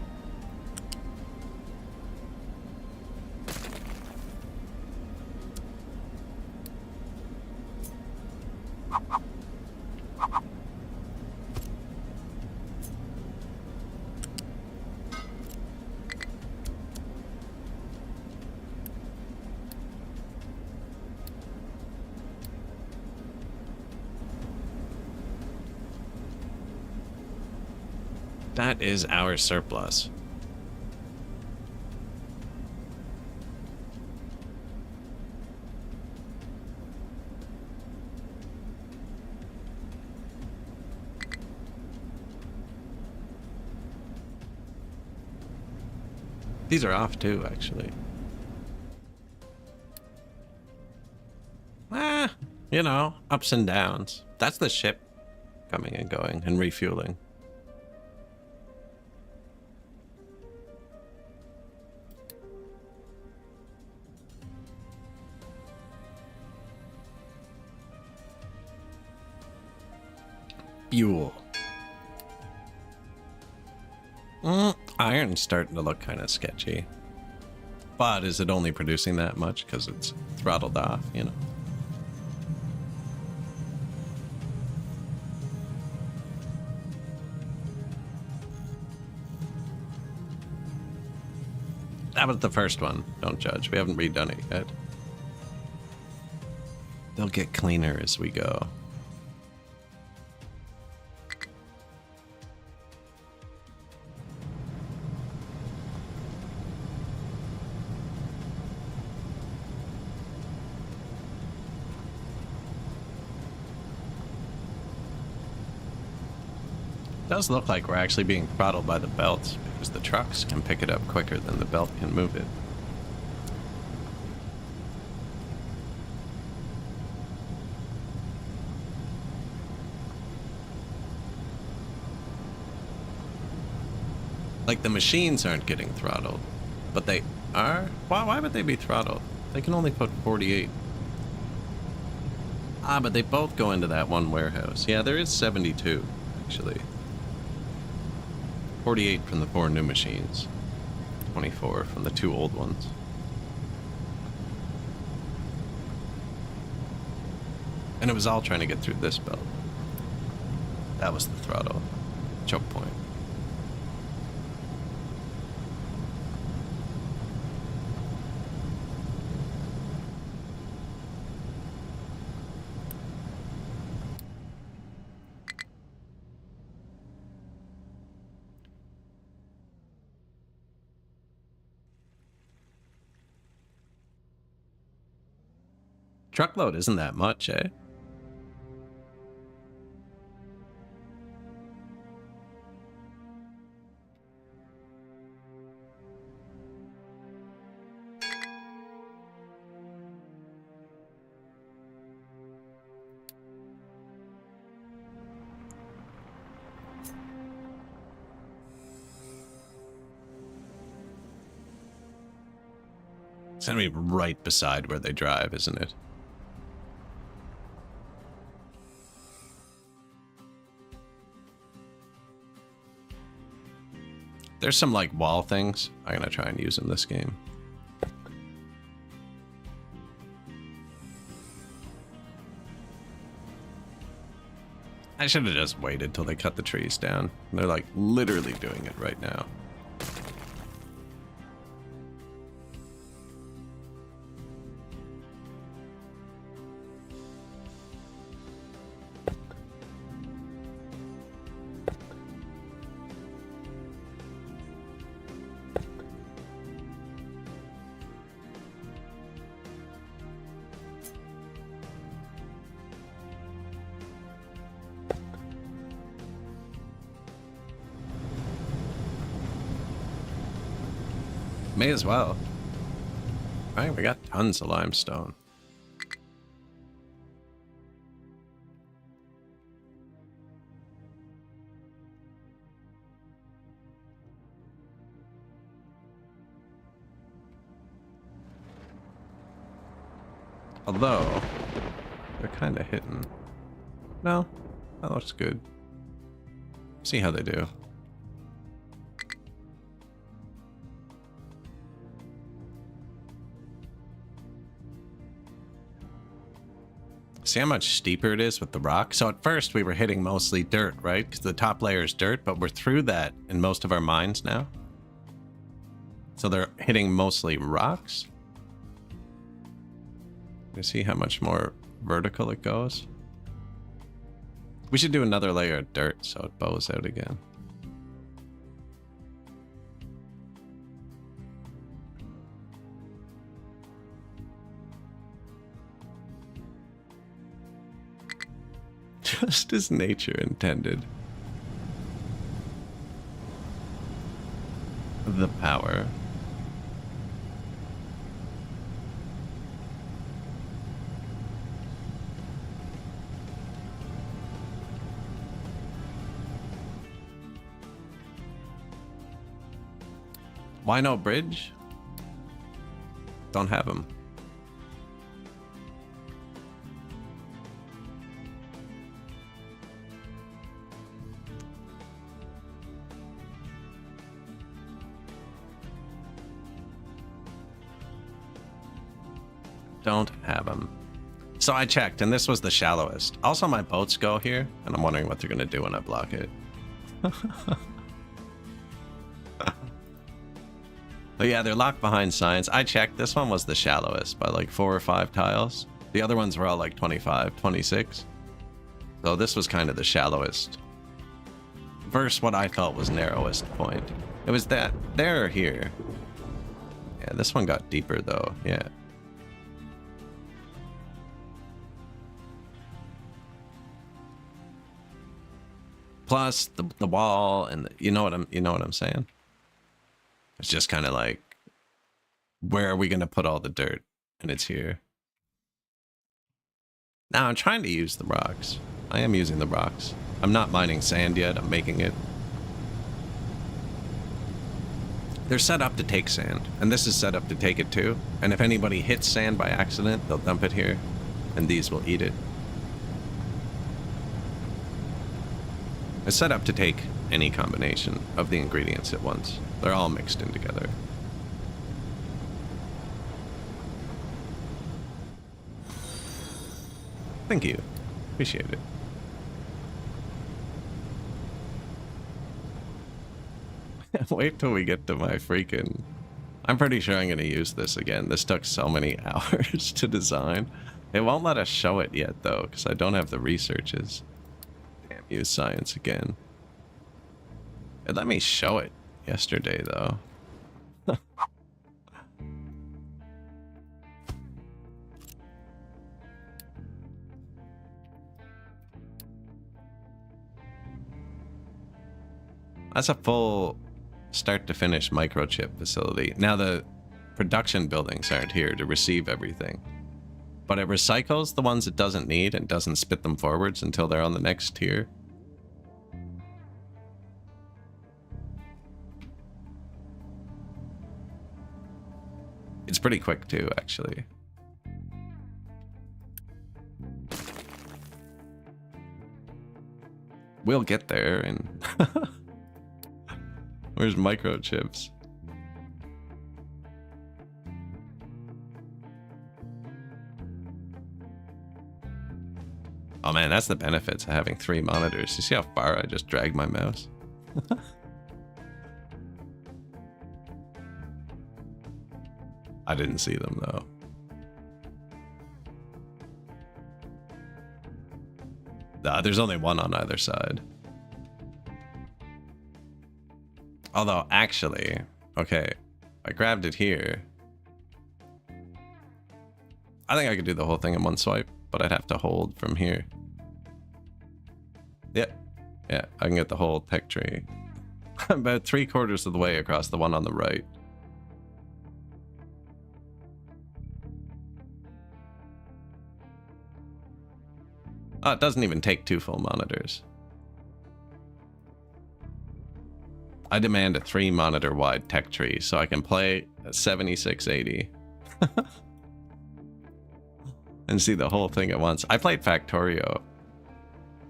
That is our surplus. These are off too, actually. You know, ups and downs. That's the ship coming and going and refueling. Fuel. Iron's starting to look kind of sketchy. But is it only producing that much because it's throttled off, you know? That was the first one. Don't judge. We haven't redone it yet. They'll get cleaner as we go. It does look like we're actually being throttled by the belts because the trucks can pick it up quicker than the belt can move it. Like the machines aren't getting throttled, but they are? Why would they be throttled? They can only put 48. Ah, but they both go into that one warehouse. Yeah, there is 72, actually. 48 from the 4 new machines. 24 from the 2 old ones. And it was all trying to get through this belt. That was the throttle choke point. Truckload isn't that much, eh? It's gonna be right beside where they drive, isn't it? There's some like wall things. I'm gonna try and use in this game. I should have just waited till they cut the trees down. They're like literally doing it right now. May as well. Right, we got tons of limestone. Although, they're kind of hitting. No, that looks good. See how they do. See how much steeper it is with the rock? So at first we were hitting mostly dirt, right? Because the top layer is dirt, but we're through that in most of our mines now. So they're hitting mostly rocks. You see how much more vertical it goes? We should do another layer of dirt so it bows out again. Just as nature intended. The power. Why no bridge? Don't have them. Don't have them. So I checked, and this was the shallowest. Also, my boats go here, and I'm wondering what they're going to do when I block it. But yeah, they're locked behind signs. I checked. This one was the shallowest by like 4 or 5 tiles. The other ones were all like 25, 26. So this was kind of the shallowest. Versus what I felt was narrowest point. It was that there or here. Yeah, this one got deeper though. Yeah. Plus the wall and you know what I'm saying? It's just kind of like, where are we going to put all the dirt? And it's here. Now I'm trying to use the rocks. I am using the rocks. I'm not mining sand yet. I'm making it. They're set up to take sand. And this is set up to take it too. And if anybody hits sand by accident, they'll dump it here. And these will eat it. It's set up to take any combination of the ingredients at once. They're all mixed in together. Thank you. Appreciate it. Wait till we get to my freaking... I'm pretty sure I'm going to use this again. This took so many hours to design. It won't let us show it yet, though, because I don't have the researches. Damn, use science again. It let me show it yesterday, though. That's a full start-to-finish microchip facility. Now, the production buildings aren't here to receive everything. But it recycles the ones it doesn't need and doesn't spit them forwards until they're on the next tier. It's pretty quick too, actually. We'll get there, and... Where's microchips? Oh man, that's the benefits of having 3 monitors. You see how far I just dragged my mouse? I didn't see them though. Nah, there's only one on either side. Although, actually, okay, I grabbed it here. I think I could do the whole thing in one swipe, but I'd have to hold from here. Yeah, I can get the whole tech tree. I'm about 3/4 of the way across the one on the right. Oh, it doesn't even take 2 full monitors. I demand a 3 monitor wide tech tree so I can play at 7680 and see the whole thing at once. I played Factorio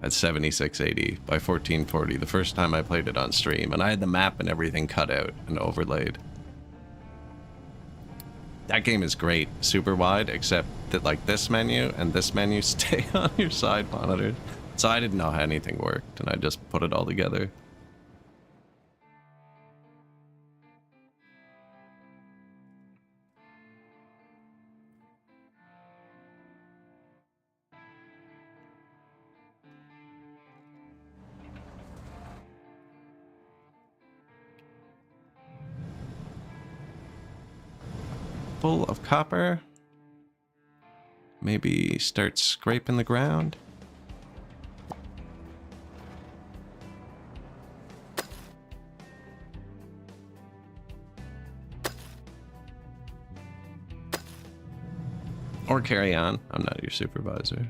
at 7680 by 1440 the first time I played it on stream, and I had the map and everything cut out and overlaid. That game is great, super wide, except that like this menu and this menu stay on your side monitors. So I didn't know how anything worked, and I just put it all together. Full of copper. Maybe start scraping the ground. Or carry on. I'm not your supervisor.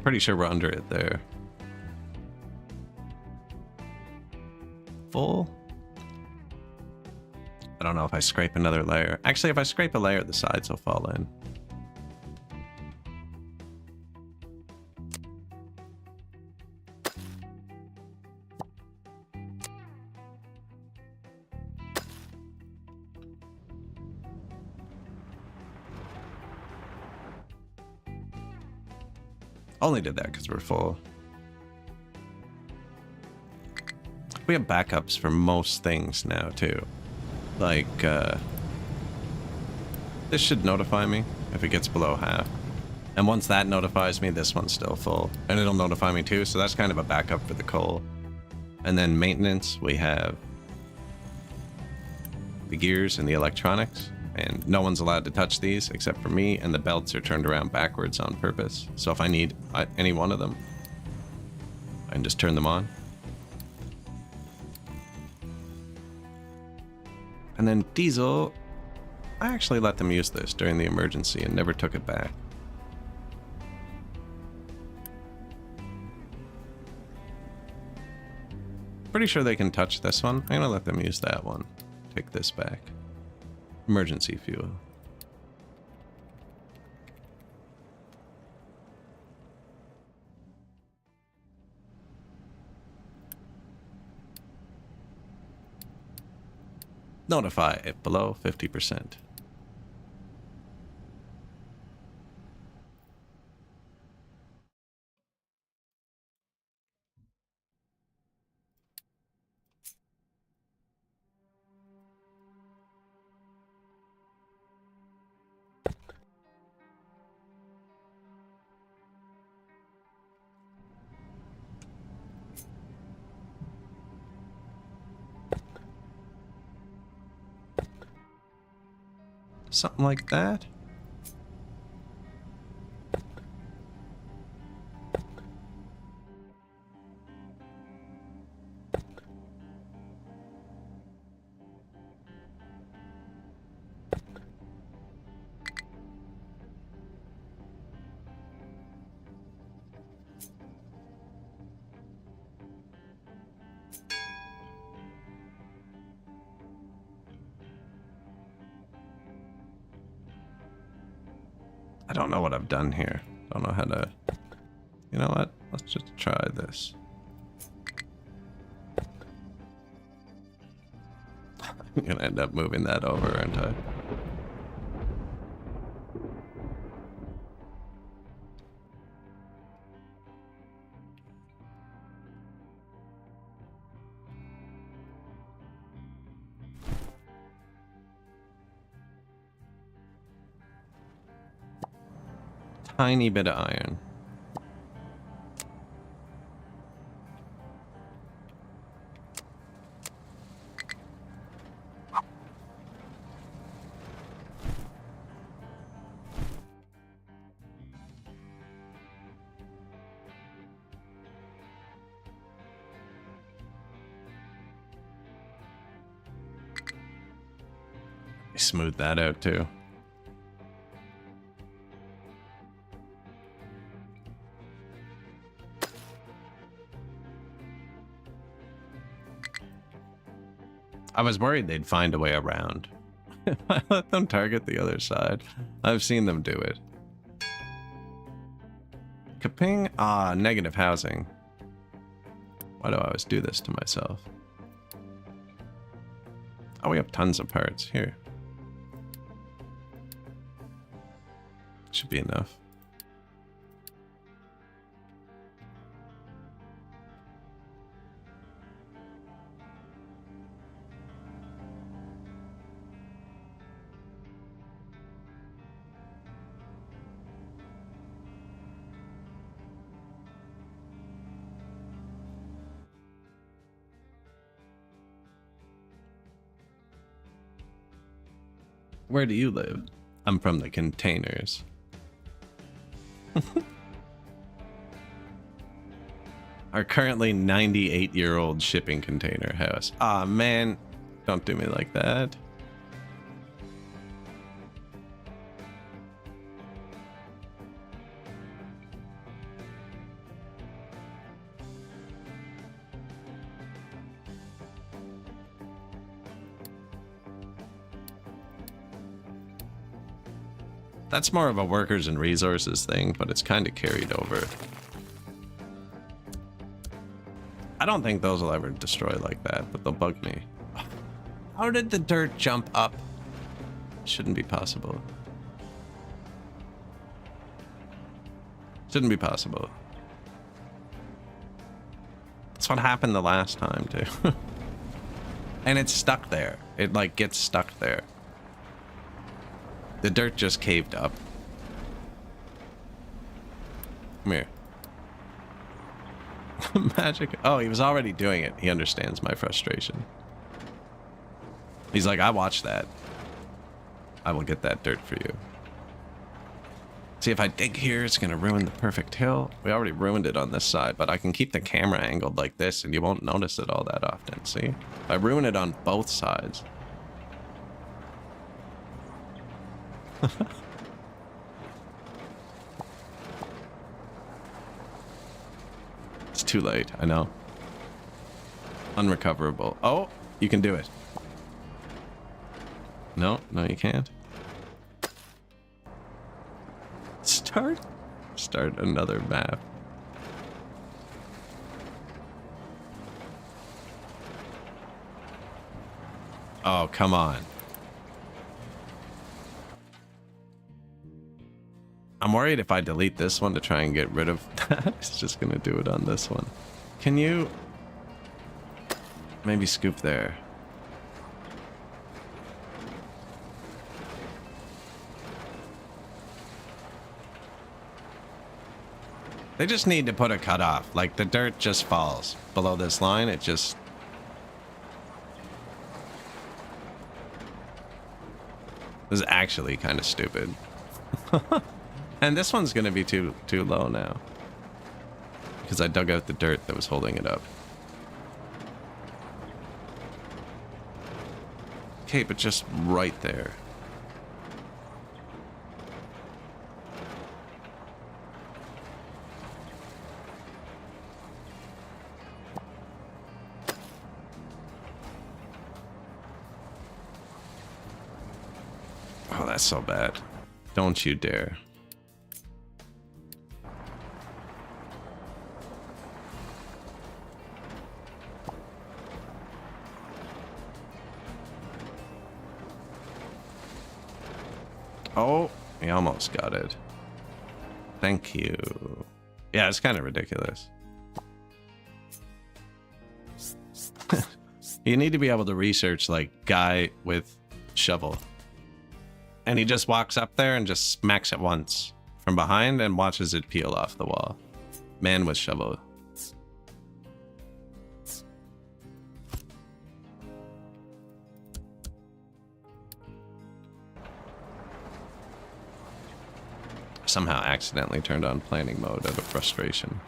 Pretty sure we're under it there. Full. I don't know if I scrape another layer. Actually, if I scrape a layer, the sides will fall in. Only did that because we're full. We have backups for most things now, too. Like, this should notify me if it gets below half. And once that notifies me, this one's still full. And it'll notify me too, so that's kind of a backup for the coal. And then maintenance, we have the gears and the electronics. And no one's allowed to touch these except for me, and the belts are turned around backwards on purpose. So if I need any one of them, I can just turn them on. And then diesel, I actually let them use this during the emergency and never took it back. Pretty sure they can touch this one. I'm gonna let them use that one. Take this back. Emergency fuel. Notify if below 50%. Something like that. I don't know what I've done here. Don't know how to... You know what? Let's just try this. I'm gonna end up moving that over, aren't I? Tiny bit of iron. Smooth that out too. I was worried they'd find a way around. I let them target the other side. I've seen them do it. Kaping? Ah, negative housing. Why do I always do this to myself? Oh, we have tons of parts. Here. Should be enough. Where do you live? I'm from the containers. Our currently 98-year-old shipping container house. Aw, man. Don't do me like that. That's more of a workers and resources thing, but it's kind of carried over. I don't think those will ever destroy like that, but they'll bug me. How did the dirt jump up? Shouldn't be possible. Shouldn't be possible. That's what happened the last time, too. And it's stuck there. It, like, gets stuck there. The dirt just caved up. Come here. Magic. Oh, he was already doing it. He understands my frustration. He's like, I watched that. I will get that dirt for you. See, if I dig here, it's going to ruin the perfect hill. We already ruined it on this side, but I can keep the camera angled like this and you won't notice it all that often. See? I ruin it on both sides. It's too late, I know. Unrecoverable. Oh, you can do it. No, no, you can't. Start another map. Oh, come on. I'm worried if I delete this one to try and get rid of that, it's just going to do it on this one. Can you maybe scoop there? They just need to put a cutoff. Like, the dirt just falls below this line. It just... This is actually kind of stupid. And this one's going to be too low now. Because I dug out the dirt that was holding it up. Okay, but just right there. Oh, that's so bad. Don't you dare. Oh, we almost got it. Thank you. Yeah, it's kind of ridiculous. You need to be able to research, like, guy with shovel. And he just walks up there and just smacks it once from behind and watches it peel off the wall. Man with shovel. Somehow accidentally turned on planning mode out of frustration.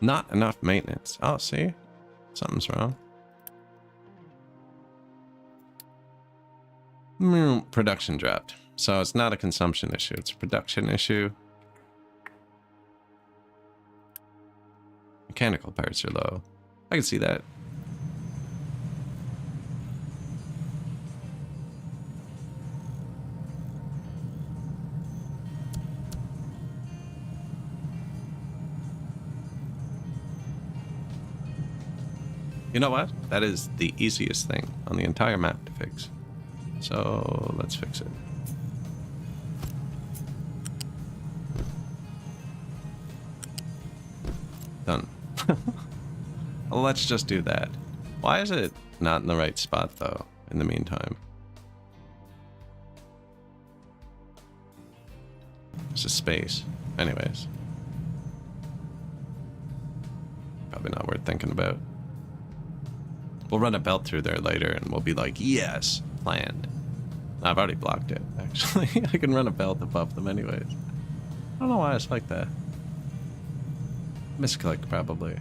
Not enough maintenance. Oh, see? Something's wrong. Production dropped. So it's not a consumption issue. It's a production issue. Mechanical parts are low. I can see that. You know what? That is the easiest thing on the entire map to fix. So let's fix it. Done. Well, let's just do that. Why is it not in the right spot, though, in the meantime? It's a space. Anyways. Probably not worth thinking about. We'll run a belt through there later and we'll be like, yes, planned. I've already blocked it, actually. I can run a belt above them anyways. I don't know why it's like that. Misclick, probably.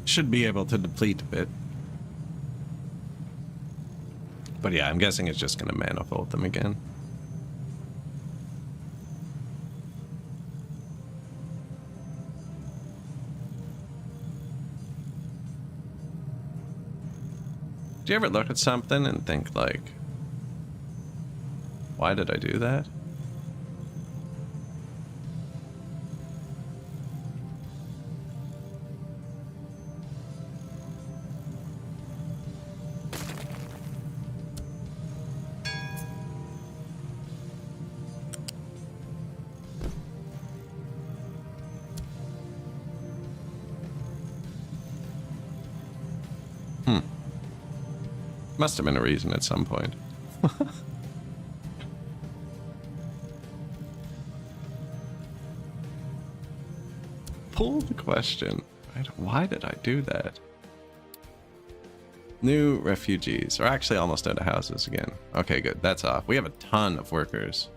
Should be able to deplete a bit. But yeah, I'm guessing it's just going to manifold them again. Do you ever look at something and think like, why did I do that? Must have been a reason at some point. Pull the question. Why did I do that? New refugees. We're actually almost out of houses again. Okay, good. That's off. We have a ton of workers.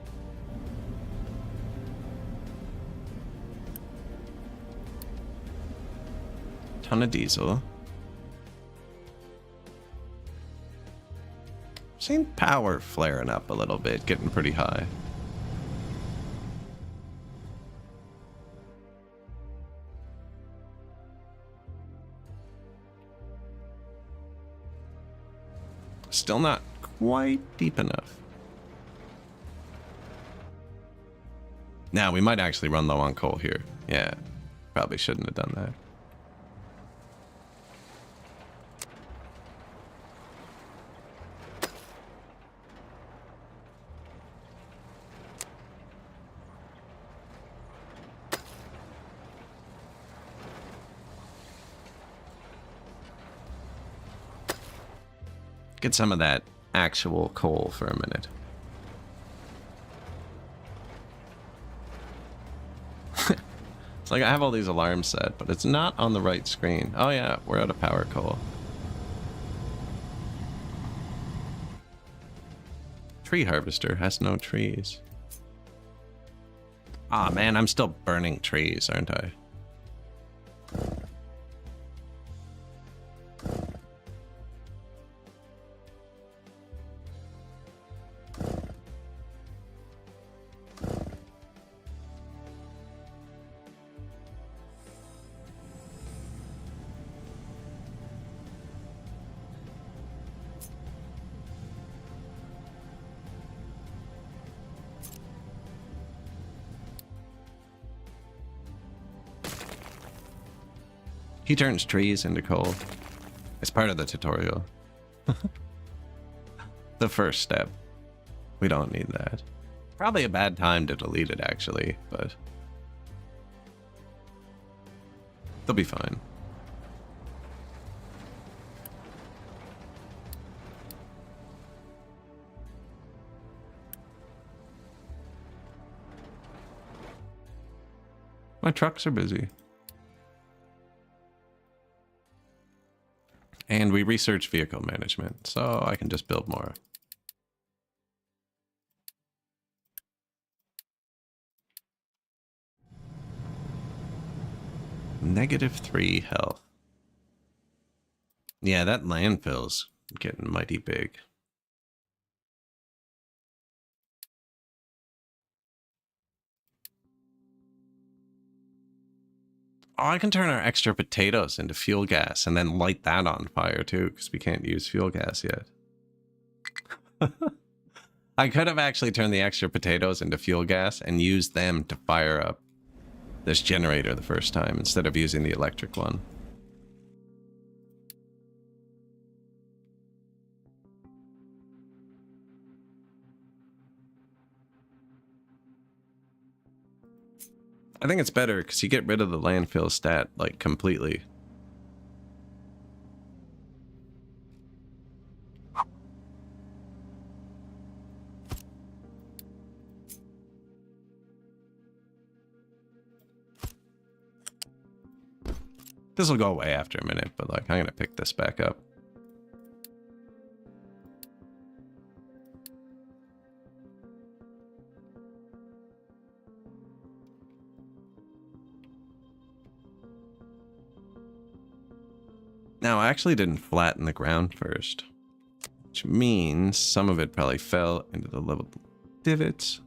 Ton of diesel. Seen power flaring up a little bit, getting pretty high. Still not quite deep enough. Now, we might actually run low on coal here. Yeah, probably shouldn't have done that. Get some of that actual coal for a minute. It's like I have all these alarms set, but it's not on the right screen. Oh yeah, we're out of power coal. Tree harvester has no trees. Ah man, I'm still burning trees, aren't I? He turns trees into coal. It's part of the tutorial. The first step. We don't need that. Probably a bad time to delete it, actually, but they'll be fine. My trucks are busy. And we research vehicle management, so I can just build more. -3 health. Yeah, that landfill's getting mighty big. Oh, I can turn our extra potatoes into fuel gas and then light that on fire too, because we can't use fuel gas yet. I could have actually turned the extra potatoes into fuel gas and used them to fire up this generator the first time instead of using the electric one. I think it's better because you get rid of the landfill stat, like, completely. This will go away after a minute, but, like, I'm going to pick this back up. Now, I actually didn't flatten the ground first, which means some of it probably fell into the little divots,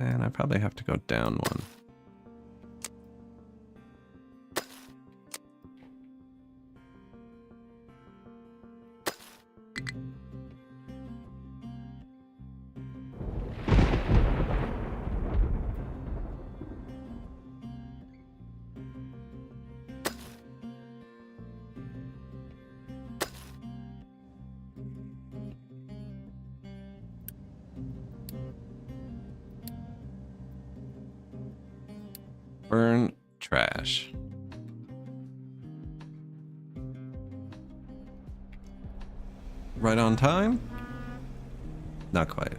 and I probably have to go down one. Burn trash. Right on time? Not quite.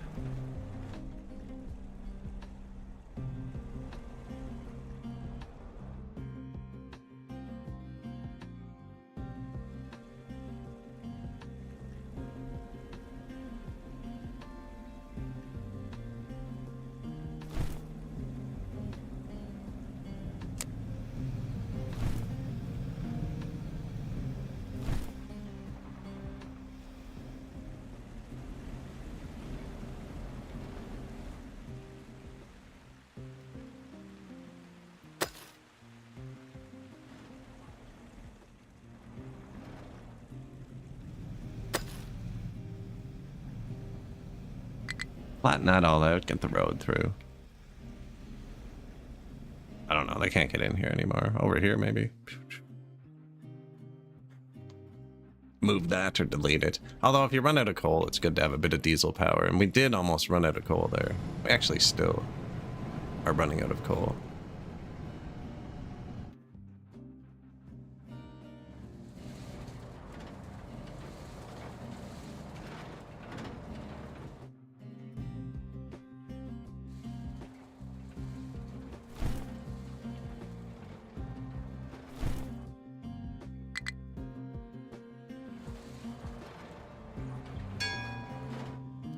Flatten that all out, get the road through. I don't know, they can't get in here anymore. Over here, maybe. Move that or delete it. Although if you run out of coal, it's good to have a bit of diesel power. And we did almost run out of coal there. We actually still are running out of coal.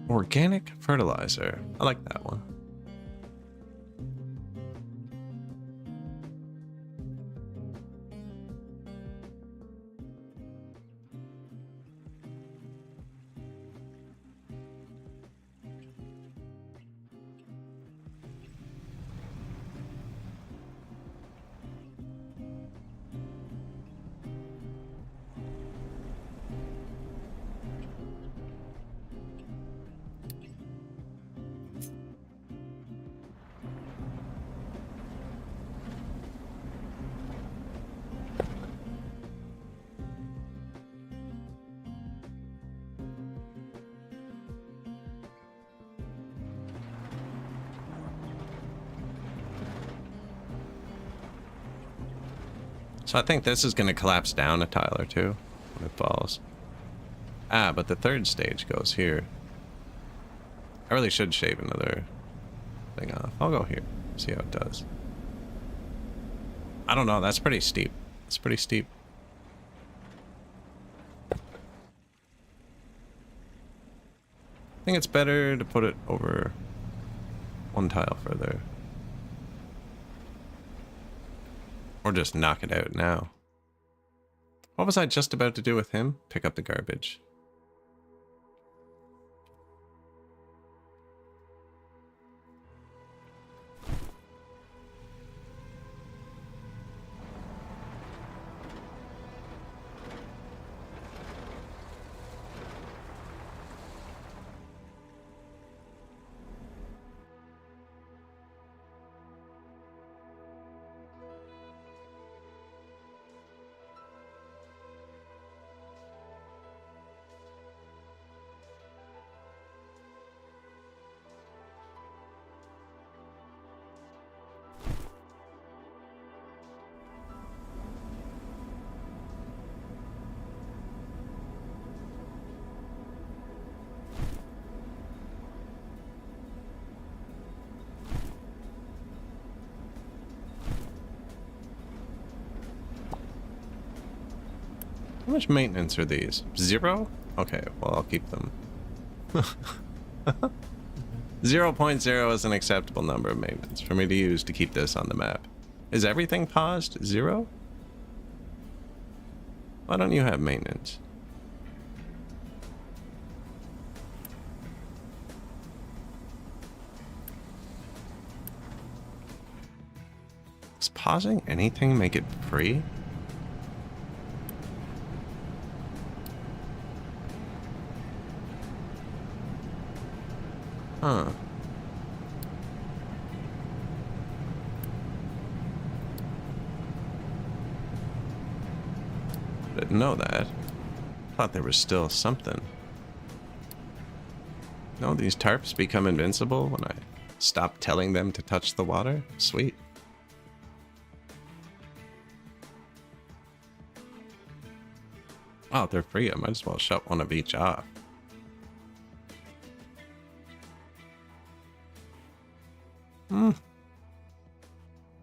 Organic fertilizer. I like that one. So I think this is going to collapse down a tile or two when it falls. Ah, but the third stage goes here. I really should shave another thing off. I'll go here, see how it does. I don't know, that's pretty steep. It's pretty steep. I think it's better to put it over one tile further. Or just knock it out now. What was I just about to do with him? Pick up the garbage. How much maintenance are these? 0? Okay, well, I'll keep them. 0.0 is an acceptable number of maintenance for me to use to keep this on the map. Is everything paused? 0? Why don't you have maintenance? Does pausing anything make it free? Huh. Didn't know that. Thought there was still something. No, these tarps become invincible when I stop telling them to touch the water? Sweet. Oh, if they're free, I might as well shut one of each off.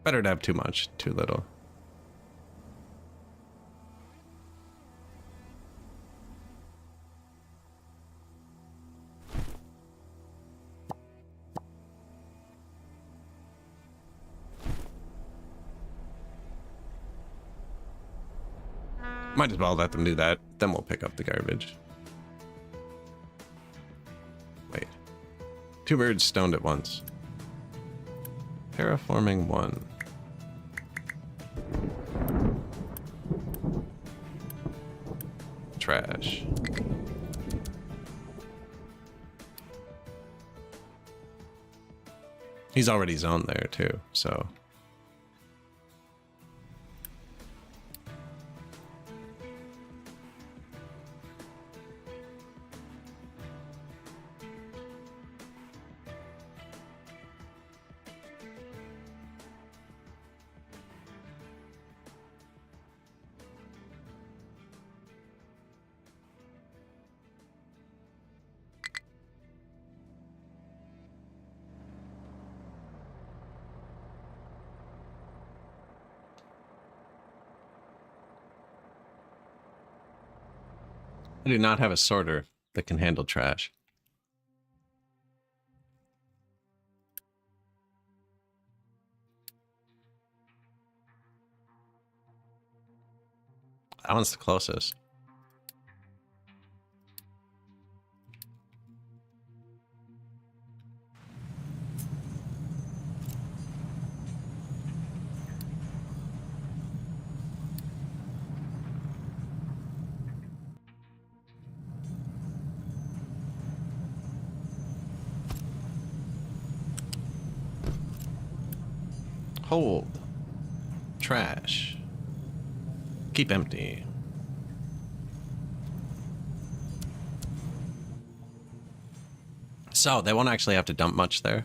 Better to have too much, too little. Might as well let them do that. Then we'll pick up the garbage. Wait. 2 birds stoned at once. Terraforming 1. Trash. He's already zoned there too, so... I do not have a sorter that can handle trash. That one's the closest. Hold. Trash. Keep empty. So, they won't actually have to dump much there.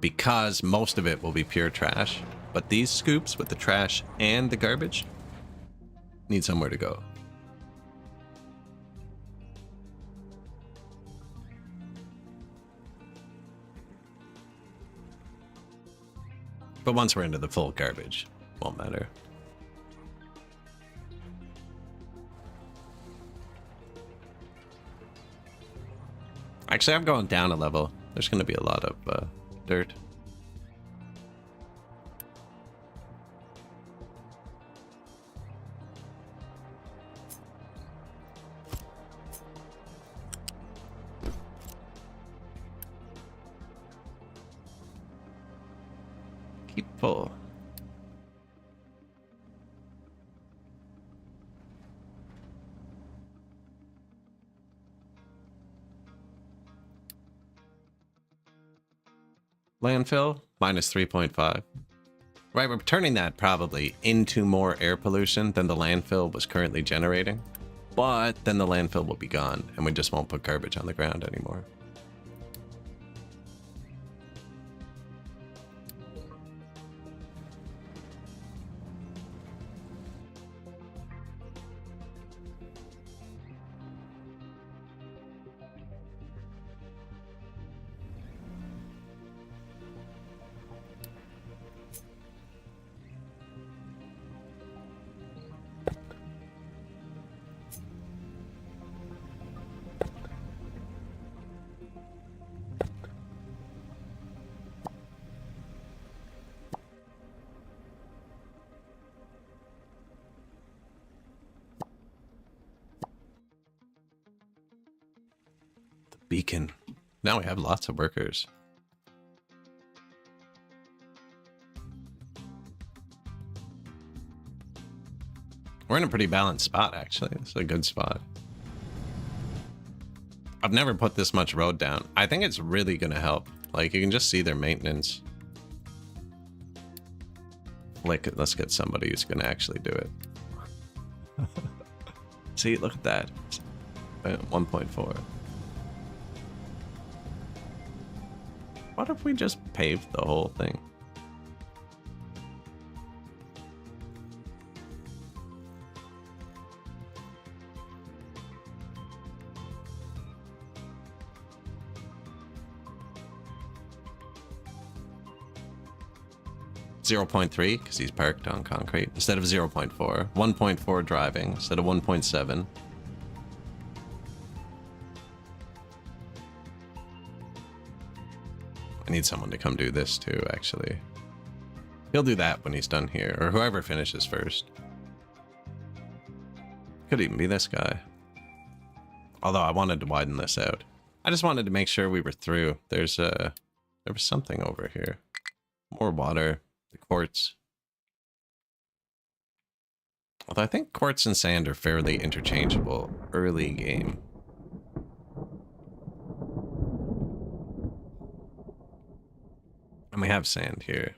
Because most of it will be pure trash. But these scoops with the trash and the garbage need somewhere to go. But once we're into the full garbage, won't matter. Actually, I'm going down a level. There's going to be a lot of dirt. Keep full. Landfill, minus 3.5. Right, we're turning that probably into more air pollution than the landfill was currently generating. But then the landfill will be gone, and we just won't put garbage on the ground anymore. Beacon. Now we have lots of workers. We're in a pretty balanced spot, actually. It's a good spot. I've never put this much road down. I think it's really going to help. Like, you can just see their maintenance. Like, let's get somebody who's going to actually do it. See, look at that. 1.4. What if we just paved the whole thing? 0.3 because he's parked on concrete instead of 0.4. 1.4 driving instead of 1.7. I need someone to come do this too, actually. He'll do that when he's done here, or whoever finishes first. Could even be this guy. Although I wanted to widen this out. I just wanted to make sure we were through. There was something over here. More water. The quartz. Although I think quartz and sand are fairly interchangeable early game. And we have sand here.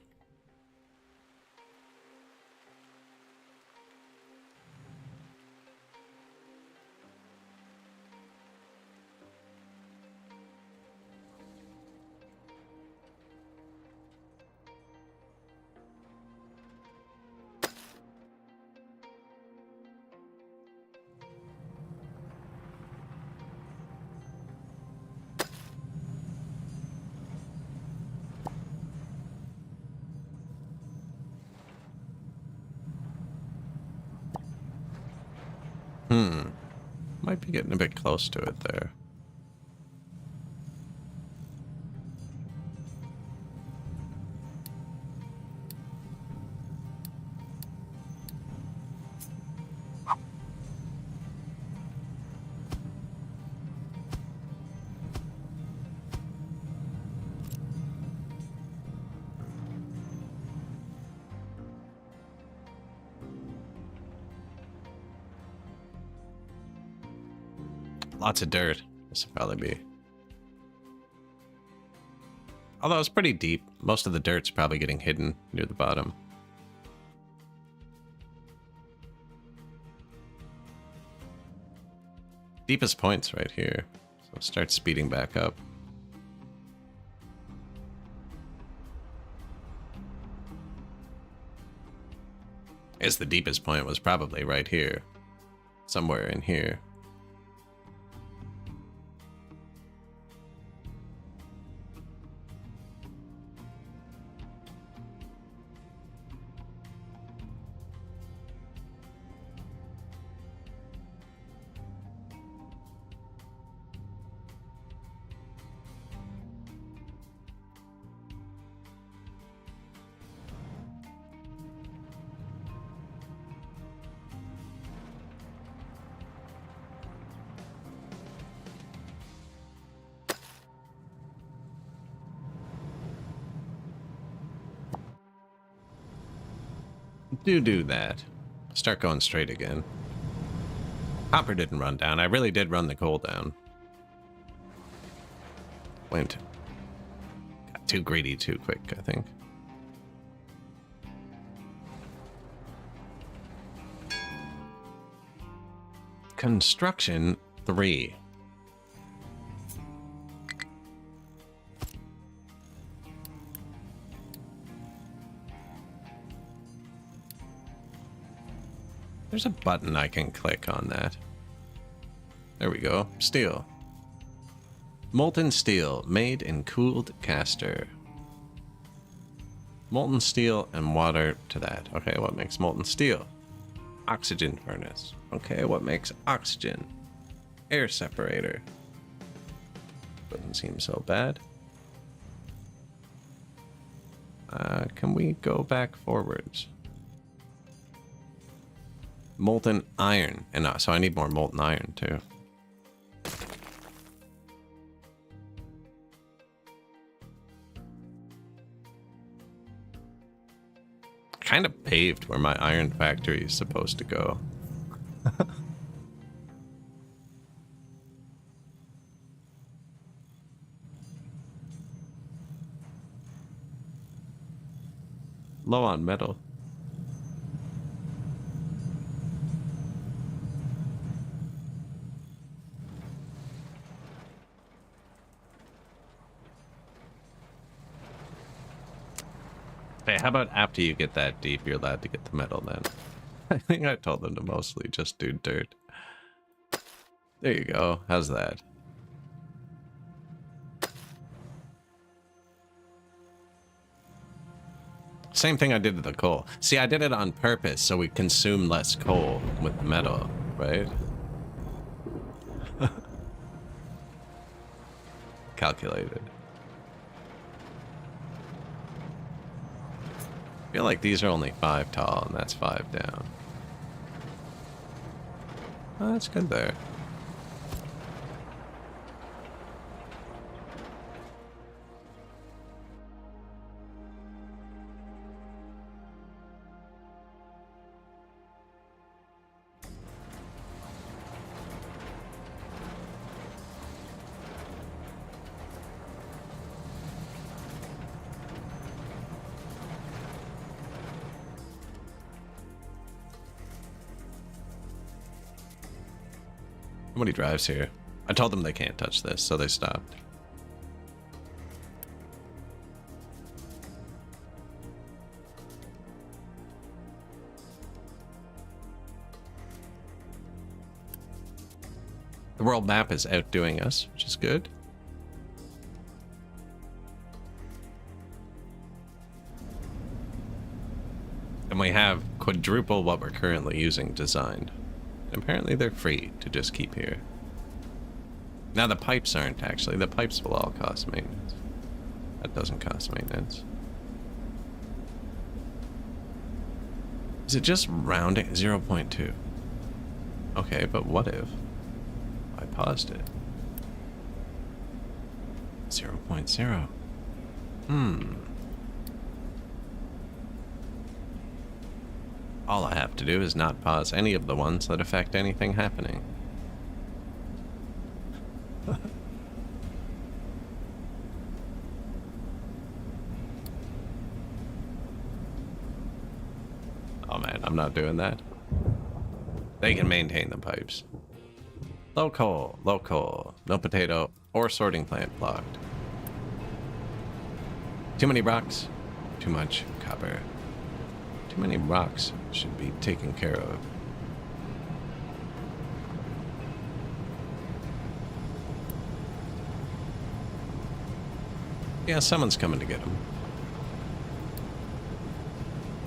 Might be getting a bit close to it there. Lots of dirt. This will probably be. Although it's pretty deep. Most of the dirt's probably getting hidden near the bottom. Deepest point's right here. So start speeding back up. I guess the deepest point was probably right here. Somewhere in here. Do that. Start going straight again. Copper didn't run down. I really did run the coal down. Got too greedy too quick, I think. Construction 3. There's a button I can click on that. There we go. Steel. Molten steel, made in cooled caster. Molten steel and water to that. Okay, what makes molten steel? Oxygen furnace. Okay, what makes oxygen? Air separator. Doesn't seem so bad. Can we go back forwards? Molten iron. And so I need more molten iron too. Kind of paved where my iron factory is supposed to go. Low on metal. Hey, how about after you get that deep, you're allowed to get the metal then? I think I told them to mostly just do dirt. There you go. How's that? Same thing I did to the coal. See, I did it on purpose so we consume less coal with the metal, right? Calculated. I feel like these are only 5 tall, and that's 5 down. Oh, that's good there. Nobody drives here. I told them they can't touch this, so they stopped. The world map is outdoing us, which is good. And we have quadruple what we're currently using designed. Apparently they're free to just keep here. Now the pipes aren't actually. The pipes will all cost maintenance. That doesn't cost maintenance. Is it just rounding? 0.2. Okay, but what if I paused it? 0.0. All I have to do is not pause any of the ones that affect anything happening. Oh man, I'm not doing that. They can maintain the pipes. Low coal, no potato or sorting plant blocked. Too many rocks, too much copper. Too many rocks should be taken care of. Yeah, someone's coming to get them.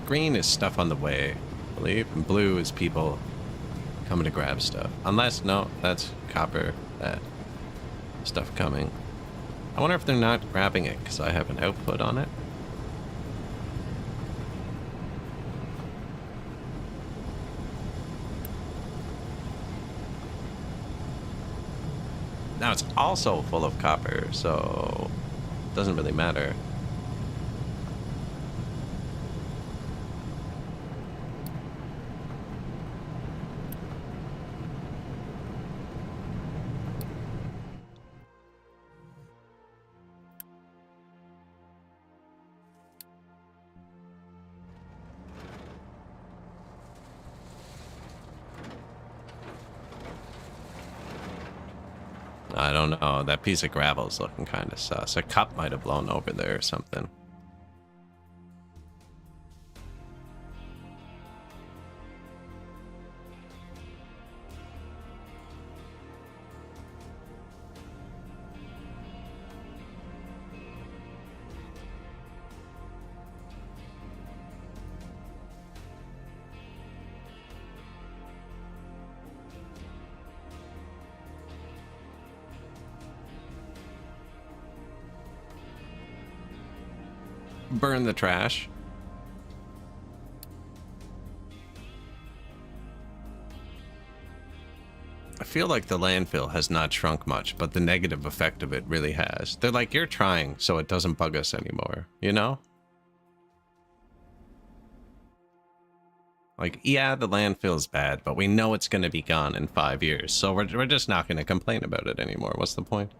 Green is stuff on the way, I believe, and blue is people coming to grab stuff. Unless, no, that's copper, that stuff coming. I wonder if they're not grabbing it because I have an output on it. Now it's also full of copper, so it doesn't really matter. I don't know. That piece of gravel's looking kind of sus. A cup might have blown over there or something. Burn the trash. I feel like the landfill has not shrunk much, but the negative effect of it really has. They're like, you're trying, so it doesn't bug us anymore, you know? Like, yeah, the landfill's bad, but we know it's going to be gone in 5 years, so we're just not going to complain about it anymore. What's the point?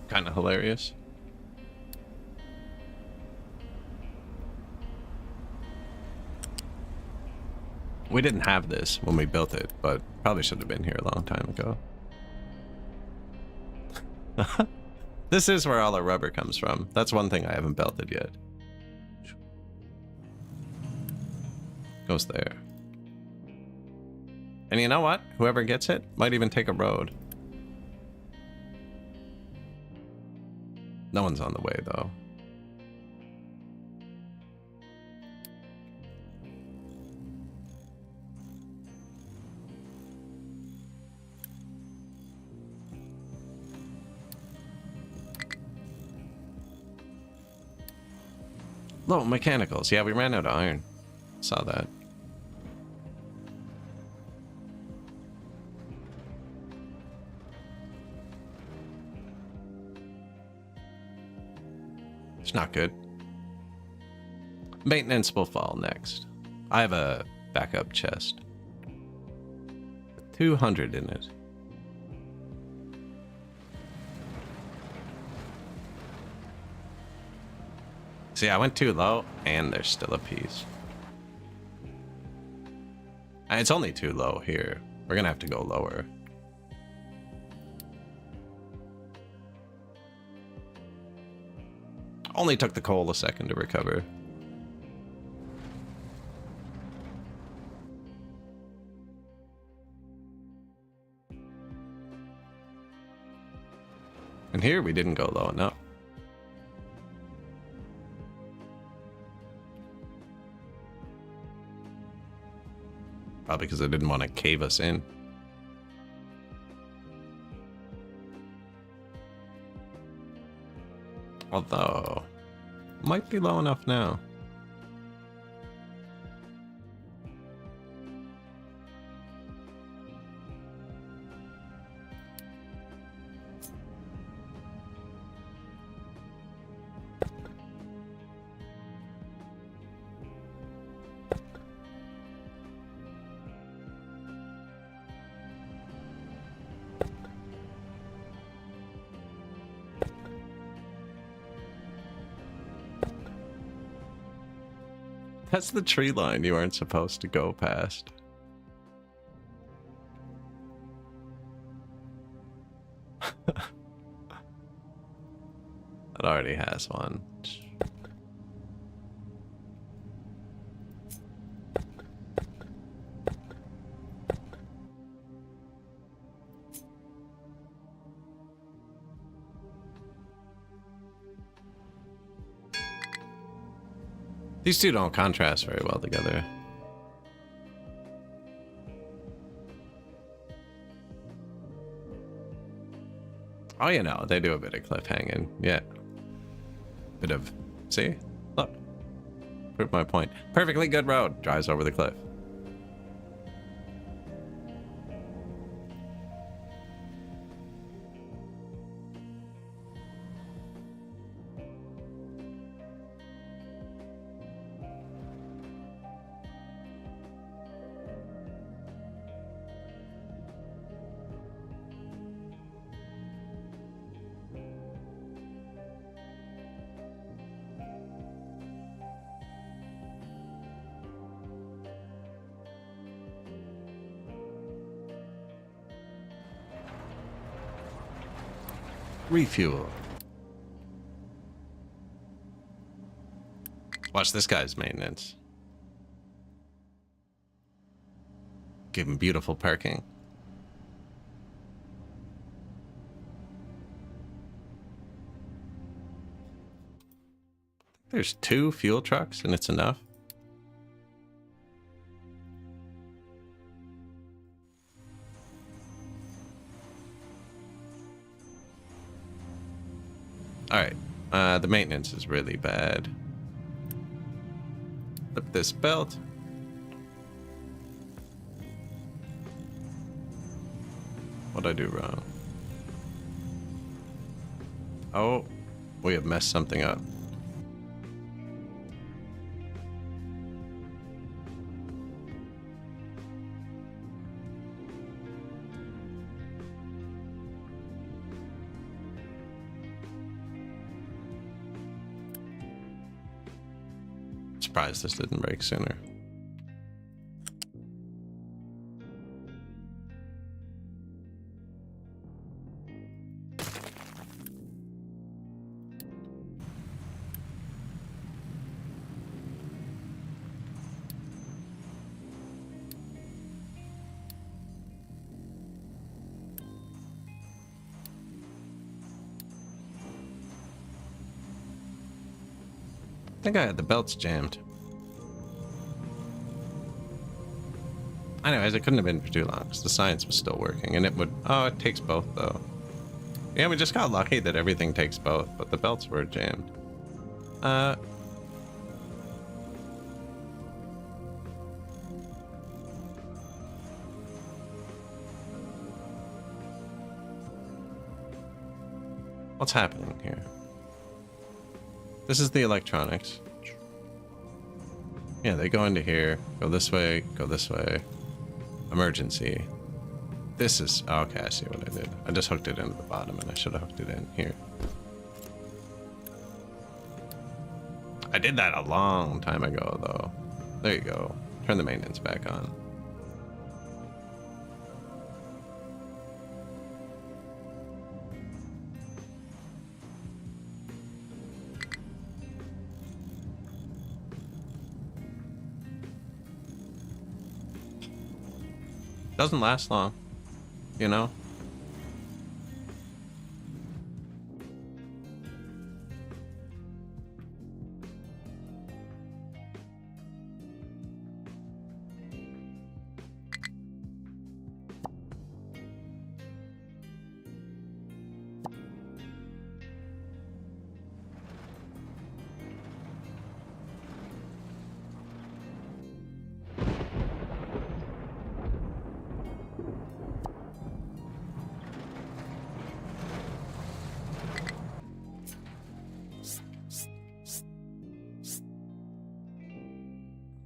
Kind of hilarious. We didn't have this when we built it, but probably should have been here a long time ago. This is where all our rubber comes from. That's one thing I haven't belted yet. Goes there. And you know what? Whoever gets it might even take a road. No one's on the way, though. Low mechanicals. Yeah, we ran out of iron. Saw that. It's not good. Maintenance will fall next. I have a backup chest. 200 in it. See, I went too low, and there's still a piece. And it's only too low here. We're gonna have to go lower. Only took the coal a second to recover. And here we didn't go low enough. Probably because I didn't want to cave us in. Although, might be low enough now. That's the tree line you aren't supposed to go past. It already has one. These two don't contrast very well together. Oh, you know, they do a bit of cliffhanging. Yeah. Bit of... See? Look. Prove my point. Perfectly good road. Drives over the cliff. Refuel. Watch this guy's maintenance. Give him beautiful parking. There's 2 fuel trucks and it's enough. Alright, the maintenance is really bad. Flip this belt. What'd I do wrong? Oh, we have messed something up. Surprised this didn't break sooner. I think I had the belts jammed. Anyways, it couldn't have been for too long because the science was still working, and it would. Oh, it takes both though. Yeah, we just got lucky that everything takes both, but the belts were jammed. What's happening here? This is the electronics. Yeah, they go into here, go this way, emergency. This is, oh, okay, I see what I did. I just hooked it into the bottom and I should have hooked it in here. I did that a long time ago though. There you go. Turn the maintenance back on. Doesn't last long, you know?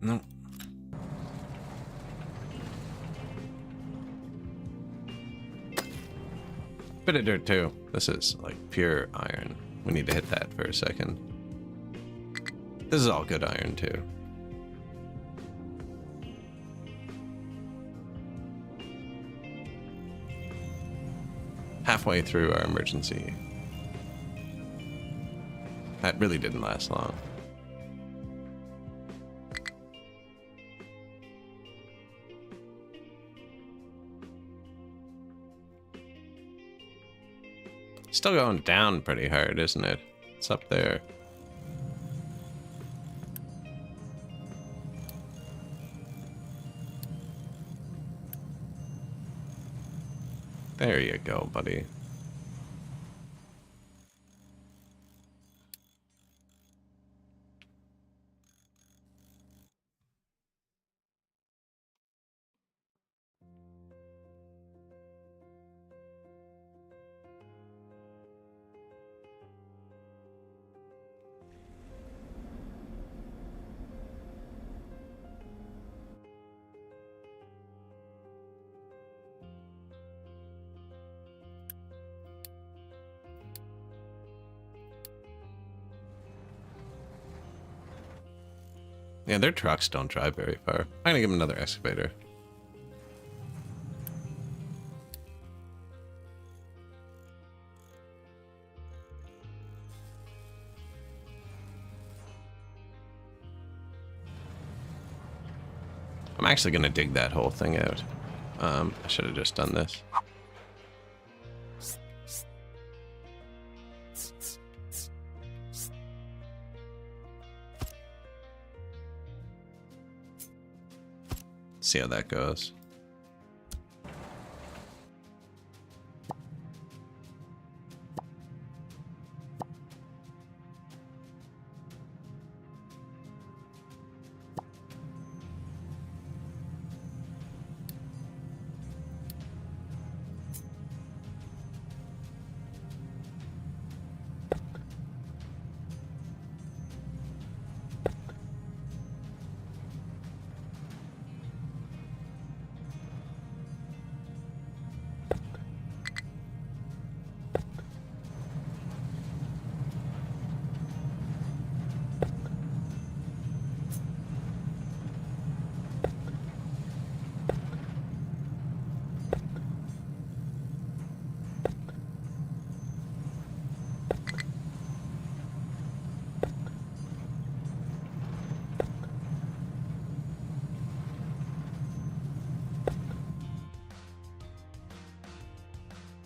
No. Bit of dirt too. This is like pure iron. We need to hit that for a second. This is all good iron too. Halfway through our emergency. That really didn't last long. Still going down pretty hard, isn't it? It's up there. There you go, buddy. Yeah, their trucks don't drive very far. I'm gonna give them another excavator. I'm actually gonna dig that whole thing out. I should have just done this. See how that goes.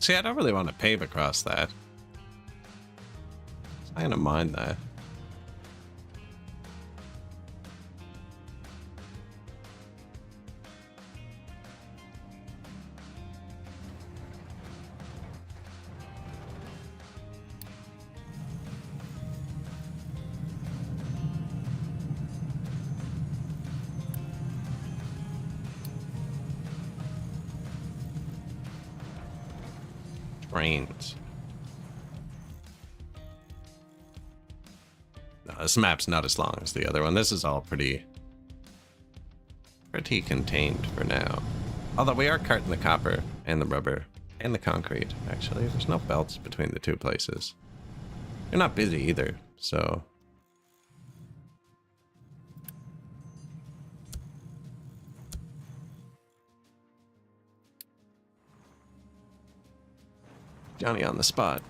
See, I don't really want to pave across that. I'm gonna mind that. Trains. No, this map's not as long as the other one. This is all pretty contained for now. Although we are carting the copper and the rubber and the concrete, actually. There's no belts between the two places. You're not busy either, so... Johnny on the spot.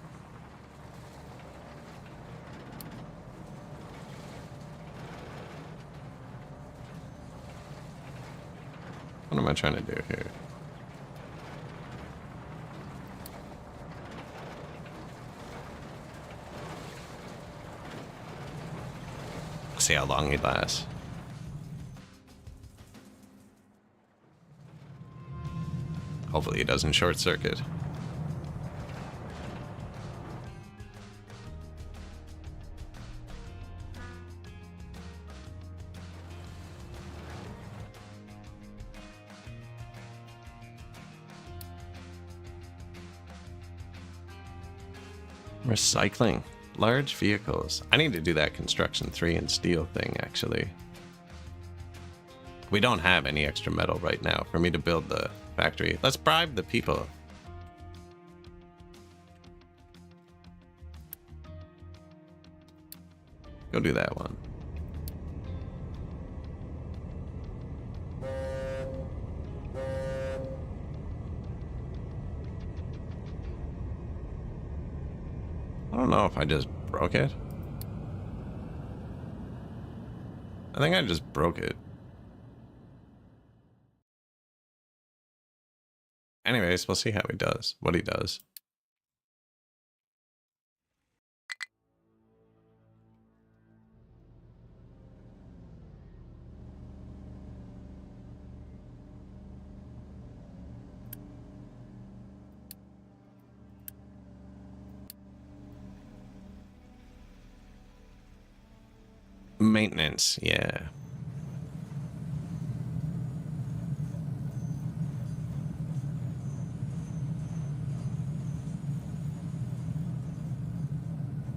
What am I trying to do here? See how long he lasts. Hopefully he doesn't short circuit. Recycling. Large vehicles. I need to do that construction 3 and steel thing, actually. We don't have any extra metal right now for me to build the factory. Let's bribe the people. Go do that one. I don't know if I just broke it. I think I just broke it. Anyways, we'll see how he does, what he does. Maintenance, yeah.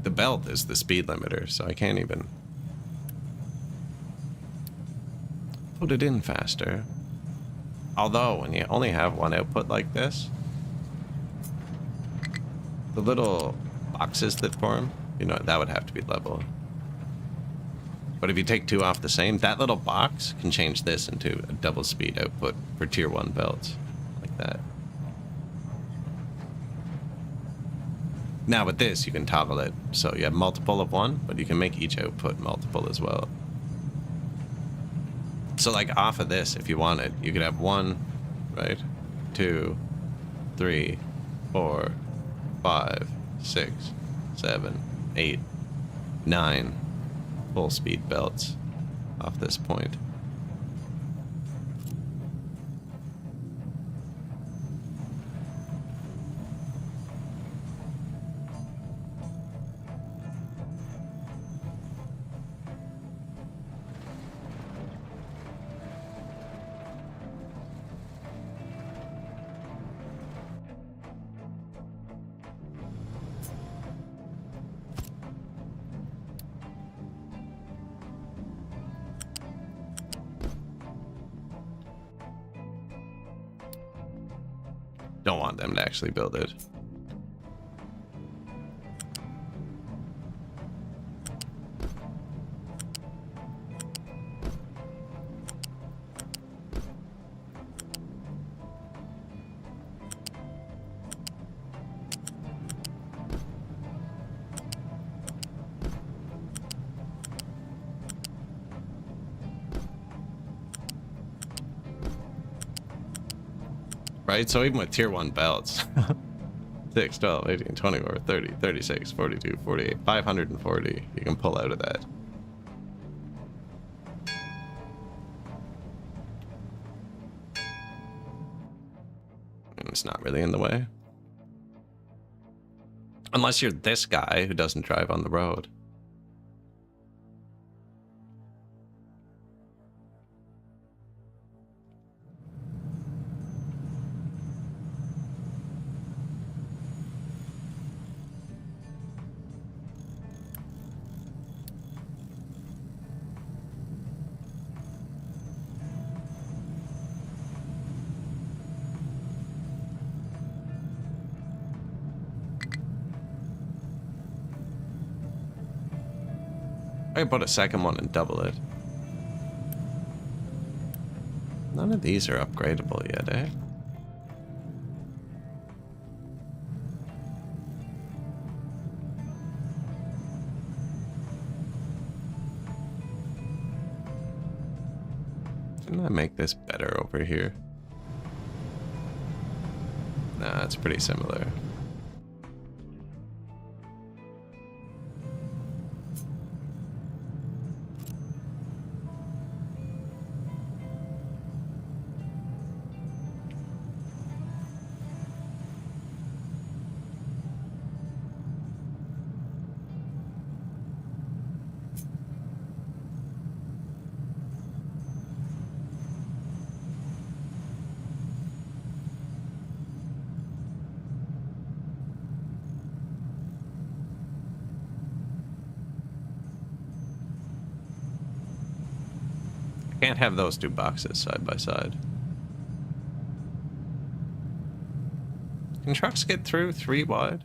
The belt is the speed limiter, so I can't even put it in faster. Although, when you only have one output like this, the little boxes that form, you know, that would have to be level. But if you take 2 off the same, that little box can change this into a double speed output for tier 1 belts, like that. Now with this, you can toggle it, so you have multiple of one, but you can make each output multiple as well. So like off of this, if you wanted, you could have 1, right? 2, 3, 4, 5, 6, 7, 8, 9 full speed belts off this point. Don't want them to actually build it. Right? So even with tier 1 belts, 6, 12, 18, 24, 30, 36, 42, 48, 540, you can pull out of that. And it's not really in the way. Unless you're this guy who doesn't drive on the road. I could put a second one and double it. None of these are upgradable yet, eh? Didn't I make this better over here? Nah, it's pretty similar. Can't have those two boxes side by side. Can trucks get through 3 wide?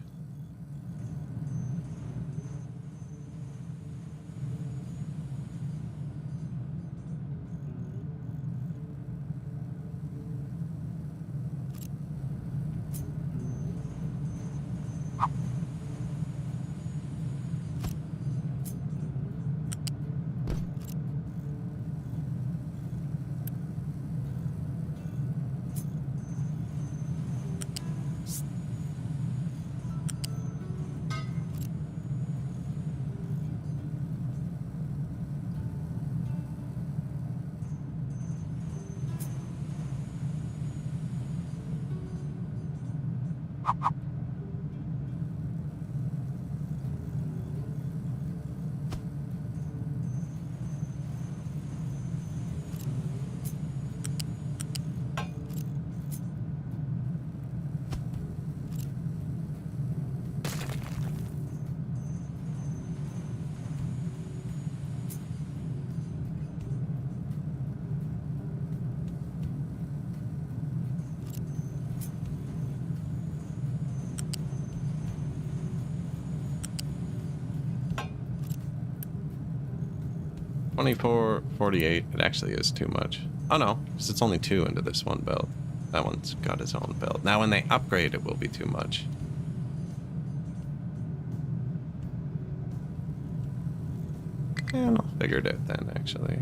$24, $48. It actually is too much. Oh no, because it's only 2 into this one belt. That one's got his own belt. Now when they upgrade, it will be too much. Yeah, I'll figure it out then, actually.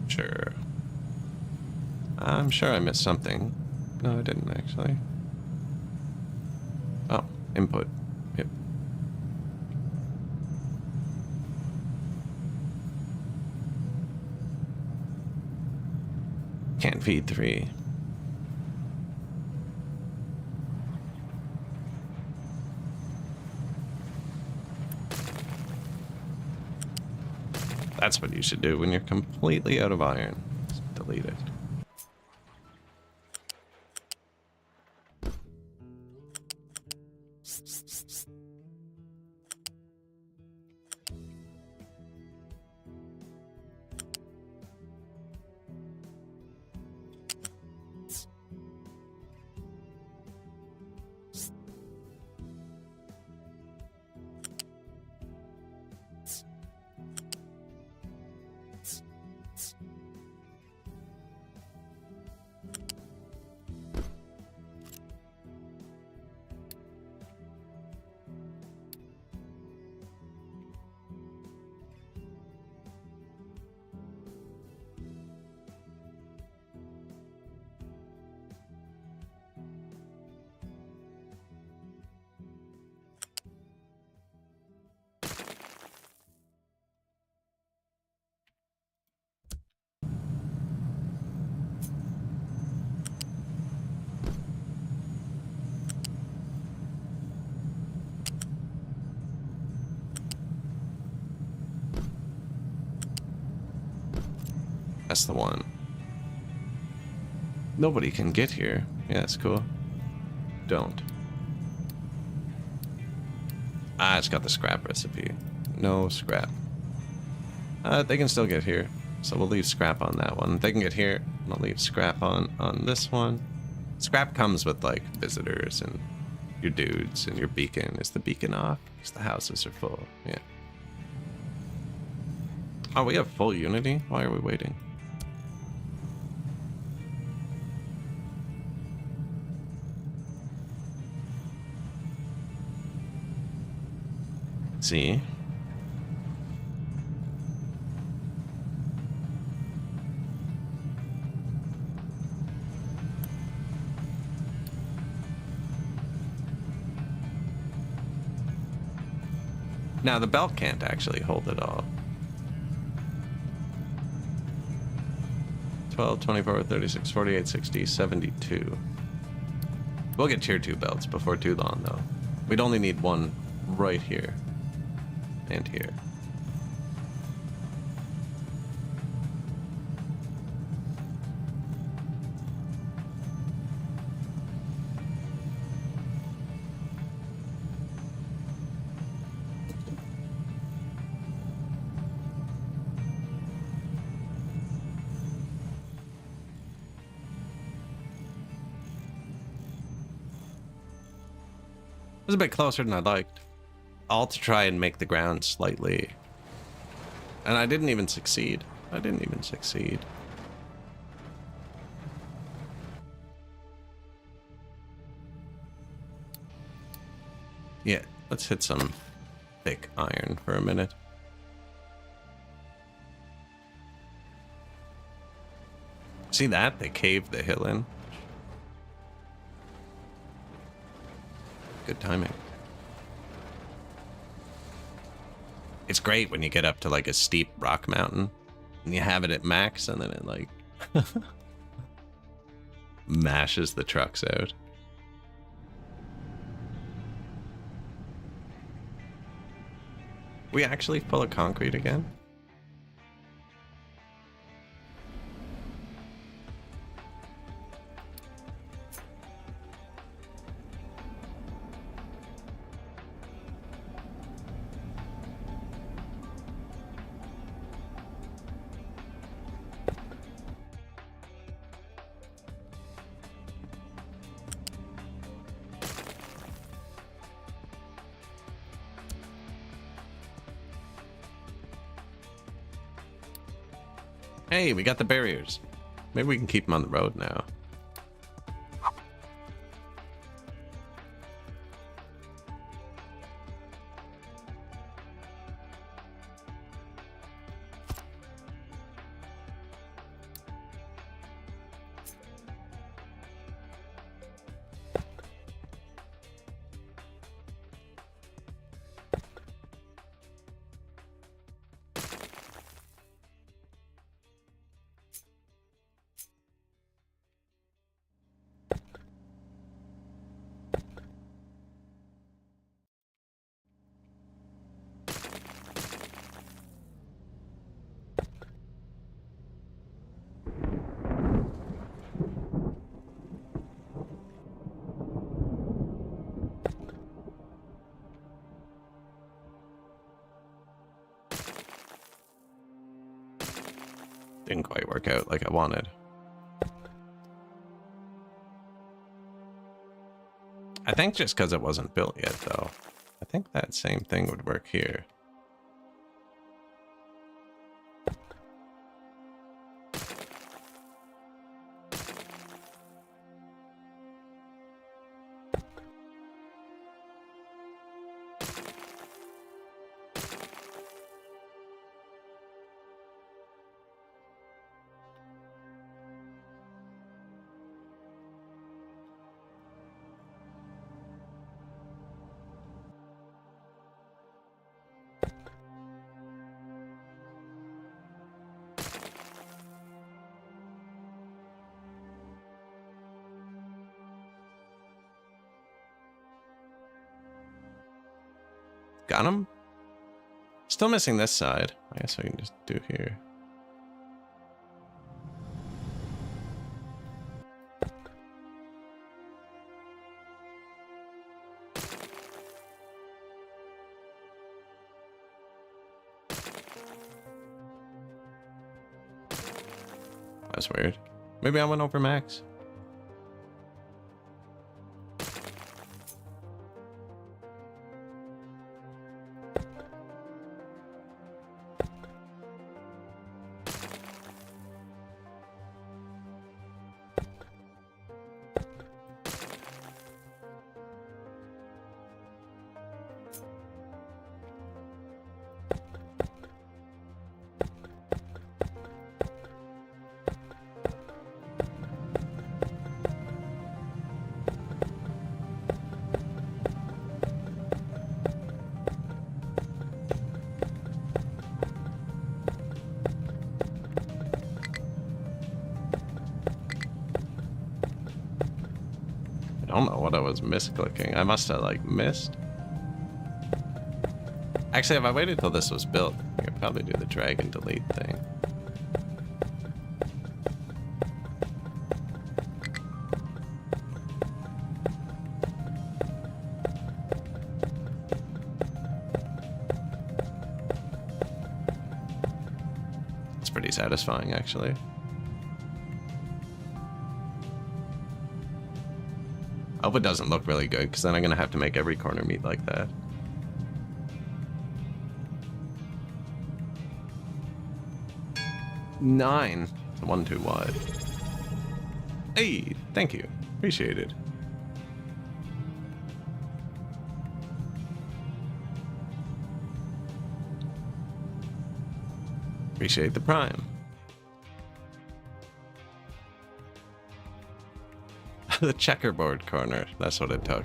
Sure. I'm sure I missed something. No, I didn't actually. Oh, input. Yep. Can't feed 3. That's what you should do when you're completely out of iron. Just delete it. That's the one. Nobody can get here. Yeah, that's cool. Don't. Ah, it's got the scrap recipe. No scrap. They can still get here. So we'll leave scrap on that one. They can get here. I'll leave scrap on this one. Scrap comes with, like, visitors and your dudes and your beacon. Is the beacon off? Because the houses are full. Yeah. Oh, we have full unity? Why are we waiting? See? Now, the belt can't actually hold it all. 12, 24, 36, 48, 60, 72. We'll get tier 2 belts before too long, though. We'd only need one right here. And here. It was a bit closer than I liked. All to try and make the ground slightly. And I didn't even succeed. I didn't even succeed. Yeah, let's hit some thick iron for a minute. See that? They caved the hill in. Good timing. It's great when you get up to like a steep rock mountain and you have it at max and then it like mashes the trucks out. We actually full of concrete again? Hey, we got the barriers. Maybe we can keep them on the road now. Didn't quite work out like I wanted. I think just because it wasn't built yet, though. I think that same thing would work here. Got him? Still missing this side. I guess I can just do here. That's weird. Maybe I went over max. I don't know what I was misclicking. I must have, like, missed. Actually, if I waited till this was built, I could probably do the drag and delete thing. It's pretty satisfying, actually. I hope it doesn't look really good, because then I'm going to have to make every corner meet like that. Nine. It's one too wide. Hey, thank you. Appreciate it. Appreciate the prime. The checkerboard corner. That's what it took.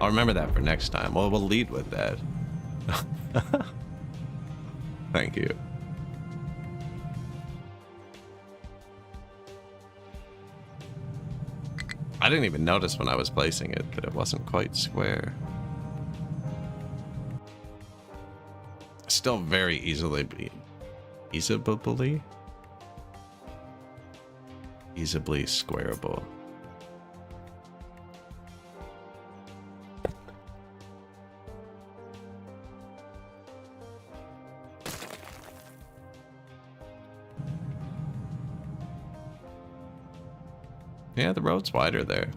I'll remember that for next time. Well, we'll lead with that. Thank you. I didn't even notice when I was placing it that it wasn't quite square. Still very easily squareable. Yeah, the road's wider there.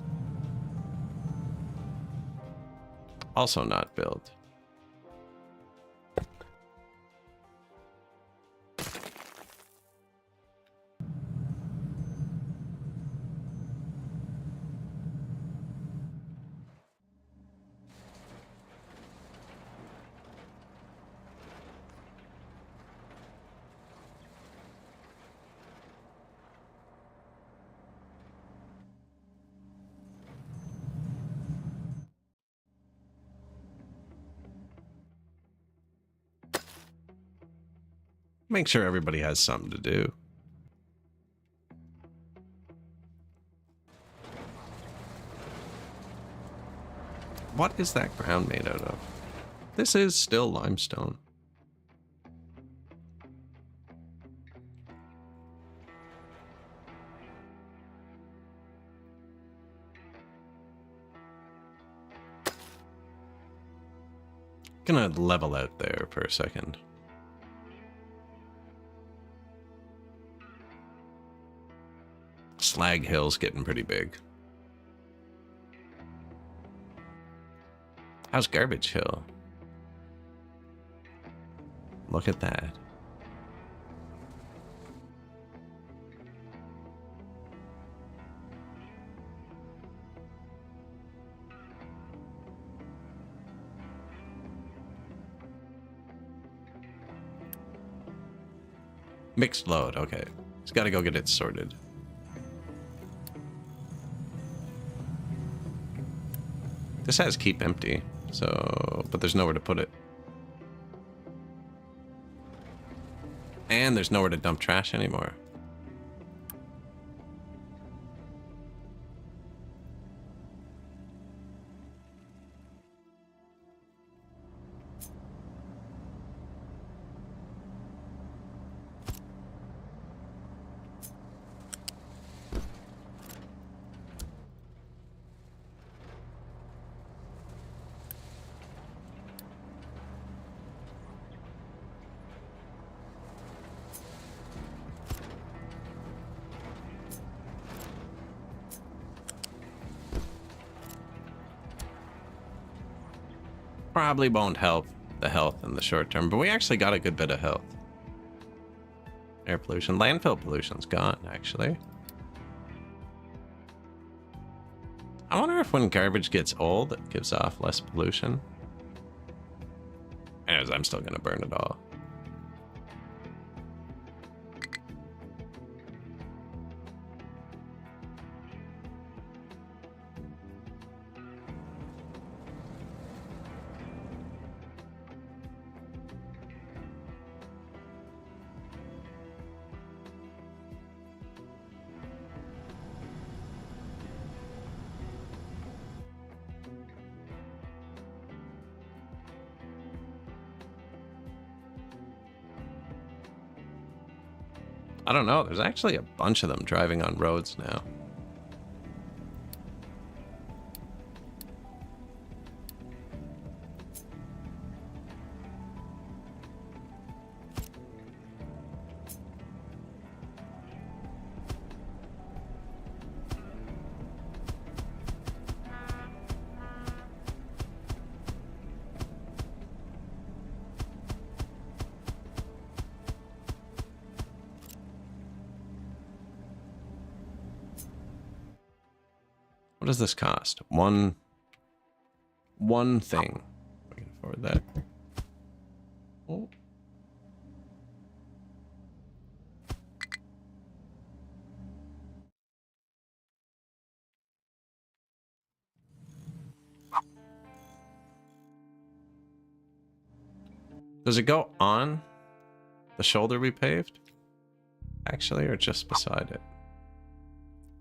Also not built. Make sure everybody has something to do. What is that ground made out of? This is still limestone. Gonna level out there for a second. Slag Hill's getting pretty big. How's Garbage Hill? Look at that. Mixed load, okay. He's got to go get it sorted. This has keep empty, so, but there's nowhere to put it. And there's nowhere to dump trash anymore. Probably won't help the health in the short term, but we actually got a good bit of health. Air pollution. Landfill pollution's gone, actually. I wonder if when garbage gets old, it gives off less pollution. Anyways, I'm still gonna burn it all. I don't know. There's actually a bunch of them driving on roads now. What does this cost? One thing. We can afford that. Oh. Does it go on the shoulder we paved? Actually, or just beside it?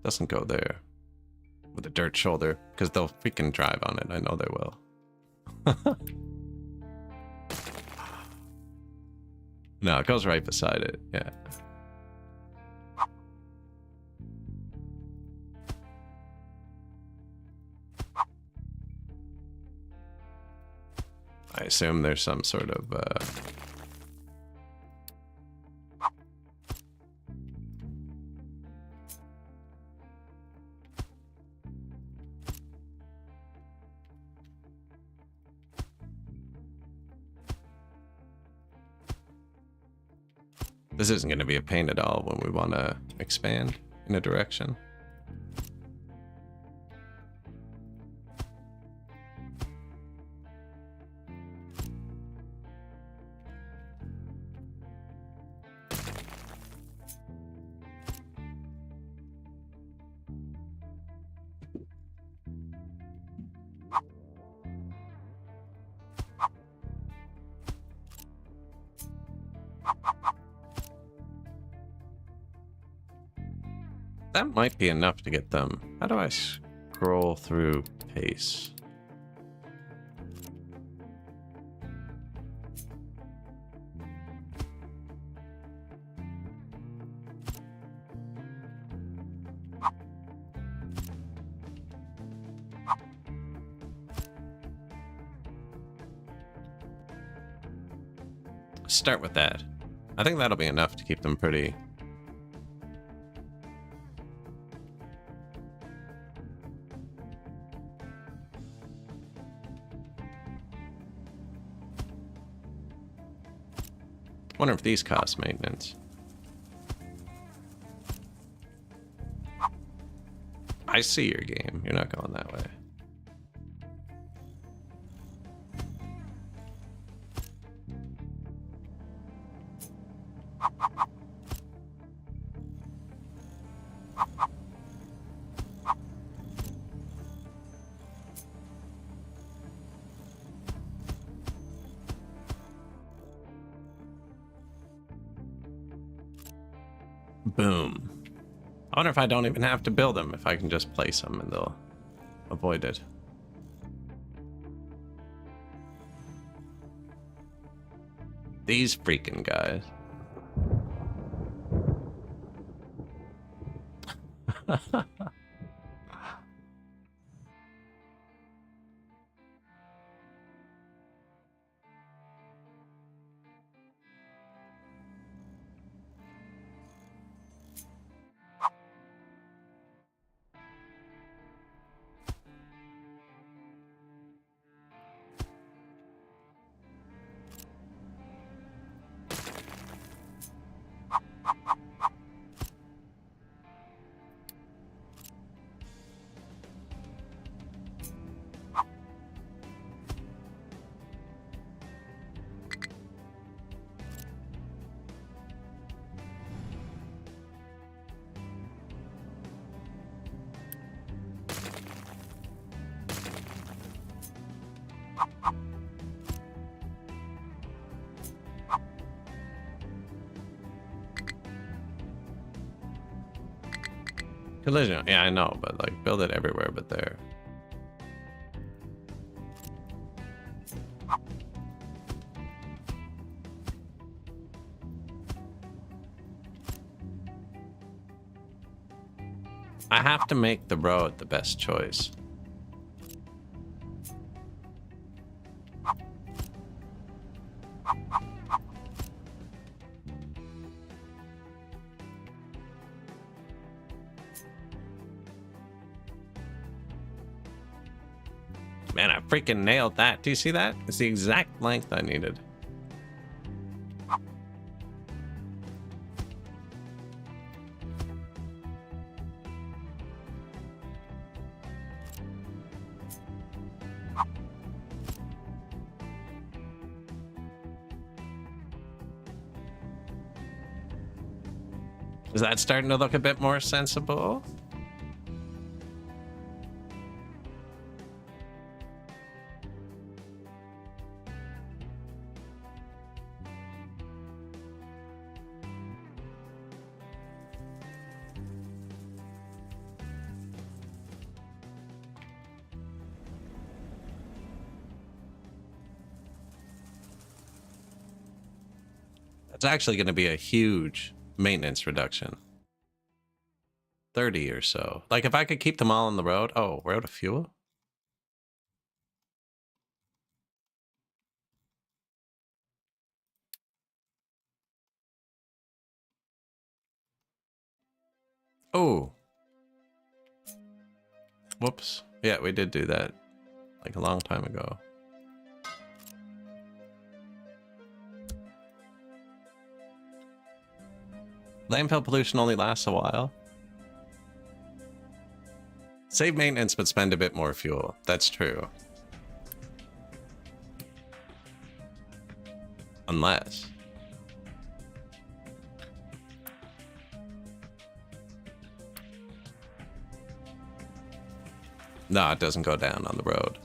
Doesn't go there. With a dirt shoulder, because they'll freaking drive on it. I know they will. No, it goes right beside it. Yeah. I assume there's some sort of this isn't going to be a pain at all when we want to expand in a direction. That might be enough to get them. How do I scroll through pace? Start with that. I think that'll be enough to keep them pretty. Wonder if these cost maintenance. I see your game. You're not going that way. Boom. I wonder if I don't even have to build them, if I can just place them and they'll avoid it. These freaking guys. Collision. Yeah, I know, but like build it everywhere but there. I have to make the road the best choice. Man, I freaking nailed that. Do you see that? It's the exact length I needed. Is that starting to look a bit more sensible? It's actually going to be a huge maintenance reduction. 30 or so. Like if I could keep them all on the road. Oh, we're out of fuel? Oh. Whoops. Yeah, we did do that like a long time ago. Landfill pollution only lasts a while. Save maintenance, but spend a bit more fuel. That's true. Unless. No, it doesn't go down on the road.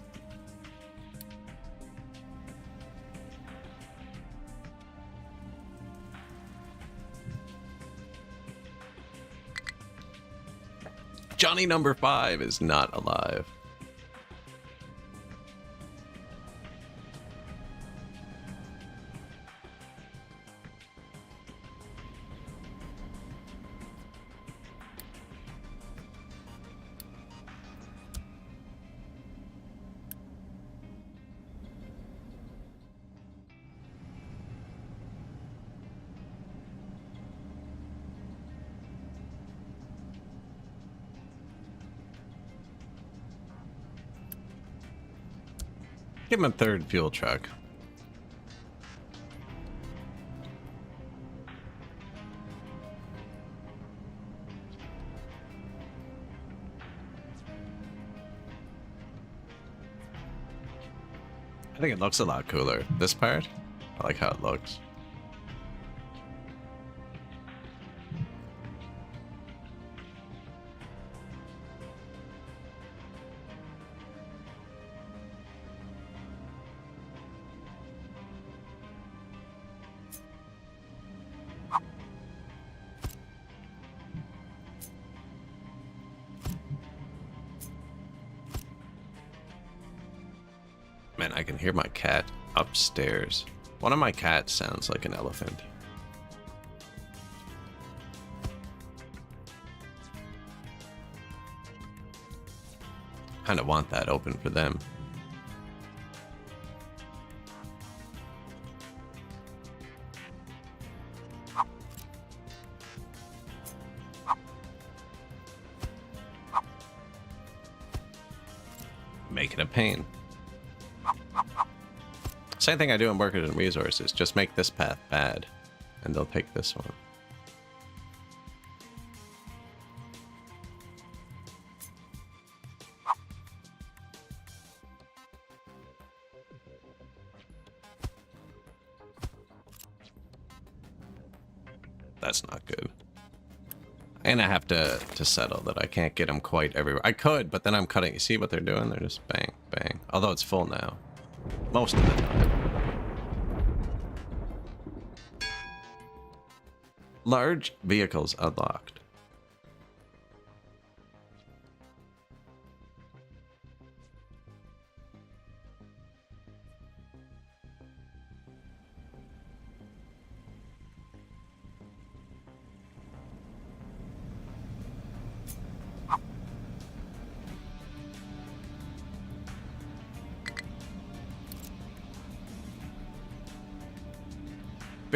Johnny number 5 is not alive. Give him a third fuel truck. I think it looks a lot cooler. This part, I like how it looks. Man, I can hear my cat upstairs. One of my cats sounds like an elephant. Kind of want that open for them. Make it a pain. Same thing I do in Workers and Resources. Just make this path bad, and they'll take this one. That's not good. And I have to settle that I can't get them quite everywhere. I could, but then I'm cutting. You see what they're doing? They're just bang, bang. Although it's full now. Most of the time. Large vehicles unlocked.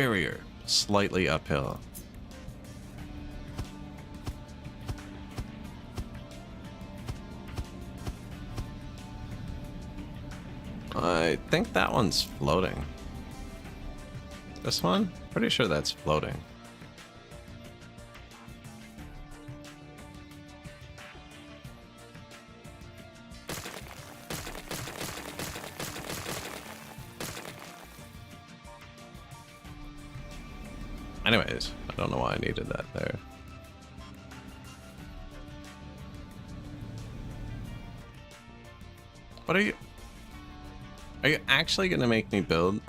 barrier, slightly uphill. I think that one's floating. This one? Pretty sure that's floating. Anyways, I don't know why I needed that there. What are you... Are you actually gonna make me build?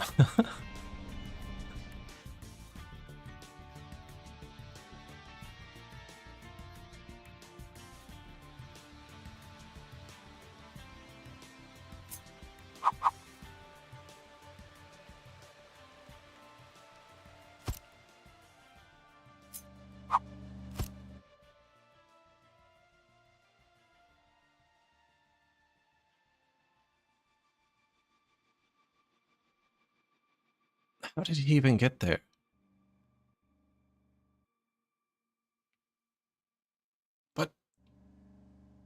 How did he even get there?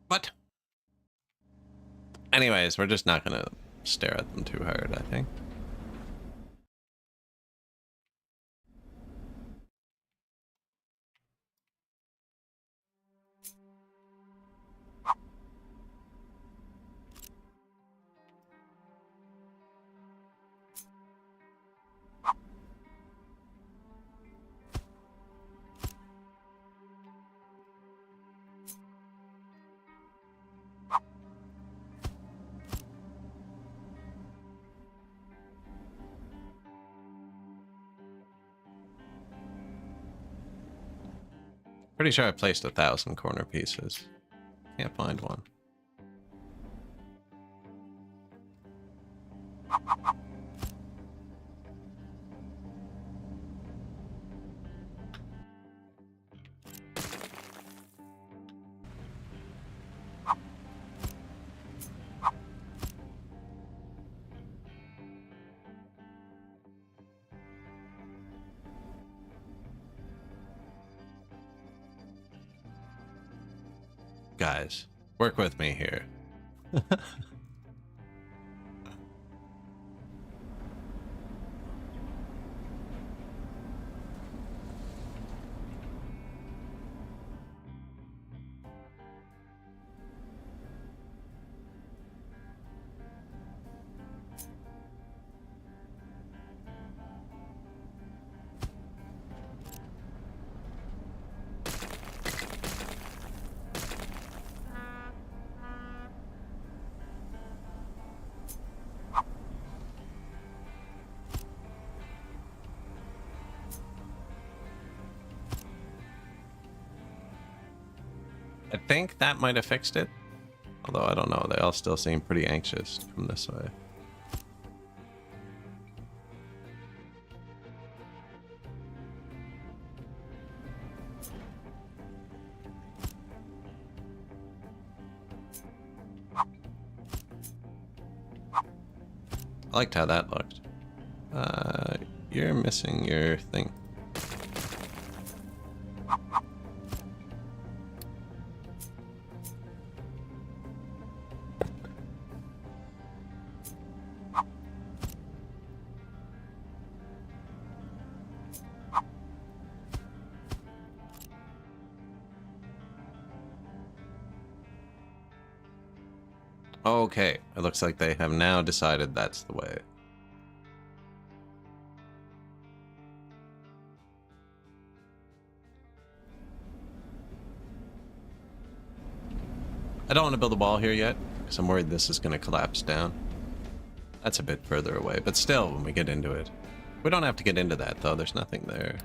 But anyways, we're just not gonna stare at them too hard, I think. Pretty sure I placed 1,000 corner pieces. Can't find one. Guys, work with me here. I think that might have fixed it. Although I don't know, they all still seem pretty anxious to come this way. I liked how that looked. You're missing your thing. Okay, it looks like they have now decided that's the way. I don't want to build a wall here yet, because I'm worried this is going to collapse down. That's a bit further away, but still, when we get into it. We don't have to get into that, though. There's nothing there.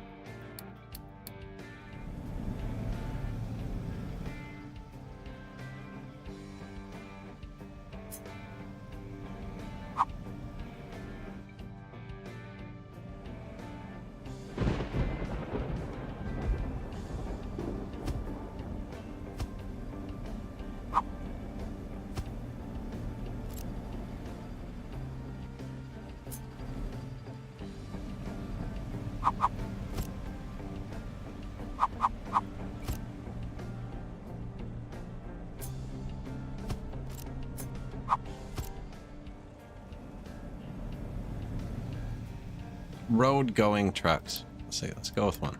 road going trucks. Let's see, let's go with one.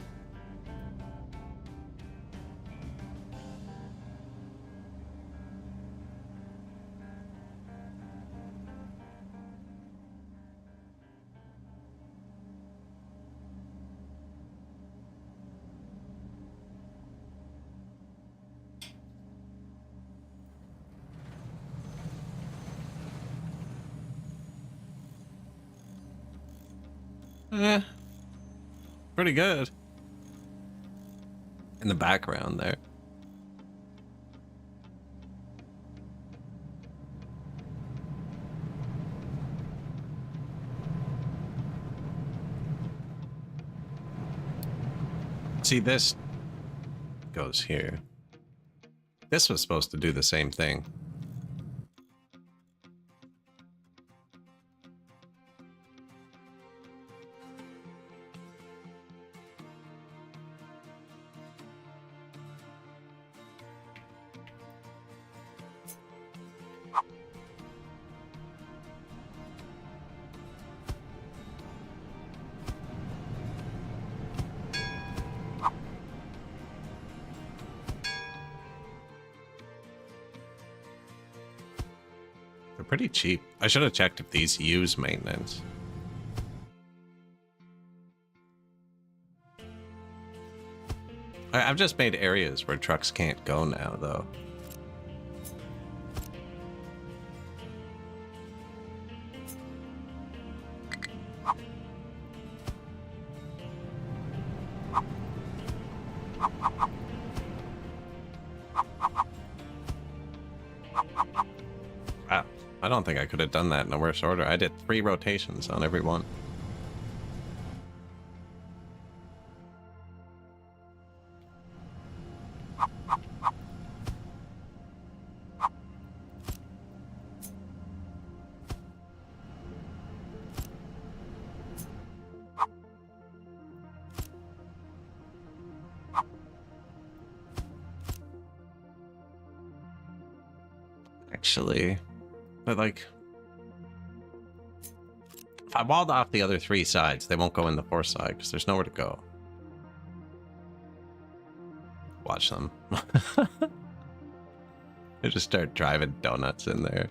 Pretty good. In the background there. See, this goes here. This was supposed to do the same thing. They're pretty cheap. I should have checked if these use maintenance. I've just made areas where trucks can't go now, though. Wow. I don't think I could have done that in a worse order. I did 3 rotations on every one. Actually, but like, if I walled off the other 3 sides, they won't go in the 4th side because there's nowhere to go. Watch them. They just start driving donuts in there.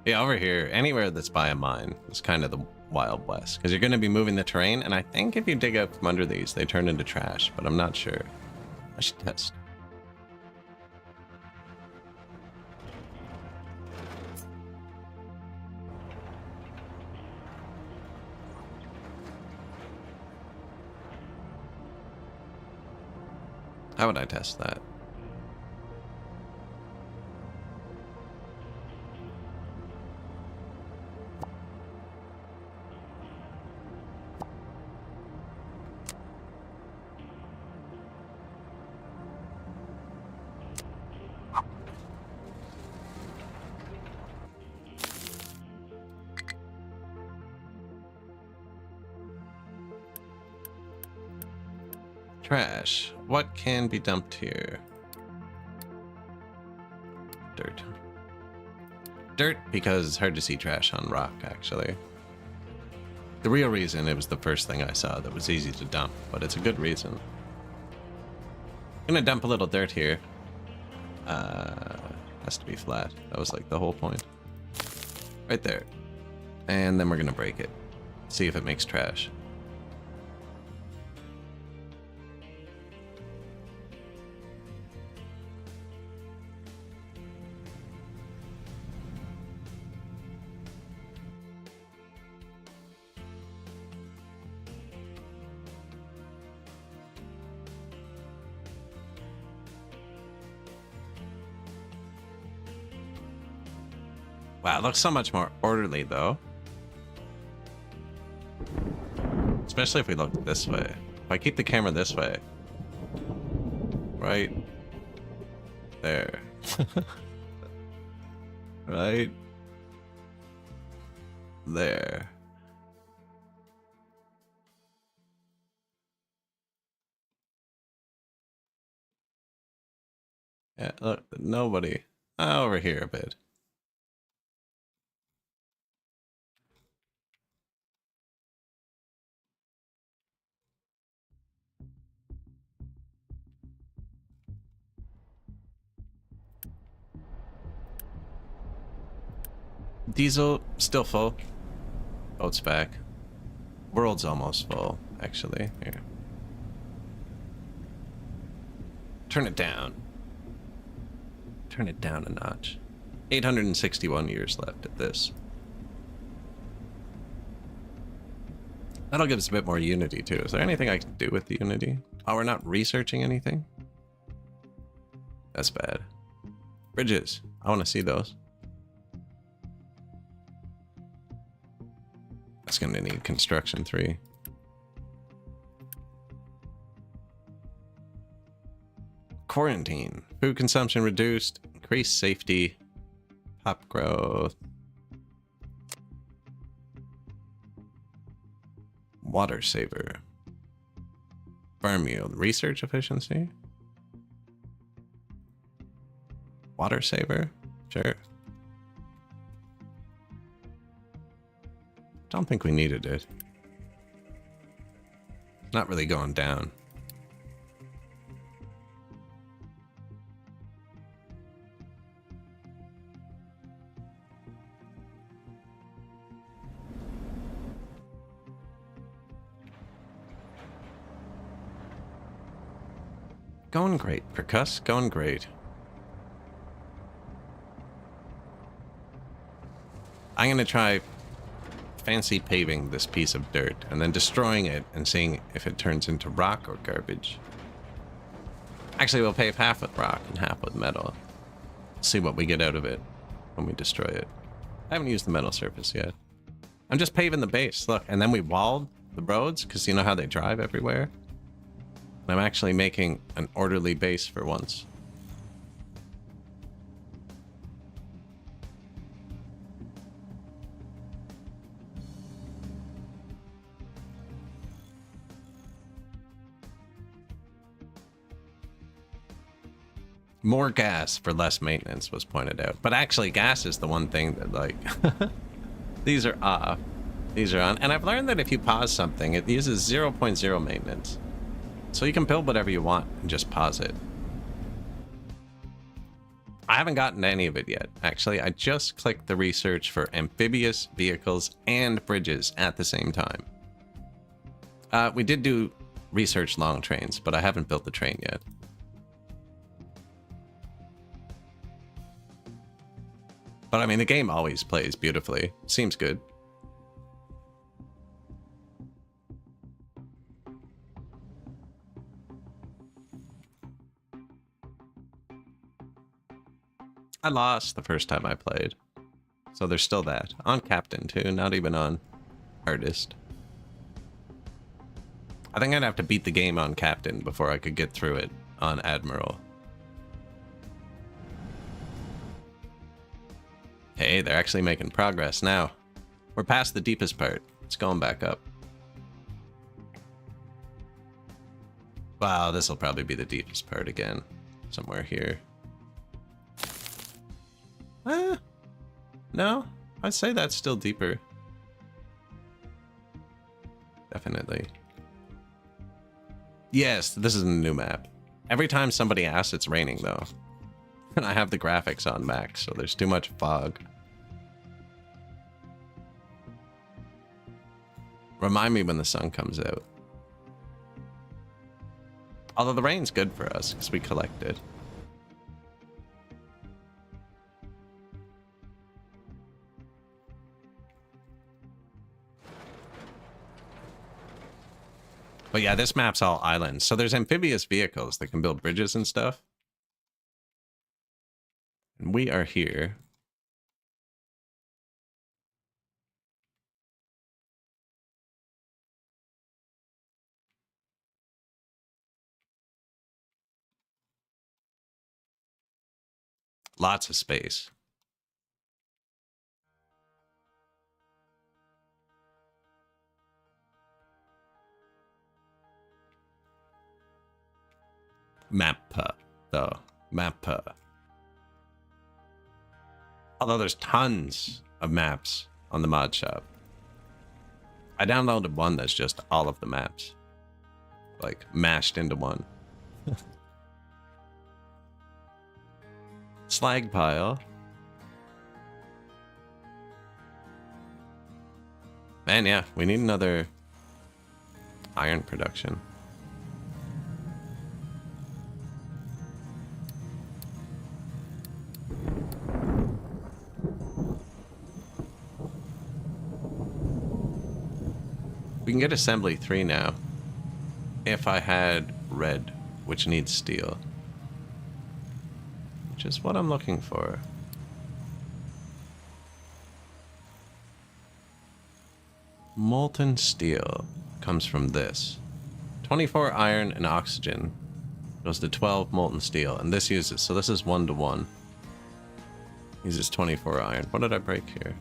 Yeah, over here, anywhere that's by a mine is kind of the Wild West because you're going to be moving the terrain, and I think if you dig out from under these, they turn into trash, but I'm not sure. I should test. How would I test that? Trash. What can be dumped here? Dirt. Dirt, because it's hard to see trash on rock, actually. The real reason, it was the first thing I saw that was easy to dump, but it's a good reason. I'm gonna dump a little dirt here. Has to be flat. That was like the whole point. Right there. And then we're gonna break it. See if it makes trash. Wow, it looks so much more orderly, though. Especially if we look this way. If I keep the camera this way. Right there. Right there. Yeah, look, nobody. Over here a bit. Diesel, still full. Boat's back. World's almost full, actually. Here. Turn it down. Turn it down a notch. 861 years left at this. That'll give us a bit more Unity, too. Is there anything I can do with the Unity? Oh, we're not researching anything? That's bad. Bridges. I want to see those. That's going to need construction 3. Quarantine. Food consumption reduced. Increased safety. Pop growth. Water saver. Farm yield. Research efficiency. Water saver. Sure. Don't think we needed it. Not really going down. Going great. Percuss, going great. I'm gonna try fancy paving this piece of dirt and then destroying it and seeing if it turns into rock or garbage. Actually, we'll pave half with rock and half with metal. See what we get out of it when we destroy it. I haven't used the metal surface yet. I'm just paving the base, look, and then we walled the roads because you know how they drive everywhere? And I'm actually making an orderly base for once. More gas for less maintenance was pointed out. But actually, gas is the one thing that, like, these are off. These are on. And I've learned that if you pause something, it uses 0.0 maintenance. So you can build whatever you want and just pause it. I haven't gotten any of it yet. Actually, I just clicked the research for amphibious vehicles and bridges at the same time. We did do research long trains, but I haven't built the train yet. But I mean, the game always plays beautifully. Seems good. I lost the first time I played. So there's still that. On Captain too, not even on Artist. I think I'd have to beat the game on Captain before I could get through it on Admiral. Hey, they're actually making progress now. We're past the deepest part. It's going back up. Wow, this will probably be the deepest part again. Somewhere here. No, I'd say that's still deeper. Definitely. Yes, this is a new map. Every time somebody asks, it's raining though. And I have the graphics on max, so there's too much fog. Remind me when the sun comes out. Although the rain's good for us, because we collect it. But yeah, this map's all islands. So there's amphibious vehicles that can build bridges and stuff. And we are here. Lots of space. Mappa, though. Mappa. Although there's tons of maps on the mod shop. I downloaded one that's just all of the maps. Like, mashed into one. Slag pile. Man, yeah, we need another iron production. We can get assembly 3 now. If I had red, which needs steel. Which is what I'm looking for. Molten steel comes from this. 24 iron and oxygen goes to 12 molten steel, and this uses, so this is 1-to-1. Uses 24 iron. What did I break here?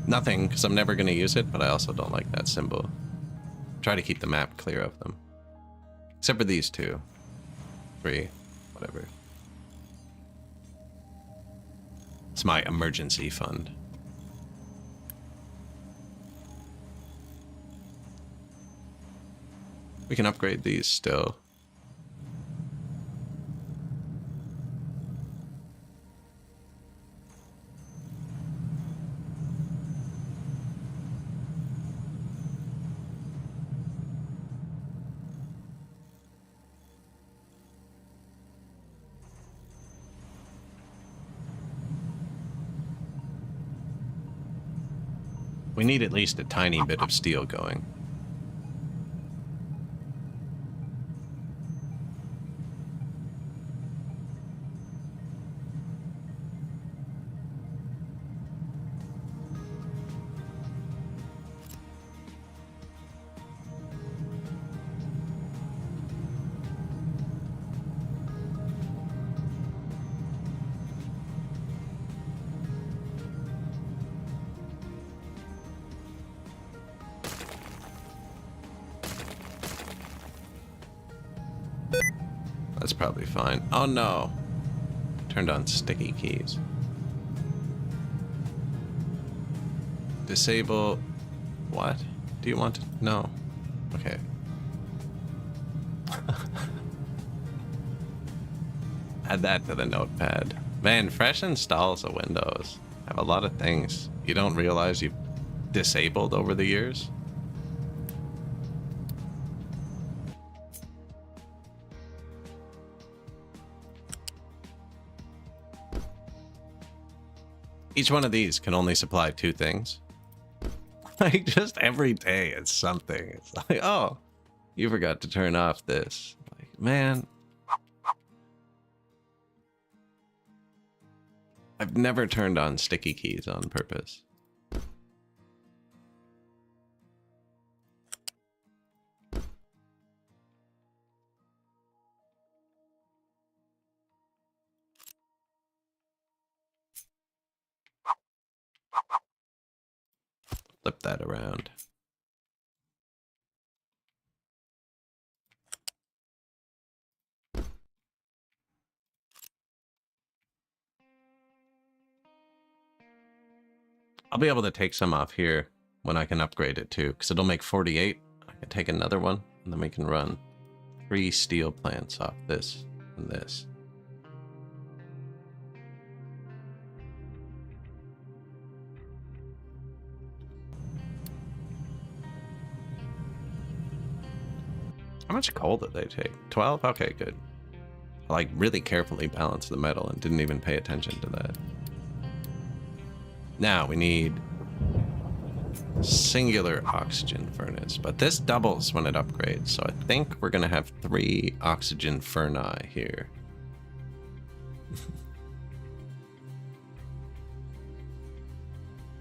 Nothing, because I'm never going to use it, but I also don't like that symbol. Try to keep the map clear of them. Except for these 2. 3, whatever. It's my emergency fund. We can upgrade these still. We need at least a tiny bit of steel going. That's probably fine. Oh no! Turned on sticky keys. Disable... What? Do you want to... No. Okay. Add that to the notepad. Man, fresh installs of Windows have a lot of things you don't realize you've disabled over the years. Each one of these can only supply 2 things. Like, just every day it's something. It's like, oh, you forgot to turn off this. Like, man. I've never turned on sticky keys on purpose. Flip that around. I'll be able to take some off here when I can upgrade it too, because it'll make 48. I can take another one, and then we can run 3 steel plants off this and this. How much coal did they take? 12? Okay, good. I like really carefully balanced the metal and didn't even pay attention to that. Now we need singular oxygen furnace, but this doubles when it upgrades, so I think we're gonna have 3 oxygen furnace here.